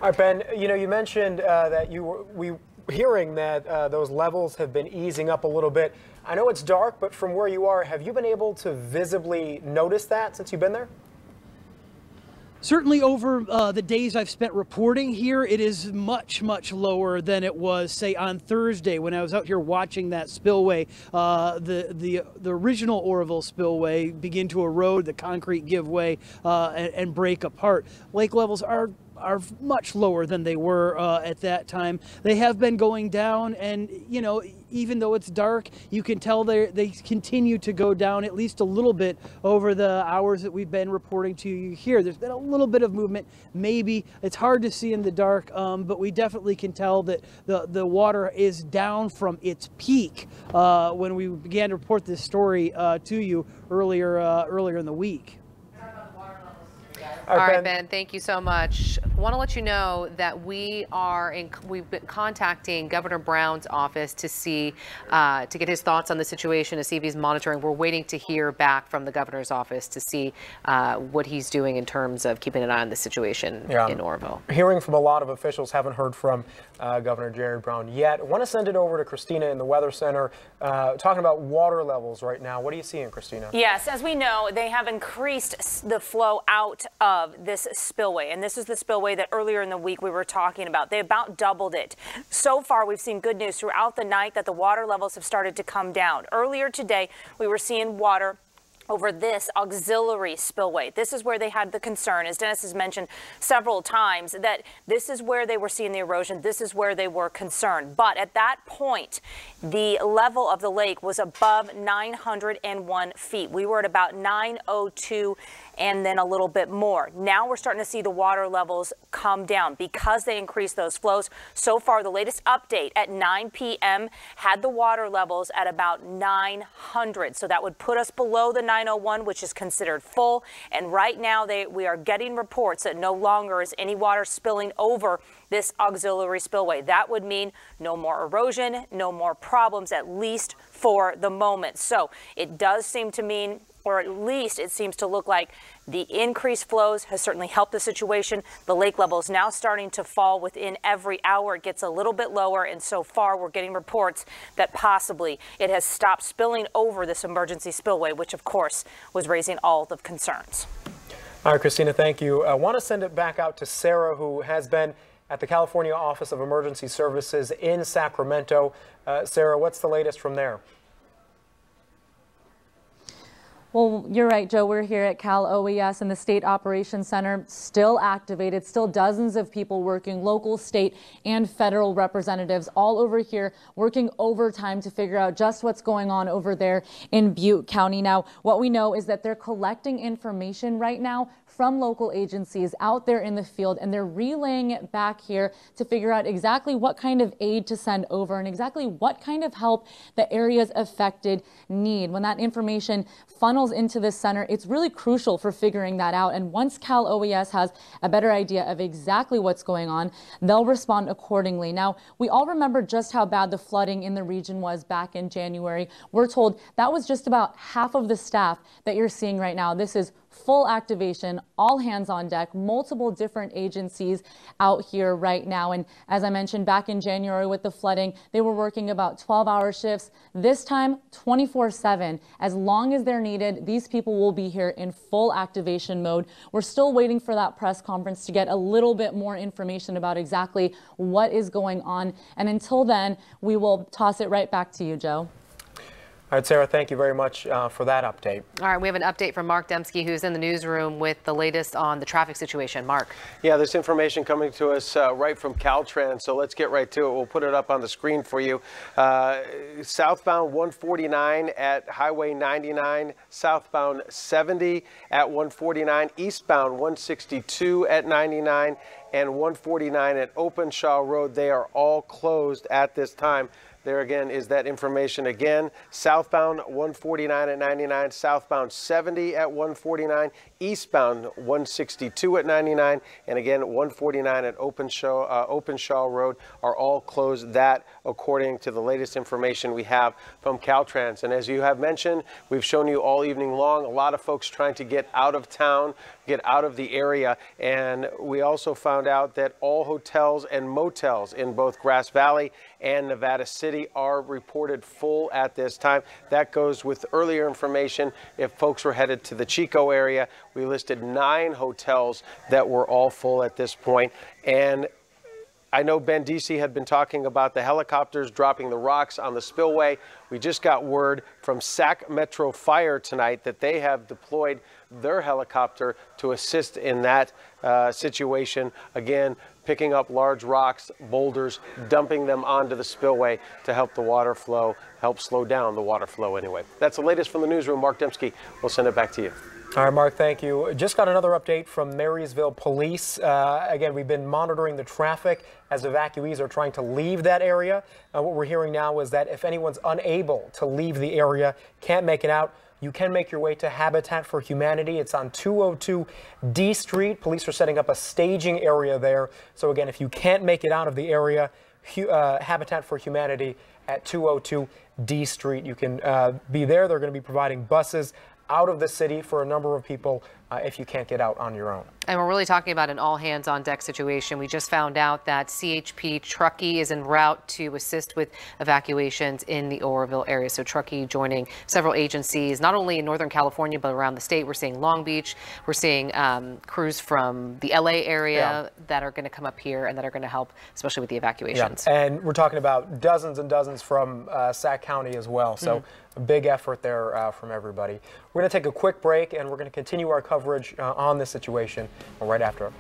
All right, Ben, you mentioned that we hearing that those levels have been easing up a little bit. I know it's dark, but from where you are, have you been able to visibly notice that since you've been there? Certainly over the days I've spent reporting here, it is much, much lower than it was, say, on Thursday when I was out here watching that spillway, the original Oroville spillway begin to erode, the concrete give way and break apart. Lake levels are much lower than they were at that time. They have been going down, and even though it's dark, you can tell they continue to go down at least a little bit over the hours that we've been reporting to you here. There's been a little bit of movement. Maybe it's hard to see in the dark, but we definitely can tell that the water is down from its peak when we began to report this story to you earlier in the week. All right, Ben, thank you so much. I want to let you know that we've been contacting Governor Brown's office to see, to get his thoughts on the situation, to see if he's monitoring. We're waiting to hear back from the governor's office to see what he's doing in terms of keeping an eye on the situation in Oroville. Hearing from a lot of officials, haven't heard from Governor Jerry Brown yet. I want to send it over to Christina in the Weather Center, talking about water levels right now. What are you seeing, Christina? Yes, as we know, they have increased the flow out of this spillway, and this is the spillway that earlier in the week we were talking about. They about doubled it. So far, we've seen good news throughout the night that the water levels have started to come down. Earlier today, we were seeing water over this auxiliary spillway. This is where they had the concern, as Dennis has mentioned several times, that this is where they were seeing the erosion. This is where they were concerned. But at that point, the level of the lake was above 901 feet. We were at about 902 and then a little bit more. Now we're starting to see the water levels come down because they increased those flows. So far, the latest update at 9 p.m. had the water levels at about 900. So that would put us below the 901, which is considered full. And right now we are getting reports that no longer is any water spilling over this auxiliary spillway. That would mean no more erosion, no more problems, at least for the moment. So it does seem to mean, or at least it seems to look like, the increased flows has certainly helped the situation. The lake level is now starting to fall within every hour. It gets a little bit lower, and so far we're getting reports that possibly it has stopped spilling over this emergency spillway, which of course was raising all the concerns. All right, Christina, thank you. I want to send it back out to Sarah, who has been at the California Office of Emergency Services in Sacramento. Sarah, what's the latest from there? Well, you're right, Joe. We're here at Cal OES and the State Operations Center, still activated, still dozens of people working, local, state, and federal representatives all over here working overtime to figure out just what's going on over there in Butte County. Now, what we know is that they're collecting information right now from local agencies out there in the field, and they're relaying it back here to figure out exactly what kind of aid to send over and exactly what kind of help the areas affected need. When that information funnels into this center, it's really crucial for figuring that out. And once Cal OES has a better idea of exactly what's going on, they'll respond accordingly. Now, we all remember just how bad the flooding in the region was back in January. We're told that was just about half of the staff that you're seeing right now. This is full activation, all hands on deck, multiple different agencies out here right now. And as I mentioned, back in January with the flooding, they were working about 12-hour shifts. This time, 24/7. As long as they're needed, these people will be here in full activation mode. We're still waiting for that press conference to get a little bit more information about exactly what is going on. And until then, we will toss it right back to you, Joe. All right, Sarah, thank you very much for that update. All right, we have an update from Mark Dembski, who's in the newsroom with the latest on the traffic situation. Mark. Yeah, this information coming to us right from Caltrans, so let's get right to it. We'll put it up on the screen for you. Southbound 149 at Highway 99, southbound 70 at 149, eastbound 162 at 99, and 149 at Openshaw Road. They are all closed at this time. There again is that information again. Southbound 149 at 99, southbound 70 at 149, eastbound 162 at 99, and again 149 at Openshaw Road are all closed. That according to the latest information we have from Caltrans. And as you have mentioned, we've shown you all evening long, a lot of folks trying to get out of town, get out of the area. And we also found out that all hotels and motels in both Grass Valley and Nevada City are reported full at this time. That goes with earlier information. If folks were headed to the Chico area, we listed 9 hotels that were all full at this point. And I know Ben Deasy had been talking about the helicopters dropping the rocks on the spillway. We just got word from Sac Metro Fire tonight that they have deployed their helicopter to assist in that situation. Again, picking up large rocks, boulders, dumping them onto the spillway to help the water flow, help slow down the water flow anyway. That's the latest from the newsroom. Mark Dembski, we'll send it back to you. All right, Mark, thank you. Just got another update from Marysville Police. Again, we've been monitoring the traffic as evacuees are trying to leave that area. What we're hearing now is that if anyone's unable to leave the area, can't make it out, you can make your way to Habitat for Humanity. It's on 202 D Street. Police are setting up a staging area there. So again, if you can't make it out of the area, Habitat for Humanity at 202 D Street. You can be there. They're going to be providing buses out of the city for a number of people if you can't get out on your own. And we're really talking about an all hands on deck situation. We just found out that CHP Truckee is en route to assist with evacuations in the Oroville area. So Truckee joining several agencies, not only in Northern California, but around the state. We're seeing Long Beach. We're seeing crews from the LA area that are going to come up here and that are going to help, especially with the evacuations. Yeah. And we're talking about dozens and dozens from Sac County as well. So a big effort there from everybody. We're going to take a quick break and we're going to continue our coverage on this situation right after.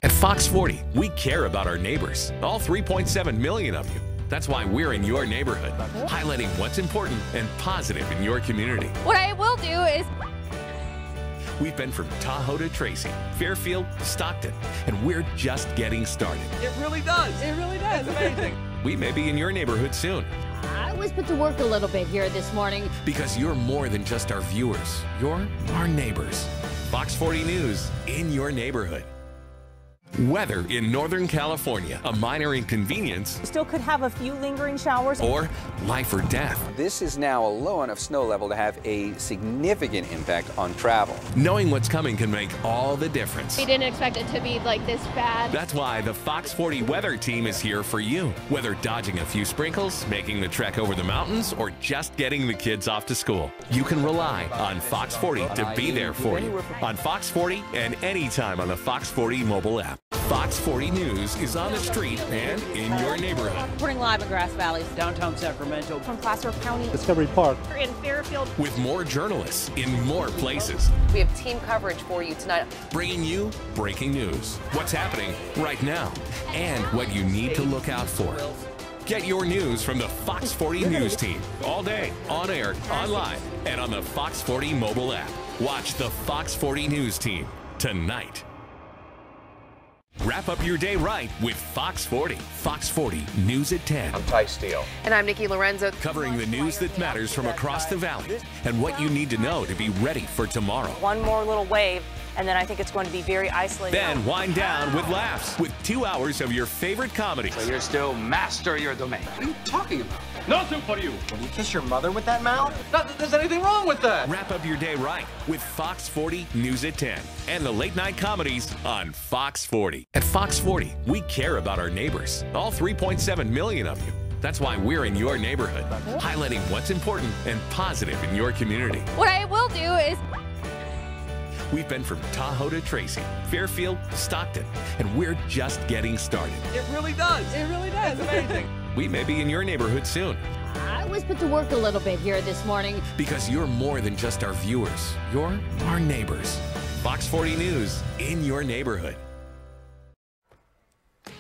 At Fox 40, we care about our neighbors, all 3.7 million of you. That's why we're in your neighborhood, highlighting what's important and positive in your community. What I will do is... We've been from Tahoe to Tracy, Fairfield, Stockton, and we're just getting started. It really does. It really does. Amazing. We may be in your neighborhood soon. I was put to work a little bit here this morning. Because you're more than just our viewers. You're our neighbors. Fox 40 News in your neighborhood. Weather in Northern California, a minor inconvenience. Still could have a few lingering showers. Or life or death. This is now a low enough snow level to have a significant impact on travel. Knowing what's coming can make all the difference. We didn't expect it to be like this bad. That's why the Fox 40 weather team is here for you. Whether dodging a few sprinkles, making the trek over the mountains, or just getting the kids off to school, you can rely on Fox 40 to be there for you. On Fox 40 and anytime on the Fox 40 mobile app. Fox 40 News is on the street and in your neighborhood. Reporting live in Grass Valley, downtown Sacramento, from Placer County, Discovery Park, in Fairfield, with more journalists in more places. We have team coverage for you tonight, bringing you breaking news, what's happening right now, and what you need to look out for. Get your news from the Fox 40 News team all day, on air, online, and on the Fox 40 mobile app. Watch the Fox 40 News team tonight. Wrap up your day right with Fox 40. Fox 40 News at 10. I'm Ty Steele. And I'm Nikki Lorenzo. Covering the news that matters from across the valley and what you need to know to be ready for tomorrow. One more little wave, and then I think it's going to be very isolated. Then wind down with laughs with 2 hours of your favorite comedy. So you're still master of your domain. What are you talking about? No soup for you. Will you kiss your mother with that mouth? Not that there's anything wrong with that. Wrap up your day right with Fox 40 News at 10 and the late night comedies on Fox 40. At Fox 40, we care about our neighbors, all 3.7 million of you. That's why we're in your neighborhood, highlighting what's important and positive in your community. What I will do is... We've been from Tahoe to Tracy, Fairfield, Stockton, and we're just getting started. It really does. It really does. It's amazing. We may be in your neighborhood soon. I was put to work a little bit here this morning. Because you're more than just our viewers. You're our neighbors. Fox 40 News in your neighborhood.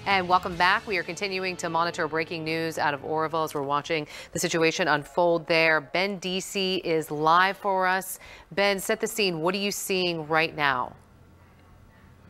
And welcome back. We are continuing to monitor breaking news out of Oroville as we're watching the situation unfold there. Ben DC is live for us. Ben, set the scene. What are you seeing right now?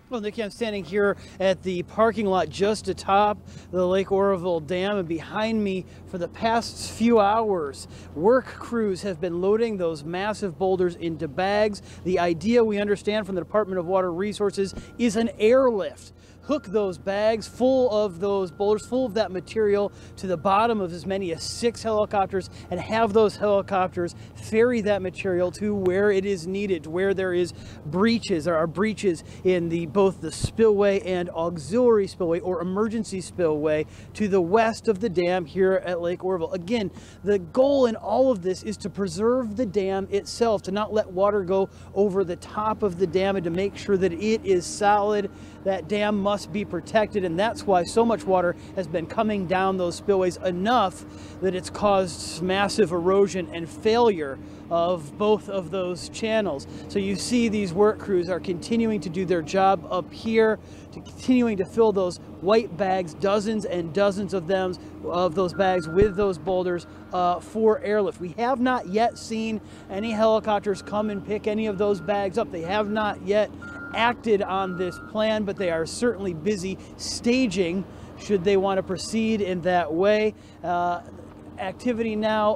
Well, Nikki, I'm standing here at the parking lot just atop the Lake Oroville Dam, and behind me for the past few hours, work crews have been loading those massive boulders into bags. The idea, we understand from the Department of Water Resources, is an airlift. Hook those bags full of those boulders, full of that material, to the bottom of as many as 6 helicopters, and have those helicopters ferry that material to where it is needed, to where there is breaches. There are breaches in both the spillway and auxiliary spillway or emergency spillway to the west of the dam here at Lake Oroville. Again, the goal in all of this is to preserve the dam itself, to not let water go over the top of the dam, and to make sure that it is solid. That dam must be protected, and that's why so much water has been coming down those spillways, enough that it's caused massive erosion and failure of both of those channels. So you see these work crews are continuing to do their job up here, continuing to fill those white bags, dozens and dozens of them, of those bags with those boulders for airlift. We have not yet seen any helicopters come and pick any of those bags up. They have not yet acted on this plan, but they are certainly busy staging should they want to proceed in that way. Activity now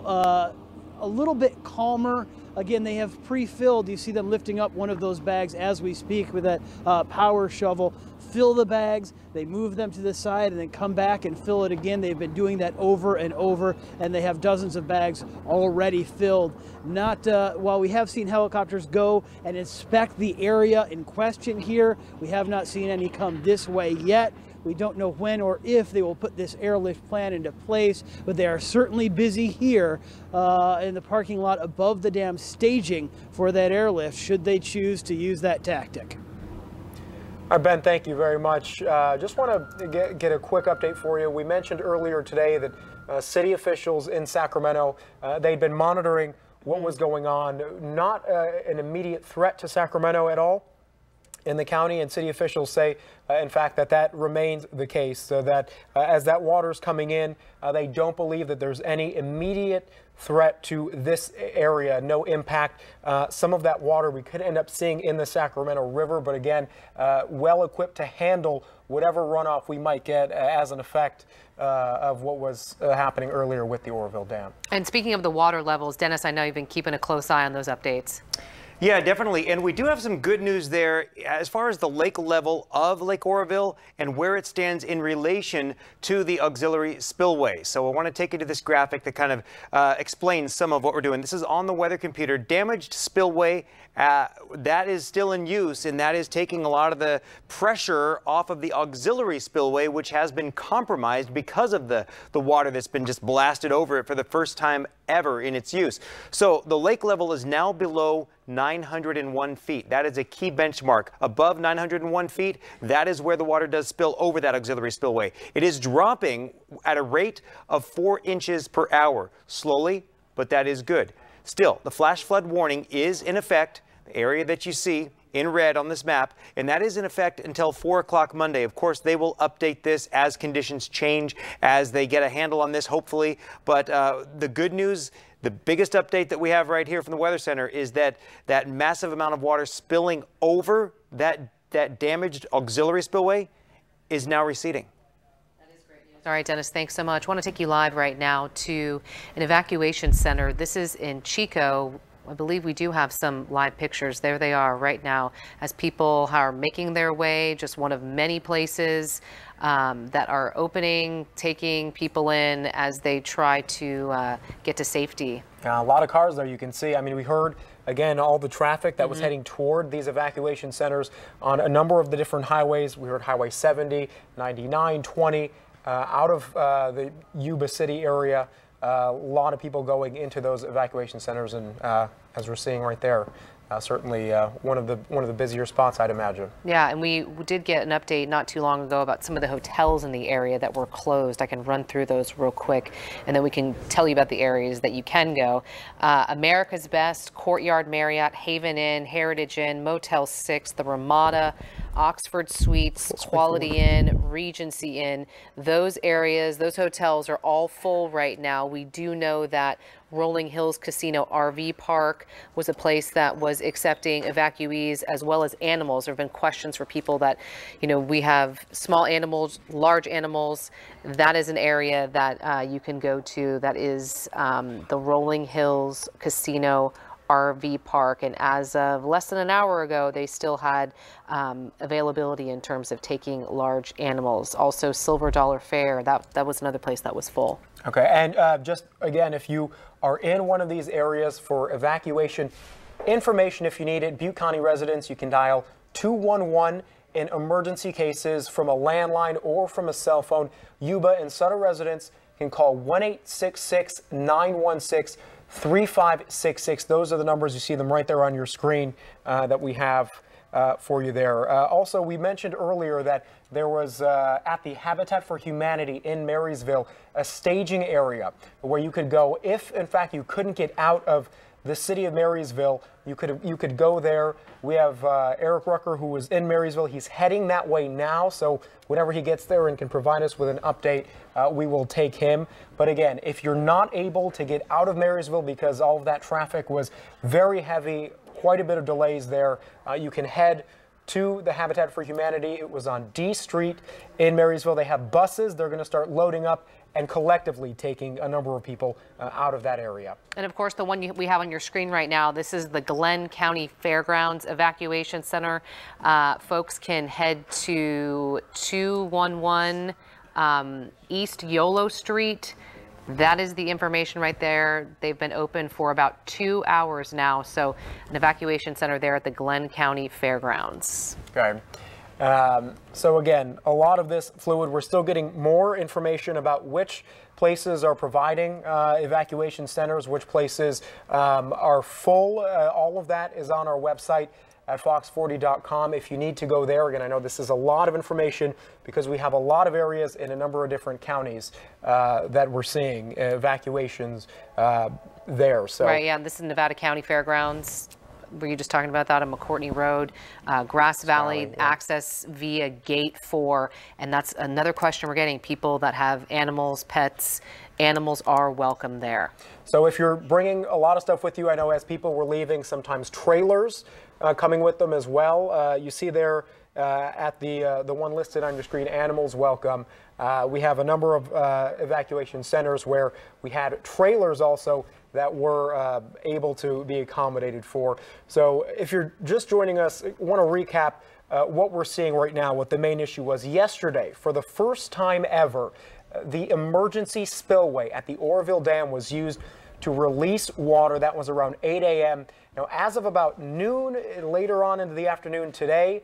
a little bit calmer. Again, they have pre-filled. You see them lifting up one of those bags as we speak with that power shovel. Fill the bags, they move them to the side, and then come back and fill it again. They've been doing that over and over, and they have dozens of bags already filled. Not while we have seen helicopters go and inspect the area in question here, we have not seen any come this way yet. We don't know when or if they will put this airlift plan into place, but they are certainly busy here in the parking lot above the dam, staging for that airlift should they choose to use that tactic. All right, Ben, thank you very much. Just want to get a quick update for you. We mentioned earlier today that city officials in Sacramento, they'd been monitoring what was going on. Not an immediate threat to Sacramento at all in the county, and city officials say, in fact, that remains the case, so that as that water's coming in, they don't believe that there's any immediate threat to this area, no impact. Some of that water we could end up seeing in the Sacramento River, but again, well equipped to handle whatever runoff we might get as an effect of what was happening earlier with the Oroville Dam. And speaking of the water levels, Dennis, I know you've been keeping a close eye on those updates. Yeah, definitely. And we do have some good news there as far as the lake level of Lake Oroville and where it stands in relation to the auxiliary spillway. So I want to take you to this graphic that kind of explains some of what we're doing. This is on the weather computer. Damaged spillway, that is still in use, and that is taking a lot of the pressure off of the auxiliary spillway, which has been compromised because of the water that's been just blasted over it for the first time ever in its use. So the lake level is now below 901 feet. That is a key benchmark. Above 901 feet, that is where the water does spill over that auxiliary spillway. It is dropping at a rate of 4 inches per hour. Slowly, but that is good. Still, the flash flood warning is in effect. The area that you see in red on this map, and that is in effect until 4 o'clock Monday. Of course, they will update this as conditions change, as they get a handle on this, hopefully. But the good news, the biggest update that we have right here from the Weather Center is that that massive amount of water spilling over that damaged auxiliary spillway is now receding. All right, Dennis, thanks so much. I want to take you live right now to an evacuation center. This is in Chico. I believe we do have some live pictures. There they are right now as people are making their way, just one of many places that are opening, taking people in as they try to get to safety. A lot of cars there you can see. I mean, we heard, again, all the traffic that was heading toward these evacuation centers on a number of the different highways. We heard Highway 70, 99, 20, out of the Yuba City area. A lot of people going into those evacuation centers, and as we're seeing right there, certainly one of the busier spots, I'd imagine. Yeah, and we did get an update not too long ago about some of the hotels in the area that were closed. I can run through those real quick, and then we can tell you about the areas that you can go. America's Best, Courtyard Marriott, Haven Inn, Heritage Inn, Motel 6, the Ramada, Oxford Suites, Quality Inn, Regency Inn. Those areas, those hotels are all full right now. We do know that Rolling Hills Casino RV Park was a place that was accepting evacuees as well as animals. There have been questions for people that, you know, we have small animals, large animals. That is an area that you can go to. That is the Rolling Hills Casino RV Park, and as of less than an hour ago, they still had availability in terms of taking large animals. Also, Silver Dollar Fair, that was another place that was full. Okay, and just again, if you are in one of these areas for evacuation information, if you need it, Butte County residents, you can dial 211 in emergency cases from a landline or from a cell phone. Yuba and Sutter residents can call 1-866-916-3566. Those are the numbers. You see them right there on your screen that we have for you there. Also, we mentioned earlier that there was at the Habitat for Humanity in Marysville a staging area where you could go if, in fact, you couldn't get out of the city of Marysville. You could go there. We have Eric Rucker, who was in Marysville. He's heading that way now, so whenever he gets there and can provide us with an update, we will take him. But again, if you're not able to get out of Marysville because all of that traffic was very heavy, quite a bit of delays there, you can head to the Habitat for Humanity. It was on D Street in Marysville. They have buses. They're going to start loading up and collectively taking a number of people out of that area. And of course, the one we have on your screen right now, this is the Glenn County Fairgrounds Evacuation Center. Folks can head to 211 East Yolo Street. That is the information right there. They've been open for about 2 hours now. So an evacuation center there at the Glenn County Fairgrounds. Okay. So again, a lot of this fluid. We're still getting more information about which places are providing evacuation centers, which places are full. All of that is on our website at fox40.com. If you need to go there, again, I know this is a lot of information because we have a lot of areas in a number of different counties that we're seeing evacuations there. So. Right, yeah, this is Nevada County Fairgrounds. Were you just talking about that on McCourtney Road? Grass Valley, yeah. Access via Gate 4. And that's another question we're getting. People that have animals, pets, animals are welcome there. So if you're bringing a lot of stuff with you, I know as people were leaving, sometimes trailers coming with them as well. You see there at the one listed on your screen, animals welcome. We have a number of evacuation centers where we had trailers also that were able to be accommodated for. So if you're just joining us, I want to recap what we're seeing right now, what the main issue was. Yesterday, for the first time ever, the emergency spillway at the Oroville Dam was used to release water. That was around 8 a.m. Now, as of about noon, later on into the afternoon today,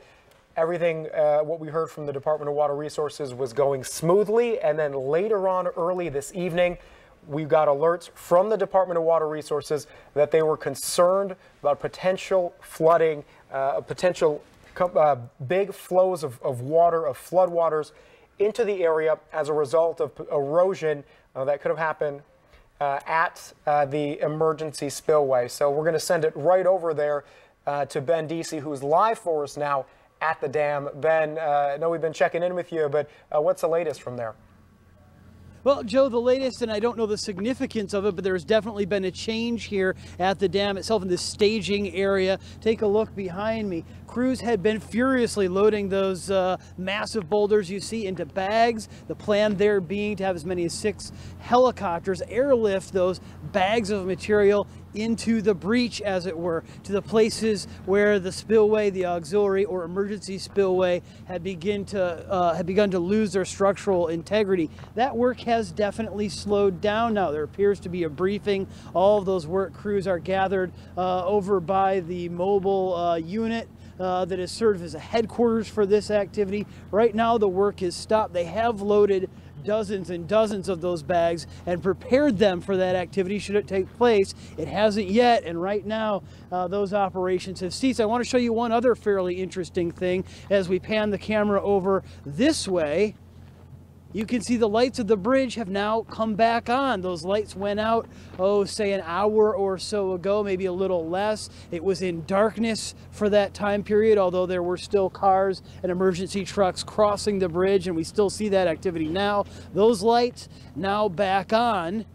everything, what we heard from the Department of Water Resources was going smoothly. And then later on early this evening, we got alerts from the Department of Water Resources that they were concerned about potential flooding, potential big flows of water, of floodwaters into the area as a result of erosion that could have happened at the emergency spillway. So we're going to send it right over there to Ben Deasy, who's live for us now at the dam. Ben, I know we've been checking in with you, but what's the latest from there? Well, Joe, the latest, and I don't know the significance of it, but there's definitely been a change here at the dam itself in the staging area. Take a look behind me. Crews had been furiously loading those massive boulders you see into bags. The plan there being to have as many as 6 helicopters airlift those bags of material into the breach, as it were, to the places where the spillway, the auxiliary or emergency spillway, had begun to lose their structural integrity. That work has definitely slowed down now. There appears to be a briefing. All of those work crews are gathered over by the mobile unit that has served as a headquarters for this activity. Right now the work is stopped. They have loaded dozens and dozens of those bags and prepared them for that activity should it take place. It hasn't yet, and right now those operations have ceased. I want to show you one other fairly interesting thing as we pan the camera over this way. You can see the lights of the bridge have now come back on. Those lights went out, say an hour or so ago, maybe a little less. It was in darkness for that time period, although there were still cars and emergency trucks crossing the bridge, and we still see that activity now. Those lights now back on.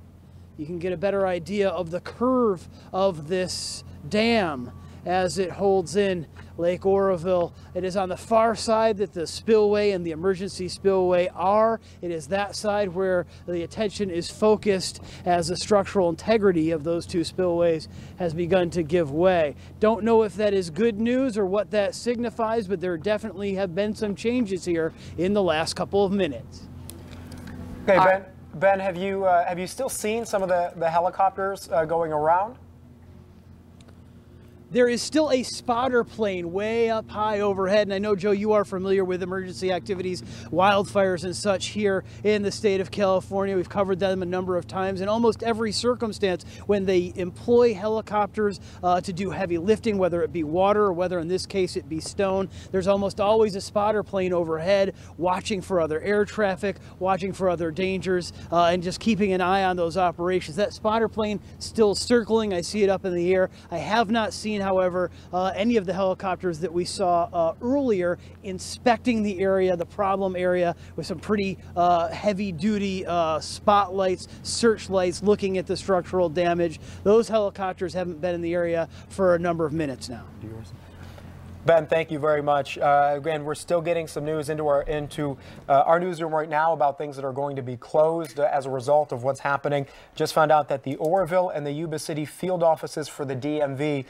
You can get a better idea of the curve of this dam as it holds in Lake Oroville. It is on the far side that the spillway and the emergency spillway are. It is that side where the attention is focused as the structural integrity of those two spillways has begun to give way. Don't know if that is good news or what that signifies, but there definitely have been some changes here in the last couple of minutes. Okay, Ben, have you still seen some of the helicopters going around? There is still a spotter plane way up high overhead, and I know, Joe, you are familiar with emergency activities, wildfires and such here in the state of California. We've covered them a number of times. In almost every circumstance, when they employ helicopters to do heavy lifting, whether it be water or whether in this case it be stone, there's almost always a spotter plane overhead watching for other air traffic, watching for other dangers, and just keeping an eye on those operations. That spotter plane still circling. I see it up in the air. I have not seen, however, any of the helicopters that we saw earlier inspecting the area, the problem area, with some pretty heavy-duty spotlights, searchlights, looking at the structural damage. Those helicopters haven't been in the area for a number of minutes now. Ben, thank you very much. Again, we're still getting some news into our newsroom right now about things that are going to be closed as a result of what's happening. Just found out that the Oroville and the Yuba City field offices for the DMV,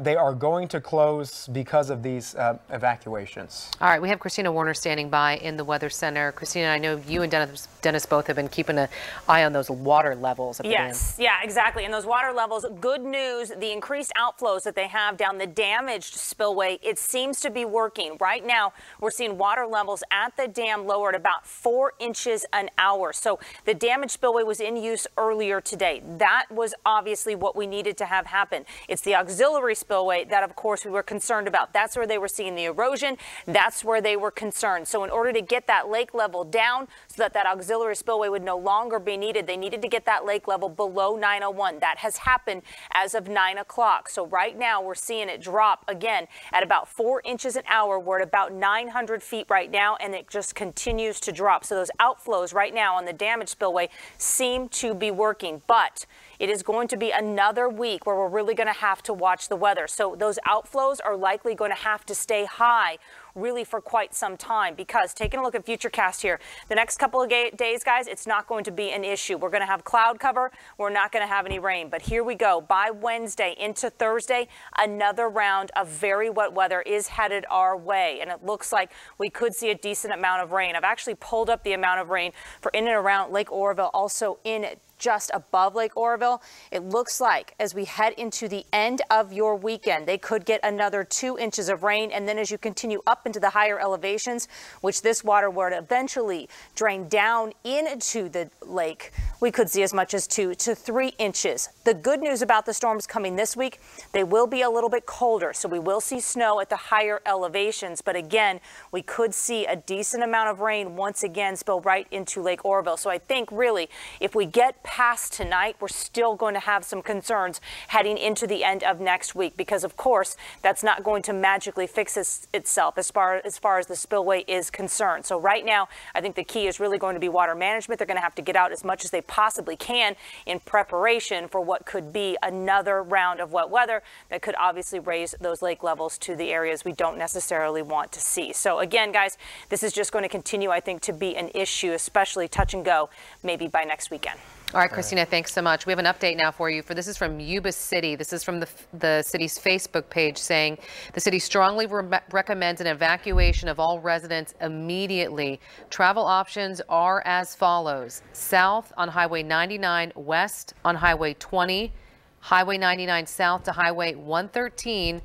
they are going to close because of these evacuations. All right, we have Christina Warner standing by in the Weather Center. Christina, I know you and Dennis both have been keeping an eye on those water levels at the dam. Yeah, exactly. And those water levels, good news, the increased outflows that they have down the damaged spillway, it seems to be working. Right now, we're seeing water levels at the dam lower at about 4 inches an hour. So the damaged spillway was in use earlier today. That was obviously what we needed to have happen. It's the auxiliary spillway that, of course, we were concerned about. That's where they were seeing the erosion. That's where they were concerned. So in order to get that lake level down so that that auxiliary spillway would no longer be needed, they needed to get that lake level below 901. That has happened as of 9 o'clock. So right now we're seeing it drop again at about 4 inches an hour. We're at about 900 feet right now, and it just continues to drop. So those outflows right now on the damaged spillway seem to be working, but it is going to be another week where we're really going to have to watch the weather. So those outflows are likely going to have to stay high really for quite some time, because taking a look at Futurecast here, the next couple of days, guys, it's not going to be an issue. We're going to have cloud cover. We're not going to have any rain. But here we go. By Wednesday into Thursday, another round of very wet weather is headed our way, and it looks like we could see a decent amount of rain. I've actually pulled up the amount of rain for in and around Lake Oroville, also in just above Lake Oroville. It looks like as we head into the end of your weekend, they could get another 2 inches of rain. And then as you continue up into the higher elevations, which this water would eventually drain down into the lake, we could see as much as 2 to 3 inches. The good news about the storms coming this week, they will be a little bit colder. So we will see snow at the higher elevations. But again, we could see a decent amount of rain once again spill right into Lake Oroville. So I think really, if we get past tonight, we're still going to have some concerns heading into the end of next week, because of course that's not going to magically fix itself as far as the spillway is concerned. So right now, I think the key is really going to be water management. They're going to have to get out as much as they possibly can in preparation for what could be another round of wet weather that could obviously raise those lake levels to the areas we don't necessarily want to see. So again, guys, this is just going to continue, I think, to be an issue, especially touch and go, maybe by next weekend. All right, Christina, thanks so much. We have an update now for you. This is from Yuba City. This is from the city's Facebook page saying the city strongly recommends an evacuation of all residents immediately. Travel options are as follows: south on Highway 99, west on Highway 20, Highway 99 south to Highway 113,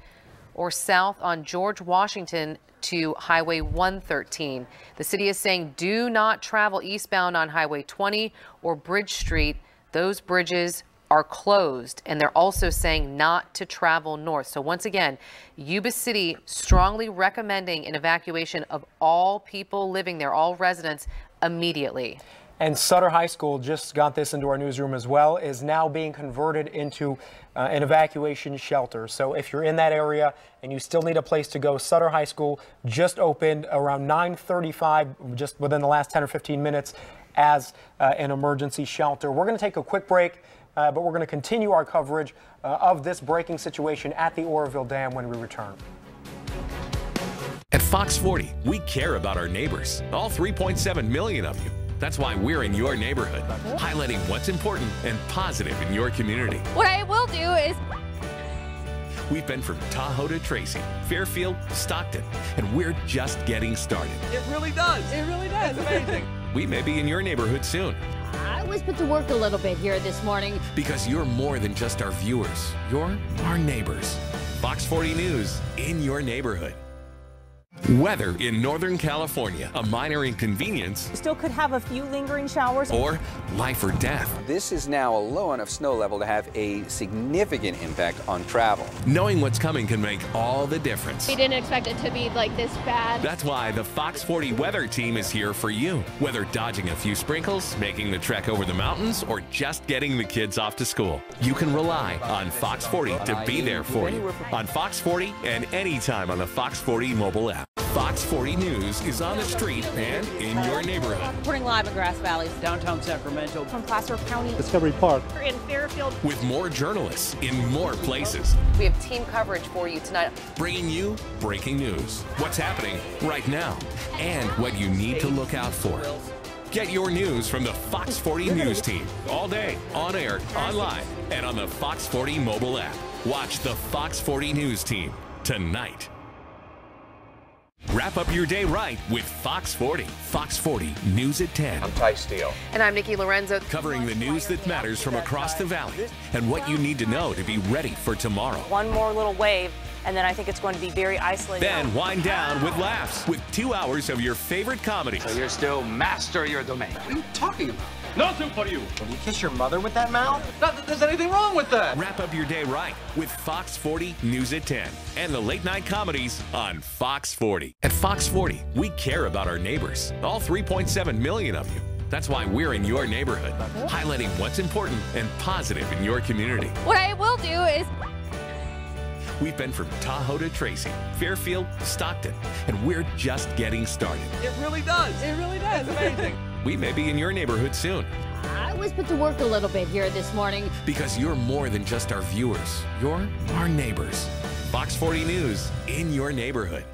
or south on George Washington to Highway 113. The city is saying do not travel eastbound on Highway 20 or Bridge Street. Those bridges are closed, and they're also saying not to travel north. So once again, Yuba City strongly recommending an evacuation of all people living there, all residents, immediately. And Sutter High School, just got this into our newsroom as well, is now being converted into an evacuation shelter. So if you're in that area and you still need a place to go, Sutter High School just opened around 9:35, just within the last 10 or 15 minutes, as an emergency shelter. We're going to take a quick break, but we're going to continue our coverage of this breaking situation at the Oroville Dam when we return. At Fox 40, we care about our neighbors, all 3.7 million of you. That's why we're in your neighborhood, highlighting what's important and positive in your community. What I will do is... We've been from Tahoe to Tracy, Fairfield, Stockton, and we're just getting started. It really does. It really does. It's amazing. We may be in your neighborhood soon. I was put to work a little bit here this morning. Because you're more than just our viewers. You're our neighbors. Fox 40 News in your neighborhood. Weather in Northern California, a minor inconvenience. Still could have a few lingering showers. Or life or death. This is now a low enough snow level to have a significant impact on travel. Knowing what's coming can make all the difference. We didn't expect it to be like this bad. That's why the Fox 40 weather team is here for you. Whether dodging a few sprinkles, making the trek over the mountains, or just getting the kids off to school, you can rely on Fox 40 to be there for you. On Fox 40 and anytime on the Fox 40 mobile app. Fox 40 News is on the street and in your neighborhood. Reporting live in Grass Valley, downtown Sacramento, from Placer County, Discovery Park, in Fairfield, with more journalists in more places. We have team coverage for you tonight, bringing you breaking news, what's happening right now, and what you need to look out for. Get your news from the Fox 40 News team all day, on air, online, and on the Fox 40 mobile app. Watch the Fox 40 News team tonight. Wrap up your day right with Fox 40. Fox 40 News at 10. I'm Ty Steele. And I'm Nikki Lorenzo. Covering the news that matters from across the valley and what you need to know to be ready for tomorrow. One more little wave, and then I think it's going to be very isolated. Then wind down with laughs with 2 hours of your favorite comedies. So you're still master of your domain. What are you talking about? Nothing for you. Did you kiss your mother with that mouth? Not that there's anything wrong with that. Wrap up your day right with Fox 40 News at 10 and the late night comedies on Fox 40. At Fox 40, we care about our neighbors, all 3.7 million of you. That's why we're in your neighborhood, highlighting what's important and positive in your community. What I will do is... We've been from Tahoe to Tracy, Fairfield, Stockton, and we're just getting started. It really does. It really does. It's amazing. We may be in your neighborhood soon. I was put to work a little bit here this morning. Because you're more than just our viewers. You're our neighbors. Fox 40 News in your neighborhood.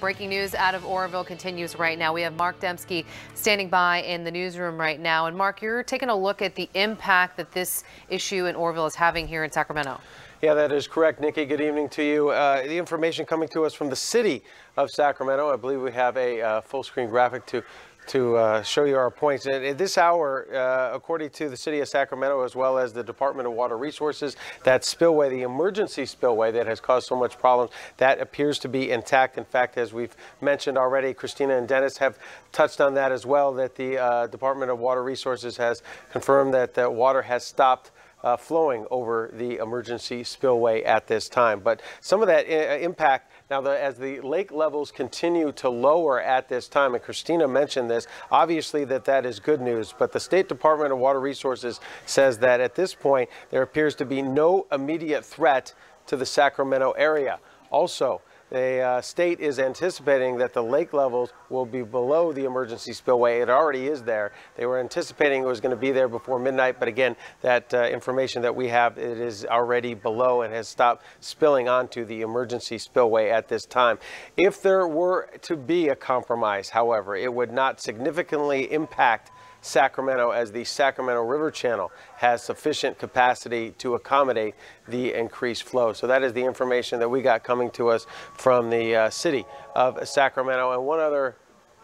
Breaking news out of Oroville continues right now. We have Mark Dembski standing by in the newsroom right now. And Mark, you're taking a look at the impact that this issue in Oroville is having here in Sacramento. Yeah, that is correct, Nikki. Good evening to you. The information coming to us from the city of Sacramento. I believe we have a full-screen graphic to show you our points. At this hour, according to the city of Sacramento, as well as the Department of Water Resources, that spillway, the emergency spillway that has caused so much problems, that appears to be intact. In fact, as we've mentioned already, Christina and Dennis have touched on that as well, that the Department of Water Resources has confirmed that the water has stopped flowing over the emergency spillway at this time. But some of that impact now, as the lake levels continue to lower at this time, and Christina mentioned this, obviously that is good news, but the State Department of Water Resources says that at this point there appears to be no immediate threat to the Sacramento area. Also, the state is anticipating that the lake levels will be below the emergency spillway. It already is there. They were anticipating it was going to be there before midnight, but again, that information that we have, it is already below and has stopped spilling onto the emergency spillway at this time. If there were to be a compromise, however, it would not significantly impact Sacramento, as the Sacramento River Channel has sufficient capacity to accommodate the increased flow. So that is the information that we got coming to us from the city of Sacramento. And one other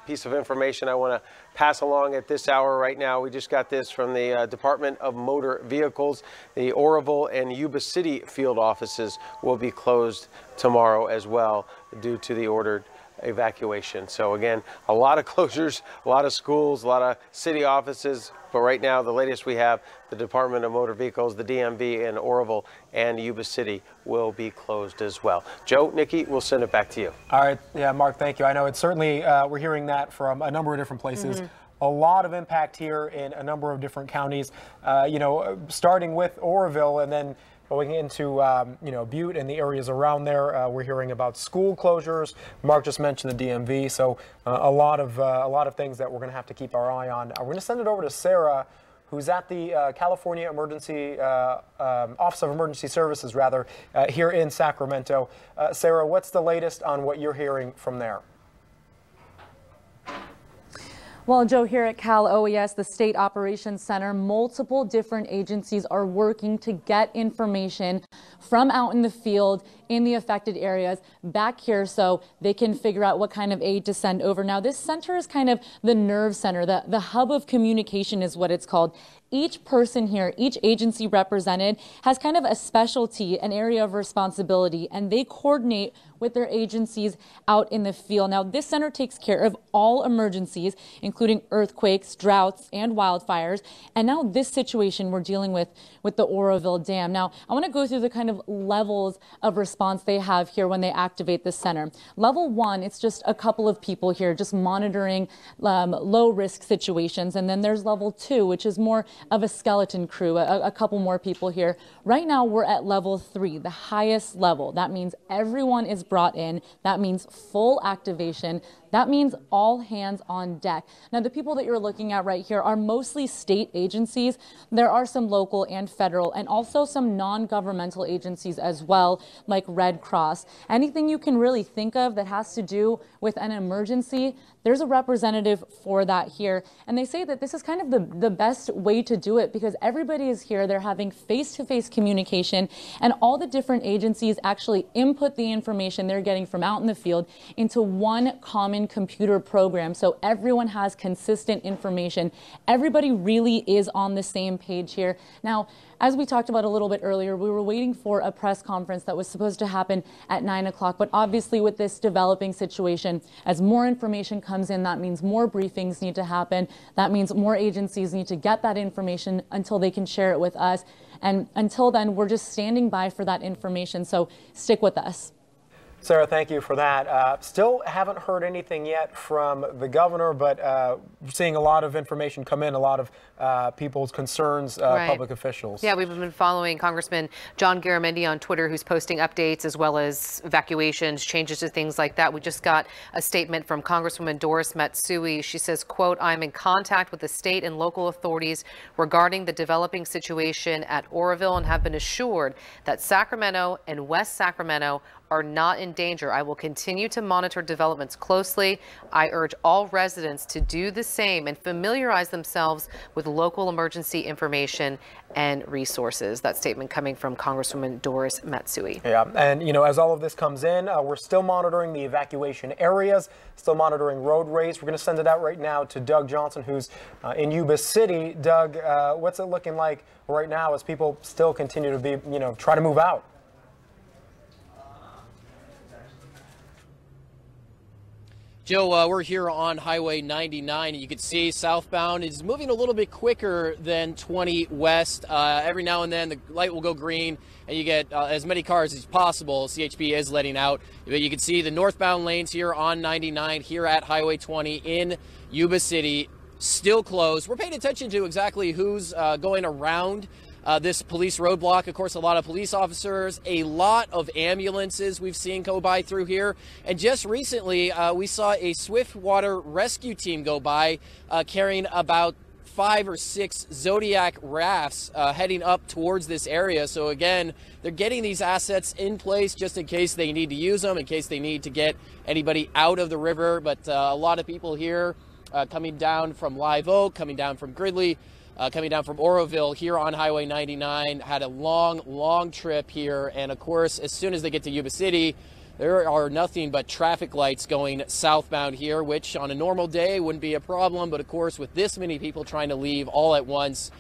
piece of information I want to pass along at this hour right now. We just got this from the Department of Motor Vehicles. The Oroville and Yuba City field offices will be closed tomorrow as well due to the ordered evacuation. So again, a lot of closures, a lot of schools, a lot of city offices. But right now, the latest we have, the Department of Motor Vehicles, the DMV in Oroville and Yuba City will be closed as well. Joe, Nikki, we'll send it back to you. All right. Yeah, Mark, thank you. I know it's certainly, we're hearing that from a number of different places. A lot of impact here in a number of different counties, you know, starting with Oroville and then going into, you know, Butte and the areas around there. We're hearing about school closures. Mark just mentioned the DMV. So a lot of things that we're going to have to keep our eye on. We're going to send it over to Sarah, who's at the California Emergency Office of Emergency Services, rather, here in Sacramento. Sarah, what's the latest on what you're hearing from there? Well, Joe, here at Cal OES, the State Operations Center, multiple different agencies are working to get information from out in the field in the affected areas back here so they can figure out what kind of aid to send over. Now, this center is kind of the nerve center, the hub of communication is what it's called. Each person here, each agency represented has kind of a specialty, an area of responsibility, and they coordinate with their agencies out in the field. Now, this center takes care of all emergencies, including earthquakes, droughts, and wildfires. And now this situation we're dealing with the Oroville Dam. Now, I want to go through the kind of levels of response they have here when they activate the center. Level 1, it's just a couple of people here just monitoring low-risk situations. And then there's level 2, which is more of a skeleton crew, a couple more people here. Right now, we're at level 3, the highest level. That means everyone is brought in. That means full activation. That means all hands on deck. Now, the people that you're looking at right here are mostly state agencies. There are some local and federal, and also some non-governmental agencies as well, like Red Cross. Anything you can really think of that has to do with an emergency, there's a representative for that here. And they say that this is kind of the best way to do it because everybody is here. They're having face-to-face communication, and all the different agencies actually input the information they're getting from out in the field into one common computer program. So everyone has consistent information. Everybody really is on the same page here. Now, as we talked about a little bit earlier, we were waiting for a press conference that was supposed to happen at 9 o'clock. But obviously with this developing situation, as more information comes in, that means more briefings need to happen. That means more agencies need to get that information until they can share it with us. And until then, we're just standing by for that information. So stick with us. Sarah, thank you for that. Still haven't heard anything yet from the governor, but seeing a lot of information come in, a lot of people's concerns, public officials. Yeah, we've been following Congressman John Garamendi on Twitter, who's posting updates as well as evacuations, changes to things like that. We just got a statement from Congresswoman Doris Matsui. She says, quote, "I'm in contact with the state and local authorities regarding the developing situation at Oroville and have been assured that Sacramento and West Sacramento are not in danger. I will continue to monitor developments closely. I urge all residents to do the same and familiarize themselves with local emergency information and resources." That statement coming from Congresswoman Doris Matsui. Yeah, and you know, as all of this comes in, we're still monitoring the evacuation areas, still monitoring road rates. We're going to send it out right now to Doug Johnson, who's in Yuba City. Doug, what's it looking like right now as people still continue to be, you know, try to move out? Joe, we're here on Highway 99, and you can see southbound is moving a little bit quicker than 20 west. Every now and then the light will go green, and you get as many cars as possible. CHP is letting out. But you can see the northbound lanes here on 99 here at Highway 20 in Yuba City still closed. We're paying attention to exactly who's going around this police roadblock. Of course, a lot of police officers, a lot of ambulances we've seen go by through here. And just recently, we saw a swiftwater rescue team go by carrying about 5 or 6 Zodiac rafts heading up towards this area. So again, they're getting these assets in place just in case they need to use them, in case they need to get anybody out of the river. But a lot of people here coming down from Live Oak, coming down from Gridley, coming down from Oroville here on Highway 99, had a long trip here. And of course, as soon as they get to Yuba City, there are nothing but traffic lights going southbound here, which on a normal day wouldn't be a problem. But of course, with this many people trying to leave all at once,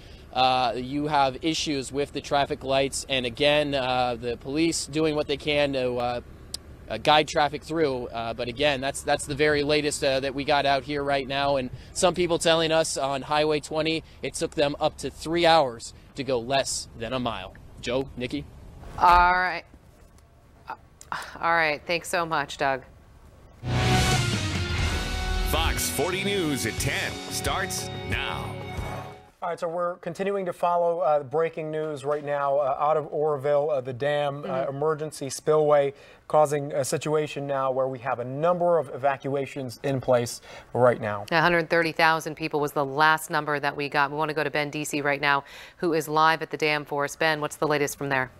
you have issues with the traffic lights. And again, the police doing what they can to guide traffic through. But again, that's the very latest that we got out here right now. And some people telling us on Highway 20, it took them up to 3 hours to go less than a mile. Joe, Nikki? All right. All right. Thanks so much, Doug. Fox 40 News at 10 starts now. All right, so we're continuing to follow breaking news right now out of Oroville, the dam emergency spillway, causing a situation now where we have a number of evacuations in place right now. 130,000 people was the last number that we got. We want to go to Ben DC right now, who is live at the dam for us. Ben, what's the latest from there?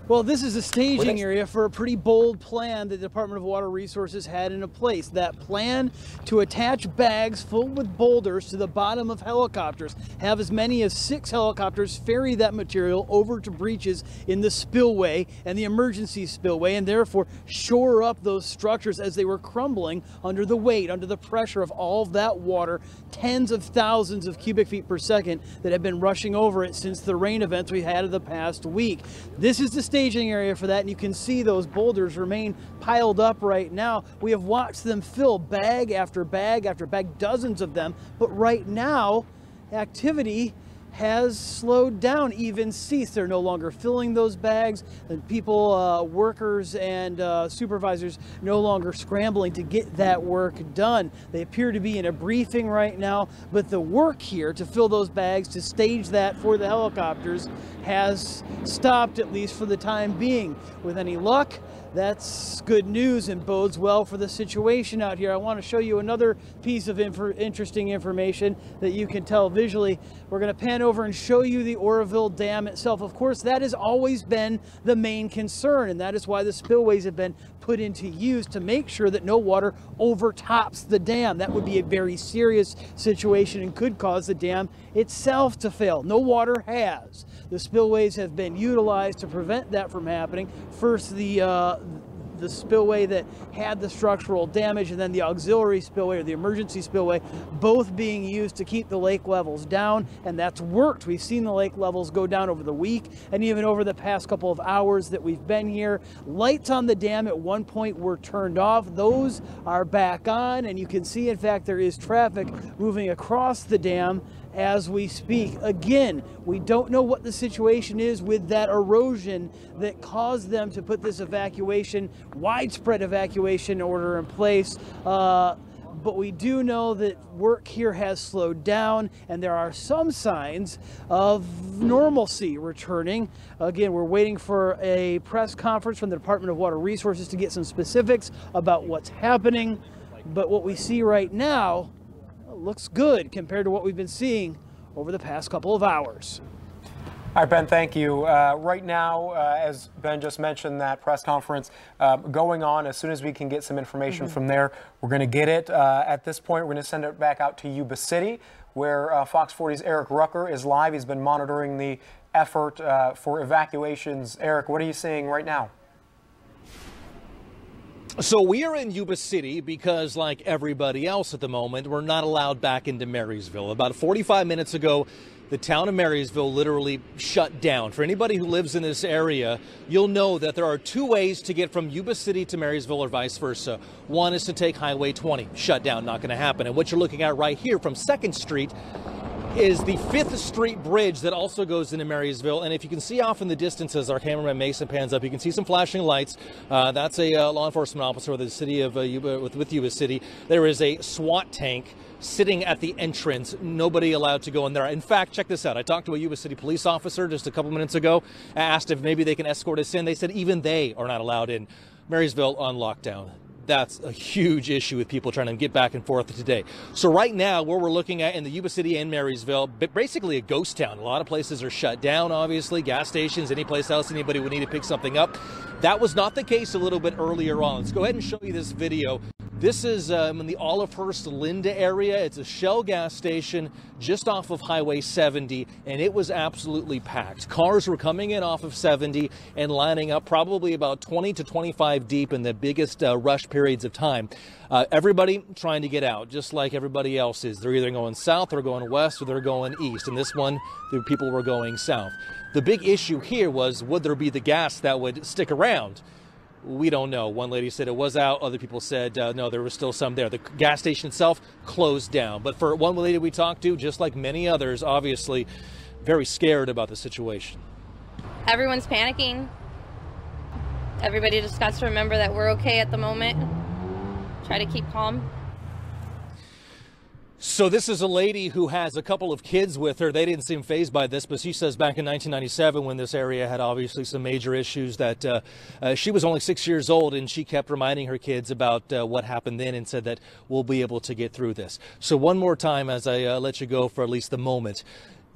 Well, this is a staging area for a pretty bold plan the Department of Water Resources had in place. That plan to attach bags filled with boulders to the bottom of helicopters, have as many as 6 helicopters ferry that material over to breaches in the spillway and the emergency spillway, and therefore shore up those structures as they were crumbling under the weight, under the pressure of all of that water, tens of thousands of cubic feet per second that have been rushing over it since the rain events we had of the past week. This is the staging area for that, and you can see those boulders remain piled up right now. We have watched them fill bag after bag after bag, dozens of them, but right now activity has slowed down, even ceased. They're no longer filling those bags, and people, workers and supervisors no longer scrambling to get that work done. They appear to be in a briefing right now, but the work here to fill those bags, to stage that for the helicopters, has stopped, at least for the time being. With any luck, that's good news and bodes well for the situation out here. I want to show you another piece of interesting information that you can tell visually. We're going to pan over and show you the Oroville Dam itself. Of course, that has always been the main concern, and that is why the spillways have been put into use, to make sure that no water overtops the dam. That would be a very serious situation and could cause the dam itself to fail. No water has. The spillways have been utilized to prevent that from happening. First, the spillway that had the structural damage, and then the auxiliary spillway, or the emergency spillway, both being used to keep the lake levels down, and that's worked. We've seen the lake levels go down over the week and even over the past couple of hours that we've been here. Lights on the dam at one point were turned off. Those are back on, and you can see, in fact, there is traffic moving across the dam as we speak. Again, we don't know what the situation is with that erosion that caused them to put this evacuation, widespread evacuation order in place. But we do know that work here has slowed down, and there are some signs of normalcy returning. Again, we're waiting for a press conference from the Department of Water Resources to get some specifics about what's happening. But what we see right now looks good compared to what we've been seeing over the past couple of hours. All right, Ben, thank you. Right now, as Ben just mentioned, that press conference going on. As soon as we can get some information from there, we're going to get it. At this point, we're going to send it back out to Yuba City, where Fox 40's Eric Rucker is live. He's been monitoring the effort for evacuations. Eric, what are you seeing right now? So we are in Yuba City because, like everybody else at the moment, we're not allowed back into Marysville. About 45 minutes ago, the town of Marysville literally shut down. For anybody who lives in this area, you'll know that there are 2 ways to get from Yuba City to Marysville or vice versa. One is to take Highway 20. Shut down, not going to happen. And what you're looking at right here from 2nd Street is the 5th Street Bridge that also goes into Marysville. And if you can see off in the distance as our cameraman Mason pans up, you can see some flashing lights. That's a law enforcement officer with the city of Yuba, with Yuba City. There is a SWAT tank sitting at the entrance. Nobody allowed to go in there. In fact, check this out. I talked to a Yuba City police officer just a couple minutes ago. I asked if maybe they can escort us in. They said even they are not allowed in. Marysville on lockdown. That's a huge issue with people trying to get back and forth today. So right now, where we're looking at in the Yuba City and Marysville, basically a ghost town. A lot of places are shut down, obviously, gas stations, any place else anybody would need to pick something up. That was not the case a little bit earlier on. Let's go ahead and show you this video This is in the Olivehurst-Linda area. It's a Shell gas station just off of Highway 70, and it was absolutely packed. Cars were coming in off of 70 and lining up probably about 20 to 25 deep in the biggest rush periods of time. Everybody trying to get out, just like everybody else is. They're either going south, or going west, or they're going east. And this one, the people were going south. The big issue here was, would there be the gas that would stick around? We don't know. One lady said it was out. Other people said no, there was still some there. The gas station itself closed down. But for one lady we talked to, just like many others, obviously very scared about the situation. Everyone's panicking. Everybody just got to remember that we're okay at the moment. Try to keep calm. So this is a lady who has a couple of kids with her. They didn't seem fazed by this, but she says back in 1997, when this area had obviously some major issues, that she was only 6 years old, and she kept reminding her kids about what happened then, and said that we'll be able to get through this. So one more time, as I let you go for at least the moment,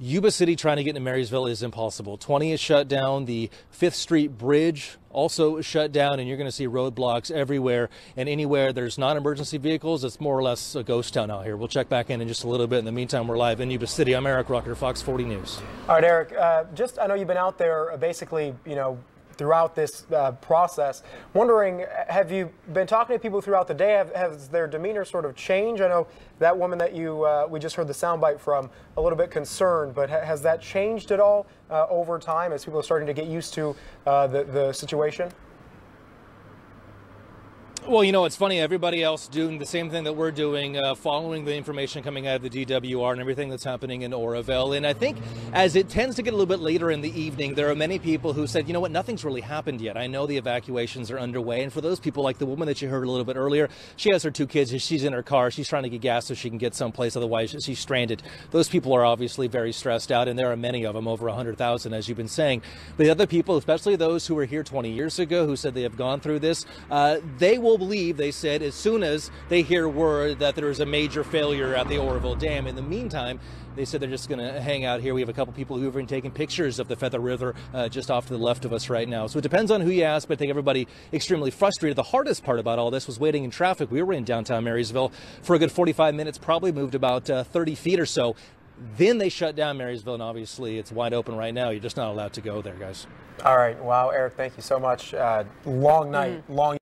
Yuba City trying to get into Marysville is impossible. 20 is shut down. The 5th Street Bridge also shut down, and you're going to see roadblocks everywhere. And anywhere there's non-emergency vehicles, it's more or less a ghost town out here. We'll check back in just a little bit. In the meantime, we're live in Yuba City. I'm Eric Rucker, Fox 40 News. All right, Eric, I know you've been out there basically, throughout this process. Wondering, have you been talking to people throughout the day? Has their demeanor sort of changed? I know that woman that we just heard the soundbite from, a little bit concerned, but has that changed at all over time as people are starting to get used to the situation? Well, it's funny, everybody else doing the same thing that we're doing, following the information coming out of the DWR and everything that's happening in Oroville. And I think as it tends to get a little bit later in the evening, there are many people who said, you know what, nothing's really happened yet. I know the evacuations are underway. And for those people, like the woman that you heard a little bit earlier, she has her 2 kids. She's in her car. She's trying to get gas so she can get someplace. Otherwise, she's stranded. Those people are obviously very stressed out, and there are many of them, over 100,000, as you've been saying. But the other people, especially those who were here 20 years ago, who said they have gone through this, they will believe, they said, as soon as they hear word that there is a major failure at the Oroville Dam. In the meantime, they said they're just going to hang out here. We have a couple people who have been taking pictures of the Feather River just off to the left of us right now. So it depends on who you ask, but I think everybody extremely frustrated. The hardest part about all this was waiting in traffic. We were in downtown Marysville for a good 45 minutes, probably moved about 30 feet or so. Then they shut down Marysville, and obviously it's wide open right now. You're just not allowed to go there, guys. All right. Wow, Eric, thank you so much. Long night, long.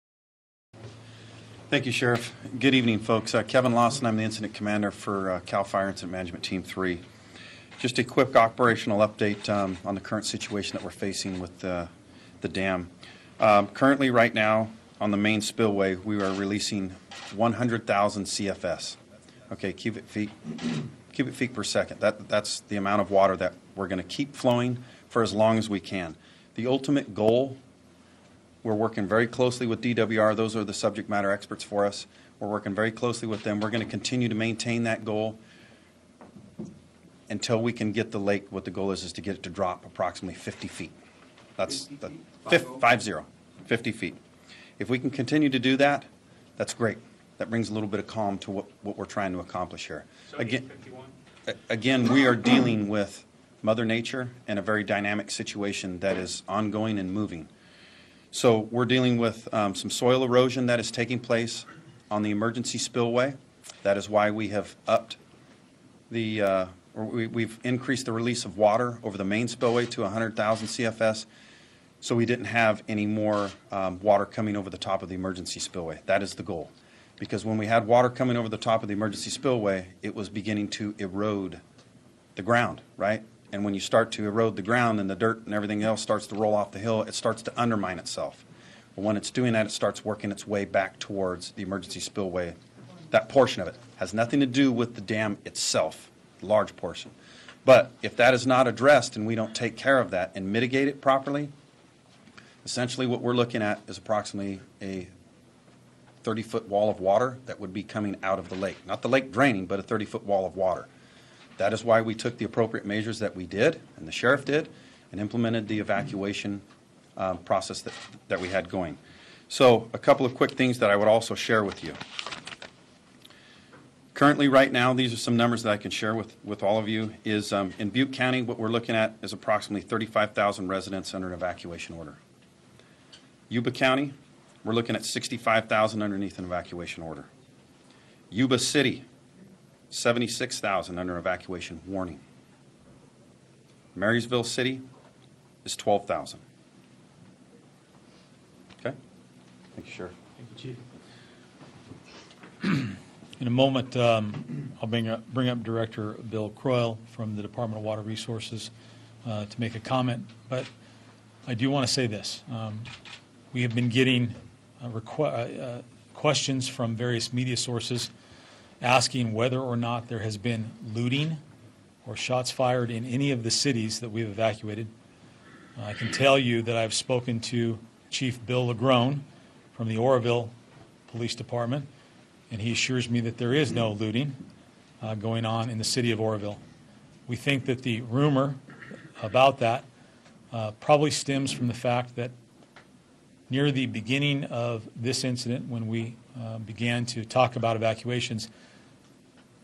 Thank you, Sheriff. Good evening, folks. Kevin Lawson, I'm the Incident Commander for CAL FIRE Incident Management Team 3. Just a quick operational update on the current situation that we're facing with the dam. Currently, right now, on the main spillway, we are releasing 100,000 CFS, okay, cubic feet per second. That's the amount of water that we're going to keep flowing for as long as we can. The ultimate goal, we're working very closely with DWR. Those are the subject matter experts for us. We're working very closely with them. We're going to continue to maintain that goal until we can get the lake. What the goal is to get it to drop approximately 50 feet. That's 50 feet. If we can continue to do that, that's great. That brings a little bit of calm to what we're trying to accomplish here. Again, we are dealing with Mother Nature and a very dynamic situation that is ongoing and moving. So we're dealing with some soil erosion that is taking place on the emergency spillway. That is why we have upped we've increased the release of water over the main spillway to 100,000 CFS, so we didn't have any more water coming over the top of the emergency spillway. That is the goal. Because when we had water coming over the top of the emergency spillway, it was beginning to erode the ground, right? And when you start to erode the ground and the dirt and everything else starts to roll off the hill, it starts to undermine itself. Well, when it's doing that, it starts working its way back towards the emergency spillway. That portion of it has nothing to do with the dam itself, large portion. But if that is not addressed and we don't take care of that and mitigate it properly, essentially what we're looking at is approximately a 30-foot wall of water that would be coming out of the lake. Not the lake draining, but a 30-foot wall of water. That is why we took the appropriate measures that we did, and the sheriff did, and implemented the evacuation process that we had going. So a couple of quick things that I would also share with you. Currently, right now, these are some numbers that I can share with all of you, is in Butte County, what we're looking at is approximately 35,000 residents under an evacuation order. Yuba County, we're looking at 65,000 underneath an evacuation order. Yuba City, 76,000 under evacuation warning. Marysville City is 12,000. Okay? Thank you, Sheriff. Thank you, Chief. In a moment, I'll bring up Director Bill Croyle from the Department of Water Resources to make a comment, but I do want to say this. We have been getting questions from various media sources asking whether or not there has been looting or shots fired in any of the cities that we've evacuated. I can tell you that I've spoken to Chief Bill Lagrone from the Oroville Police Department, and he assures me that there is no looting going on in the city of Oroville. We think that the rumor about that probably stems from the fact that near the beginning of this incident, when we began to talk about evacuations,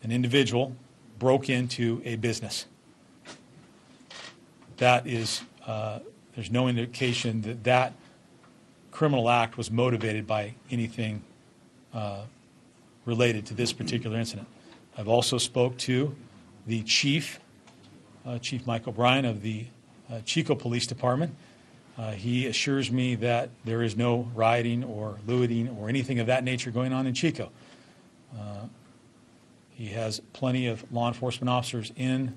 an individual broke into a business. That is, there's no indication that that criminal act was motivated by anything related to this particular incident. I've also spoke to the chief, Chief Mike O'Brien of the Chico Police Department. He assures me that there is no rioting or looting or anything of that nature going on in Chico. He has plenty of law enforcement officers in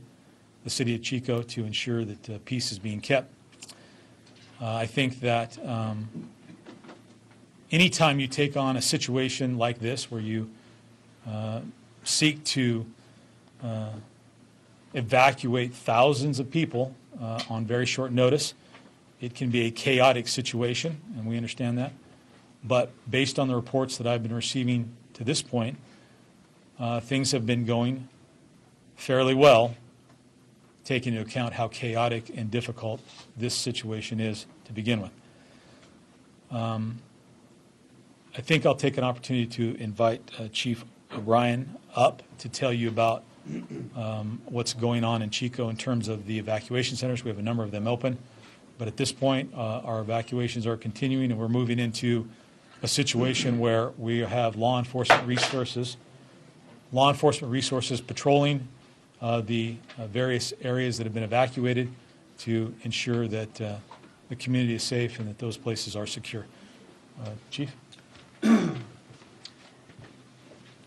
the city of Chico to ensure that peace is being kept. I think that anytime you take on a situation like this where you seek to evacuate thousands of people on very short notice, it can be a chaotic situation, and we understand that. But based on the reports that I've been receiving to this point, things have been going fairly well, taking into account how chaotic and difficult this situation is to begin with. I think I'll take an opportunity to invite Chief O'Brien up to tell you about what's going on in Chico in terms of the evacuation centers. We have a number of them open, but at this point our evacuations are continuing, and we're moving into a situation where we have law enforcement resources patrolling the various areas that have been evacuated to ensure that the community is safe and that those places are secure. Chief?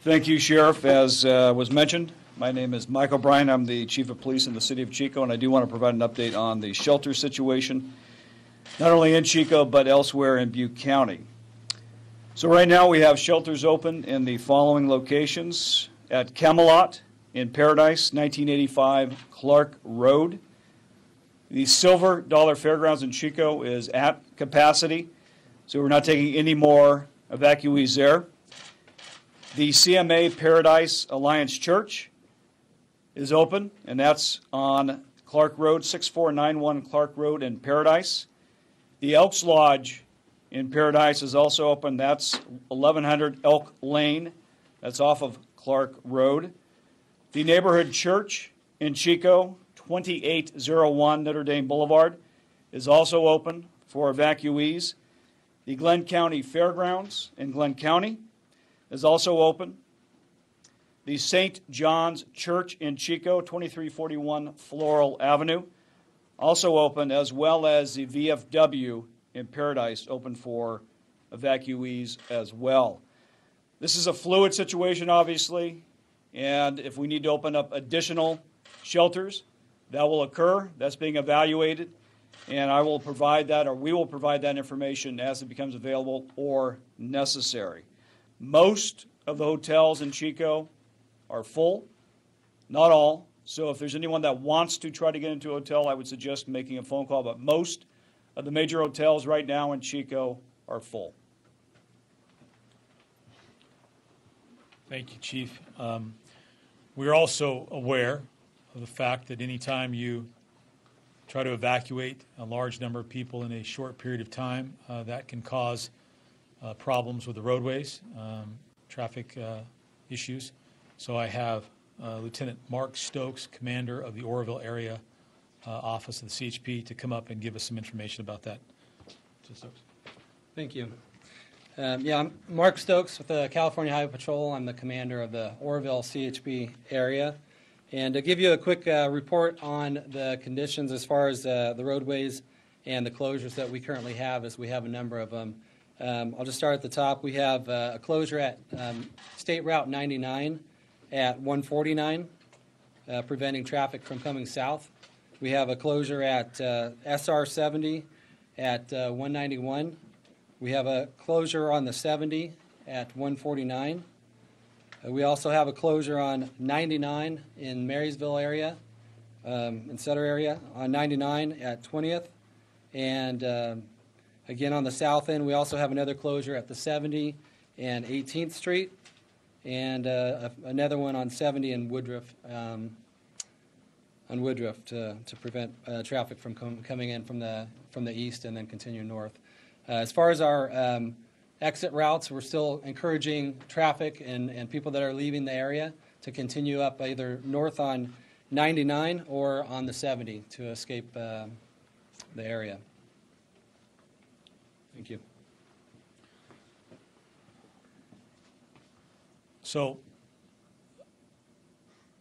Thank you, Sheriff. As was mentioned, my name is Mike O'Brien. I'm the Chief of Police in the City of Chico, and I do want to provide an update on the shelter situation, not only in Chico but elsewhere in Butte County. So right now we have shelters open in the following locations: at Camelot in Paradise, 1985 Clark Road. The Silver Dollar Fairgrounds in Chico is at capacity, so we're not taking any more evacuees there. The CMA Paradise Alliance Church is open, and that's on Clark Road, 6491 Clark Road in Paradise. The Elks Lodge in Paradise is also open. That's 1100 Elk Lane. That's off of Clark Road. The Neighborhood Church in Chico, 2801 Notre Dame Boulevard, is also open for evacuees. The Glenn County Fairgrounds in Glenn County is also open. The St. John's Church in Chico, 2341 Floral Avenue, also open, as well as the VFW in Paradise, open for evacuees as well. This is a fluid situation, obviously, and if we need to open up additional shelters, that will occur. That's being evaluated, and I will provide that, or we will provide that information as it becomes available or necessary. Most of the hotels in Chico are full, not all. So if there's anyone that wants to try to get into a hotel, I would suggest making a phone call, but most of the major hotels right now in Chico are full. Thank you, Chief. We're also aware of the fact that anytime you try to evacuate a large number of people in a short period of time, that can cause problems with the roadways, traffic issues. So I have Lieutenant Mark Stokes, commander of the Oroville area office of the CHP, to come up and give us some information about that. Thank you. Yeah, I'm Mark Stokes with the California Highway Patrol. I'm the commander of the Oroville CHP area. And to give you a quick report on the conditions as far as the roadways and the closures that we currently have, as we have a number of them. I'll just start at the top. We have a closure at State Route 99 at 149, preventing traffic from coming south. We have a closure at SR 70 at 191. We have a closure on the 70 at 149. We also have a closure on 99 in Marysville area, in Sutter area, on 99 at 20th. And again, on the south end, we also have another closure at the 70 and 18th Street, and another one on 70 and Woodruff, to prevent traffic from coming in from the east and then continue north. As far as our exit routes, we're still encouraging traffic and people that are leaving the area to continue up either north on 99 or on the 70 to escape the area. Thank you. So,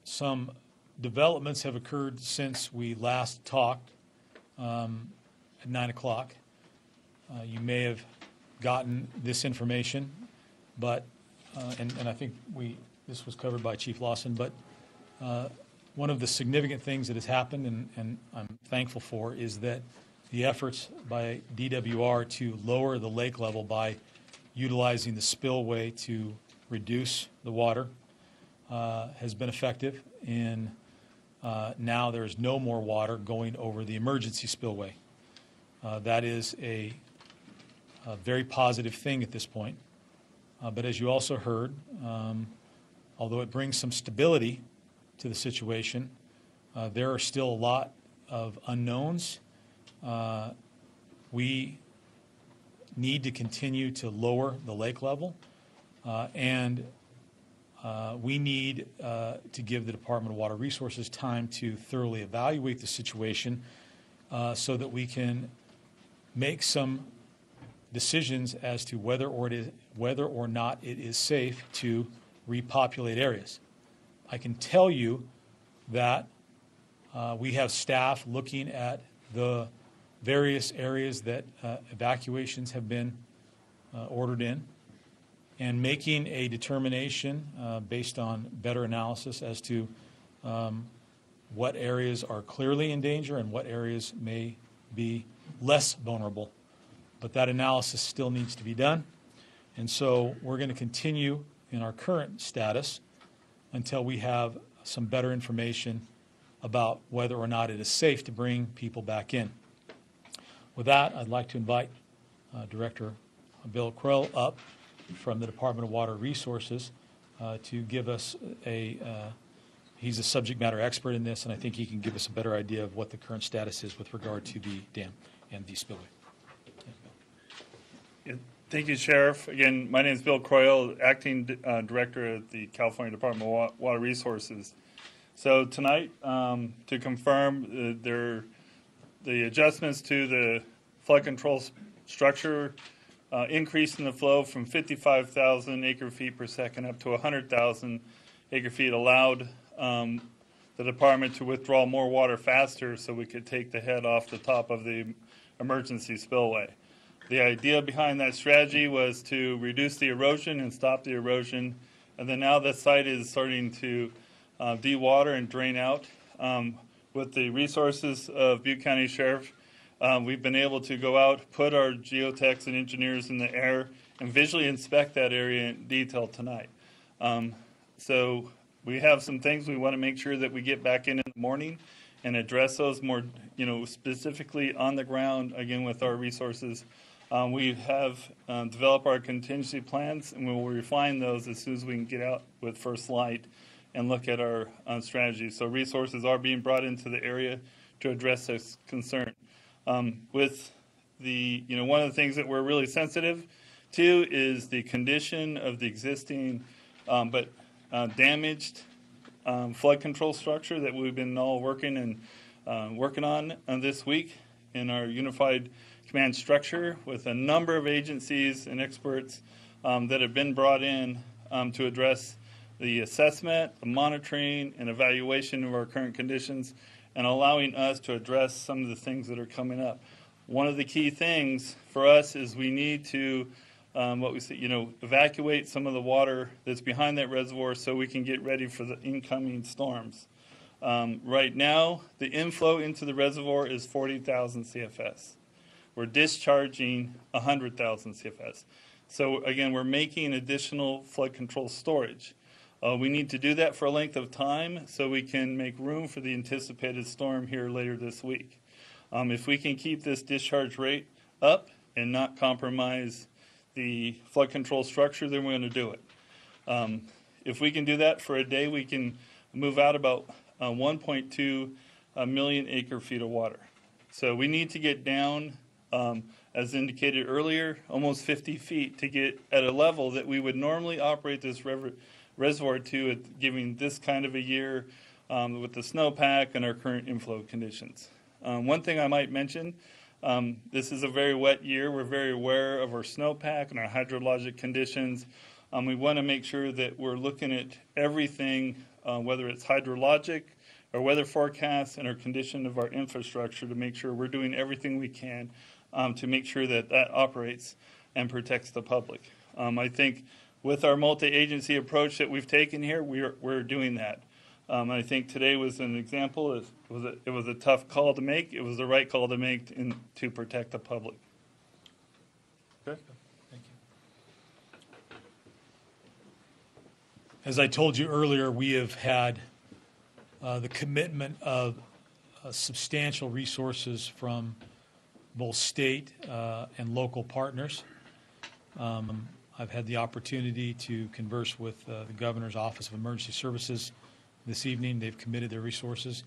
some developments have occurred since we last talked at 9 o'clock. You may have gotten this information, but and I think this was covered by Chief Lawson. But one of the significant things that has happened, and I'm thankful for, is that the efforts by DWR to lower the lake level by utilizing the spillway to reduce the water has been effective. And now there is no more water going over the emergency spillway. That is a very positive thing at this point. But as you also heard, although it brings some stability to the situation, there are still a lot of unknowns. We need to continue to lower the lake level, and we need to give the Department of Water Resources time to thoroughly evaluate the situation so that we can make some decisions as to whether or not it is safe to repopulate areas. I can tell you that we have staff looking at the various areas that evacuations have been ordered in and making a determination based on better analysis as to what areas are clearly in danger and what areas may be less vulnerable. But that analysis still needs to be done. And so we're going to continue in our current status until we have some better information about whether or not it is safe to bring people back in. With that, I'd like to invite Director Bill Crowell up from the Department of Water Resources to give us he's a subject matter expert in this, and I think he can give us a better idea of what the current status is with regard to the dam and the spillway. Yeah, thank you, Sheriff. Again, my name is Bill Croyle, Acting Director at the California Department of Water Resources. So tonight, to confirm, the adjustments to the flood control structure increase in the flow from 55,000 acre-feet per second up to 100,000 acre-feet allowed the department to withdraw more water faster so we could take the head off the top of the emergency spillway. The idea behind that strategy was to reduce the erosion and stop the erosion, and then now the site is starting to de-water and drain out. With the resources of Butte County Sheriff, we've been able to go out, put our geotechs and engineers in the air, and visually inspect that area in detail tonight. So we have some things we want to make sure that we get back in the morning and address those more, specifically on the ground, again, with our resources. We have developed our contingency plans, and we will refine those as soon as we can get out with first light and look at our strategy. So resources are being brought into the area to address this concern. With the, one of the things that we're really sensitive to is the condition of the existing but damaged flood control structure that we've been all working on this week in our unified command structure with a number of agencies and experts that have been brought in to address the assessment, the monitoring, and evaluation of our current conditions, and allowing us to address some of the things that are coming up. One of the key things for us is we need to evacuate some of the water that's behind that reservoir so we can get ready for the incoming storms. Right now, the inflow into the reservoir is 40,000 CFS. We're discharging 100,000 CFS. So again, we're making additional flood control storage. We need to do that for a length of time so we can make room for the anticipated storm here later this week. If we can keep this discharge rate up and not compromise the flood control structure, then we're going to do it. If we can do that for a day, we can move out about 1.2 million acre feet of water. So we need to get down, as indicated earlier, almost 50 feet to get at a level that we would normally operate this reservoir to at giving this kind of a year with the snowpack and our current inflow conditions. One thing I might mention, this is a very wet year. We're very aware of our snowpack and our hydrologic conditions. We want to make sure that we're looking at everything, whether it's hydrologic or weather forecasts and our condition of our infrastructure, to make sure we're doing everything we can to make sure that that operates and protects the public. I think with our multi-agency approach that we've taken here, we're doing that. I think today was an example. It was a tough call to make. It was the right call to make to protect the public. Okay. Thank you. As I told you earlier, we have had the commitment of substantial resources from both state and local partners. I've had the opportunity to converse with the Governor's Office of Emergency Services this evening. They've committed their resources.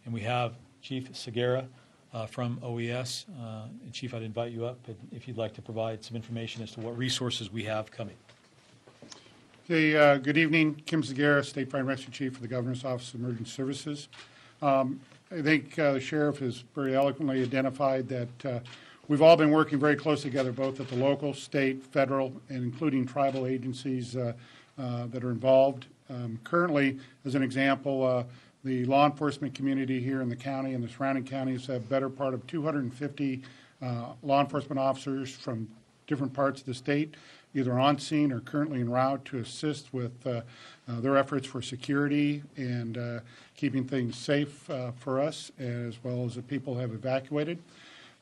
And we have Chief Segura from OES. And Chief, I'd invite you up if you'd like to provide some information as to what resources we have coming. Okay, good evening. Kim Segura, State Fire and Rescue Chief for the Governor's Office of Emergency Services. I think the Sheriff has very eloquently identified that we've all been working very closely together, both at the local, state, federal, and including tribal agencies that are involved. Currently, as an example, the law enforcement community here in the county and the surrounding counties have better part of 250 law enforcement officers from different parts of the state, either on scene or currently en route to assist with their efforts for security and keeping things safe for us, as well as the people who have evacuated.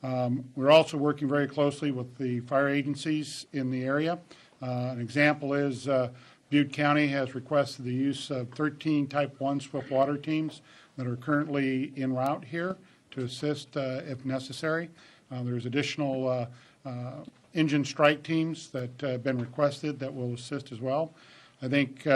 We're also working very closely with the fire agencies in the area. An example is Butte County has requested the use of 13 Type 1 swift water teams that are currently en route here to assist if necessary. There's additional engine strike teams that have been requested that will assist as well. I think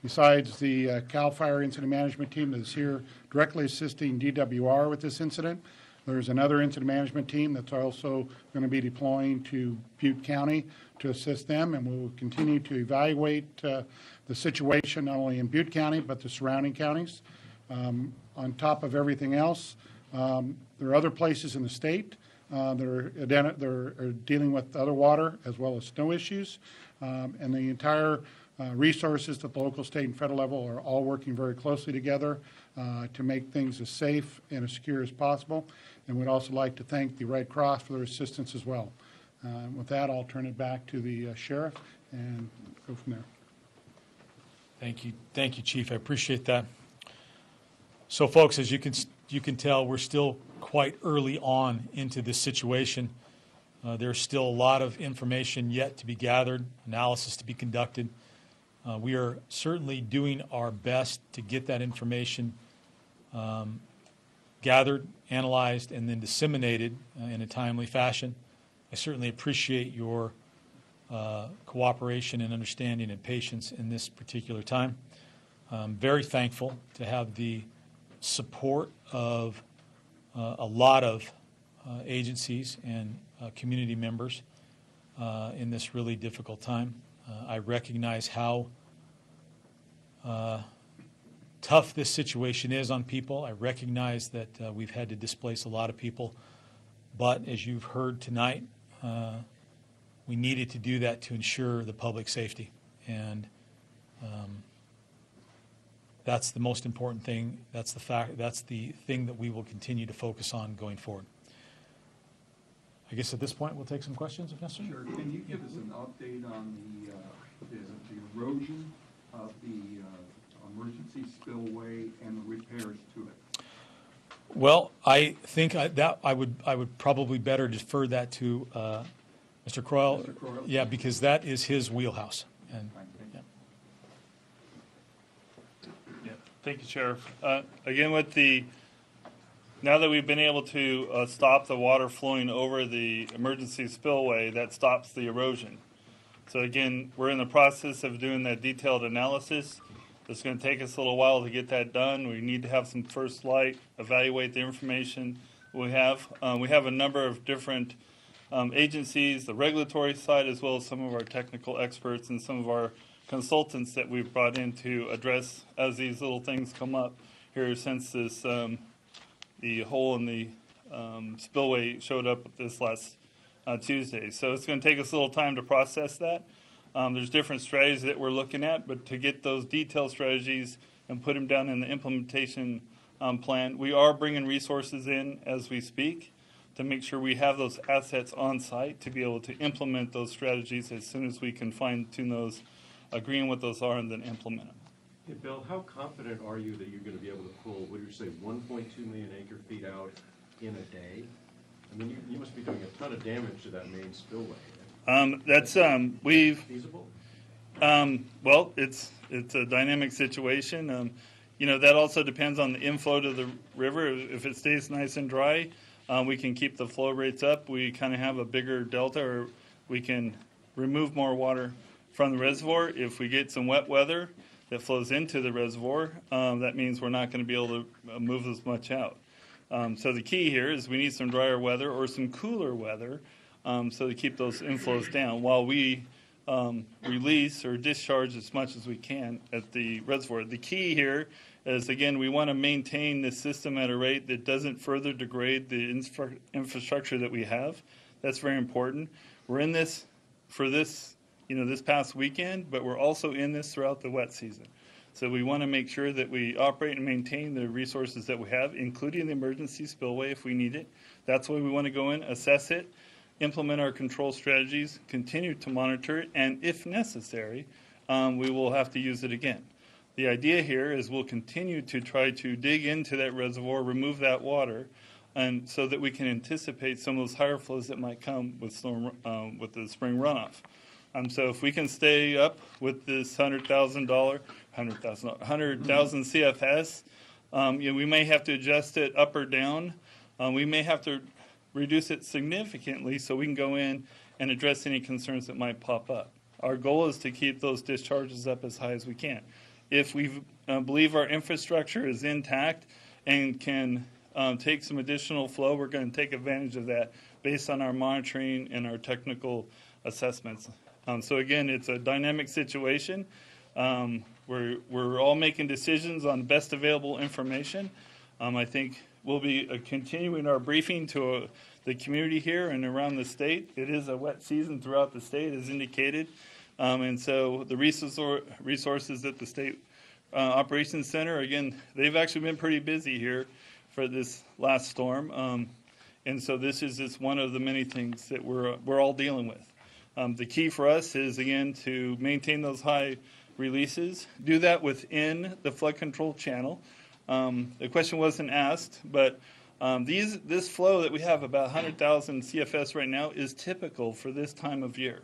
besides the CAL FIRE incident management team that is here directly assisting DWR with this incident, there's another incident management team that's also going to be deploying to Butte County to assist them, and we will continue to evaluate the situation not only in Butte County but the surrounding counties. On top of everything else, there are other places in the state that are dealing with other water as well as snow issues, and the entire resources at the local, state, and federal level are all working very closely together to make things as safe and as secure as possible. And we'd also like to thank the Red Cross for their assistance as well. With that, I'll turn it back to the Sheriff and go from there. Thank you, Chief. I appreciate that. So, folks, as you can tell, we're still quite early on into this situation. There's still a lot of information yet to be gathered, analysis to be conducted. We are certainly doing our best to get that information gathered, analyzed, and then disseminated in a timely fashion. I certainly appreciate your cooperation and understanding and patience in this particular time. I'm very thankful to have the support of a lot of agencies and community members in this really difficult time. I recognize how tough this situation is on people. I recognize that we've had to displace a lot of people, But as you've heard tonight, we needed to do that to ensure the public safety. And that's the most important thing. That's the thing that we will continue to focus on going forward. I guess at this point we'll take some questions if necessary. Sure. Can you give us an update on the erosion of the emergency spillway and the repairs to it? Well, I think I would probably better defer that to Mr. Croyle. Mr. Croyle? Yeah, because that is his wheelhouse. And Thank you, Sheriff. Again, now that we've been able to stop the water flowing over the emergency spillway, that stops the erosion. So again, we're in the process of doing that detailed analysis. It's going to take us a little while to get that done. We need to have some first light, evaluate the information we have. We have a number of different agencies, the regulatory side, as well as some of our technical experts and some of our consultants that we've brought in to address as these little things come up here since this the hole in the spillway showed up this last Tuesday. So it's going to take us a little time to process that. There's different strategies that we're looking at, but to get those detailed strategies and put them down in the implementation plan, we are bringing resources in as we speak to make sure we have those assets on site to be able to implement those strategies as soon as we can fine-tune those, agreeing what those are, and then implement them. Hey, Bill, how confident are you that you're going to be able to pull, what do you say, 1.2 million acre feet out in a day? I mean, you must be doing a ton of damage to that main spillway. Feasible? Well, it's a dynamic situation. That also depends on the inflow to the river. If it stays nice and dry, we can keep the flow rates up. We kind of have a bigger delta, or we can remove more water from the reservoir. If we get some wet weather that flows into the reservoir, that means we're not going to be able to move as much out. So the key here is we need some drier weather or some cooler weather so to keep those inflows down while we release or discharge as much as we can at the reservoir. The key here is, again, we want to maintain the system at a rate that doesn't further degrade the infrastructure that we have. That's very important. We're in this for this, this past weekend, but we're also in this throughout the wet season. So we want to make sure that we operate and maintain the resources that we have, including the emergency spillway if we need it. That's why we want to go in, assess it, implement our control strategies, continue to monitor it, and if necessary, we will have to use it again. The idea here is we'll continue to try to dig into that reservoir, remove that water, and so that we can anticipate some of those higher flows that might come with with the spring runoff. So if we can stay up with this 100,000 CFS, we may have to adjust it up or down. We may have to reduce it significantly so we can go in and address any concerns that might pop up. Our goal is to keep those discharges up as high as we can. If we believe our infrastructure is intact and can take some additional flow, we're going to take advantage of that based on our monitoring and our technical assessments. So again, it's a dynamic situation. We're all making decisions on best available information. I think we'll be continuing our briefing to the community here and around the state. It is a wet season throughout the state, as indicated. And so the resources at the State Operations Center, again, they've actually been pretty busy here for this last storm. And so this is just one of the many things that we're all dealing with. The key for us is, again, to maintain those high releases, do that within the flood control channel. The question wasn't asked, but this flow that we have, about 100,000 CFS right now, is typical for this time of year.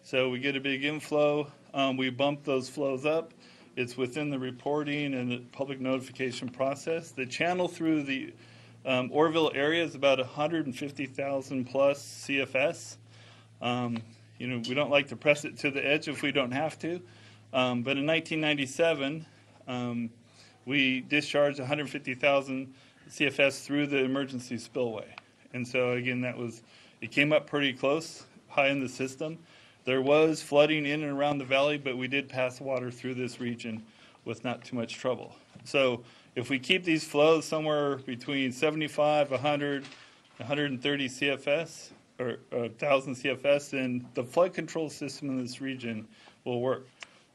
So we get a big inflow, we bump those flows up. It's within the reporting and the public notification process. The channel through the Oroville area is about 150,000 plus CFS. We don't like to press it to the edge if we don't have to. But in 1997, we discharged 150,000 CFS through the emergency spillway. And so again, it came up pretty close, high in the system. There was flooding in and around the valley, but we did pass water through this region with not too much trouble. So if we keep these flows somewhere between 75, 100, 130 CFS or 1,000 CFS, then the flood control system in this region will work.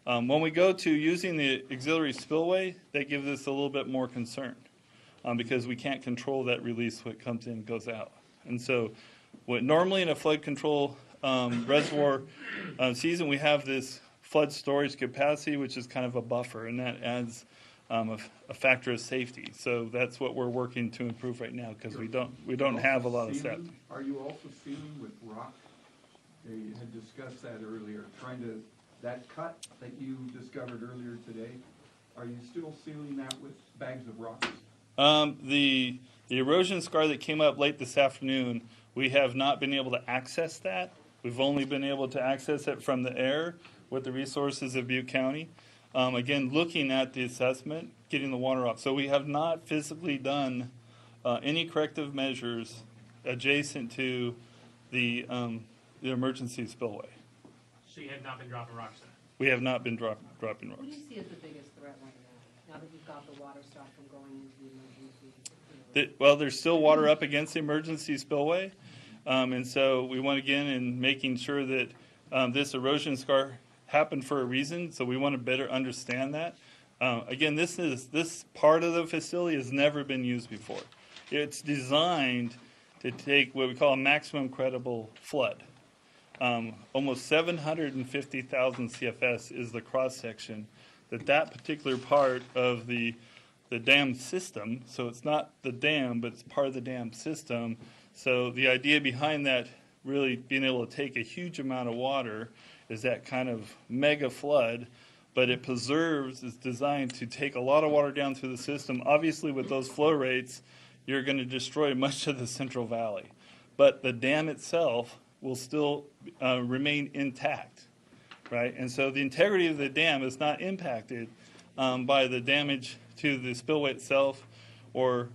When we go to using the auxiliary spillway, that gives us a little bit more concern because we can't control that release, what comes in goes out. And so what normally in a flood control reservoir season, we have this flood storage capacity, which is kind of a buffer, and that adds a factor of safety. So that's what we're working to improve right now because we don't have a lot of SEPT. Are you also sealing with rock? They had discussed that earlier, that cut that you discovered earlier today, are you still sealing that with bags of rocks? The erosion scar that came up late this afternoon, we have not been able to access that. We've only been able to access it from the air with the resources of Butte County. Again, looking at the assessment, getting the water off. So we have not physically done any corrective measures adjacent to the emergency spillway. So you have not been dropping rocks then? We have not been dropping rocks. What do you see as the biggest threat right now that you've got the water stop from going into the emergency? Well, there's still water up against the emergency spillway. And so we want to get in making sure that this erosion scar happened for a reason. So we want to better understand that. Again, this part of the facility has never been used before. It's designed to take what we call a maximum credible flood. Almost 750,000 CFS is the cross-section that particular part of the dam system, so it's not the dam, but it's part of the dam system. So the idea behind that really being able to take a huge amount of water is that kind of mega flood, but it preserves, it's designed to take a lot of water down through the system. Obviously with those flow rates, you're going to destroy much of the Central Valley. But the dam itself will still remain intact, right? And so the integrity of the dam is not impacted by the damage to the spillway itself or,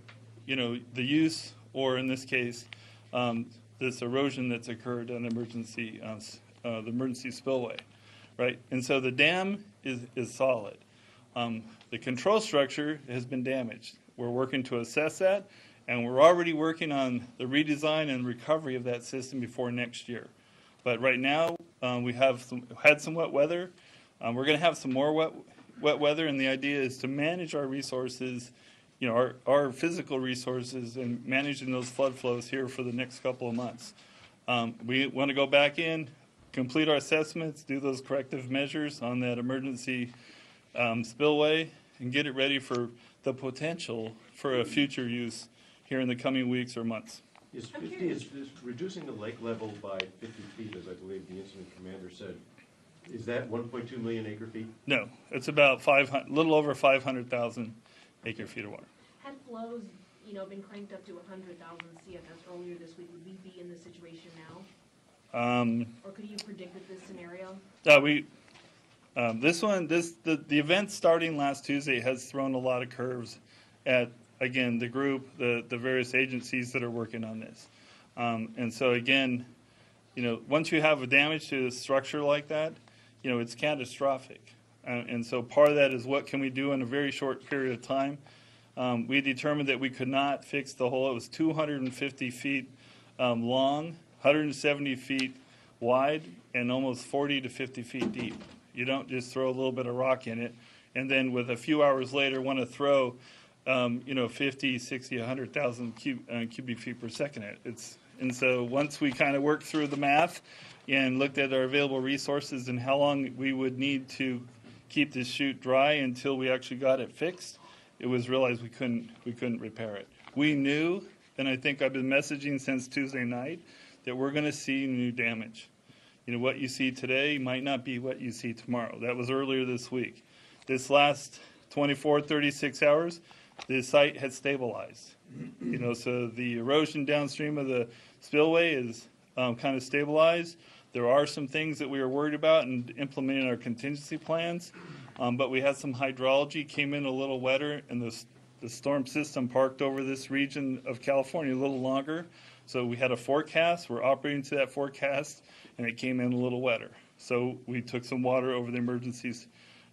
the use, or in this case, this erosion that's occurred on the emergency spillway, right? And so the dam is solid. The control structure has been damaged. We're working to assess that, and we're already working on the redesign and recovery of that system before next year. But right now, we have had some wet weather. We're going to have some more wet weather, and the idea is to manage our resources, our physical resources, and managing those flood flows here for the next couple of months. We want to go back in, complete our assessments, do those corrective measures on that emergency spillway, and get it ready for the potential for a future use here in the coming weeks or months. Is reducing the lake level by 50 feet, as I believe the incident commander said, is that 1.2 million acre feet? No, it's about a little over 500,000 acre feet of water. Had flows, been cranked up to 100,000 CFS earlier this week, would we be in this situation now? Or could you predicted this scenario? The event starting last Tuesday has thrown a lot of curves at, again, the group, the various agencies that are working on this. And so again, once you have a damage to a structure like that, it's catastrophic. And so part of that is what can we do in a very short period of time. We determined that we could not fix the hole. It was 250 feet long, 170 feet wide, and almost 40 to 50 feet deep. You don't just throw a little bit of rock in it, and then with a few hours later want to throw 50, 60, 100,000 cubic feet per second. And so once we kind of worked through the math and looked at our available resources and how long we would need to keep this chute dry until we actually got it fixed, it was realized we couldn't repair it. We knew, and I think I've been messaging since Tuesday night, that we're going to see new damage. What you see today might not be what you see tomorrow. That was earlier this week. This last 24, 36 hours, the site had stabilized. So the erosion downstream of the spillway is kind of stabilized. There are some things that we were worried about and implementing our contingency plans, but we had some hydrology, came in a little wetter, and the storm system parked over this region of California a little longer. So we had a forecast, we're operating to that forecast, and it came in a little wetter. So we took some water over the emergencies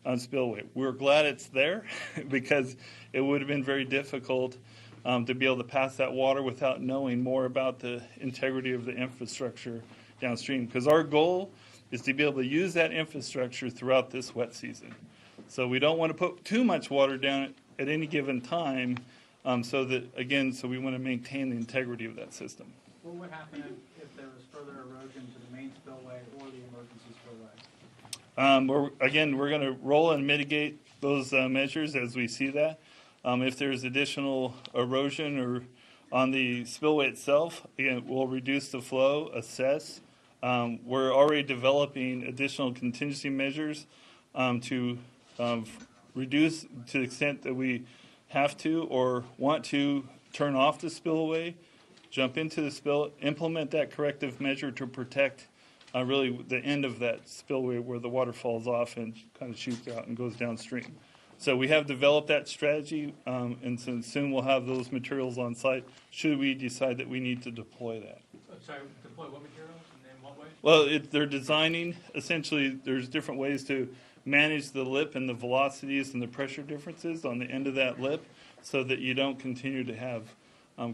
on spillway. We're glad it's there because it would have been very difficult to be able to pass that water without knowing more about the integrity of the infrastructure downstream. Because our goal is to be able to use that infrastructure throughout this wet season. So we don't want to put too much water down at any given time, so we want to maintain the integrity of that system. What would happen if there was further erosion to the main spillway or the emergency spillway? We're going to roll and mitigate those measures as we see that. If there's additional erosion or on the spillway itself, again, we'll reduce the flow, assess. We're already developing additional contingency measures to reduce to the extent that we have to or want to turn off the spillway, jump into the spill, implement that corrective measure to protect really the end of that spillway where the water falls off and kind of shoots out and goes downstream. So we have developed that strategy, and soon we'll have those materials on site should we decide that we need to deploy that. Sorry, deploy what materials and in what way? Well, they're designing, essentially, there's different ways to manage the lip and the velocities and the pressure differences on the end of that lip so that you don't continue to have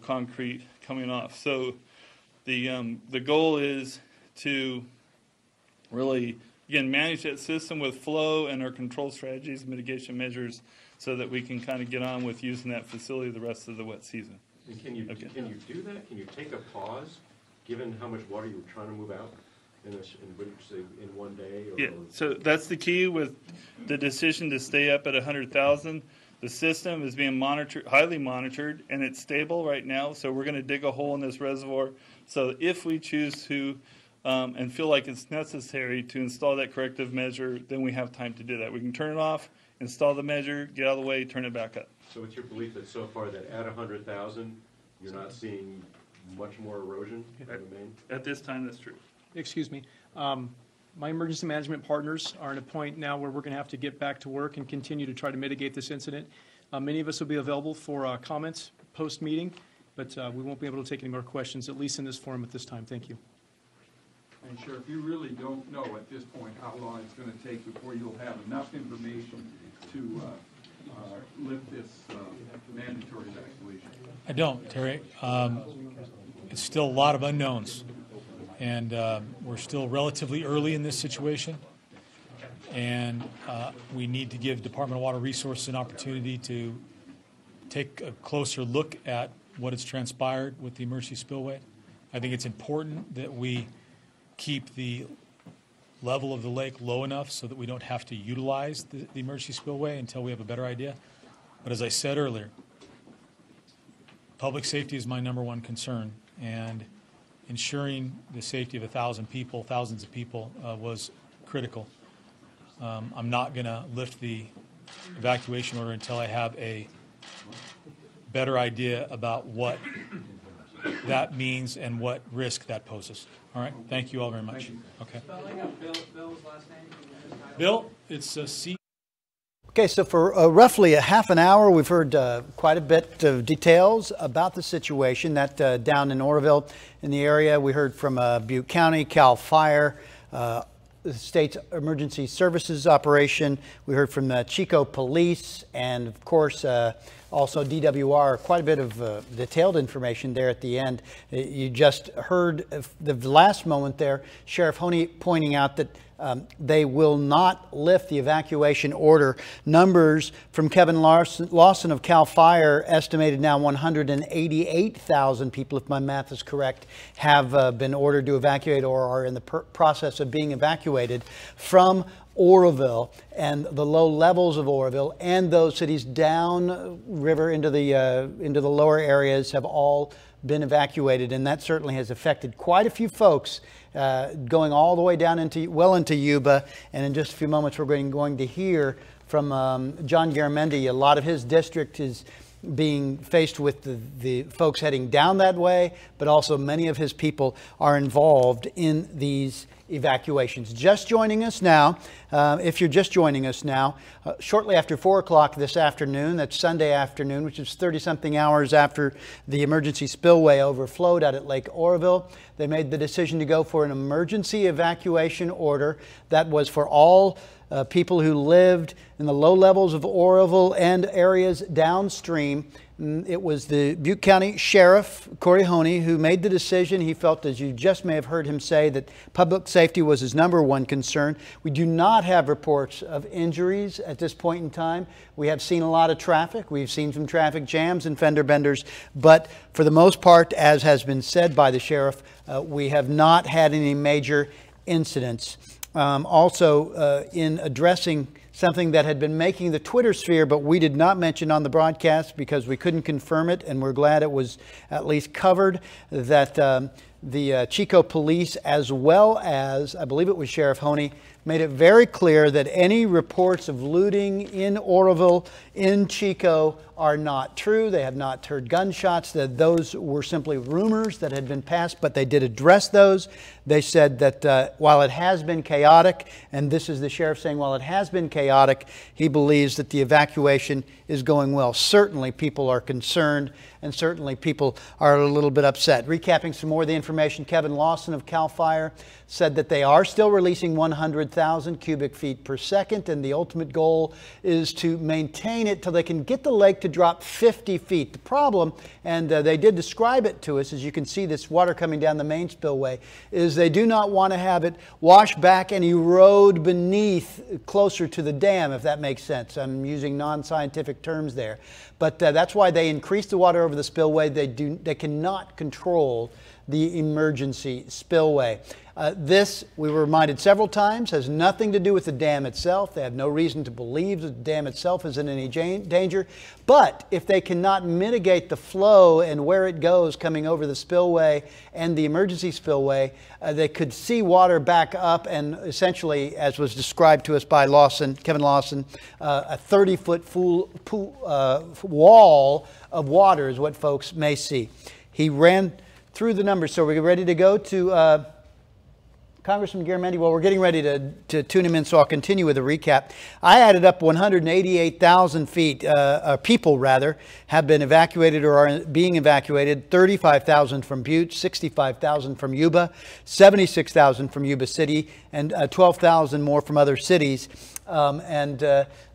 concrete coming off. So the goal is to really, again, manage that system with flow and our control strategies, mitigation measures, so that we can kind of get on with using that facility the rest of the wet season. And can you do that? Can you take a pause, given how much water you were trying to move out in one day? Yeah, so that's the key with the decision to stay up at 100,000. The system is being monitored, highly monitored, and it's stable right now. So we're going to dig a hole in this reservoir. So if we choose to and feel like it's necessary to install that corrective measure, then we have time to do that. We can turn it off, install the measure, get out of the way, turn it back up. So it's your belief that so far that at 100,000, you're not seeing much more erosion on the main? At this time, that's true. Excuse me. My emergency management partners are at a point now where we're going to have to get back to work and continue to try to mitigate this incident. Many of us will be available for comments post-meeting, but we won't be able to take any more questions, at least in this forum at this time. Thank you. And Sheriff, you really don't know at this point how long it's going to take before you'll have enough information to lift this mandatory evacuation. I don't, Terry. It's still a lot of unknowns, and we're still relatively early in this situation, and we need to give Department of Water Resources an opportunity to take a closer look at what has transpired with the emergency spillway. I think it's important that we keep the level of the lake low enough so that we don't have to utilize the emergency spillway until we have a better idea. But as I said earlier, public safety is my #1 concern, and ensuring the safety of thousands of people was critical. I'm not going to lift the evacuation order until I have a better idea about what that means and what risk that poses. All right, thank you all very much. Okay. Spelling of Bill's last name? Bill, it's C. Okay, so for roughly a half an hour, we've heard quite a bit of details about the situation that down in Oroville in the area. We heard from Butte County, CAL FIRE, the state's emergency services operation. We heard from the Chico Police, and of course also DWR. Quite a bit of detailed information there at the end. You just heard the last moment there, Sheriff Honey pointing out that they will not lift the evacuation order. Numbers from Kevin Lawson of CAL FIRE estimated now 188,000 people, if my math is correct, have been ordered to evacuate or are in the process of being evacuated from Oroville and the low levels of Oroville, and those cities down river into the lower areas have all been evacuated, and that certainly has affected quite a few folks going all the way down into Yuba. And in just a few moments, we're going to hear from John Garamendi. A lot of his district is being faced with the folks heading down that way, but also many of his people are involved in these evacuations. Just joining us now, if you're just joining us now, shortly after 4 o'clock this afternoon, that's Sunday afternoon, which is 30-something hours after the emergency spillway overflowed out at Lake Oroville, they made the decision to go for an emergency evacuation order that was for all people who lived in the low levels of Oroville and areas downstream. It was the Butte County Sheriff, Corey Honey, who made the decision. He felt, as you just may have heard him say, that public safety was his #1 concern. We do not have reports of injuries at this point in time. We have seen a lot of traffic. We've seen some traffic jams and fender benders. But for the most part, as has been said by the sheriff, we have not had any major incidents. Also, in addressing something that had been making the Twitter sphere, but we did not mention on the broadcast because we couldn't confirm it, and we're glad it was at least covered, that the Chico police, as well as, I believe it was Sheriff Honey, made it very clear that any reports of looting in Oroville, in Chico, are not true. They have not heard gunshots, that those were simply rumors that had been passed, but they did address those. They said that while it has been chaotic, and this is the sheriff saying, while it has been chaotic, he believes that the evacuation is going well. Certainly people are concerned, and certainly people are a little bit upset. Recapping some more of the information, Kevin Lawson of CAL FIRE said that they are still releasing 100,000 cubic feet per second, and the ultimate goal is to maintain it till they can get the lake to drop 50 feet. The problem, and they did describe it to us, as you can see this water coming down the main spillway, is they do not want to have it wash back and erode beneath closer to the dam, if that makes sense. I'm using non-scientific terms there. But that's why they increased the water over the spillway. They cannot control the emergency spillway. This, we were reminded several times, has nothing to do with the dam itself. They have no reason to believe the dam itself is in any danger. But if they cannot mitigate the flow and where it goes coming over the spillway and the emergency spillway, they could see water back up and essentially, as was described to us by Kevin Lawson, a 30-foot wall of water is what folks may see. He ran through the numbers, so we're ready to go to Congressman Garamendi. Well, we're getting ready to tune him in, so I'll continue with a recap. I added up 188,000 feet, people rather, have been evacuated or are being evacuated. 35,000 from Butte, 65,000 from Yuba, 76,000 from Yuba City, and 12,000 more from other cities.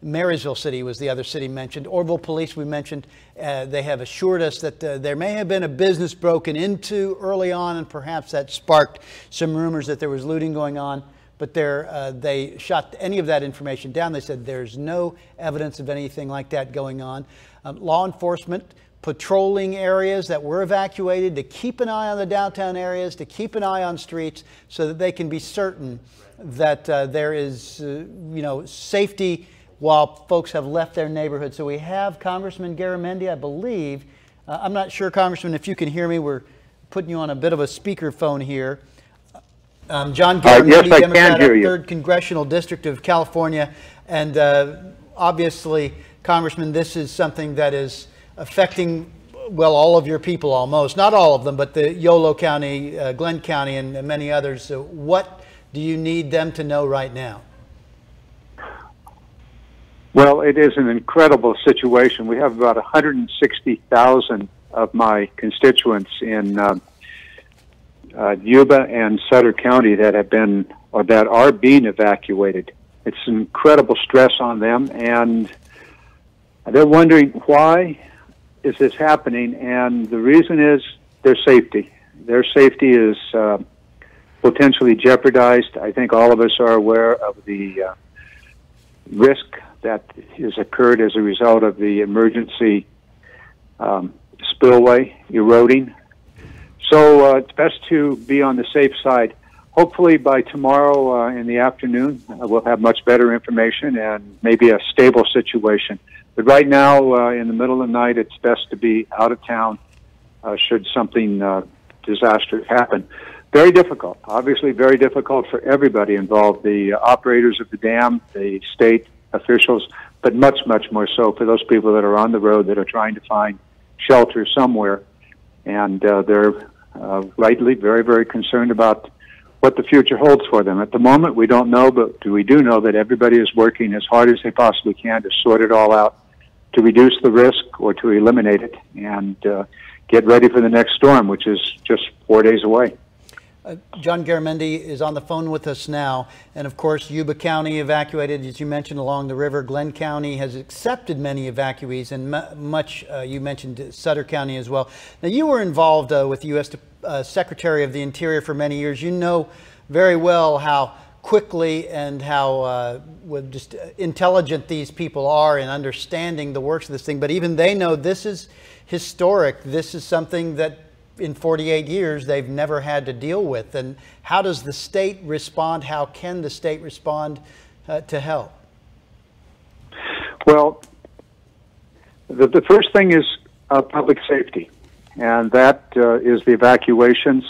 Marysville City was the other city mentioned. Oroville Police, we mentioned, they have assured us that there may have been a business broken into early on, and perhaps that sparked some rumors that there was looting going on. But they shot any of that information down. They said there's no evidence of anything like that going on. Law enforcement patrolling areas that were evacuated to keep an eye on the downtown areas, to keep an eye on streets, so that they can be certain that there is, safety while folks have left their neighborhood. So we have Congressman Garamendi, I believe. I'm not sure, Congressman, if you can hear me. We're putting you on a bit of a speakerphone here. John Garamendi, yes, I Democrat can hear you. 3rd Congressional District of California. And obviously, Congressman, this is something that is affecting, well, all of your people almost. Not all of them, but the Yolo County, Glenn County, and many others. So what do you need them to know right now? Well, it is an incredible situation. We have about 160,000 of my constituents in Yuba and Sutter County that have been, or that are being evacuated. It's an incredible stress on them, and they're wondering, why is this happening? And the reason is their safety. Their safety is potentially jeopardized. I think all of us are aware of the risk that has occurred as a result of the emergency spillway eroding. So it's best to be on the safe side. Hopefully by tomorrow in the afternoon, we'll have much better information and maybe a stable situation. But right now, in the middle of the night, it's best to be out of town should something disastrous happen. Very difficult, obviously very difficult for everybody involved, the operators of the dam, the state officials, but much, much more so for those people that are on the road that are trying to find shelter somewhere. And they're rightly very, very concerned about what the future holds for them. At the moment, we don't know, but we do know that everybody is working as hard as they possibly can to sort it all out, to reduce the risk or to eliminate it, and get ready for the next storm, which is just 4 days away. John Garamendi is on the phone with us now. And of course, Yuba County evacuated, as you mentioned, along the river. Glenn County has accepted many evacuees, and much, you mentioned Sutter County as well. Now, you were involved with the U.S. Secretary of the Interior for many years. You know very well how quickly and how just intelligent these people are in understanding the works of this thing. But even they know this is historic. This is something that in 48 years they've never had to deal with. And how does the state respond? How can the state respond to help? Well, the first thing is public safety, and that is the evacuations.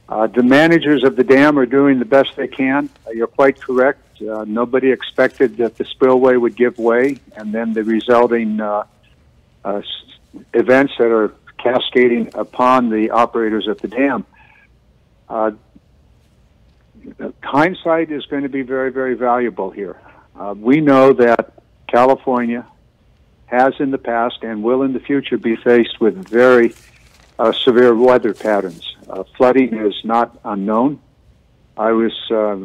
The managers of the dam are doing the best they can. You're quite correct. Nobody expected that the spillway would give way, and then the resulting events that are cascading upon the operators of the dam. Hindsight is going to be very, very valuable here. We know that California has in the past and will in the future be faced with very severe weather patterns. Flooding is not unknown. I was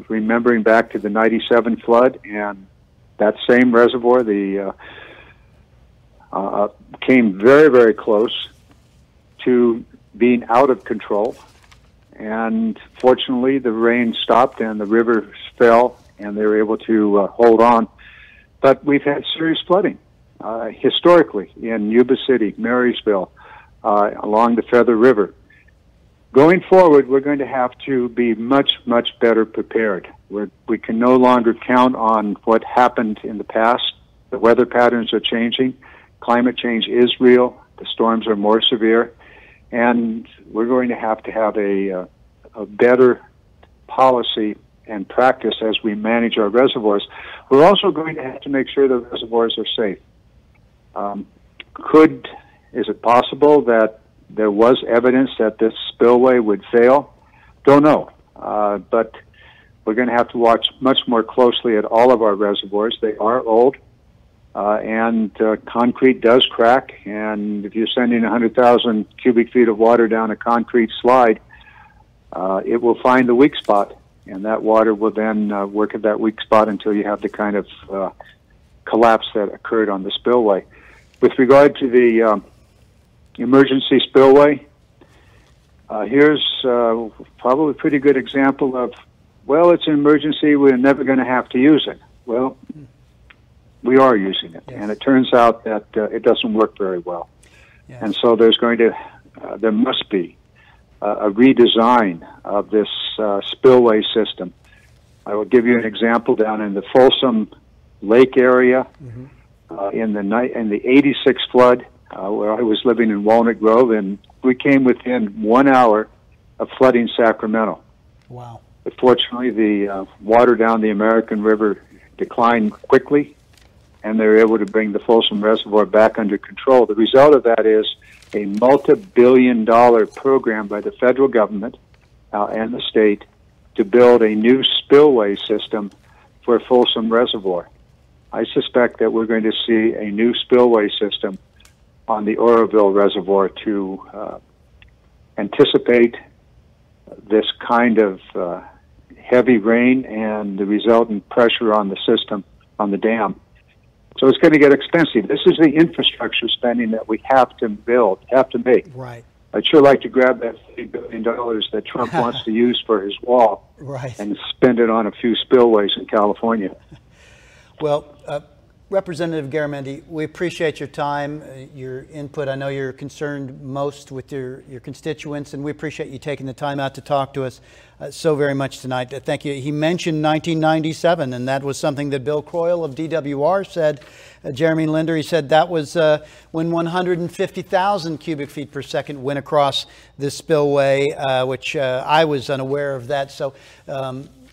remembering back to the '97 flood, and that same reservoir came very, very close to being out of control. And fortunately, the rain stopped and the rivers fell, and they were able to hold on. But we've had serious flooding historically in Yuba City, Marysville, along the Feather River. Going forward, we're going to have to be much, much better prepared. We can no longer count on what happened in the past. The weather patterns are changing. Climate change is real. The storms are more severe. And we're going to have a better policy and practice as we manage our reservoirs. We're also going to have to make sure the reservoirs are safe. Is it possible that there was evidence that this spillway would fail? Don't know. But we're going to have to watch much more closely at all of our reservoirs. They are old, and concrete does crack. And if you're sending 100,000 cubic feet of water down a concrete slide, it will find the weak spot, and that water will then work at that weak spot until you have the kind of collapse that occurred on the spillway. With regard to the emergency spillway, here's probably a pretty good example of, well, it's an emergency, we're never going to have to use it. Well, we are using it, and it turns out that it doesn't work very well. And so there must be a redesign of this spillway system. I will give you an example down in the Folsom Lake area. In the '86 flood, where I was living in Walnut Grove, and we came within 1 hour of flooding Sacramento. Wow. But fortunately, the water down the American River declined quickly, and they were able to bring the Folsom Reservoir back under control. The result of that is a multi-billion-dollar program by the federal government and the state to build a new spillway system for Folsom Reservoir. I suspect that we're going to see a new spillway system on the Oroville Reservoir to anticipate this kind of heavy rain and the resultant pressure on the system, on the dam. So it's going to get expensive. This is the infrastructure spending that we have to build, have to make. Right. I'd sure like to grab that $30 billion that Trump wants to use for his wall and spend it on a few spillways in California. Well, Representative Garamendi, we appreciate your time, your input. I know you're concerned most with your constituents, and we appreciate you taking the time out to talk to us so very much tonight. Thank you. He mentioned 1997, and that was something that Bill Croyle of DWR said. Jeremy Linder, he said that was when 150,000 cubic feet per second went across this spillway, which I was unaware of that. So,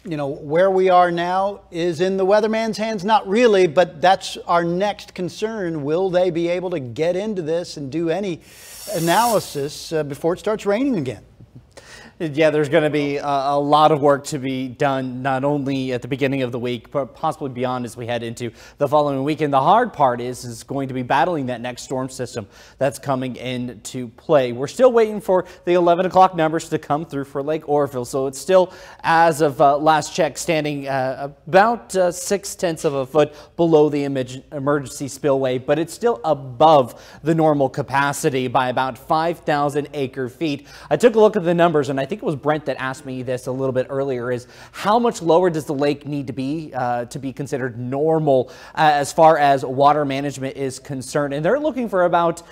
you know, where we are now is in the weatherman's hands. Not really, but that's our next concern. Will they be able to get into this and do any analysis before it starts raining again? Yeah, there's going to be a lot of work to be done, not only at the beginning of the week, but possibly beyond as we head into the following weekend. The hard part is going to be battling that next storm system that's coming into play. We're still waiting for the 11 o'clock numbers to come through for Lake Oroville, so it's still, as of last check, standing about 0.6 of a foot below the emergency spillway, but it's still above the normal capacity by about 5,000 acre feet. I took a look at the numbers, and I think it was Brent that asked me this a little bit earlier, is how much lower does the lake need to be considered normal as far as water management is concerned? And they're looking for about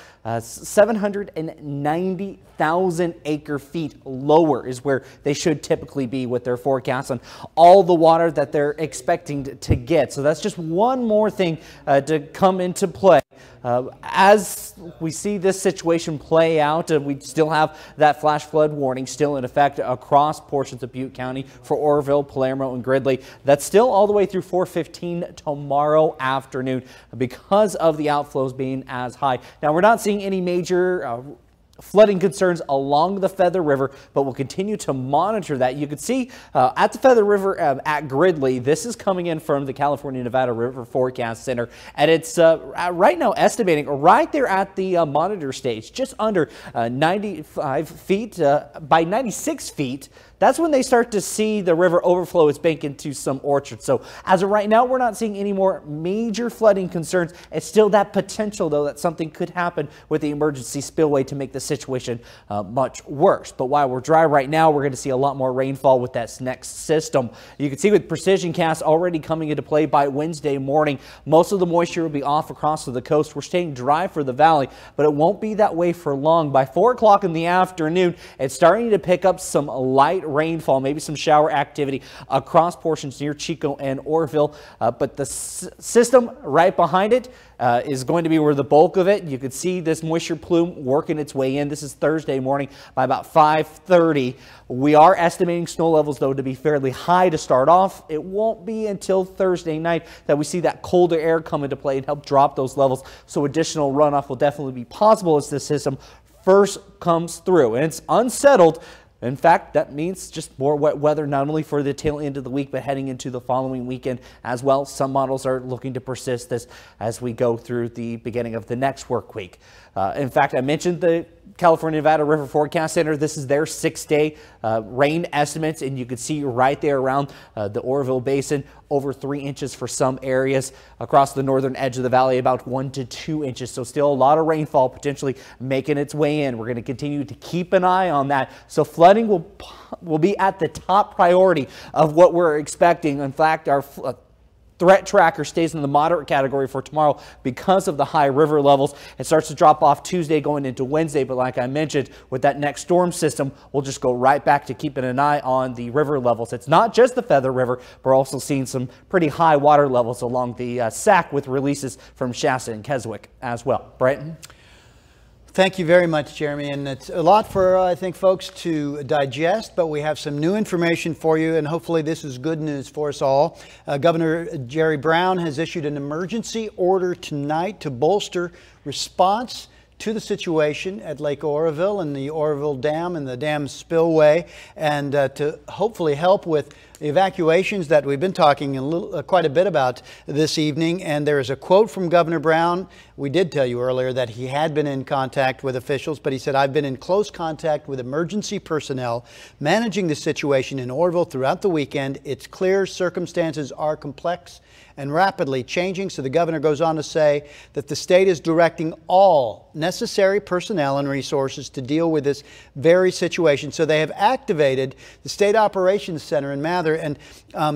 790,000 acre feet lower is where they should typically be with their forecasts on all the water that they're expecting to get. So that's just one more thing to come into play. As we see this situation play out, we still have that flash flood warning still in effect across portions of Butte County for Oroville, Palermo, and Gridley. That's still all the way through 4:15 tomorrow afternoon because of the outflows being as high. Now, we're not seeing any major flooding concerns along the Feather River, but we'll continue to monitor that. You can see at the Feather River at Gridley, this is coming in from the California Nevada River Forecast Center, and it's right now estimating right there at the monitor stage, just under 95 feet by 96 feet. That's when they start to see the river overflow its bank into some orchards. So as of right now, we're not seeing any more major flooding concerns. It's still that potential, though, that something could happen with the emergency spillway to make the situation much worse. But while we're dry right now, we're going to see a lot more rainfall with that next system. You can see with precision cast already coming into play by Wednesday morning, most of the moisture will be off across to the coast. We're staying dry for the valley, but it won't be that way for long. By 4 o'clock in the afternoon, it's starting to pick up some light rainfall, maybe some shower activity across portions near Chico and Oroville, but the system right behind it is going to be where the bulk of it. You can see this moisture plume working its way in. This is Thursday morning by about 5:30. We are estimating snow levels, though, to be fairly high to start off. It won't be until Thursday night that we see that colder air come into play and help drop those levels, so additional runoff will definitely be possible as the system first comes through. And it's unsettled. In fact, that means just more wet weather, not only for the tail end of the week, but heading into the following weekend as well. Some models are looking to persist this as we go through the beginning of the next work week. In fact, I mentioned the California Nevada River Forecast Center. This is their 6-day rain estimates, and you can see right there around the Oroville Basin, over 3 inches for some areas. Across the northern edge of the valley, about 1 to 2 inches. So still a lot of rainfall potentially making its way in. We're going to continue to keep an eye on that. So flooding will be at the top priority of what we're expecting. In fact, our threat tracker stays in the moderate category for tomorrow because of the high river levels. It starts to drop off Tuesday going into Wednesday, but like I mentioned, with that next storm system, we'll just go right back to keeping an eye on the river levels. It's not just the Feather River. We're also seeing some pretty high water levels along the Sac with releases from Shasta and Keswick as well. Brighton? Thank you very much, Jeremy. And it's a lot for, I think, folks to digest, but we have some new information for you, and hopefully this is good news for us all. Governor Jerry Brown has issued an emergency order tonight to bolster response to the situation at Lake Oroville and the Oroville Dam and the dam spillway, and to hopefully help with evacuations that we've been talking quite a bit about this evening. And there is a quote from Governor Brown. We did tell you earlier that he had been in contact with officials, but he said, "I've been in close contact with emergency personnel managing the situation in Oroville throughout the weekend. It's clear circumstances are complex and rapidly changing." So the governor goes on to say that the state is directing all necessary personnel and resources to deal with this very situation. So they have activated the State Operations Center in Mather, and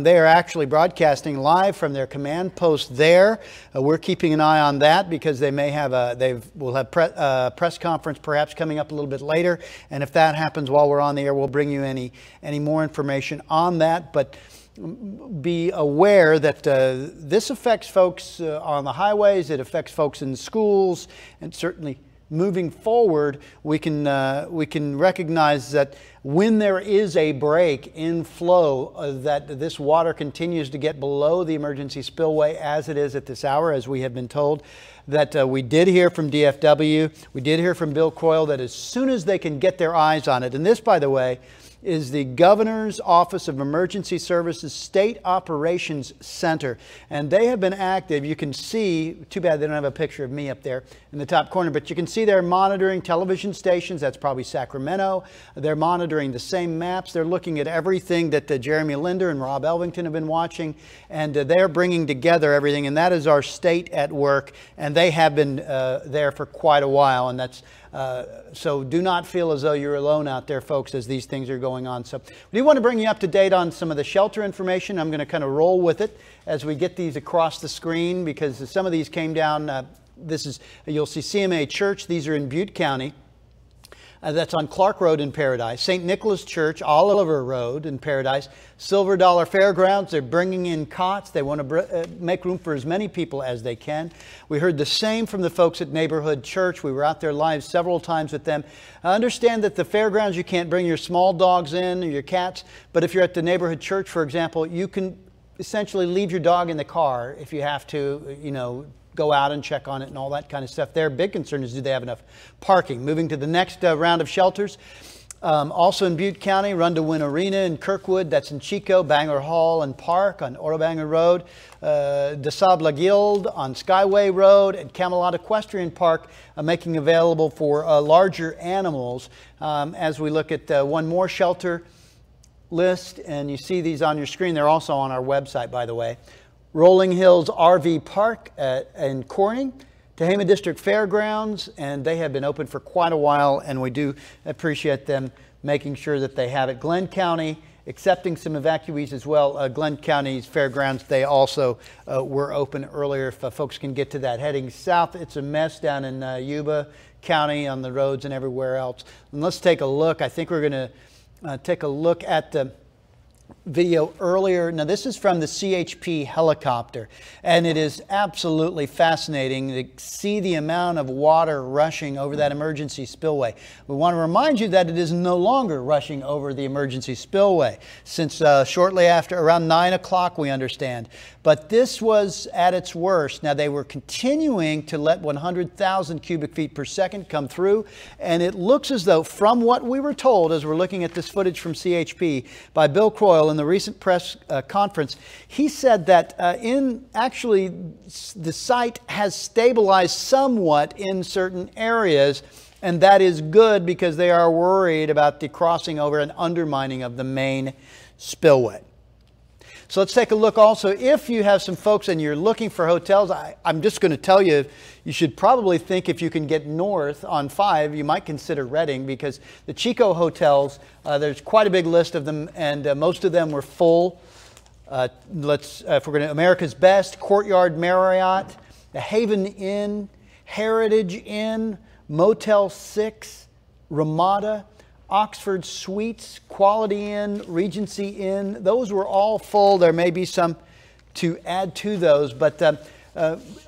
they are actually broadcasting live from their command post there. We're keeping an eye on that because they may have we'll have press conference perhaps coming up a little bit later. And if that happens while we're on the air, we'll bring you any more information on that. But be aware that this affects folks on the highways, it affects folks in schools, and certainly moving forward, we can recognize that when there is a break in flow, that this water continues to get below the emergency spillway as it is at this hour, as we have been told. That we did hear from DFW, we did hear from Bill Croyle that as soon as they can get their eyes on it, and this, by the way, is the Governor's Office of Emergency Services State Operations Center. And they have been active. You can see, too bad they don't have a picture of me up there in the top corner, but you can see they're monitoring television stations. That's probably Sacramento. They're monitoring the same maps. They're looking at everything that Jeremy Linder and Rob Elvington have been watching, and they're bringing together everything, and that is our state at work, and they have been there for quite a while, and that's so do not feel as though you're alone out there, folks, as these things are going on. So we do want to bring you up to date on some of the shelter information. I'm going to kind of roll with it as we get these across the screen, because some of these came down. This is, you'll see CMA Church. These are in Butte County. That's on Clark Road in Paradise. St. Nicholas Church, Oliver Road in Paradise. Silver Dollar Fairgrounds, they're bringing in cots. They want to make room for as many people as they can. We heard the same from the folks at Neighborhood Church. We were out there live several times with them. I understand that the fairgrounds, you can't bring your small dogs in or your cats, but if you're at the Neighborhood Church, for example, you can essentially leave your dog in the car if you have to, you know, go out and check on it and all that kind of stuff. Their big concern is, do they have enough parking? Moving to the next round of shelters. Also in Butte County, Run to Win Arena in Kirkwood. That's in Chico. Bangor Hall and Park on Orobanger Road. De Sable Guild on Skyway Road. And Camelot Equestrian Park making available for larger animals. As we look at one more shelter list, and you see these on your screen. They're also on our website, by the way. Rolling Hills RV Park in Corning, Tehama District Fairgrounds, and they have been open for quite a while, and we do appreciate them making sure that they have it. Glenn County, accepting some evacuees as well. Glenn County's Fairgrounds, they also were open earlier, if folks can get to that. Heading south, it's a mess down in Yuba County on the roads and everywhere else. And let's take a look. I think we're going to take a look at the video earlier. Now this is from the CHP helicopter, and it is absolutely fascinating to see the amount of water rushing over that emergency spillway. We want to remind you that it is no longer rushing over the emergency spillway since shortly after, around 9 o'clock, we understand. But this was at its worst. Now they were continuing to let 100,000 cubic feet per second come through, and it looks as though, from what we were told as we're looking at this footage from CHP by Bill Croyle in the recent press conference, he said that actually the site has stabilized somewhat in certain areas, and that is good because they are worried about the crossing over and undermining of the main spillway. So let's take a look also. If you have some folks and you're looking for hotels, I'm just going to tell you, you should probably think if you can get north on 5, you might consider Redding, because the Chico hotels, there's quite a big list of them, and most of them were full. If we're going to, America's Best, Courtyard Marriott, the Haven Inn, Heritage Inn, Motel 6, Ramada, Oxford Suites, Quality Inn, Regency Inn, those were all full. There may be some to add to those, but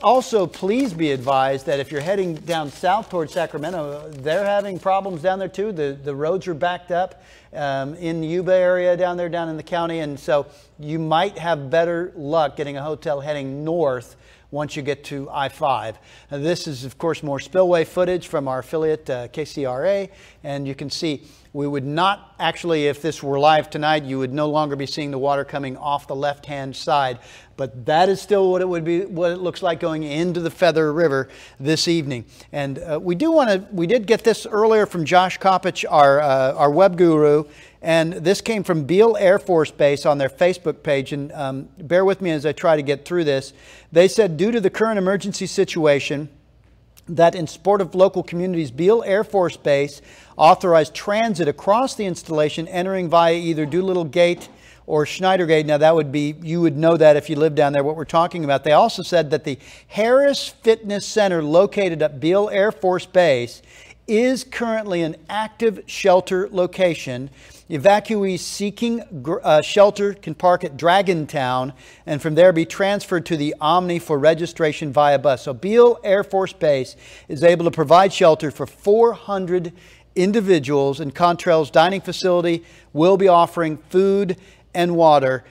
also please be advised that if you're heading down south towards Sacramento, they're having problems down there too. The roads are backed up in the Yuba area down there, down in the county, and so you might have better luck getting a hotel heading north once you get to I-5. This is, of course, more spillway footage from our affiliate, KCRA, and you can see we would not actually, if this were live tonight, you would no longer be seeing the water coming off the left-hand side, but that is still what it would be, what it looks like going into the Feather River this evening. And we did get this earlier from Josh Kopich, our web guru, and this came from Beale Air Force Base on their Facebook page, and bear with me as I try to get through this. They said, due to the current emergency situation, that in support of local communities, Beale Air Force Base authorized transit across the installation, entering via either Doolittle Gate or Schneider Gate. Now that would be, you would know that if you live down there, what we're talking about. They also said that the Harris Fitness Center located at Beale Air Force Base is currently an active shelter location. Evacuees seeking shelter can park at Dragontown and from there be transferred to the Omni for registration via bus. So Beale Air Force Base is able to provide shelter for 400 individuals, and Contrail's dining facility will be offering food and water.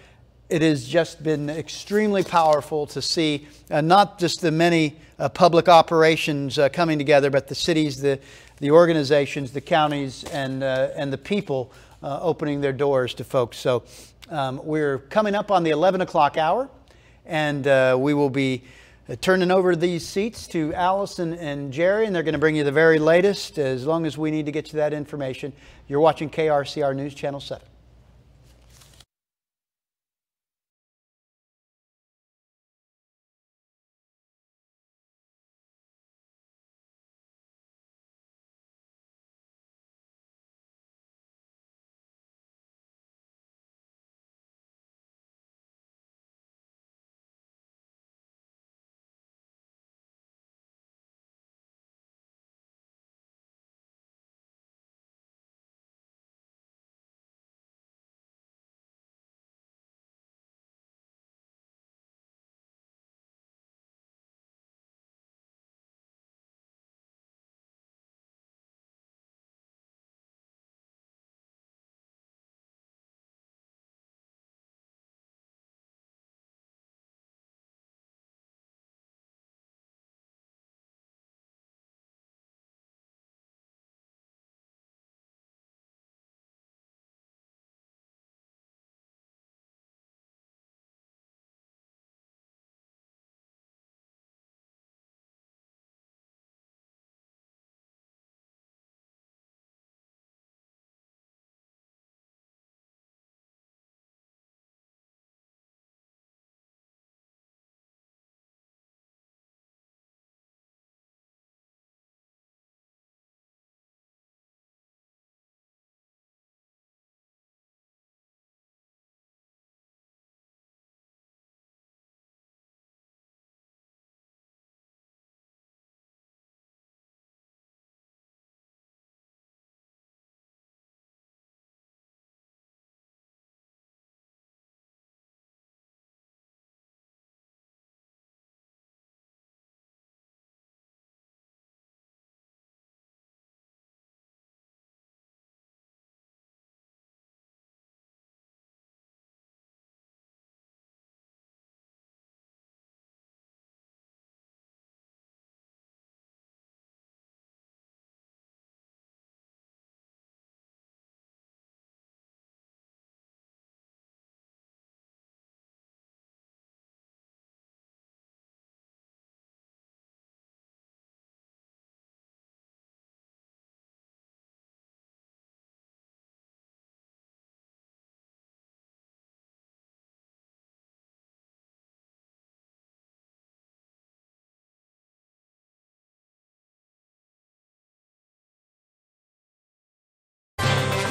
It has just been extremely powerful to see not just the many public operations coming together, but the cities, the organizations, the counties, and the people opening their doors to folks. So we're coming up on the 11 o'clock hour, and we will be turning over these seats to Allison and Jerry, and they're going to bring you the very latest as long as we need to get you that information. You're watching KRCR News Channel 7.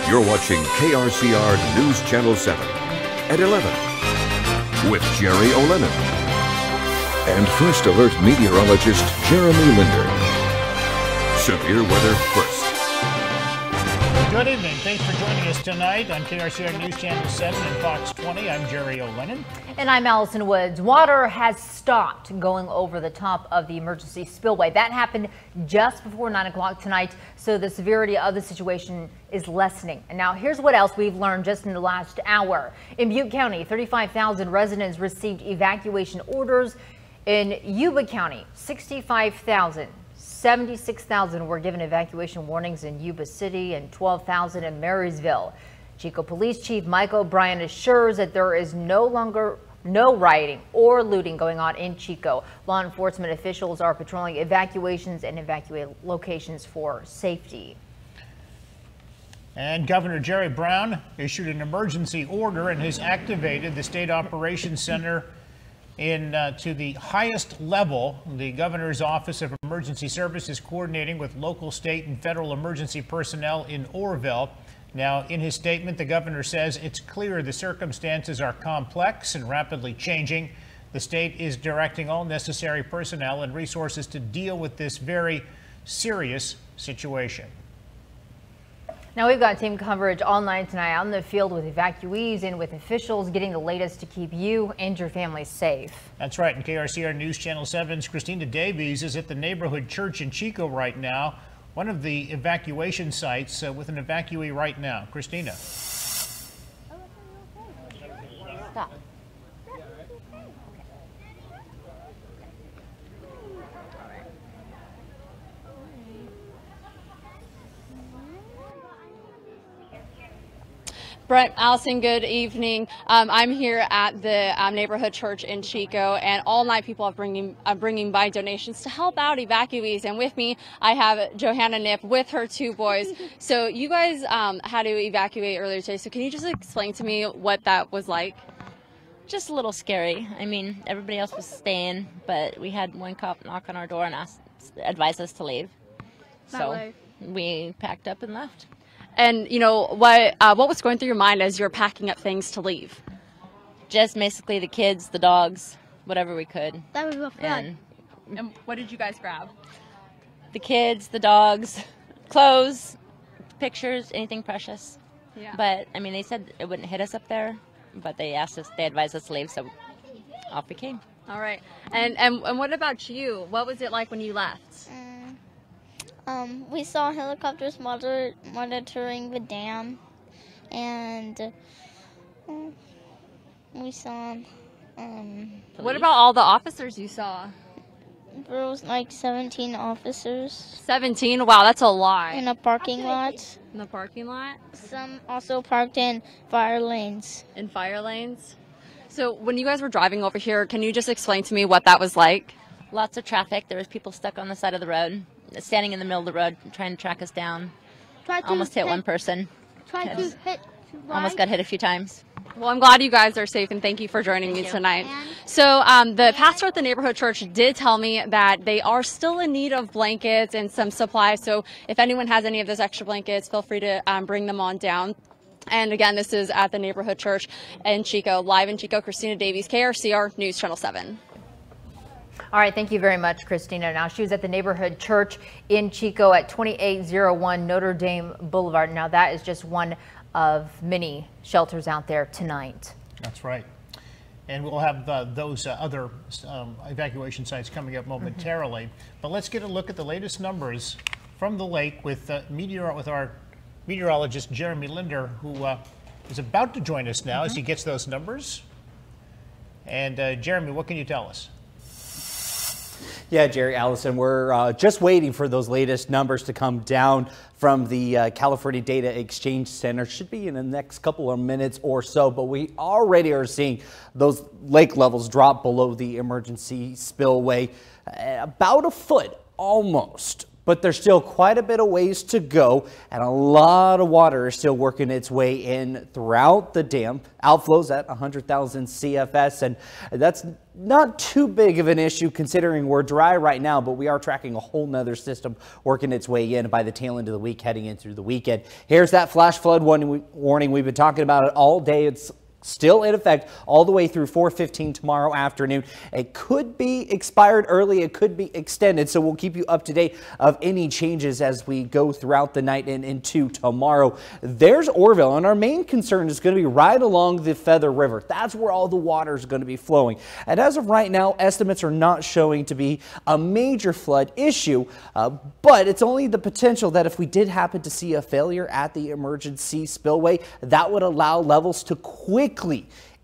You're watching KRCR News Channel 7 at 11 with Jerry O'Lennon and First Alert meteorologist Jeremy Linder. Severe weather first. Good evening. Thanks for joining us tonight on KRCR News Channel 7 and Fox 20. I'm Jerry O'Lennon. And I'm Allison Woods. Water has stopped going over the top of the emergency spillway. That happened just before 9 o'clock tonight, so the severity of the situation is lessening. And now here's what else we've learned just in the last hour. In Butte County, 35,000 residents received evacuation orders. In Yuba County, 65,000. 76,000 were given evacuation warnings in Yuba City and 12,000 in Marysville. Chico Police Chief Michael O'Brien assures that there is no rioting or looting going on in Chico. Law enforcement officials are patrolling evacuations and evacuate locations for safety. And Governor Jerry Brown issued an emergency order and has activated the State Operations Center to the highest level. The Governor's Office of Emergency Services coordinating with local, state, and federal emergency personnel in Oroville. Now, in his statement, the governor says it's clear the circumstances are complex and rapidly changing. The state is directing all necessary personnel and resources to deal with this very serious situation. Now we've got team coverage all night tonight out in the field with evacuees and with officials getting the latest to keep you and your family safe. That's right. And KRCR News Channel 7's Christina Davies is at the neighborhood church in Chico right now, one of the evacuation sites with an evacuee right now. Christina. Stop. Brent, Allison, good evening. I'm here at the neighborhood church in Chico, and all night people are bringing by donations to help out evacuees. And with me, I have Johanna Nip with her 2 boys. So you guys had to evacuate earlier today. So can you just explain to me what that was like? Just a little scary. I mean, everybody else was staying, but we had one cop knock on our door and advise us to leave. So we packed up and left. And you know what was going through your mind as you're packing up things to leave? Just basically the kids, the dogs, whatever we could. That was fun. And what did you guys grab? The kids, the dogs, clothes, pictures, anything precious. Yeah. But I mean, they said it wouldn't hit us up there, but they advised us to leave, so off we came. All right. And what about you? What was it like when you left? We saw helicopters monitoring the dam, and we saw. What about all the officers you saw? There was like 17 officers. 17? Wow, that's a lot. In a parking lot. In the parking lot? Some also parked in fire lanes. In fire lanes? So when you guys were driving over here, can you just explain to me what that was like? Lots of traffic. There was people stuck on the side of the road, standing in the middle of the road, trying to track us down. Almost hit one person. Almost got hit a few times. Well, I'm glad you guys are safe, and thank you for joining me tonight. So the pastor at the neighborhood church did tell me that they are still in need of blankets and some supplies. So if anyone has any of those extra blankets, feel free to bring them on down. And again, this is at the neighborhood church in Chico. Live in Chico, Christina Davies, KRCR News Channel 7. All right, thank you very much, Christina. Now, she was at the neighborhood church in Chico at 2801 Notre Dame Boulevard. Now, that is just one of many shelters out there tonight. That's right. And we'll have those other evacuation sites coming up momentarily. But let's get a look at the latest numbers from the lake with our meteorologist, Jeremy Linder, who is about to join us now as he gets those numbers. And Jeremy, what can you tell us? Yeah, Jerry, Allison, we're just waiting for those latest numbers to come down from the California Data Exchange Center. Should be in the next couple of minutes or so, but we already are seeing those lake levels drop below the emergency spillway about a foot almost. But there's still quite a bit of ways to go, and a lot of water is still working its way in throughout the dam. Outflows at 100,000 CFS, and that's not too big of an issue considering we're dry right now, but we are tracking a whole nother system working its way in by the tail end of the week, heading in through the weekend. Here's that flash flood warning. We've been talking about it all day. It's still in effect all the way through 4:15 tomorrow afternoon. It could be expired early, it could be extended, so we'll keep you up to date of any changes as we go throughout the night and into tomorrow. There's Oroville, and our main concern is going to be right along the Feather River. That's where all the water is going to be flowing. And as of right now, estimates are not showing to be a major flood issue, but it's only the potential that if we did happen to see a failure at the emergency spillway, that would allow levels to quickly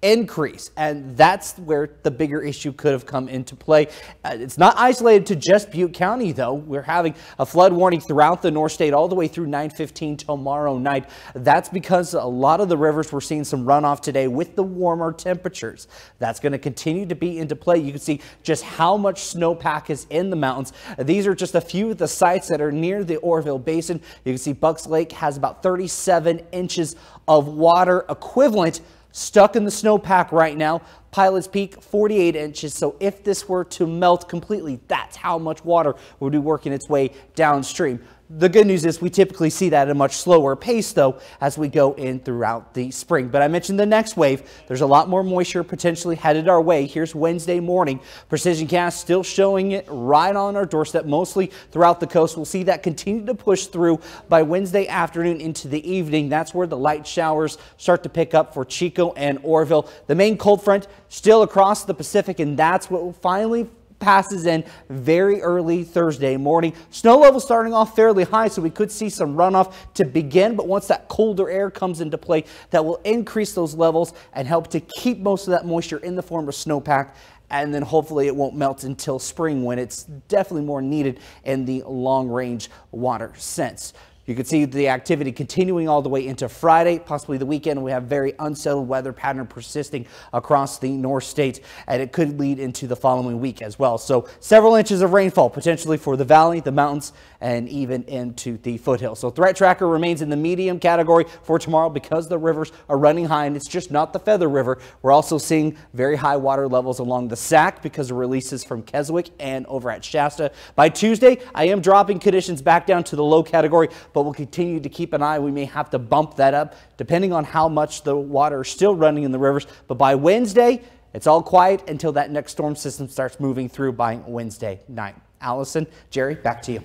increase, and that's where the bigger issue could have come into play. It's not isolated to just Butte County, though. We're having a flood warning throughout the North State all the way through 9:15 tomorrow night. That's because a lot of the rivers we're seeing some runoff today with the warmer temperatures. That's going to continue to be into play. You can see just how much snowpack is in the mountains. These are just a few of the sites that are near the Oroville Basin. You can see Bucks Lake has about 37 inches of water equivalent stuck in the snowpack right now. Pilot's Peak, 48 inches. So if this were to melt completely, that's how much water would be working its way downstream. The good news is we typically see that at a much slower pace, though, as we go in throughout the spring. But I mentioned the next wave. There's a lot more moisture potentially headed our way. Here's Wednesday morning. Precision cast still showing it right on our doorstep, mostly throughout the coast. We'll see that continue to push through by Wednesday afternoon into the evening. That's where the light showers start to pick up for Chico and Oroville. The main cold front still across the Pacific, and that's what will finally passes in very early Thursday morning. Snow level starting off fairly high, so we could see some runoff to begin, but once that colder air comes into play, that will increase those levels and help to keep most of that moisture in the form of snowpack, and then hopefully it won't melt until spring when it's definitely more needed in the long range water sense. You can see the activity continuing all the way into Friday, possibly the weekend. We have very unsettled weather pattern persisting across the North State, and it could lead into the following week as well. So several inches of rainfall potentially for the valley, the mountains, and even into the foothills. So threat tracker remains in the medium category for tomorrow because the rivers are running high, and it's just not the Feather River. We're also seeing very high water levels along the Sac because of releases from Keswick and over at Shasta. By Tuesday, I am dropping conditions back down to the low category, but we'll continue to keep an eye. We may have to bump that up depending on how much the water is still running in the rivers. But by Wednesday, it's all quiet until that next storm system starts moving through by Wednesday night. Allison, Jerry, back to you.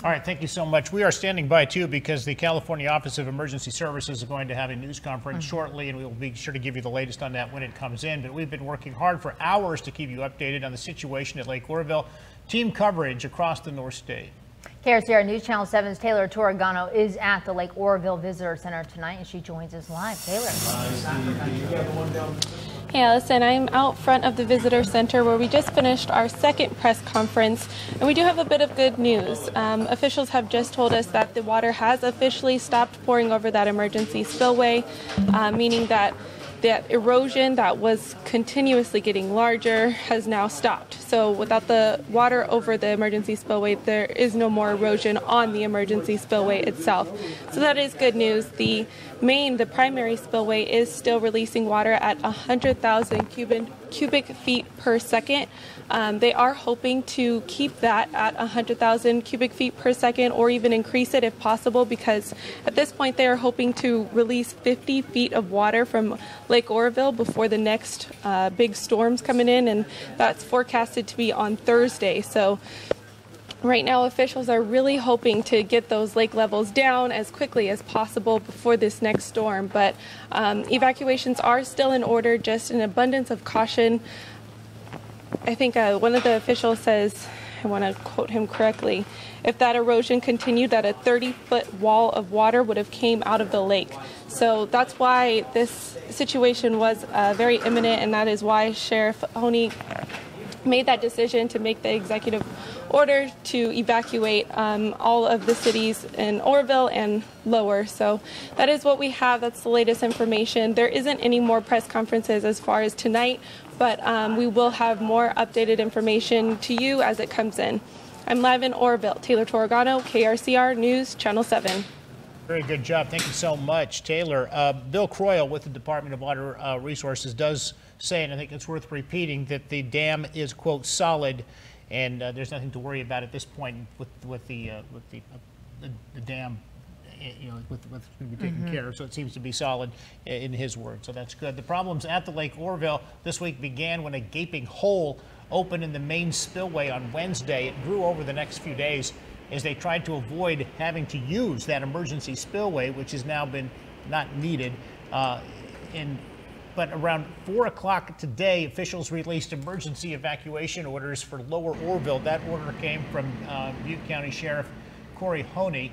All right, thank you so much. We are standing by, too, because the California Office of Emergency Services is going to have a news conference shortly, and we will be sure to give you the latest on that when it comes in. But we've been working hard for hours to keep you updated on the situation at Lake Oroville. Team coverage across the North State. KRCR News Channel 7's Taylor Torregano is at the Lake Oroville Visitor Center tonight, and she joins us live. Taylor. Hey, Allison, I'm out front of the Visitor Center where we just finished our second press conference, and we do have a bit of good news. Officials have just told us that the water has officially stopped pouring over that emergency spillway, meaning that erosion that was continuously getting larger has now stopped. So without the water over the emergency spillway, there is no more erosion on the emergency spillway itself. So that is good news. The primary spillway is still releasing water at 100,000 cubic feet per second. They are hoping to keep that at 100,000 cubic feet per second or even increase it if possible, because at this point they are hoping to release 50 feet of water from Lake Oroville before the next big storms coming in, and that's forecasted to be on Thursday. So right now officials are really hoping to get those lake levels down as quickly as possible before this next storm, but evacuations are still in order, just an abundance of caution. I think one of the officials says, I want to quote him correctly, if that erosion continued, that a 30-foot wall of water would have came out of the lake. So that's why this situation was very imminent, and that is why Sheriff Honey made that decision to make the executive order to evacuate all of the cities in Oroville and lower. So that is what we have. That's the latest information. There isn't any more press conferences as far as tonight, but we will have more updated information to you as it comes in. I'm live in Oroville. Taylor Torregano, KRCR News, Channel 7. Very good job. Thank you so much, Taylor. Bill Croyle with the Department of Water Resources does say, and I think it's worth repeating, that the dam is, quote, solid, and there's nothing to worry about at this point with the dam, you know, with going to be taken care of. So it seems to be solid in his words. So that's good. The problems at the Lake Oroville this week began when a gaping hole opened in the main spillway on Wednesday. It grew over the next few days as they tried to avoid having to use that emergency spillway, which has now been not needed. But around 4 o'clock today, officials released emergency evacuation orders for Lower Oroville. That order came from Butte County Sheriff Corey Honey.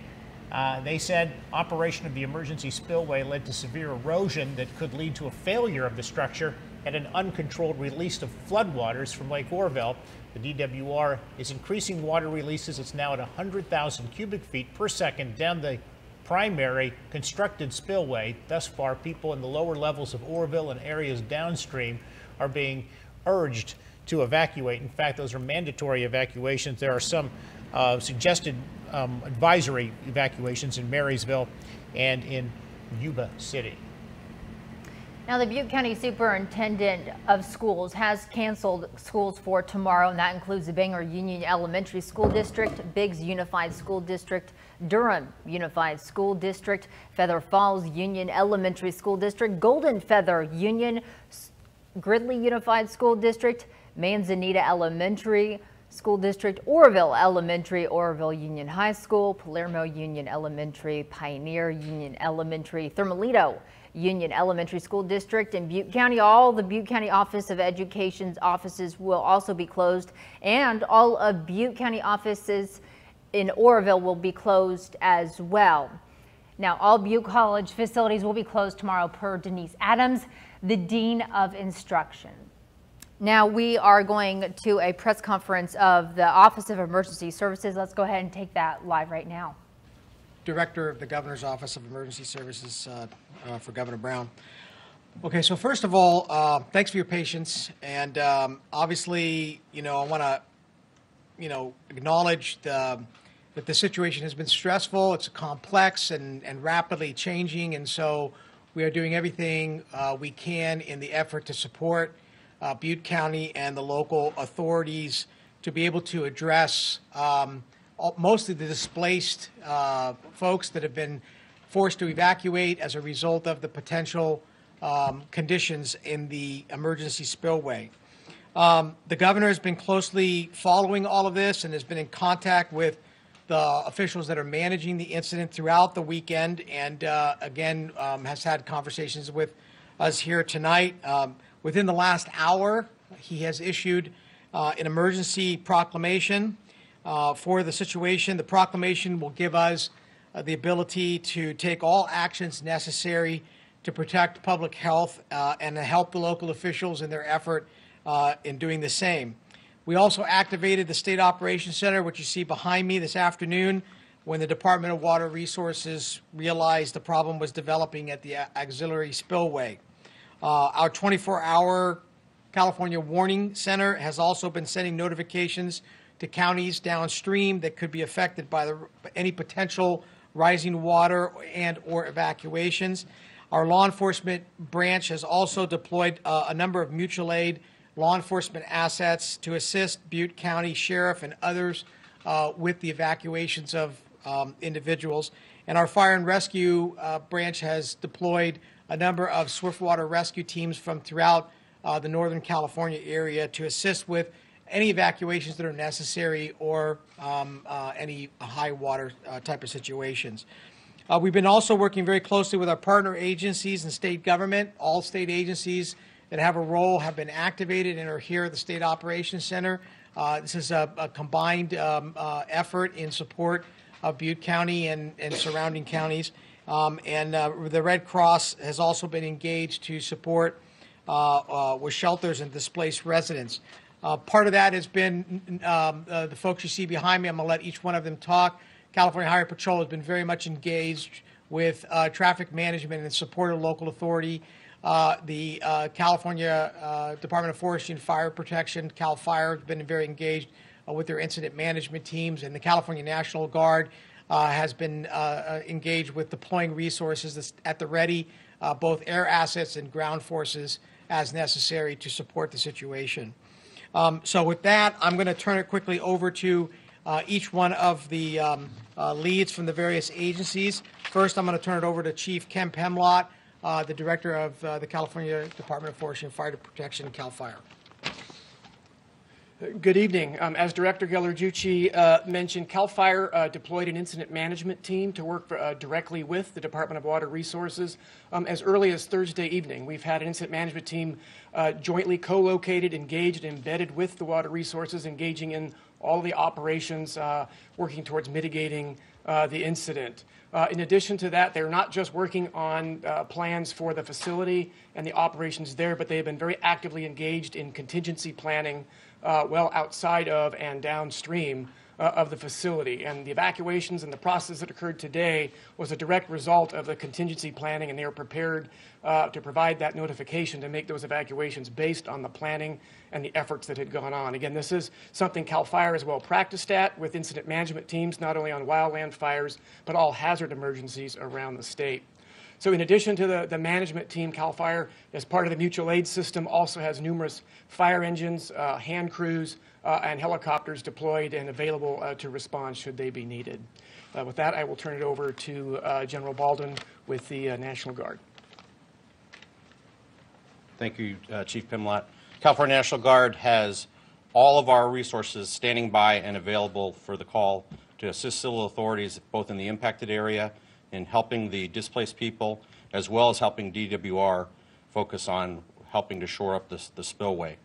They said operation of the emergency spillway led to severe erosion that could lead to a failure of the structure and an uncontrolled release of floodwaters from Lake Oroville. The DWR is increasing water releases. It's now at 100,000 cubic feet per second down the primary constructed spillway. Thus far, people in the lower levels of Oroville and areas downstream are being urged to evacuate. In fact, those are mandatory evacuations. There are some suggested advisory evacuations in Marysville and in Yuba City. Now, the Butte County Superintendent of Schools has canceled schools for tomorrow, and that includes the Bangor Union Elementary School District, Biggs Unified School District, Durham Unified School District, Feather Falls Union Elementary School District, Golden Feather Union, Gridley Unified School District, Manzanita Elementary School District, Oroville Elementary, Oroville Union High School, Palermo Union Elementary, Pioneer Union Elementary, Thermalito Union Elementary School District, in Butte County. All the Butte County Office of Education's offices will also be closed, and all of Butte County offices in Oroville will be closed as well. Now, all Butte College facilities will be closed tomorrow per Denise Adams, the Dean of Instruction. Now we are going to a press conference of the Office of Emergency Services. Let's go ahead and take that live right now. Director of the Governor's Office of Emergency Services for Governor Brown. Okay, so first of all, thanks for your patience, and obviously, I want to, acknowledge that the situation has been stressful. It's complex and rapidly changing, and so we are doing everything we can in the effort to support Butte County and the local authorities to be able to address mostly the displaced folks that have been forced to evacuate as a result of the potential conditions in the emergency spillway. The governor has been closely following all of this and has been in contact with the officials that are managing the incident throughout the weekend, and again has had conversations with us here tonight. Within the last hour, he has issued an emergency proclamation for the situation. The proclamation will give us the ability to take all actions necessary to protect public health and to help the local officials in their effort in doing the same. We also activated the State Operations Center, which you see behind me this afternoon, when the Department of Water Resources realized the problem was developing at the auxiliary spillway. Our 24-hour California Warning Center has also been sending notifications to counties downstream that could be affected by any potential rising water and or evacuations. Our law enforcement branch has also deployed a number of mutual aid law enforcement assets to assist Butte County Sheriff and others with the evacuations of individuals. And our fire and rescue branch has deployed a number of swiftwater rescue teams from throughout the Northern California area to assist with any evacuations that are necessary or any high water type of situations. We've been also working very closely with our partner agencies and state government. All state agencies that have a role have been activated and are here at the State Operations Center. This is a combined effort in support of Butte County and surrounding counties. The Red Cross has also been engaged to support with shelters and displaced residents. Part of that has been the folks you see behind me. I'm going to let each one of them talk. California Highway Patrol has been very much engaged with traffic management and support of local authority. The California Department of Forestry and Fire Protection, CAL FIRE, has been very engaged with their incident management teams, and the California National Guard has been engaged with deploying resources at the ready, both air assets and ground forces as necessary to support the situation. So with that, I'm going to turn it quickly over to each one of the leads from the various agencies. First, I'm going to turn it over to Chief Ken Pemlott, the Director of the California Department of Forestry and Fire Protection, CAL FIRE. Good evening. As Director Gellargiucci mentioned, CAL FIRE deployed an incident management team to work directly with the Department of Water Resources as early as Thursday evening. We've had an incident management team jointly co-located, engaged, embedded with the Water Resources, engaging in all the operations, working towards mitigating the incident. In addition to that, they're not just working on plans for the facility and the operations there, but they have been very actively engaged in contingency planning well outside of and downstream of the facility. And the evacuations and the process that occurred today was a direct result of the contingency planning, and they are prepared to provide that notification to make those evacuations based on the planning and the efforts that had gone on. Again, this is something CAL FIRE is well practiced at with incident management teams, not only on wildland fires, but all hazard emergencies around the state. So in addition to the management team, CAL FIRE, as part of the mutual aid system, also has numerous fire engines, hand crews, and helicopters deployed and available to respond should they be needed. With that, I will turn it over to General Baldwin with the National Guard. Thank you, Chief Pemlott. California National Guard has all of our resources standing by and available for the call to assist civil authorities both in the impacted area in helping the displaced people, as well as helping DWR focus on helping to shore up the spillway.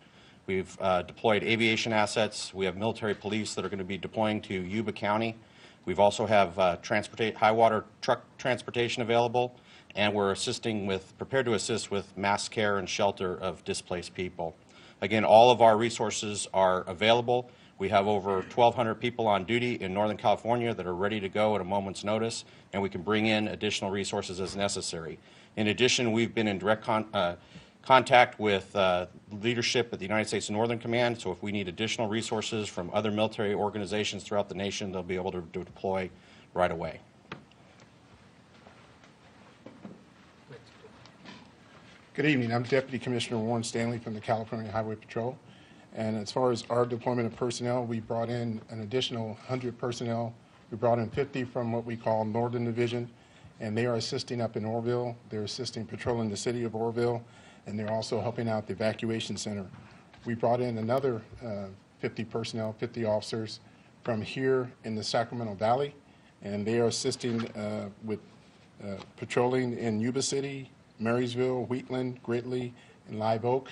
We've deployed aviation assets. We have military police that are going to be deploying to Yuba County. We've also have high water truck transportation available, and we're prepared to assist with mass care and shelter of displaced people. Again, all of our resources are available. We have over 1,200 people on duty in Northern California that are ready to go at a moment's notice, and we can bring in additional resources as necessary. In addition, we've been in direct contact with leadership at the United States Northern Command, so if we need additional resources from other military organizations throughout the nation, they'll be able to deploy right away. Good evening. I'm Deputy Commissioner Warren Stanley from the California Highway Patrol. And as far as our deployment of personnel, we brought in an additional 100 personnel. We brought in 50 from what we call Northern Division, and they are assisting up in Oroville. They're assisting patrolling the city of Oroville, and they're also helping out the evacuation center. We brought in another 50 personnel, 50 officers from here in the Sacramento Valley, and they are assisting with patrolling in Yuba City, Marysville, Wheatland, Gridley, and Live Oak.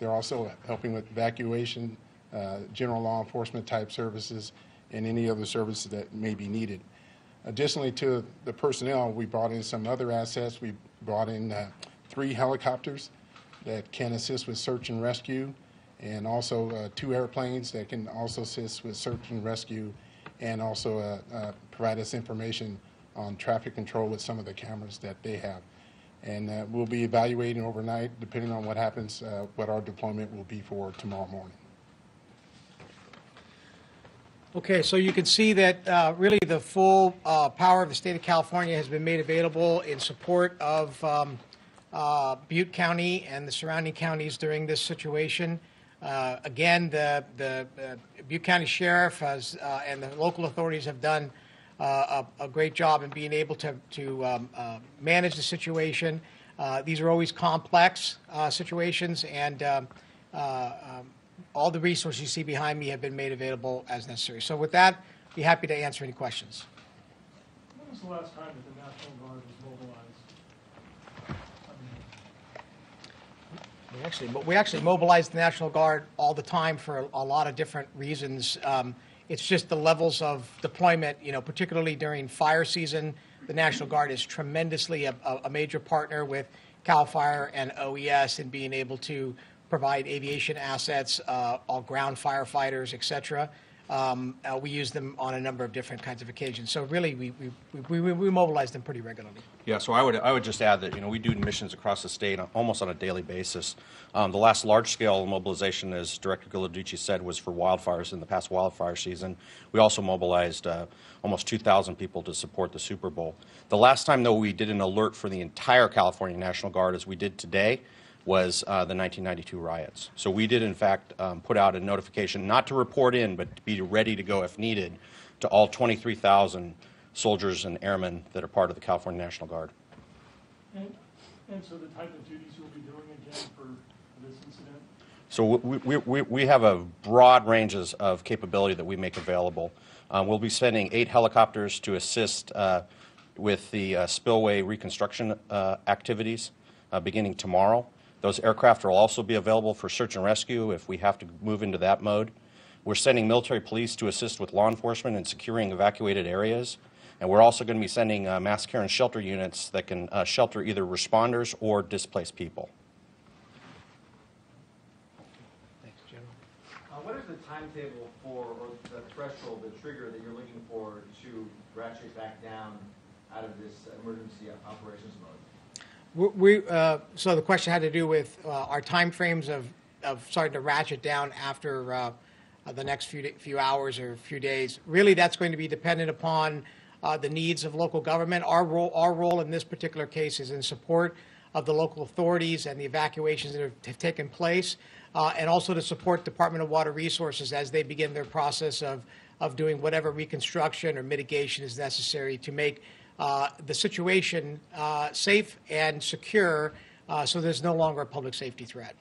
They're also helping with evacuation, general law enforcement type services, and any other services that may be needed. Additionally to the personnel, we brought in some other assets. We brought in 3 helicopters that can assist with search and rescue, and also 2 airplanes that can also assist with search and rescue, and also provide us information on traffic control with some of the cameras that they have. And we'll be evaluating overnight, depending on what happens, what our deployment will be for tomorrow morning. Okay, so you can see that really the full power of the state of California has been made available in support of Butte County and the surrounding counties during this situation. Again, the Butte County Sheriff has, and the local authorities have done a great job in being able to manage the situation. These are always complex situations, and all the resources you see behind me have been made available as necessary. So with that, I'd be happy to answer any questions. When was the last time that the National Guard was mobilized? We actually mobilize the National Guard all the time for a lot of different reasons. It's just the levels of deployment, you know, particularly during fire season. The National Guard is tremendously a major partner with CAL FIRE and OES in being able to provide aviation assets, all ground firefighters, et cetera. We use them on a number of different kinds of occasions. So really, we mobilize them pretty regularly. Yeah, so I would just add that, you know, we do missions across the state almost on a daily basis. The last large-scale mobilization, as Director Ghilarducci said, was for wildfires in the past wildfire season. We also mobilized almost 2,000 people to support the Super Bowl. The last time, though, we did an alert for the entire California National Guard, as we did today, was the 1992 riots. So we did, in fact, put out a notification not to report in, but to be ready to go if needed, to all 23,000 soldiers and airmen that are part of the California National Guard. And so the type of duties you'll be doing again for this incident? So we have a broad ranges of capability that we make available. We'll be sending 8 helicopters to assist with the spillway reconstruction activities beginning tomorrow. Those aircraft will also be available for search and rescue if we have to move into that mode. We're sending military police to assist with law enforcement in securing evacuated areas. And we're also going to be sending mass care and shelter units that can shelter either responders or displaced people. Thanks, Jim. What is the timetable for, or the threshold, the trigger that you're looking for to ratchet back down out of this emergency operations mode? So the question had to do with our time frames of starting to ratchet down after the next few hours or few days. Really, that's going to be dependent upon the needs of local government. Our role in this particular case is in support of the local authorities and the evacuations that have taken place, and also to support Department of Water Resources as they begin their process of doing whatever reconstruction or mitigation is necessary to make the situation safe and secure, so there's no longer a public safety threat.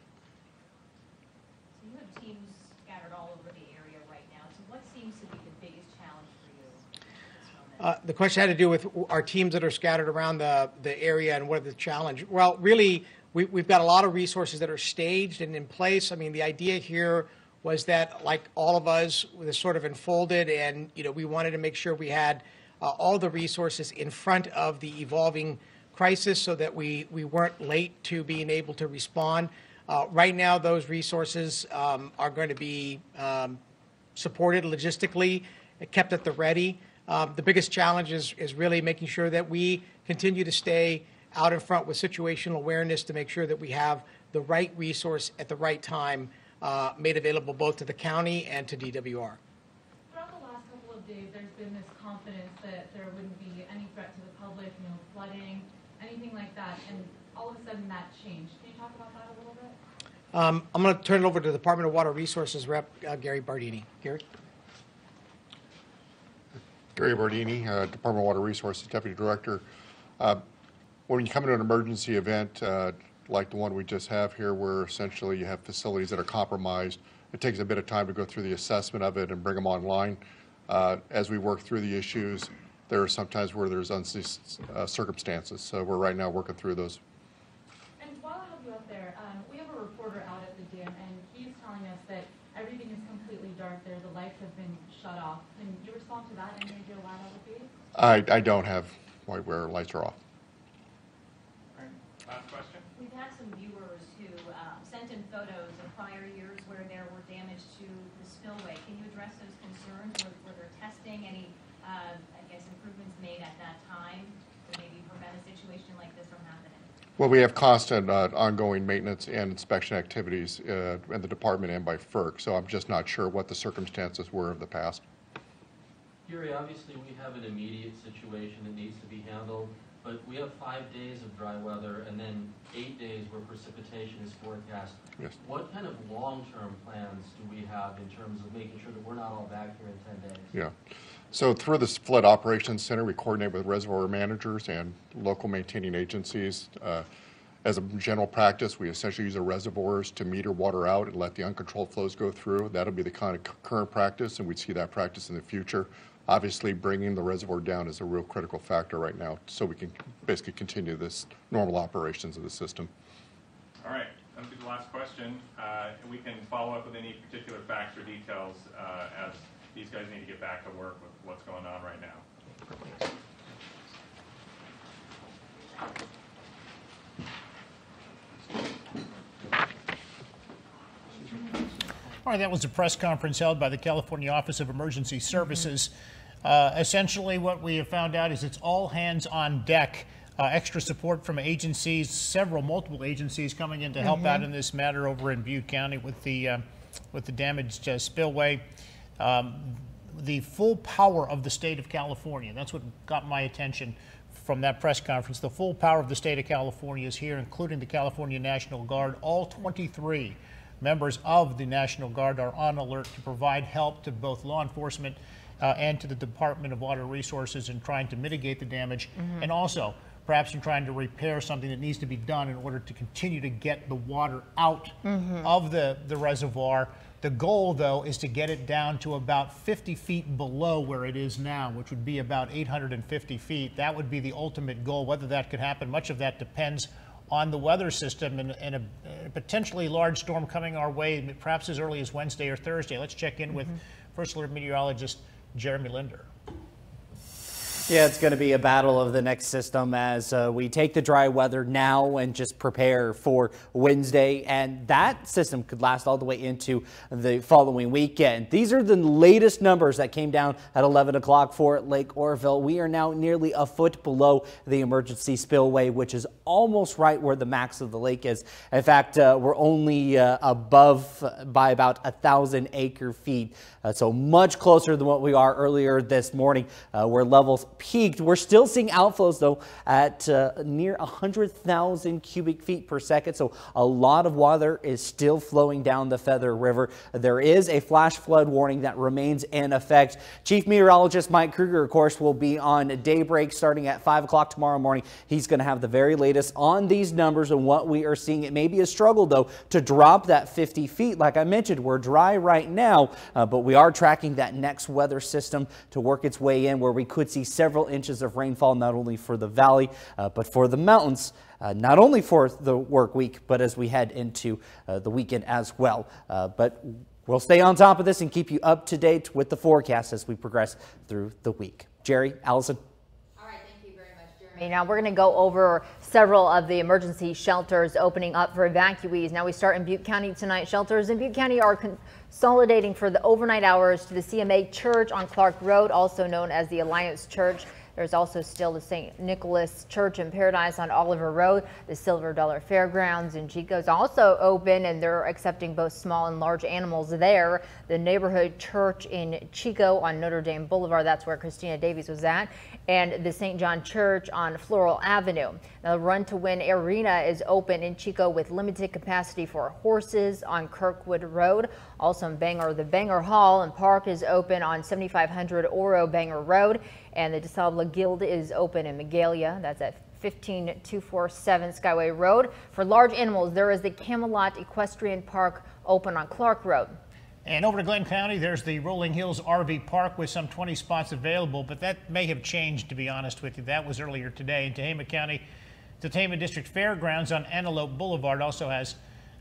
So you have teams scattered all over the area right now. So what seems to be the biggest challenge for you? The question had to do with our teams that are scattered around the area and what are the challenge. Well, really, we've got a lot of resources that are staged and in place. I mean, the idea here was that, like all of us, this sort of unfolded, and we wanted to make sure we had all the resources in front of the evolving crisis so that we weren't late to being able to respond. Right now, those resources are going to be supported logistically, kept at the ready. The biggest challenge is really making sure that we continue to stay out in front with situational awareness to make sure that we have the right resource at the right time made available both to the county and to DWR. Throughout the last couple of days, there's been this confidence that there wouldn't be any threat to the public, no flooding, anything like that, and all of a sudden that changed. Can you talk about that a little bit? I'm going to turn it over to the Department of Water Resources Rep. Gary Bardini. Gary? Gary Bardini, Department of Water Resources Deputy Director. When you come into an emergency event like the one we just have here, where essentially you have facilities that are compromised, it takes a bit of time to go through the assessment of it and bring them online. As we work through the issues, there are sometimes where there's circumstances, so we're right now working through those. And while I have you up there, we have a reporter out at the dam, and he's telling us that everything is completely dark there. The lights have been shut off. Can you respond to that and maybe why that would be? I don't have where lights are off. Last question. We've had some viewers who sent in photos of prior years where there were damage to the spillway. Can you address those concerns? Were there testing, any, I guess, improvements made at that time to maybe prevent a situation like this from happening? Well, we have constant ongoing maintenance and inspection activities in the department and by FERC, so I'm just not sure what the circumstances were of the past. Gary, obviously we have an immediate situation that needs to be handled, but we have 5 days of dry weather and then 8 days where precipitation is forecast. Yes. What kind of long-term plans do we have in terms of making sure that we're not all back here in 10 days? Yeah. So through this Flood Operations Center, we coordinate with reservoir managers and local maintaining agencies. As a general practice, we essentially use the reservoirs to meter water out and let the uncontrolled flows go through. That'll be the kind of current practice, and we'd see that practice in the future. Obviously, bringing the reservoir down is a real critical factor right now, so we can basically continue this normal operations of the system. All right, that'll be the last question. We can follow up with any particular facts or details as these guys need to get back to work with what's going on right now. All right, that was a press conference held by the California Office of Emergency Services. Essentially, what we have found out is it's all hands on deck. Extra support from agencies, multiple agencies coming in to help out in this matter over in Butte County with the damaged spillway. The full power of the state of California, that's what got my attention from that press conference. The full power of the state of California is here, including the California National Guard. All 23 members of the National Guard are on alert to provide help to both law enforcement and to the Department of Water Resources in trying to mitigate the damage, and also perhaps in trying to repair something that needs to be done in order to continue to get the water out of the reservoir. The goal, though, is to get it down to about 50 feet below where it is now, which would be about 850 feet. That would be the ultimate goal. Whether that could happen, much of that depends on the weather system and a potentially large storm coming our way, perhaps as early as Wednesday or Thursday. Let's check in with First Alert meteorologist Jeremy Linder. Yeah, it's going to be a battle of the next system as we take the dry weather now and just prepare for Wednesday. And that system could last all the way into the following weekend. These are the latest numbers that came down at 11 o'clock for Lake Oroville. We are now nearly a foot below the emergency spillway, which is almost right where the max of the lake is. In fact, we're only above by about 1,000 acre feet. So much closer than what we are earlier this morning, where levels peaked. We're still seeing outflows, though, at near 100,000 cubic feet per second. So a lot of water is still flowing down the Feather River. There is a flash flood warning that remains in effect. Chief Meteorologist Mike Kruger, of course, will be on daybreak starting at 5 o'clock tomorrow morning. He's going to have the very latest on these numbers and what we are seeing. It may be a struggle, though, to drop that 50 feet. Like I mentioned, we're dry right now, but we are tracking that next weather system to work its way in, where we could see several inches of rainfall, not only for the valley, but for the mountains, not only for the work week, but as we head into the weekend as well. But we'll stay on top of this and keep you up to date with the forecast as we progress through the week. Jerry, Allison. All right, thank you very much, Jeremy. Now we're going to go over several of the emergency shelters opening up for evacuees. Now we start in Butte County tonight. Shelters in Butte County are consolidating for the overnight hours to the CMA Church on Clark Road, also known as the Alliance Church. There's also still the St. Nicholas Church in Paradise on Oliver Road. The Silver Dollar Fairgrounds in Chico is also open, and they're accepting both small and large animals there. The Neighborhood Church in Chico on Notre Dame Boulevard, that's where Christina Davies was at, and the St. John Church on Floral Avenue. Now, the Run to Win Arena is open in Chico with limited capacity for horses on Kirkwood Road. Also in Bangor, the Bangor Hall and Park is open on 7500 Oro Bangor Road, and the DeSalvo Guild is open in Magalia. That's at 15247 Skyway Road. For large animals, there is the Camelot Equestrian Park open on Clark Road. And over to Glenn County, there's the Rolling Hills RV Park with some 20 spots available, but that may have changed, to be honest with you. That was earlier today. In Tehama County, the Tehama District Fairgrounds on Antelope Boulevard also has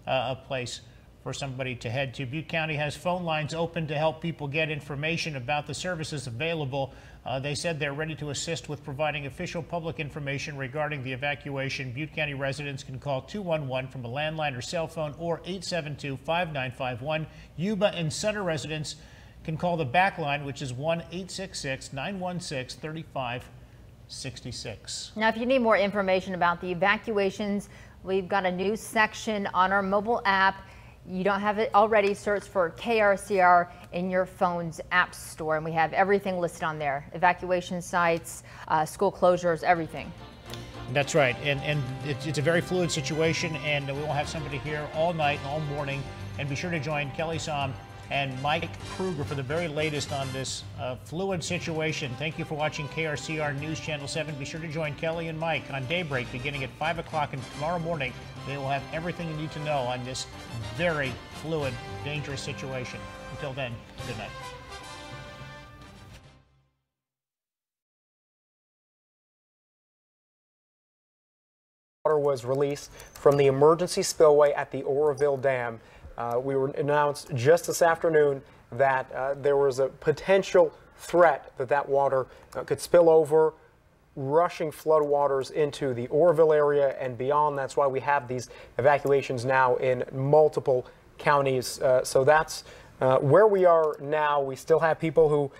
a place for somebody to head to. Butte County has phone lines open to help people get information about the services available. They said they're ready to assist with providing official public information regarding the evacuation. Butte County residents can call 211 from a landline or cell phone or 872-5951. Yuba and Sutter residents can call the back line, which is 1-866-916-3566. Now, if you need more information about the evacuations, we've got a news section on our mobile app. You don't have it already, search for KRCR in your phone's app store, and we have everything listed on there. Evacuation sites, school closures, everything. That's right, and it's a very fluid situation, and we will have somebody here all night, all morning, and be sure to join Kelly Som and Mike Kruger for the very latest on this fluid situation. Thank you for watching KRCR News Channel 7. Be sure to join Kelly and Mike on Daybreak beginning at 5 o'clock, and tomorrow morning they will have everything you need to know on this very fluid, dangerous situation. Until then, good night. Water was released from the emergency spillway at the Oroville Dam. We were announced just this afternoon that there was a potential threat that water could spill over, rushing floodwaters into the Oroville area and beyond. That's why we have these evacuations now in multiple counties. So that's where we are now. We still have people who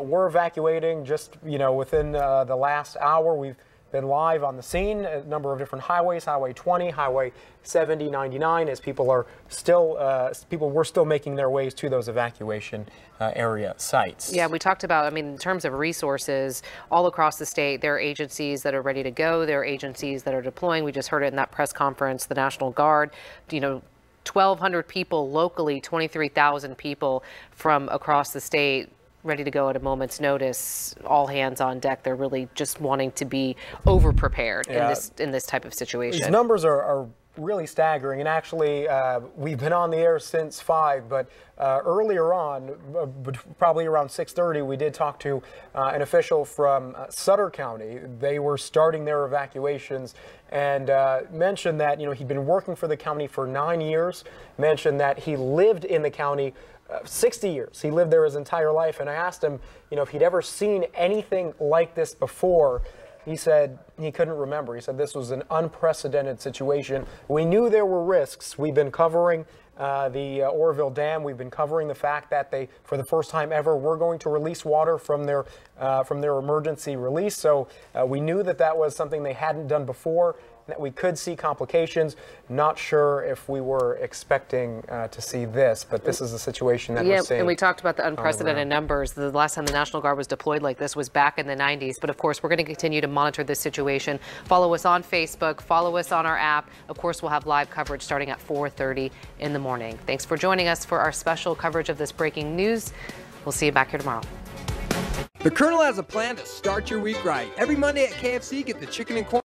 were evacuating just, within the last hour. We've been live on the scene, a number of different highways, Highway 20, Highway 70, 99, as people were still making their ways to those evacuation area sites. Yeah, we talked about, in terms of resources all across the state, there are agencies that are ready to go. There are agencies that are deploying. We just heard it in that press conference, the National Guard, 1,200 people locally, 23,000 people from across the state ready to go at a moment's notice, all hands on deck. They're really just wanting to be over prepared in this type of situation. These numbers are really staggering, and actually we've been on the air since 5, but earlier on, probably around 6:30, we did talk to an official from Sutter County. They were starting their evacuations and mentioned that he'd been working for the county for 9 years, mentioned that he lived in the county 60 years. He lived there his entire life, and I asked him, if he'd ever seen anything like this before. He said he couldn't remember. He said this was an unprecedented situation. We knew there were risks. We've been covering the Oroville Dam. We've been covering the fact that they, for the first time ever, were going to release water from their emergency release. So we knew that was something they hadn't done before, that we could see complications. Not sure if we were expecting to see this, but this is the situation that we're seeing. And we talked about the unprecedented numbers. The last time the National Guard was deployed like this was back in the 90s. But of course, we're going to continue to monitor this situation. Follow us on Facebook, follow us on our app. Of course, we'll have live coverage starting at 4:30 in the morning. Thanks for joining us for our special coverage of this breaking news. We'll see you back here tomorrow. The Colonel has a plan to start your week right. Every Monday at KFC, get the chicken and corn